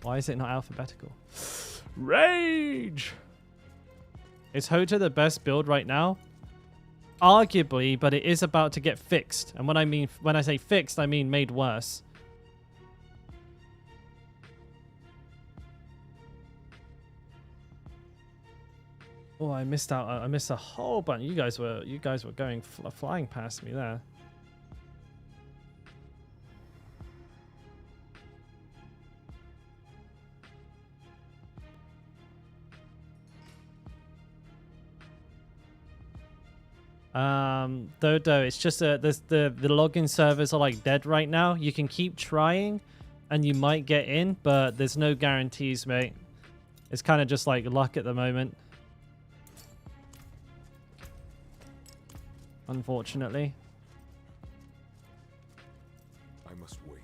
Why is it not alphabetical? Rage! Is Hota the best build right now? Arguably, but it is about to get fixed. And when I say fixed, I mean made worse. Oh, I missed out. I missed a whole bunch. You guys were going flying past me there. Though it's just the login servers are like dead right now. You can keep trying, and you might get in, but there's no guarantees, mate. It's kind of just like luck at the moment. Unfortunately. I must wait.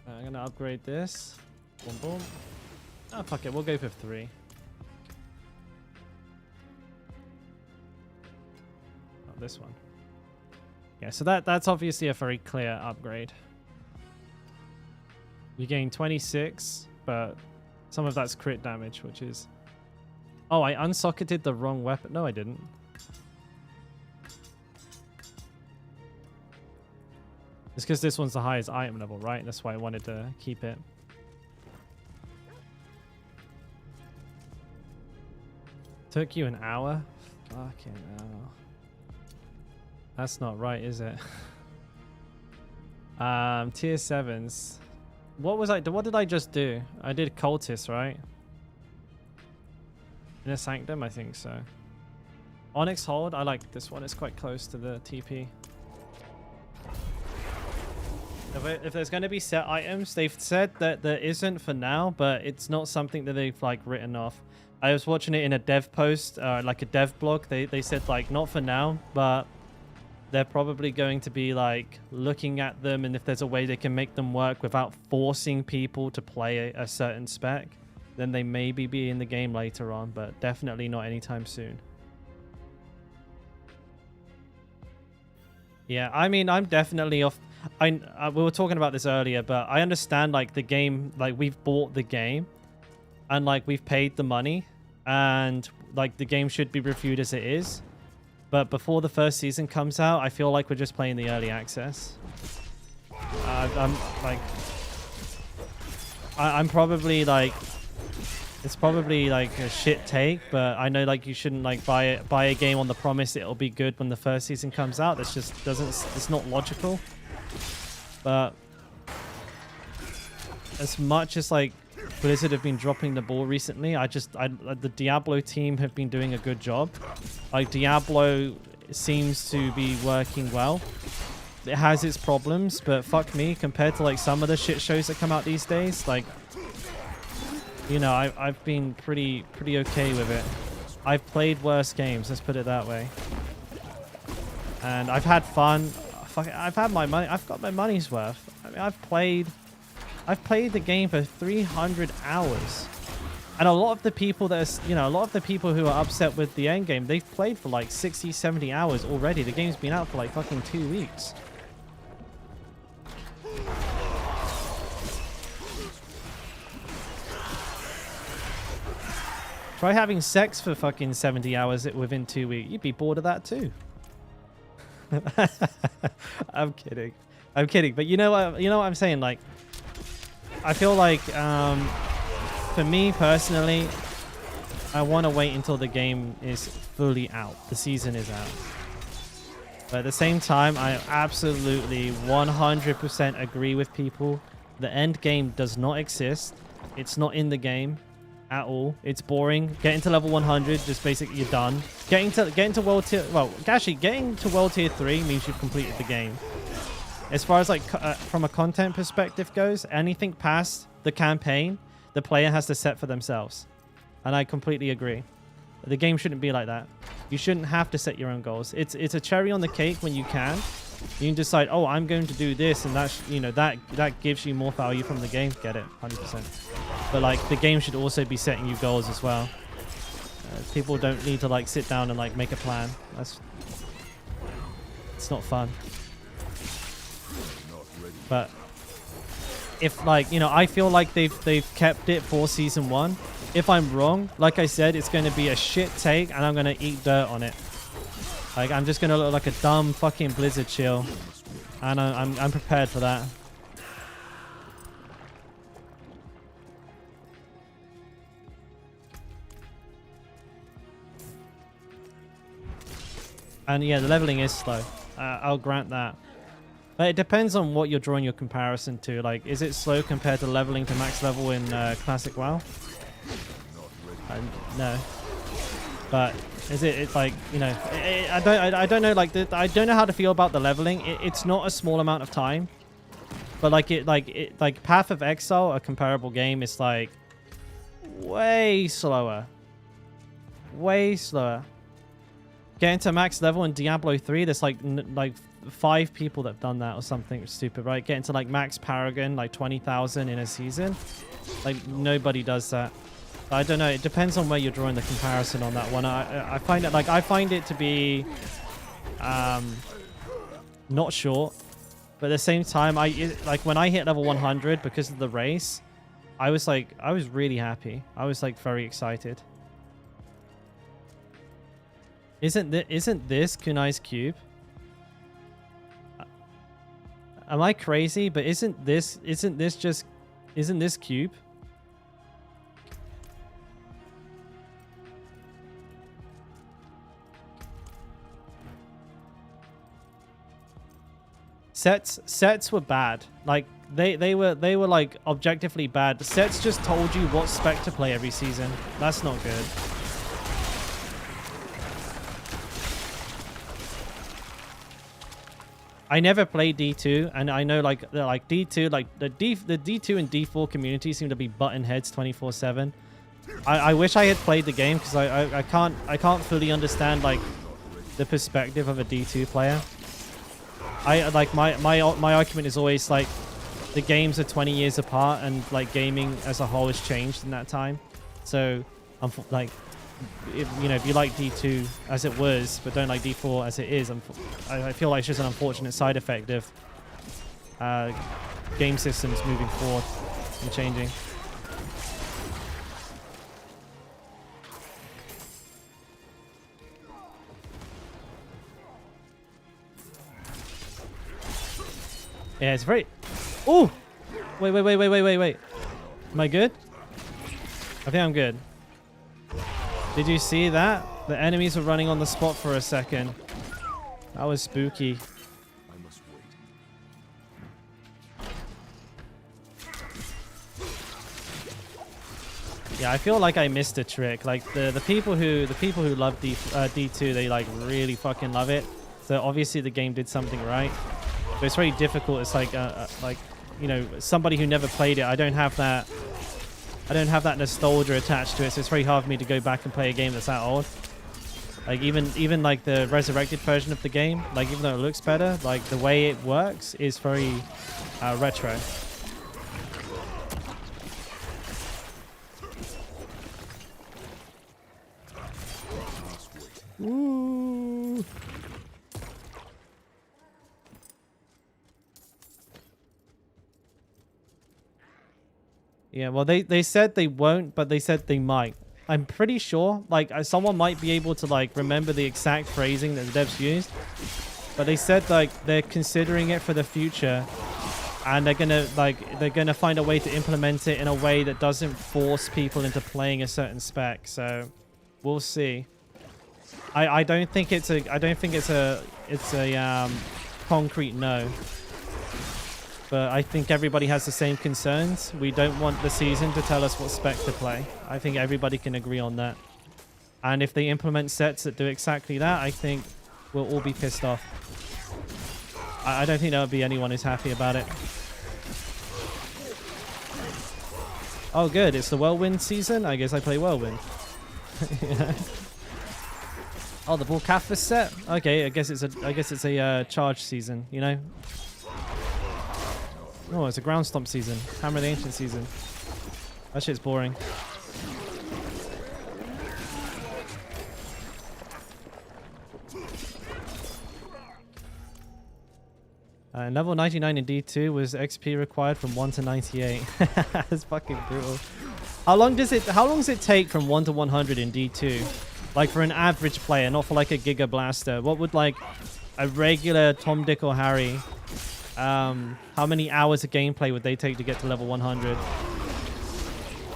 I'm gonna upgrade this. Boom, boom. Oh, fuck it. We'll go for 3. Oh, this one. Yeah, so that's obviously a very clear upgrade. You gain 26, but some of that's crit damage, which is... Oh, I unsocketed the wrong weapon. No, I didn't. It's because this one's the highest item level, right? That's why I wanted to keep it. Took you an hour? Fucking hell. That's not right, is it? Tier 7s. What did I just do? I did cultist, right? In a sanctum, I think so. Onyx hold, I like this one. It's quite close to the TP. If there's going to be set items, they've said that there isn't for now, but it's not something that they've like written off. I was watching it in a dev post, like a dev blog. They said like not for now, but they're probably going to be like looking at them, and if there's a way they can make them work without forcing people to play a certain spec, then they maybe be in the game later on, but definitely not anytime soon. Yeah, I mean, I'm definitely off. We were talking about this earlier, but I understand like the game, like we've bought the game, and like we've paid the money, and like the game should be reviewed as it is. But before the first season comes out, I feel like we're just playing the early access. I'm probably like, it's probably like a shit take, but I know like you shouldn't like buy a game on the promise it'll be good when the first season comes out. That's just it's not logical. But as much as like Blizzard have been dropping the ball recently, the Diablo team have been doing a good job. Like Diablo seems to be working well. It has its problems, but fuck me, compared to like some of the shit shows that come out these days, like, you know, I've been pretty okay with it. I've played worse games, let's put it that way. And I've had fun. Fuck, I've had my money. I've got my money's worth. I mean, I've played the game for 300 hours. And a lot of the people that are, you know, a lot of the people who are upset with the end game, they've played for like 60, 70 hours already. The game's been out for like fucking 2 weeks. Try having sex for fucking 70 hours within 2 weeks. You'd be bored of that too. I'm kidding. I'm kidding. But you know what I'm saying? Like, I feel like, for me personally, I want to wait until the game is fully out. The season is out. But at the same time, I absolutely 100% agree with people. The end game does not exist. It's not in the game at all. It's boring. Getting to level 100, just basically you're done. Getting to world tier, well, actually getting to world tier 3 means you've completed the game. As far as like from a content perspective goes, anything past the campaign, the player has to set for themselves. And I completely agree. The game shouldn't be like that. You shouldn't have to set your own goals. It's a cherry on the cake when you can. You can decide, oh, I'm going to do this, and that's, you know, that gives you more value from the game. Get it, 100%. But like the game should also be setting you goals as well. People don't need to like sit down and like make a plan. It's not fun. But if like, you know, I feel like they've kept it for season 1. If I'm wrong, like I said, it's going to be a shit take and I'm going to eat dirt on it. Like, I'm just going to look like a dumb fucking Blizzard chill. And I'm prepared for that. And yeah, the leveling is slow. I'll grant that. But it depends on what you're drawing your comparison to. Like, is it slow compared to leveling to max level in Classic WoW? No. But is it? It's like, you know, I don't know. Like, I don't know how to feel about the leveling. It's not a small amount of time. But like Path of Exile, a comparable game, is like way slower. Way slower. Getting to max level in Diablo 3, there's like 5 people that have done that or something stupid, right? Getting to like max Paragon, like 20,000 in a season. Like, nobody does that. I don't know. It depends on where you're drawing the comparison on that one. I find it like, I find it to be not short, but at the same time, like when I hit level 100 because of the race, I was really happy. I was like very excited. Isn't this Kunai's cube? Am I crazy? But isn't this cube? Sets were bad. Like they were like objectively bad. Sets just told you what spec to play every season. That's not good. I never played D2, and I know like D2, like the D2 and D4 community seem to be button heads 24/7. I wish I had played the game because I can't fully understand like the perspective of a D2 player. I like my argument is always like the games are 20 years apart, and like gaming as a whole has changed in that time. So I'm like, if you like D2 as it was but don't like D4 as it is, I feel like it's just an unfortunate side effect of game systems moving forward and changing. Yeah, it's very... Oh! Wait. Am I good? I think I'm good. Did you see that? The enemies were running on the spot for a second. That was spooky. I must wait. Yeah, I feel like I missed a trick. Like the people who love D2, they like really fucking love it. So obviously the game did something right. But it's very difficult. It's like you know, somebody who never played it. I don't have that nostalgia attached to it. So it's very hard for me to go back and play a game that's that old. Like even like the resurrected version of the game, like even though it looks better, like the way it works is very retro. Ooh. Yeah, well they said they won't, but they said they might. I'm pretty sure, like, someone might be able to, like, remember the exact phrasing that the devs used. But they said, like, they're considering it for the future. And they're gonna find a way to implement it in a way that doesn't force people into playing a certain spec. So, we'll see. I don't think it's a concrete no. But I think everybody has the same concerns. We don't want the season to tell us what spec to play. I think everybody can agree on that. And if they implement sets that do exactly that, I think we'll all be pissed off. I don't think there will be anyone who's happy about it. Oh, good. It's the Whirlwind season. I guess I play Whirlwind. Yeah. Oh, the Volcathus set. Okay, I guess it's a charge season. You know. Oh, it's a ground stomp season. Hammer of the Ancient season. That shit's boring. Level 99 in D2 was XP required from 1 to 98. That's fucking brutal. How long does it take from 1 to 100 in D2? Like for an average player, not for like a Giga Blaster. What would like a regular Tom, Dick, or Harry? How many hours of gameplay would they take to get to level 100?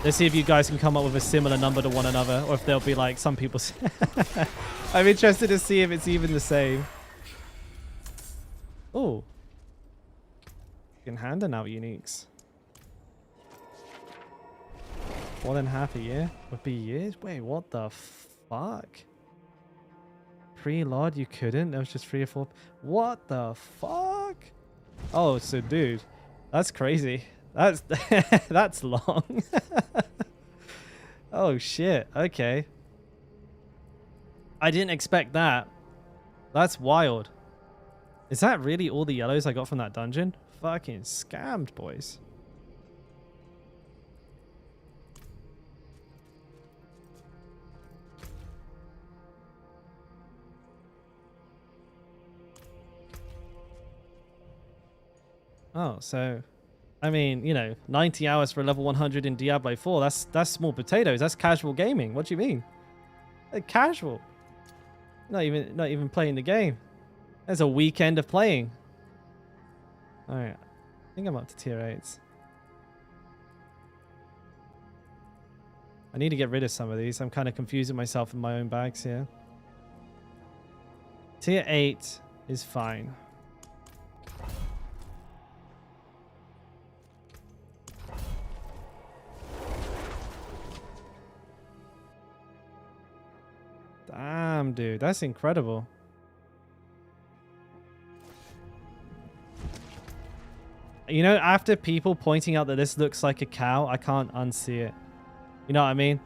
Let's see if you guys can come up with a similar number to one another, or if there'll be like some people. I'm interested to see if it's even the same. Oh, you can hand out uniques. More than half a year would be years. Wait, what the fuck? Pre-Lord, you couldn't. That was just 3 or 4. What the fuck? Oh, so dude, that's crazy. That's that's long. Oh shit. Okay. I didn't expect that. That's wild. Is that really all the yellows I got from that dungeon? Fucking scammed, boys. Oh, so, I mean, you know, 90 hours for level 100 in Diablo 4, that's small potatoes. That's casual gaming. What do you mean? Casual. Not even playing the game. There's a weekend of playing. All right. I think I'm up to tier 8s. I need to get rid of some of these. I'm kind of confusing myself in my own bags here. Tier 8 is fine. Damn, dude. That's incredible. You know, after people pointing out that this looks like a cow, I can't unsee it. You know what I mean?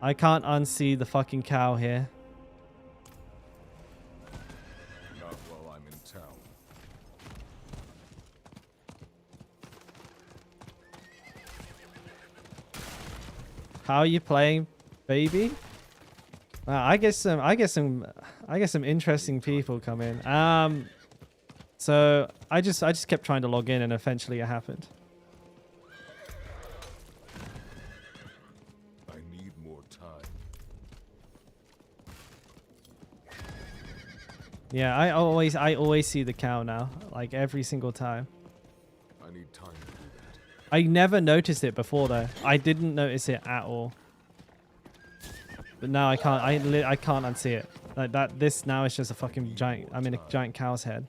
I can't unsee the fucking cow here. Not while I'm in town. How are you playing, baby? I guess some interesting people come in. So I just kept trying to log in, and eventually it happened. I need more time. Yeah, I always see the cow now, like every single time. I need time to do that. I never noticed it before though. I didn't notice it at all. But now I can't. I can't unsee it. Like that. This now is just a fucking giant. I'm in a giant cow's head.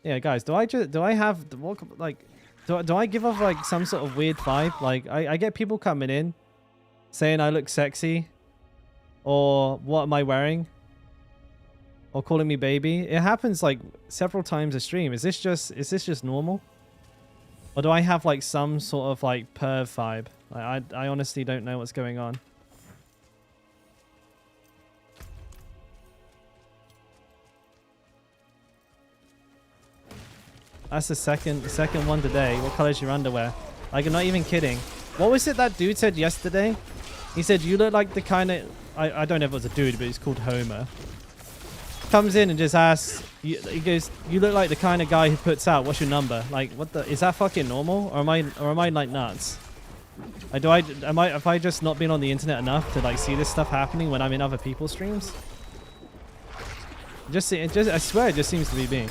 Yeah, guys. Do I have what like? Do I give off like some sort of weird vibe? Like I get people coming in, saying I look sexy, or what am I wearing, or calling me baby. It happens like several times a stream. Is this just normal? Or do I have like some sort of like perv vibe? Like, I honestly don't know what's going on. That's the second one today. What color is your underwear? Like, I'm not even kidding. What was it that dude said yesterday? He said, you look like the kind of... I don't know if it was a dude, but he's called Homer. Comes in and just asks... He goes, you look like the kind of guy who puts out, what's your number? Like, what the... Is that fucking normal? Or am I like nuts? Have I just not been on the internet enough to like see this stuff happening when I'm in other people's streams? I swear it just seems to be being.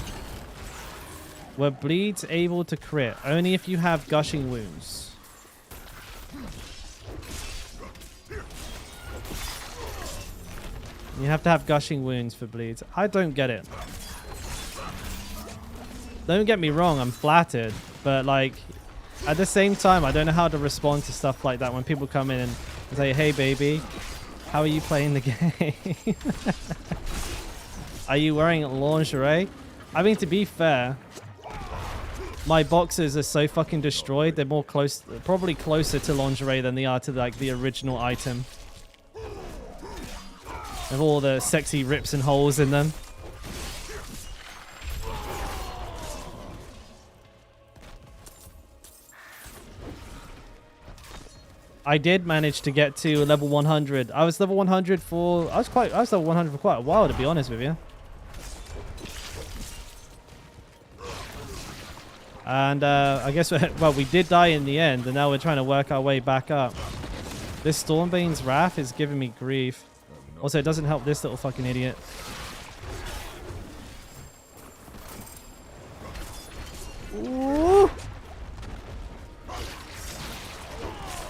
Were bleeds able to crit? Only if you have gushing wounds. You have to have gushing wounds for bleeds. I don't get it. Don't get me wrong, I'm flattered. But like, at the same time, I don't know how to respond to stuff like that when people come in and say, hey baby, how are you playing the game? Are you wearing lingerie? I mean, to be fair, my boxers are so fucking destroyed. They're probably closer to lingerie than they are to like the original item. With all the sexy rips and holes in them. I did manage to get to level 100. I was level 100 for... I was level 100 for quite a while, to be honest with you. And I guess, well, we did die in the end, and now we're trying to work our way back up. This Stormbane's Wrath is giving me grief. Also, it doesn't help this little fucking idiot. Ooh.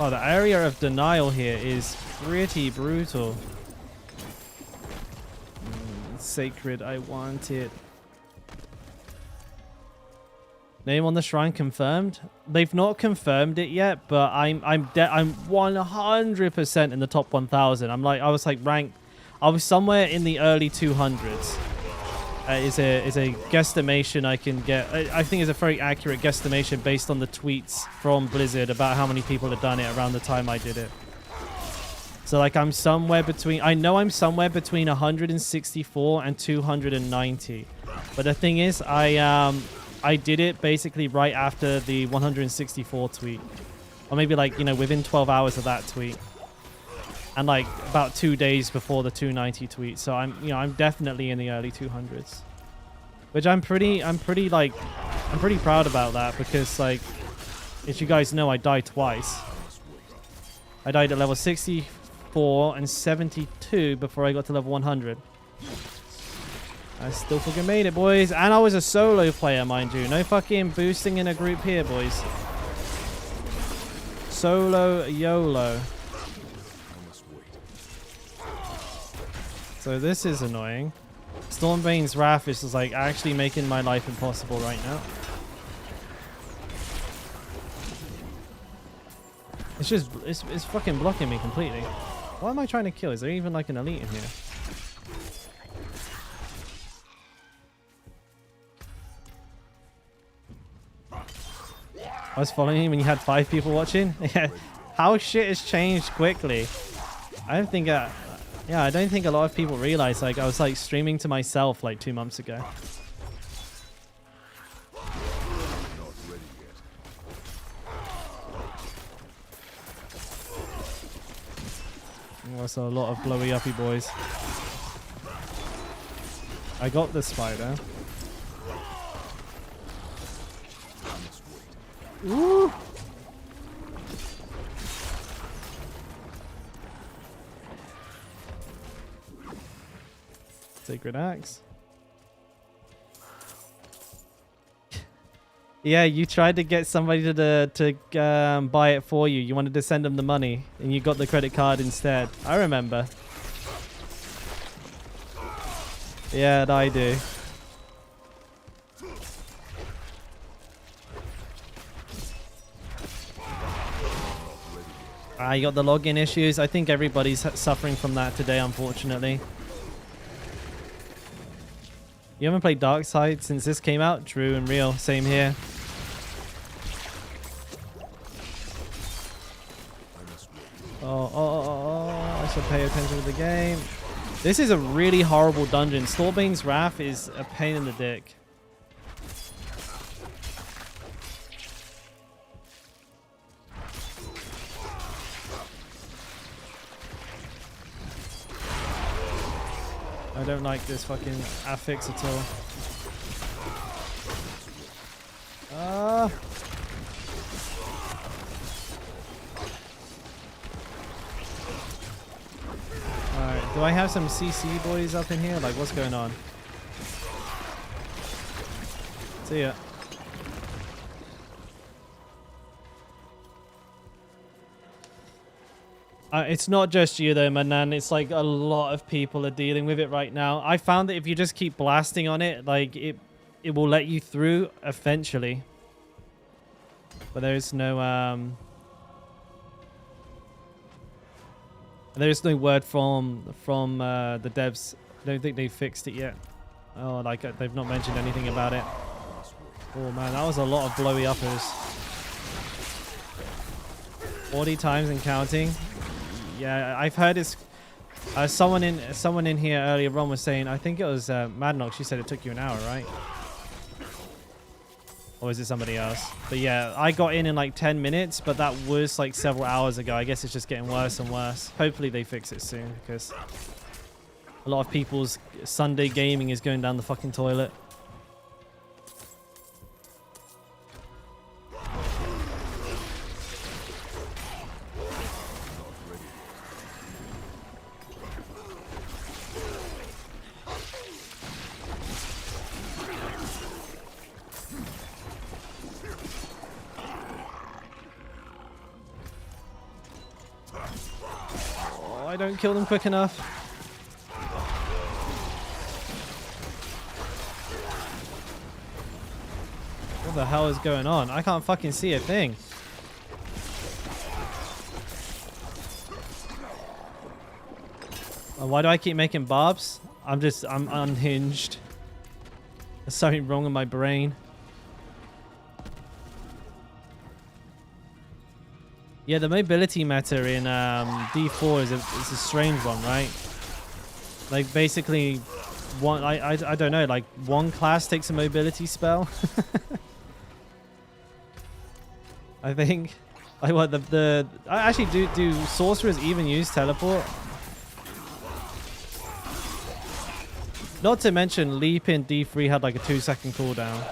Oh, the area of denial here is pretty brutal. Sacred, I want it. Name on the shrine confirmed? They've not confirmed it yet, but I'm 100% in the top 1,000. I was like ranked. I was somewhere in the early 200s. Is a guesstimation I can get. I think it's a very accurate guesstimation based on the tweets from Blizzard about how many people had done it around the time I did it. So like I'm somewhere between. I know I'm somewhere between 164 and 290. But the thing is, I did it basically right after the 164 tweet. Or maybe like, you know, within 12 hours of that tweet. And like about 2 days before the 290 tweet. So I'm definitely in the early 200s. Which I'm pretty proud about that because like, as you guys know, I died twice. I died at level 64 and 72 before I got to level 100. I still fucking made it, boys. And I was a solo player, mind you. No fucking boosting in a group here, boys. Solo YOLO. So this is annoying. Stormbane's Wrath is just like actually making my life impossible right now. It's fucking blocking me completely. What am I trying to kill? Is there even like an elite in here? I was following him when you had 5 people watching. Yeah, how shit has changed quickly. I don't think, yeah, I don't think a lot of people realize. Like, I was like streaming to myself like 2 months ago. That's a lot of blowy uppy boys. I got the spider. Ooh. Sacred axe. Yeah, you tried to get somebody to buy it for you. You wanted to send them the money, and you got the credit card instead. I remember. Yeah, I do. You got the login issues. I think everybody's suffering from that today, unfortunately. You haven't played Darkside since this came out? True and real. Same here. Oh, I should pay attention to the game. This is a really horrible dungeon. Storbane's Wrath is a pain in the dick. I don't like this fucking affix at all. Alright, do I have some CC boys up in here? Like, what's going on? See ya. It's not just you though, Manan. It's like a lot of people are dealing with it right now. I found that if you just keep blasting on it, like it will let you through eventually. But there is no word from the devs. I don't think they fixed it yet. Oh, like they've not mentioned anything about it. Oh man, that was a lot of blowy uppers. 40 times and counting. Yeah, I've heard it's someone in here earlier on was saying, I think it was Madnox. She said it took you an hour, right? Or is it somebody else? But yeah, I got in like 10 minutes, but that was like several hours ago. I guess it's just getting worse and worse. Hopefully they fix it soon, because a lot of people's Sunday gaming is going down the fucking toilet. I don't kill them quick enough. What the hell is going on? I can't fucking see a thing. Why do I keep making barbs? I'm unhinged. There's something wrong with my brain. Yeah, the mobility meta in D4 is a strange one, right? Like basically, I don't know, like one class takes a mobility spell. I think. Like what I actually do sorcerers even use teleport? Not to mention leap in D3 had like a 2-second cooldown.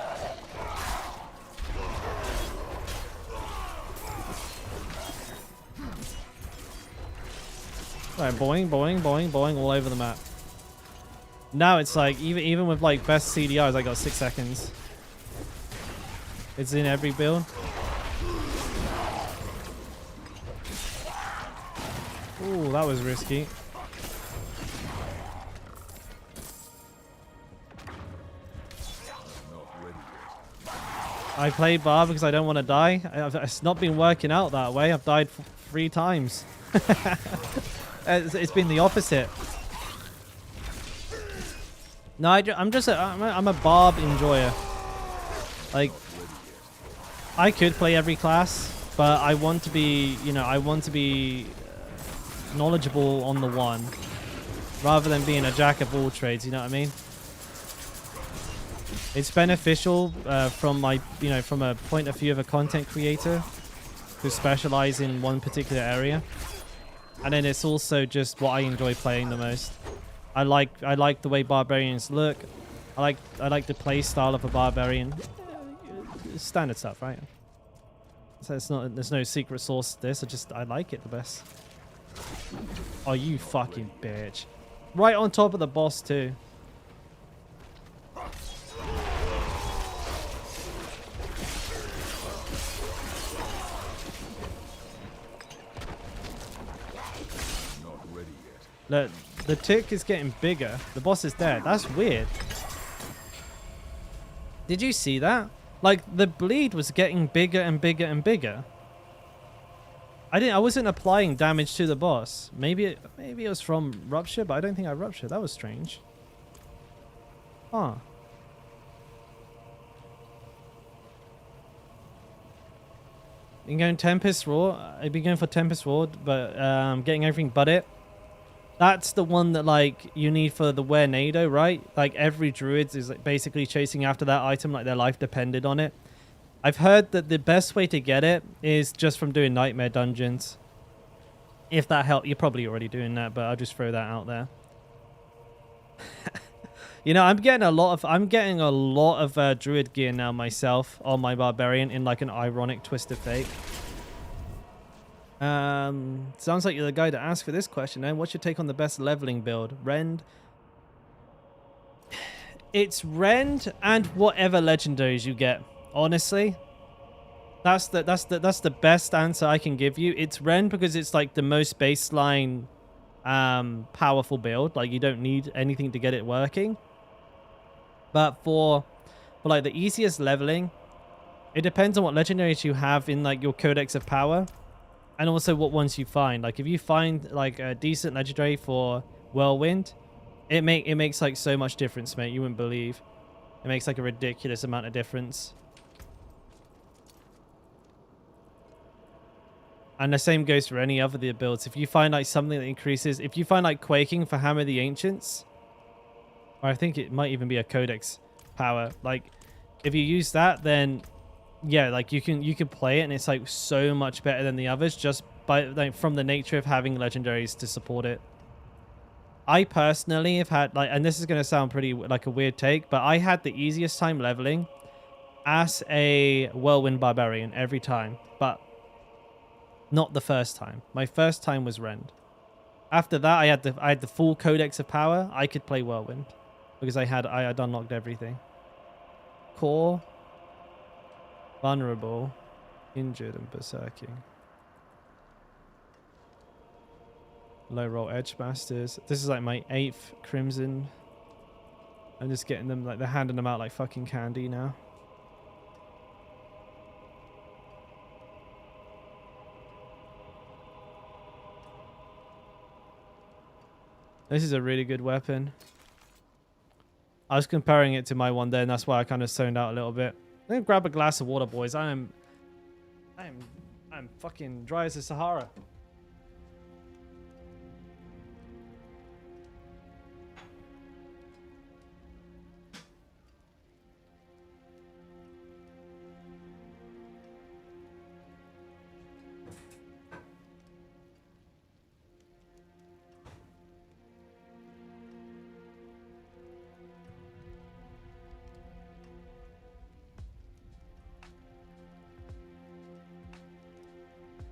Right, boing, boing, boing, boing all over the map. Now it's like, even with like best CDRs, I got 6 seconds. It's in every build. Ooh, that was risky. I played Bar because I don't want to die. It's not been working out that way. I've died 3 times. It's been the opposite. No, I'm a Barb enjoyer. Like, I could play every class, but I want to be, knowledgeable on the one, rather than being a jack of all trades. You know what I mean? It's beneficial from a point of view of a content creator who specialize in one particular area. And then it's also just what I enjoy playing the most. I like the way barbarians look. I like the play style of a barbarian. Standard stuff, right? So there's no secret sauce to this. I like it the best. Oh, you fucking bitch! Right on top of the boss too. Look, the tick is getting bigger. The boss is dead. That's weird. Did you see that? Like, the bleed was getting bigger and bigger and bigger. I wasn't applying damage to the boss. Maybe it was from rupture, but I don't think I ruptured. That was strange. Huh. Been going Tempest Raw. I've been going for Tempest Raw, but getting everything but it. That's the one that, like, you need for the Wernado, right? Like, every druid is like, basically chasing after that item, like their life depended on it. I've heard that the best way to get it is just from doing nightmare dungeons. If that helps, you're probably already doing that, but I'll just throw that out there. You know, I'm getting a lot of druid gear now myself on my barbarian in like an ironic twist of fate. Sounds like you're the guy to ask for this question. And what's your take on the best leveling build? Rend. It's Rend and whatever legendaries you get. Honestly, that's the best answer I can give you. It's Rend because it's like the most baseline, powerful build. Like you don't need anything to get it working. But for like the easiest leveling, it depends on what legendaries you have in like your codex of power. And also what ones you find. Like if you find like a decent legendary for Whirlwind, it makes like so much difference, mate. You wouldn't believe. It makes like a ridiculous amount of difference. And the same goes for any other of the builds. If you find like something that increases, if you find like Quaking for Hammer of the Ancients, or I think it might even be a codex power. Like if you use that, then yeah, like you can play it and it's like so much better than the others just by like from the nature of having legendaries to support it. I personally have had like, and this is going to sound pretty like a weird take, but I had the easiest time leveling as a Whirlwind Barbarian every time, but not the first time. My first time was Rend. After that, I had the full codex of power. I could play Whirlwind because I had unlocked everything. Core, vulnerable, injured, and berserking. Low roll edge masters. This is like my 8th crimson. I'm just getting them like they're handing them out like fucking candy now. This is a really good weapon. I was comparing it to my one there, and that's why I kind of zoned out a little bit. I'm gonna grab a glass of water, boys. I'm fucking dry as the Sahara.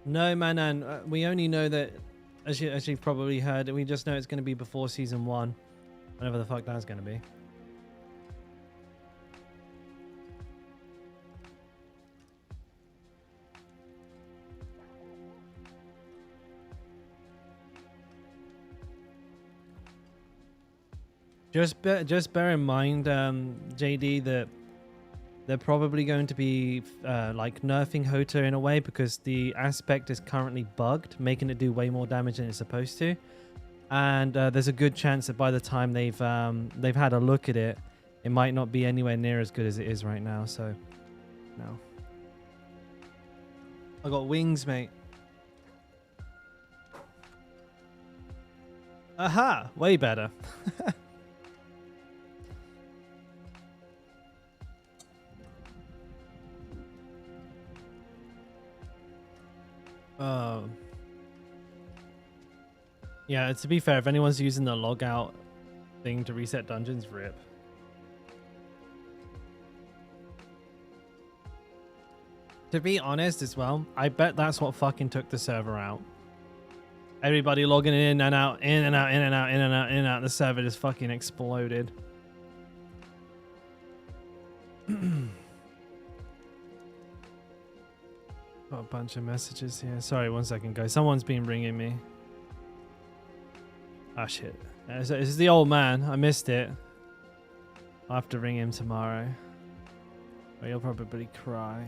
No, man, we only know that, as you've probably heard, we just know it's going to be before season 1, whenever the fuck that's going to be. Just bear in mind, JD, that they're probably going to be like nerfing Hota in a way because the aspect is currently bugged, making it do way more damage than it's supposed to. And there's a good chance that by the time they've had a look at it, it might not be anywhere near as good as it is right now. So, no. I got wings, mate. Aha! Way better. Yeah, to be fair, if anyone's using the logout thing to reset dungeons, rip. To be honest as well, I bet that's what fucking took the server out. Everybody logging in and out, in and out, in and out, in and out, in and out. The server just fucking exploded. Got a bunch of messages here. Sorry, one second, guys. Someone's been ringing me. Ah, shit. This is the old man. I missed it. I'll have to ring him tomorrow. Or he'll probably cry.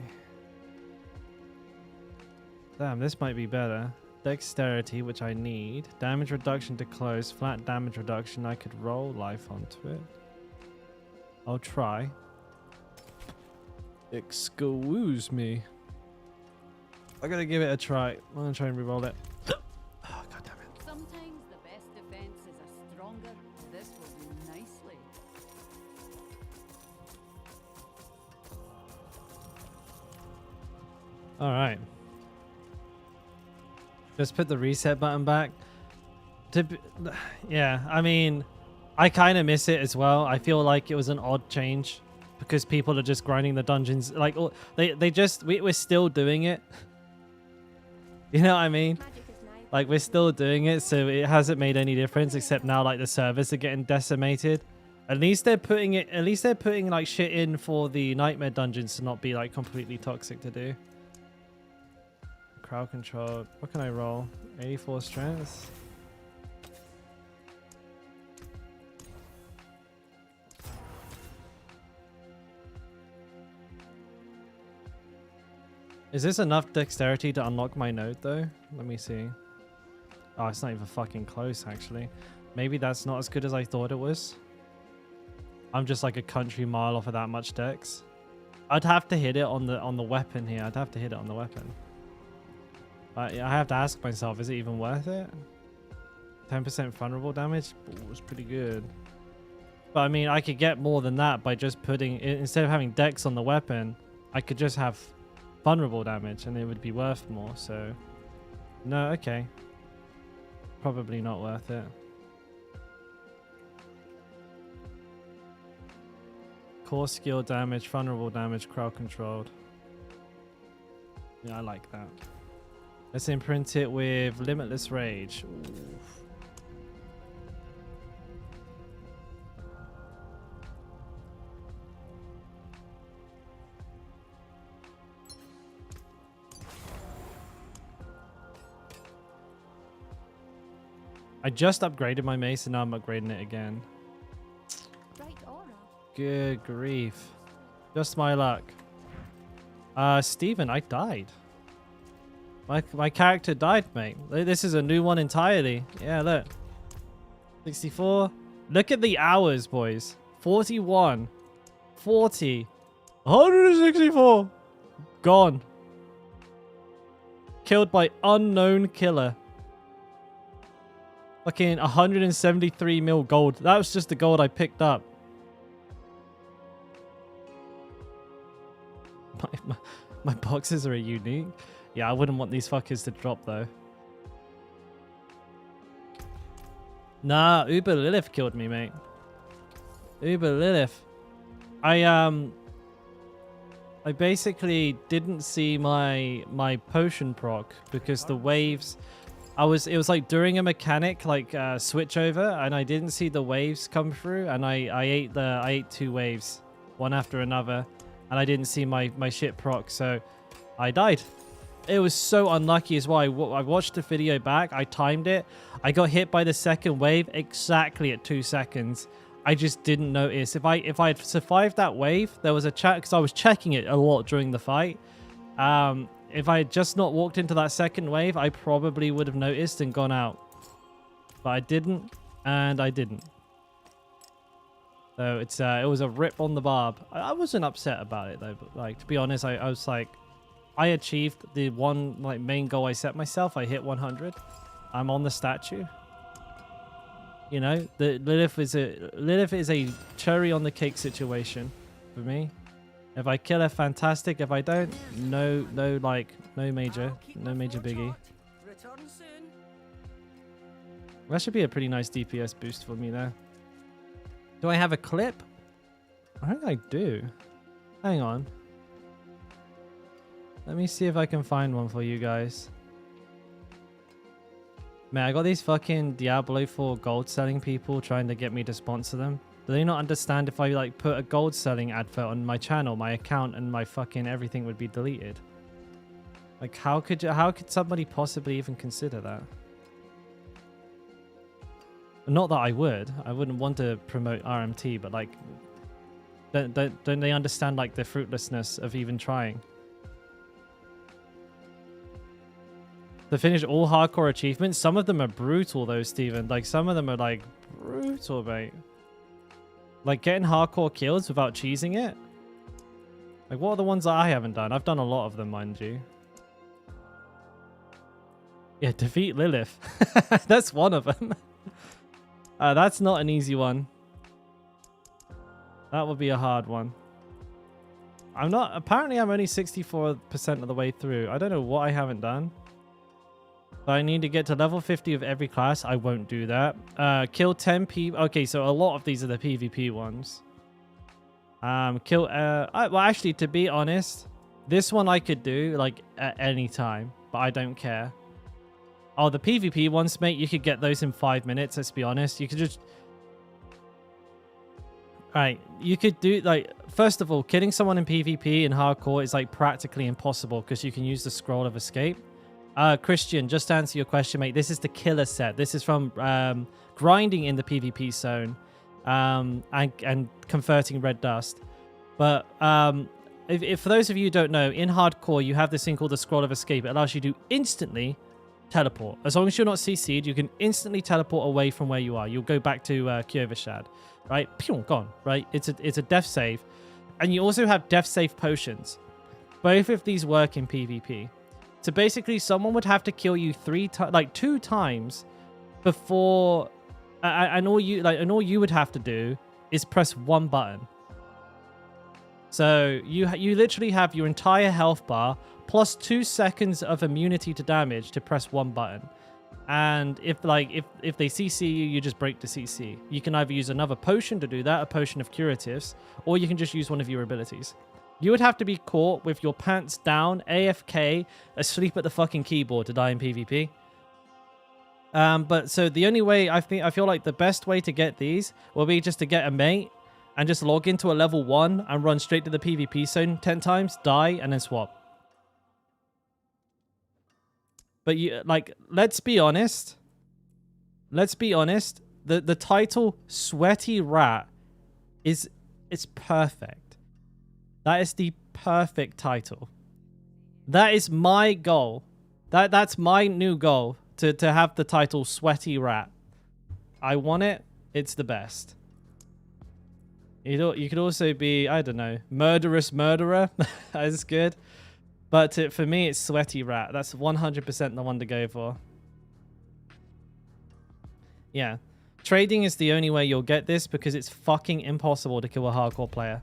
Damn, this might be better. Dexterity, which I need. Damage reduction to close. Flat damage reduction. I could roll life onto it. I'll try. Excuse me. I gotta give it a try. I'm gonna try and reroll it. Oh, God damn it. Sometimes the best defense is a stronger. This will do nicely. Alright. Just put the reset button back. Yeah, I mean, I kind of miss it as well. I feel like it was an odd change because people are just grinding the dungeons. Like, we're still doing it. You know what I mean? Like, we're still doing it, so it hasn't made any difference except now, like, the servers are getting decimated. At least they're putting like shit in for the nightmare dungeons to not be like completely toxic to do. Crowd control. What can I roll? 84 strength. Is this enough dexterity to unlock my node though? Let me see. Oh, it's not even fucking close actually. Maybe that's not as good as I thought it was. I'm just like a country mile off of that much dex. I'd have to hit it on the weapon here. I'd have to hit it on the weapon. Yeah, I have to ask myself, is it even worth it? 10% vulnerable damage? Ooh, it's pretty good. But I mean, I could get more than that by just putting, instead of having dex on the weapon, I could just have vulnerable damage and it would be worth more. So, no, okay. Probably not worth it. Core skill damage, vulnerable damage, crowd controlled. Yeah, I like that. Let's imprint it with Limitless Rage. Oof. I just upgraded my mace and now I'm upgrading it again. Right aura. Good grief. Just my luck. Steven, I died. My character died, mate. This is a new one entirely. Yeah, look. 64. Look at the hours, boys. 41. 40. 164. Gone. Killed by unknown killer. Fucking 173 mil gold. That was just the gold I picked up. My boxes are unique. Yeah, I wouldn't want these fuckers to drop though. Nah, Uber Lilith killed me, mate. Uber Lilith. I basically didn't see my potion proc because the waves. It was like during a mechanic like switch over, and I didn't see the waves come through, and I ate 2 waves, one after another, and I didn't see my shit proc, so I died. It was so unlucky as well. I watched the video back. I timed it. I got hit by the second wave exactly at 2 seconds. I just didn't notice. If I had survived that wave, there was a chat because I was checking it a lot during the fight. If I had just not walked into that second wave, I probably would have noticed and gone out. But I didn't, and I didn't. So it was a rip on the barb. I wasn't upset about it though. But like, to be honest, I was like, I achieved the one like main goal I set myself. I hit 100. I'm on the statue. You know, the Lilith is a cherry on the cake situation for me. If I kill her, fantastic. If I don't, no major biggie. Return soon. That should be a pretty nice DPS boost for me there. Do I have a clip? I think I do. Hang on. Let me see if I can find one for you guys. Man, I got these fucking Diablo 4 gold selling people trying to get me to sponsor them. Do they not understand if I like put a gold selling advert on my channel, my account, and my fucking everything would be deleted? Like, how could somebody possibly even consider that? Not that I wouldn't want to promote RMT, but like, don't they understand like the fruitlessness of even trying? To finish all hardcore achievements, some of them are brutal though, Steven. Like some of them are like brutal, mate. Like getting hardcore kills without cheesing it. Like what are the ones that I haven't done? I've done a lot of them, mind you. Yeah, defeat Lilith. That's one of them. That's not an easy one. That would be a hard one. Apparently I'm only 64% of the way through. I don't know what I haven't done. But I need to get to level 50 of every class. I won't do that. Kill 10 people. Okay, so a lot of these are the PvP ones. Well, actually, to be honest, this one I could do like at any time, but I don't care. Oh, the PvP ones, mate, you could get those in 5 minutes, let's be honest. You could just... Alright, you could do, like... First of all, killing someone in PvP in hardcore is, like, practically impossible because you can use the scroll of escape. Christian, just to answer your question, mate, this is the killer set. This is from grinding in the PvP zone and converting red dust. But if for those of you who don't know, in hardcore, you have this thing called the scroll of escape. It allows you to instantly... teleport. As long as you're not CC'd, you can instantly teleport away from where you are. You'll go back to Kyovashad, right? Pew, gone, right? It's a death save. And you also have death save potions. Both of these work in PvP. So basically, someone would have to kill you 2 times before, and all you would have to do is press one button. So you literally have your entire health bar plus 2 seconds of immunity to damage to press one button. And if they CC you, you just break the CC. You can either use another potion to do that, a potion of curatives, or you can just use one of your abilities. You would have to be caught with your pants down, AFK, asleep at the fucking keyboard to die in PvP. But so the only way I feel like the best way to get these will be just to get a mate and just log into a level 1 and run straight to the PvP zone 10 times, die, and then swap. But let's be honest. Let's be honest. The title Sweaty Rat it's perfect. That is the perfect title. That is my goal. That's my new goal to have the title Sweaty Rat. I want it. It's the best. You could also be, I don't know, Murderous Murderer. That's good. But for me, it's Sweaty Rat. That's 100% the one to go for. Yeah. Trading is the only way you'll get this because it's fucking impossible to kill a hardcore player.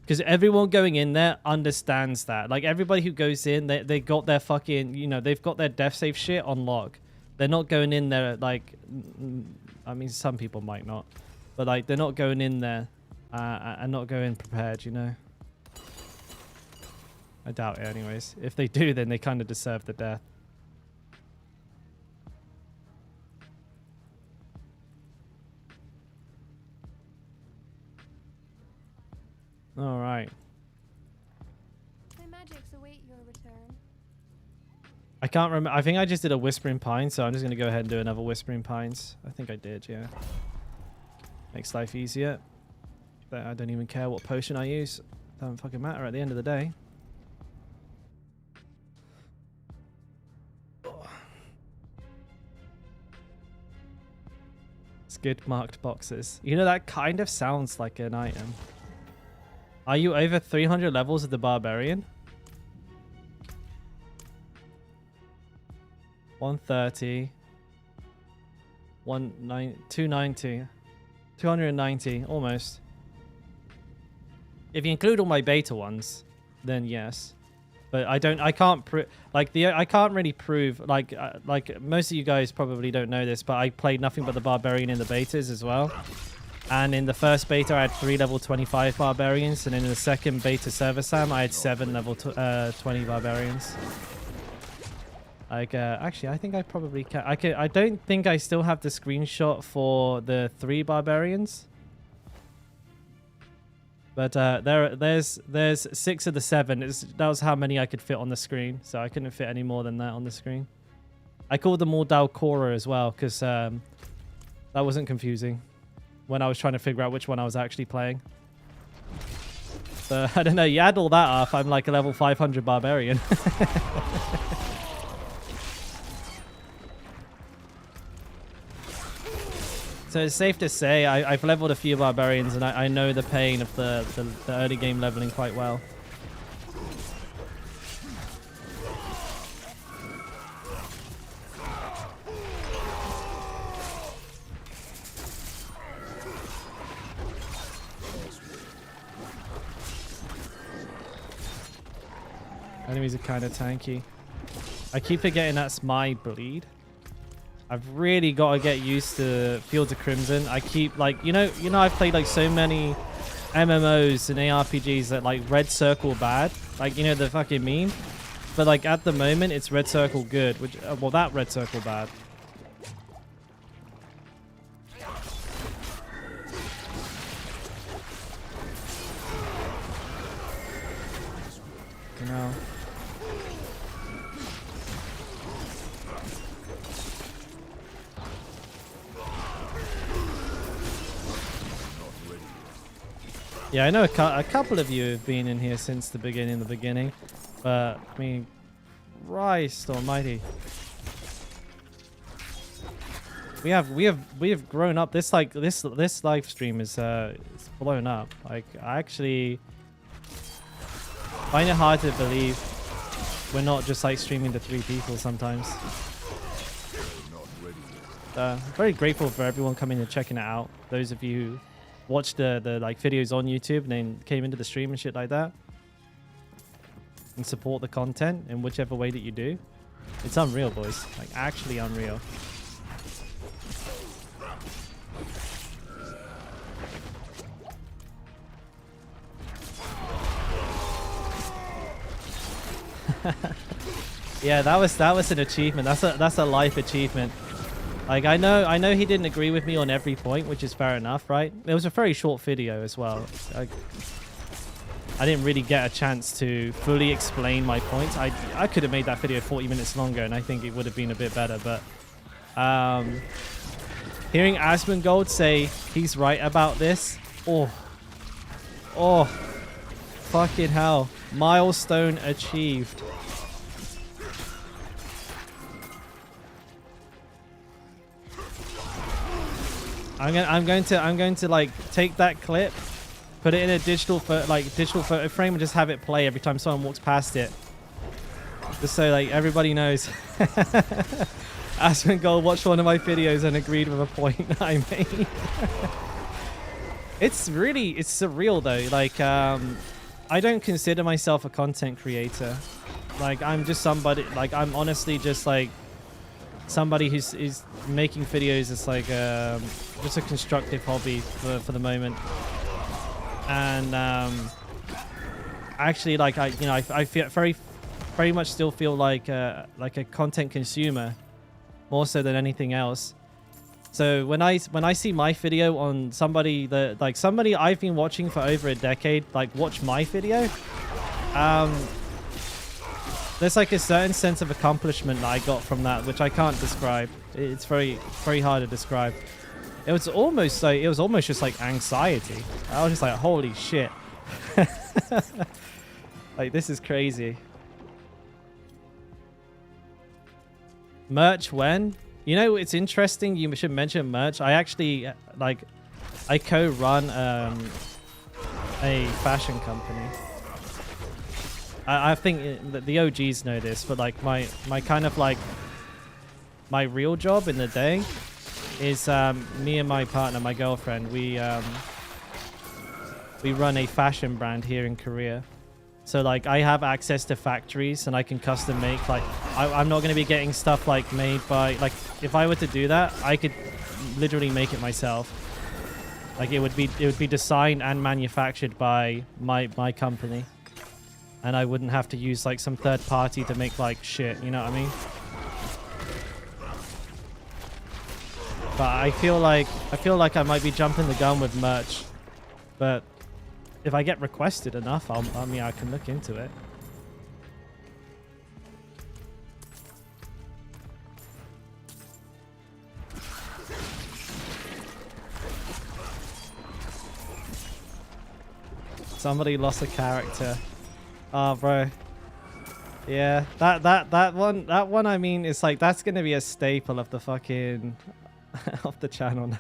Because everyone going in there understands that. Like, everybody who goes in, they got their fucking, they've got their death save shit on lock. They're not going in there, like, I mean, some people might not. But, like, they're not going in there and not going prepared, I doubt it anyways. If they do, then they kind of deserve the death. All right. My magics await your return. I can't remember. I think I just did a Whispering Pines, so I'm just going to go ahead and do another Whispering Pines. I think I did, yeah. Makes life easier. But I don't even care what potion I use. Doesn't fucking matter at the end of the day. Skid marked boxes. That kind of sounds like an item. Are you over 300 levels of the Barbarian? 130. 290. 290, almost. If you include all my beta ones, then yes. But I can't really prove, like most of you guys probably don't know this, but I played nothing but the Barbarian in the betas as well. And in the first beta, I had 3 level 25 Barbarians, and in the second beta server Sam, I had 7 level 20 Barbarians. Like, actually, I think I probably can. I don't think I still have the screenshot for the 3 Barbarians. But there's 6 of the 7. That was how many I could fit on the screen, so I couldn't fit any more than that on the screen. I called them all Dalkora as well because that wasn't confusing when I was trying to figure out which one I was actually playing. So I don't know. You add all that up, I'm like a level 500 barbarian. So it's safe to say I've leveled a few barbarians and I know the pain of the early game leveling quite well. Enemies are kind of tanky. I keep forgetting that's my bleed. I've really got to get used to Fields of Crimson. I keep like, you know, I've played like so many MMOs and ARPGs that like red circle bad, like, you know, the fucking meme. But like at the moment it's red circle good, which well, that red circle bad. You know. Yeah, I know a couple of you have been in here since the beginning, but I mean, Christ Almighty, we have grown up. This live stream is it's blown up. Like, I actually find it hard to believe we're not just like streaming to 3 people sometimes. Very grateful for everyone coming and checking it out. Those of you who watched the like videos on YouTube and then came into the stream and shit like that, and support the content in whichever way that you do. It's unreal, boys. Like, actually unreal. Yeah, that was an achievement. That's a life achievement. Like, I know he didn't agree with me on every point, which is fair enough, right? It was a very short video as well. I didn't really get a chance to fully explain my points. I could have made that video 40 minutes longer, and I think it would have been a bit better. But hearing Asmongold say he's right about this, oh, fucking hell! Milestone achieved. I'm going to like take that clip, put it in a digital photo frame, and just have it play every time someone walks past it, just so like everybody knows. Asmongold watched one of my videos and agreed with a point I made. It's surreal though. Like, I don't consider myself a content creator. Like, I'm just somebody. Like, I'm honestly just like somebody who's making videos. It's like just a constructive hobby for the moment. And actually, like, I feel very much still feel like a content consumer more so than anything else. So when I see my video on somebody I've been watching for over a decade, like, watch my video, there's like a certain sense of accomplishment that I got from that, which I can't describe. It's very, very hard to describe. It was almost just like anxiety. I was just like, holy shit. Like, this is crazy. Merch when? You know, it's interesting. You should mention merch. I actually, I co-run a fashion company. I think the OGs know this, but like my kind of like my real job in the day is me and my partner, my girlfriend, we run a fashion brand here in Korea. So like, I have access to factories and I can custom make, like, I'm not going to be getting stuff like made by, like, if I were to do that, I could literally make it myself. Like, it would be designed and manufactured by my company. And I wouldn't have to use like some third party to make like shit, you know what I mean? But I feel like I might be jumping the gun with merch. But if I get requested enough, I can look into it. Somebody lost a character. Oh, bro. Yeah, that one. I mean, it's like that's gonna be a staple of the fucking of the channel now.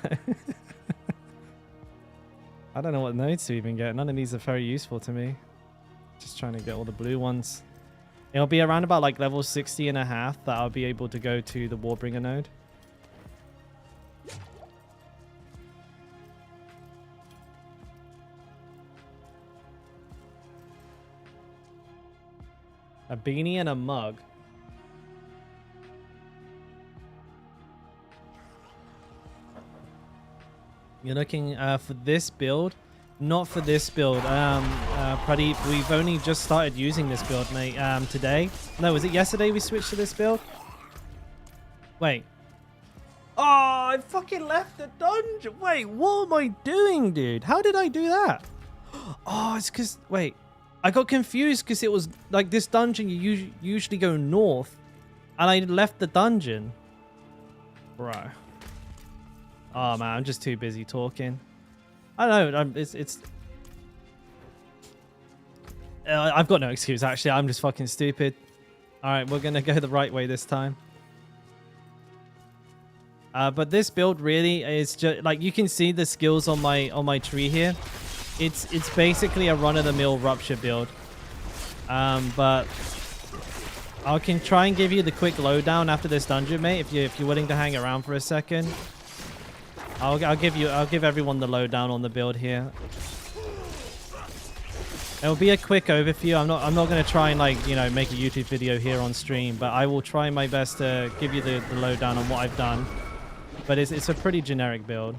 I don't know what nodes to even get. None of these are very useful to me. Just trying to get all the blue ones. It'll be around about like level 60 and a half that I'll be able to go to the Warbringer node. A beanie and a mug. You're looking for this build? Not for this build. Pradeep, we've only just started using this build, mate. Today? No, was it yesterday we switched to this build? Wait. Oh, I fucking left the dungeon. Wait, what am I doing, dude? How did I do that? Oh, it's because... Wait. I got confused because it was like this dungeon you usually go north, and I left the dungeon. Bro. Oh man, I'm just too busy talking. I don't know. I've got no excuse actually. I'm just fucking stupid. All right, we're gonna go the right way this time. But this build really is just like you can see the skills on my tree here. It's basically a run-of-the-mill rupture build. But I can try and give you the quick lowdown after this dungeon, mate. If you're willing to hang around for a second, I'll give everyone the lowdown on the build here. It'll be a quick overview. I'm not gonna try and like make a YouTube video here on stream, but I will try my best to give you the lowdown on what I've done. But it's a pretty generic build.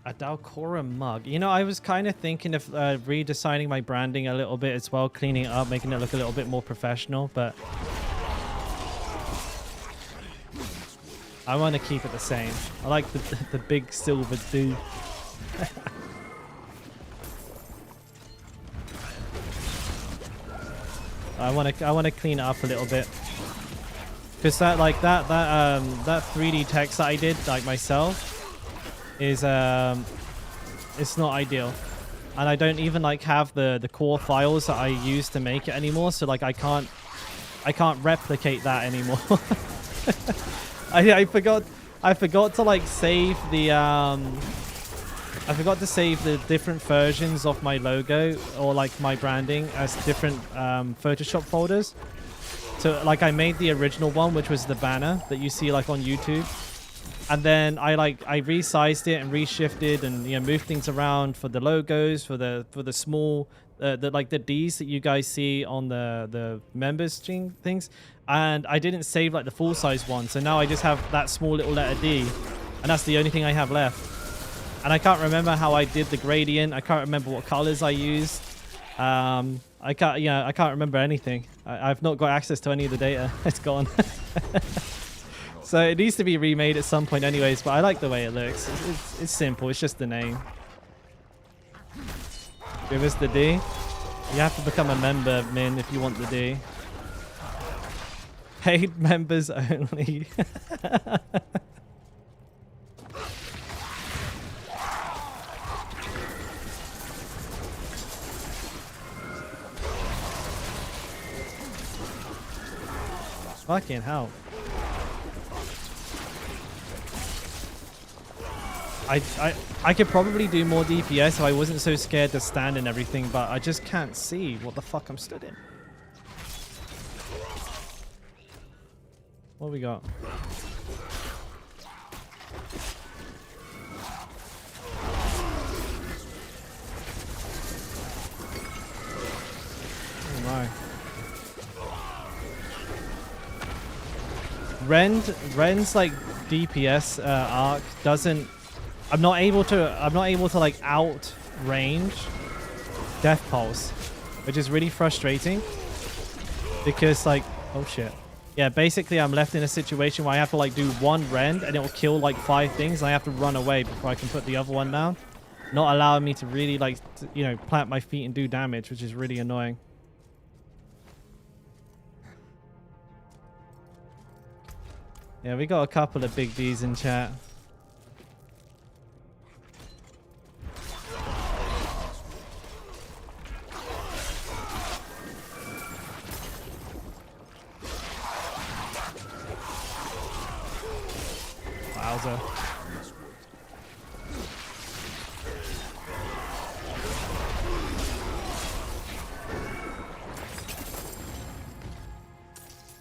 A Dalkora mug. I was kind of thinking of redesigning my branding a little bit as well, cleaning it up, making it look a little bit more professional, but I want to keep it the same. I like the big silver dude. I want to clean it up a little bit because that 3D text that I did like myself is it's not ideal, and I don't even like have the core files that I used to make it anymore, so like I can't replicate that anymore. I forgot to like save the I forgot to save the different versions of my logo or like my branding as different Photoshop folders. So like I made the original one, which was the banner that you see like on YouTube. And then I resized it and reshifted and moved things around for the logos, for the small the D's that you guys see on the members string things. And I didn't save like the full size one, so now I just have that small little letter D, and that's the only thing I have left. And I can't remember how I did the gradient. I can't remember what colors I used. I can't remember anything. I've not got access to any of the data. It's gone. So it needs to be remade at some point anyways, but I like the way it looks. It's simple. It's just the name. Give us the D. You have to become a member, Min, if you want the D. Paid members only. Fucking hell. I could probably do more DPS if I wasn't so scared to stand and everything, but I just can't see what the fuck I'm stood in. What we got? Oh my. Ren's like DPS arc doesn't. I'm not able to like outrange Death Pulse, which is really frustrating because like, oh shit. Yeah, basically I'm left in a situation where I have to like do one rend and it will kill like 5 things and I have to run away before I can put the other one down. Not allowing me to really like, plant my feet and do damage, which is really annoying. Yeah, we got a couple of big Ds in chat. Wowza.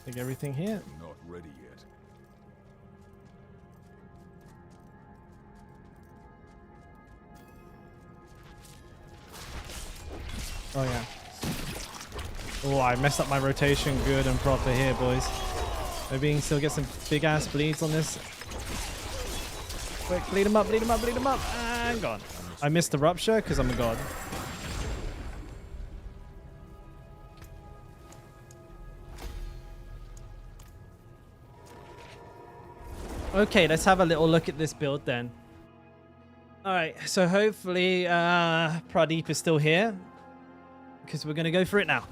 Take everything here. Not ready yet. Oh yeah. Oh, I messed up my rotation good and proper here, boys. Maybe we can still get some big ass bleeds on this. Quick, bleed him up, bleed him up, bleed him up, and gone. I missed the rupture because I'm a god. Okay, let's have a little look at this build then. Alright, so hopefully Pradeep is still here, because we're going to go for it now.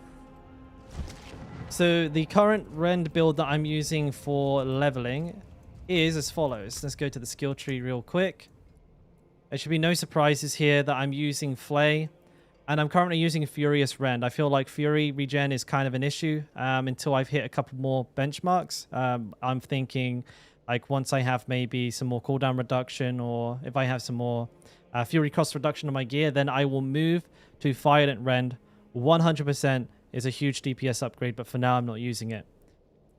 So the current rend build that I'm using for leveling is as follows. Let's go to the skill tree real quick. There should be no surprises here that I'm using Flay, and I'm currently using Furious Rend. I feel like Fury regen is kind of an issue until I've hit a couple more benchmarks. I'm thinking like once I have maybe some more cooldown reduction, or if I have some more Fury cost reduction on my gear, then I will move to Violent Rend. 100% is a huge DPS upgrade, but for now I'm not using it.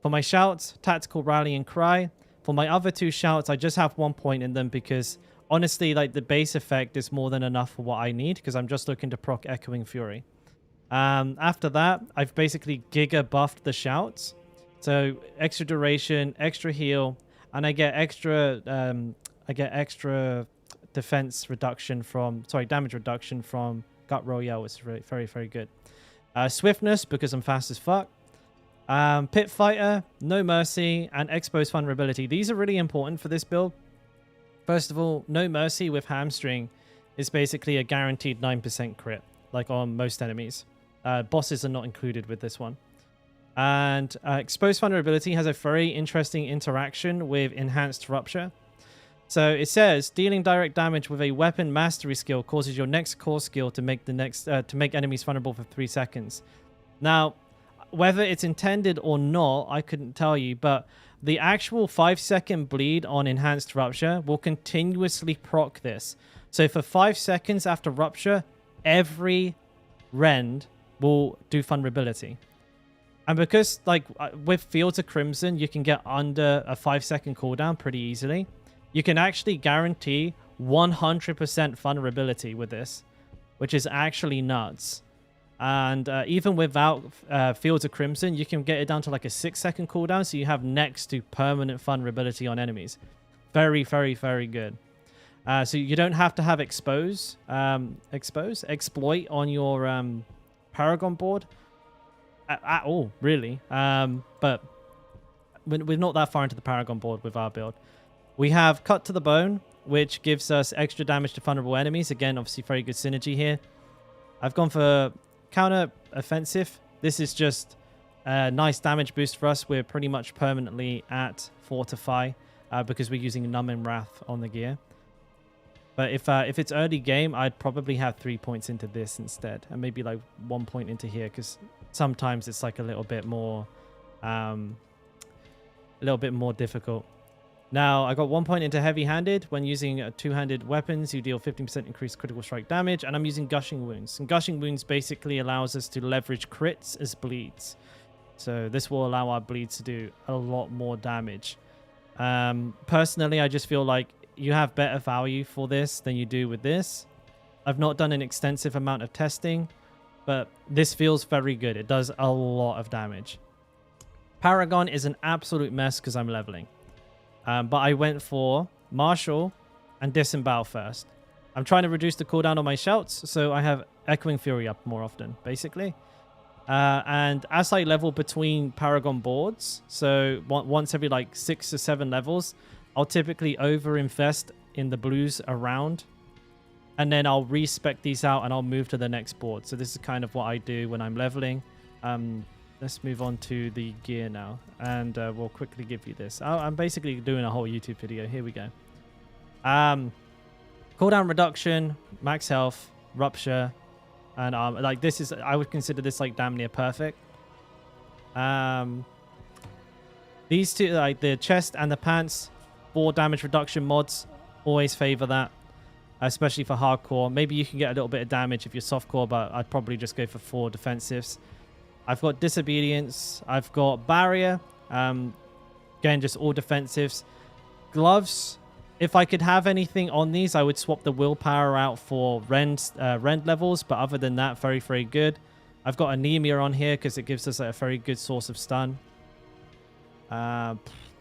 For my shouts, Tactical Rallying Cry. For my other two shouts, I just have 1 point in them because honestly, like the base effect is more than enough for what I need, because I'm just looking to proc Echoing Fury. After that, I've basically giga buffed the shouts. So extra duration, extra heal, and I get extra defense reduction from, damage reduction from Gut Royale, which is really very, very good. Swiftness, because I'm fast as fuck. Pit Fighter, No Mercy, and Exposed Vulnerability. These are really important for this build. First of all, No Mercy with Hamstring is basically a guaranteed 9% crit, like on most enemies. Bosses are not included with this one. And Exposed Vulnerability has a very interesting interaction with Enhanced Rupture. So it says, dealing direct damage with a weapon mastery skill causes your next core skill to make enemies vulnerable for 3 seconds. Now, whether it's intended or not, I couldn't tell you, but the actual 5-second bleed on Enhanced Rupture will continuously proc this. So for 5 seconds after Rupture, every rend will do vulnerability. And because, like, with Fields of Crimson, you can get under a 5-second cooldown pretty easily. You can actually guarantee 100% vulnerability with this, which is actually nuts. And even without Fields of Crimson, you can get it down to like a 6-second cooldown, so you have next to permanent vulnerability on enemies. Very, very, very good. So you don't have to have exploit on your Paragon board at all, really. But we're not that far into the Paragon board with our build. We have Cut to the Bone, which gives us extra damage to vulnerable enemies. Again, obviously very good synergy here. I've gone for Counter Offensive. This is just a nice damage boost for us. We're pretty much permanently at Fortify because we're using Numb and Wrath on the gear. But if it's early game, I'd probably have 3 points into this instead, and maybe like 1 point into here, because sometimes it's like a little bit more difficult. Now, I got 1 point into heavy-handed. When using two-handed weapons, you deal 15% increased critical strike damage, and I'm using Gushing Wounds. And Gushing Wounds basically allows us to leverage crits as bleeds. So this will allow our bleeds to do a lot more damage. Personally, I just feel like you have better value for this than you do with this. I've not done an extensive amount of testing, but this feels very good. It does a lot of damage. Paragon is an absolute mess because I'm leveling. But I went for Martial and Disembowel first. I'm trying to reduce the cooldown on my shouts, so I have Echoing Fury up more often, basically. And as I level between Paragon boards, so once every like 6 or 7 levels, I'll typically over-invest in the blues around. And then I'll respec these out and I'll move to the next board. So this is kind of what I do when I'm leveling. Let's move on to the gear now, and we'll quickly give you this. I'm basically doing a whole YouTube video. Here we go. Cooldown reduction, max health, rupture, and like this is, I would consider this like damn near perfect. These two, like the chest and the pants, 4 damage reduction mods. Always favor that, especially for hardcore. Maybe you can get a little bit of damage if you're softcore, but I'd probably just go for 4 defensives. I've got disobedience. I've got barrier. Again, just all defensives. Gloves. If I could have anything on these, I would swap the willpower out for rend levels. But other than that, very, very good. I've got anemia on here because it gives us a very good source of stun.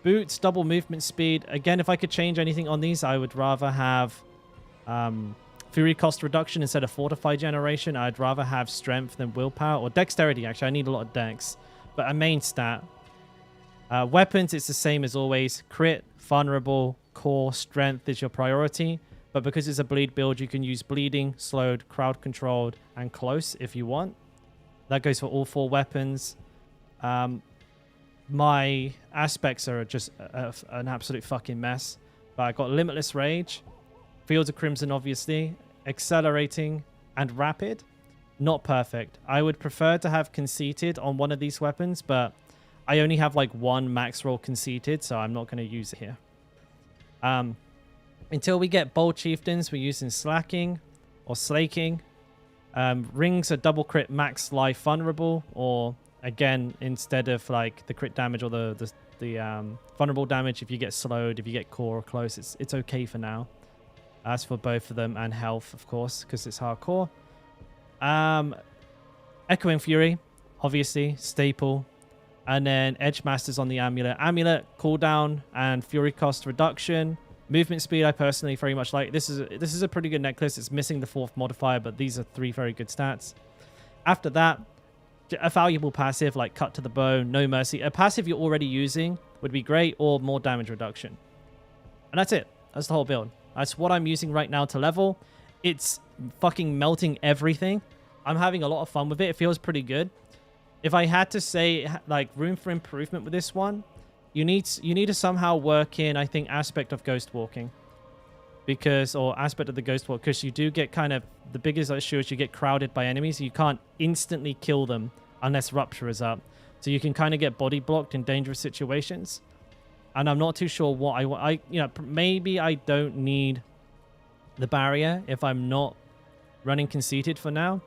Boots, double movement speed. Again, if I could change anything on these, I would rather have fury cost reduction instead of fortify generation. I'd rather have strength than willpower. Or dexterity, actually. I need a lot of dex. But a main stat. Weapons, it's the same as always. Crit, vulnerable, core, strength is your priority. But because it's a bleed build, you can use bleeding, slowed, crowd controlled, and close if you want. That goes for all 4 weapons. My aspects are just an absolute fucking mess. But I got Limitless Rage, Fields of Crimson, obviously, Accelerating, and Rapid. Not perfect. I would prefer to have Conceited on one of these weapons, but I only have like 1 max roll Conceited, so I'm not going to use it here. Until we get Bold Chieftains, we're using Slacking or Slaking. Rings are double crit max life vulnerable, or again, instead of like the crit damage or the vulnerable damage, if you get slowed, if you get core or close, it's okay for now. As for both of them, and health, of course, because it's hardcore. Echoing Fury, obviously, staple. And then Edge Masters on the Amulet. Amulet, cooldown, and Fury cost reduction. Movement speed, I personally very much like. This is a pretty good necklace. It's missing the 4th modifier, but these are 3 very good stats. After that, a valuable passive like Cut to the Bone, No Mercy. A passive you're already using would be great, or more damage reduction. And that's it. That's the whole build. That's what I'm using right now to level. It's fucking melting everything. I'm having a lot of fun with it. It feels pretty good. If I had to say, like, room for improvement with this one, you need to somehow work in, I think, aspect of ghost walking. Or aspect of the ghost walk, because you do get kind of, the biggest issue is you get crowded by enemies. You can't instantly kill them unless Rupture is up. So you can kind of get body blocked in dangerous situations. And I'm not too sure what I want. Maybe I don't need the barrier if I'm not running Conceited for now.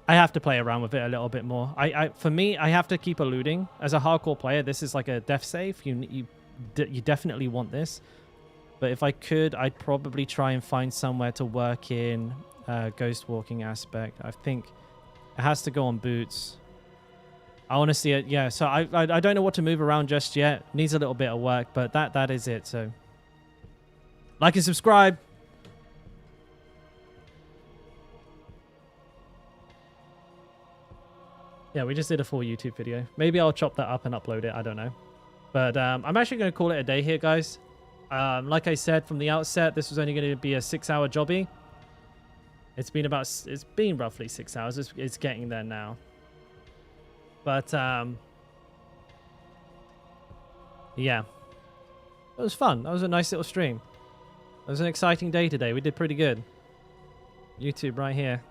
I have to play around with it a little bit more. For me, I have to keep eluding. As a hardcore player, this is like a death save. You definitely want this. But if I could, I'd probably try and find somewhere to work in ghost walking aspect. I think it has to go on boots. I want to see it. Yeah, so I don't know what to move around just yet. Needs a little bit of work, but that is it. So like and subscribe. Yeah, we just did a full YouTube video. Maybe I'll chop that up and upload it. I don't know. But I'm actually going to call it a day here, guys. Like I said from the outset, this was only going to be a 6-hour jobby. It's been roughly 6 hours. It's getting there now. But yeah, it was fun. That was a nice little stream. It was an exciting day today. We did pretty good. YouTube right here.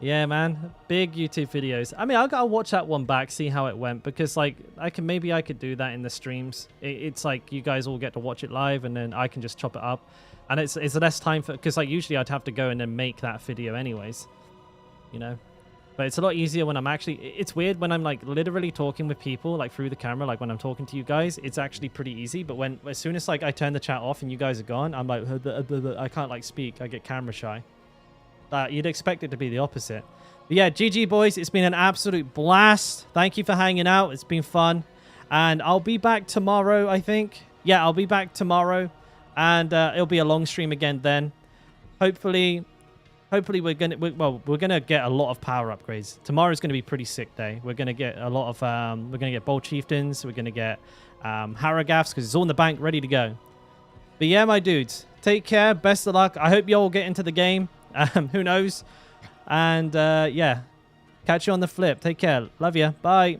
Yeah, man, big YouTube videos. I mean, I gotta watch that one back, see how it went, because like maybe I could do that in the streams. It's like you guys all get to watch it live, and then I can just chop it up, and it's less time for, because like usually I'd have to go and then make that video anyways, you know. But it's a lot easier when I'm actually. It's weird when I'm like literally talking with people like through the camera, like when I'm talking to you guys. It's actually pretty easy. But as soon as like I turn the chat off and you guys are gone, I'm like I can't like speak. I get camera shy. You'd expect it to be the opposite. But yeah, GG boys, it's been an absolute blast. Thank you for hanging out. It's been fun. And I'll be back tomorrow, I think. Yeah, I'll be back tomorrow. And it'll be a long stream again then. Hopefully we're gonna get a lot of power upgrades. Tomorrow's gonna be a pretty sick day. We're gonna get a lot of we're gonna get Bold Chieftains, we're gonna get Harrogafs, because it's all in the bank, ready to go. But yeah, my dudes, take care, best of luck. I hope you all get into the game. Who knows? And yeah, catch you on the flip. Take care. Love ya. Bye.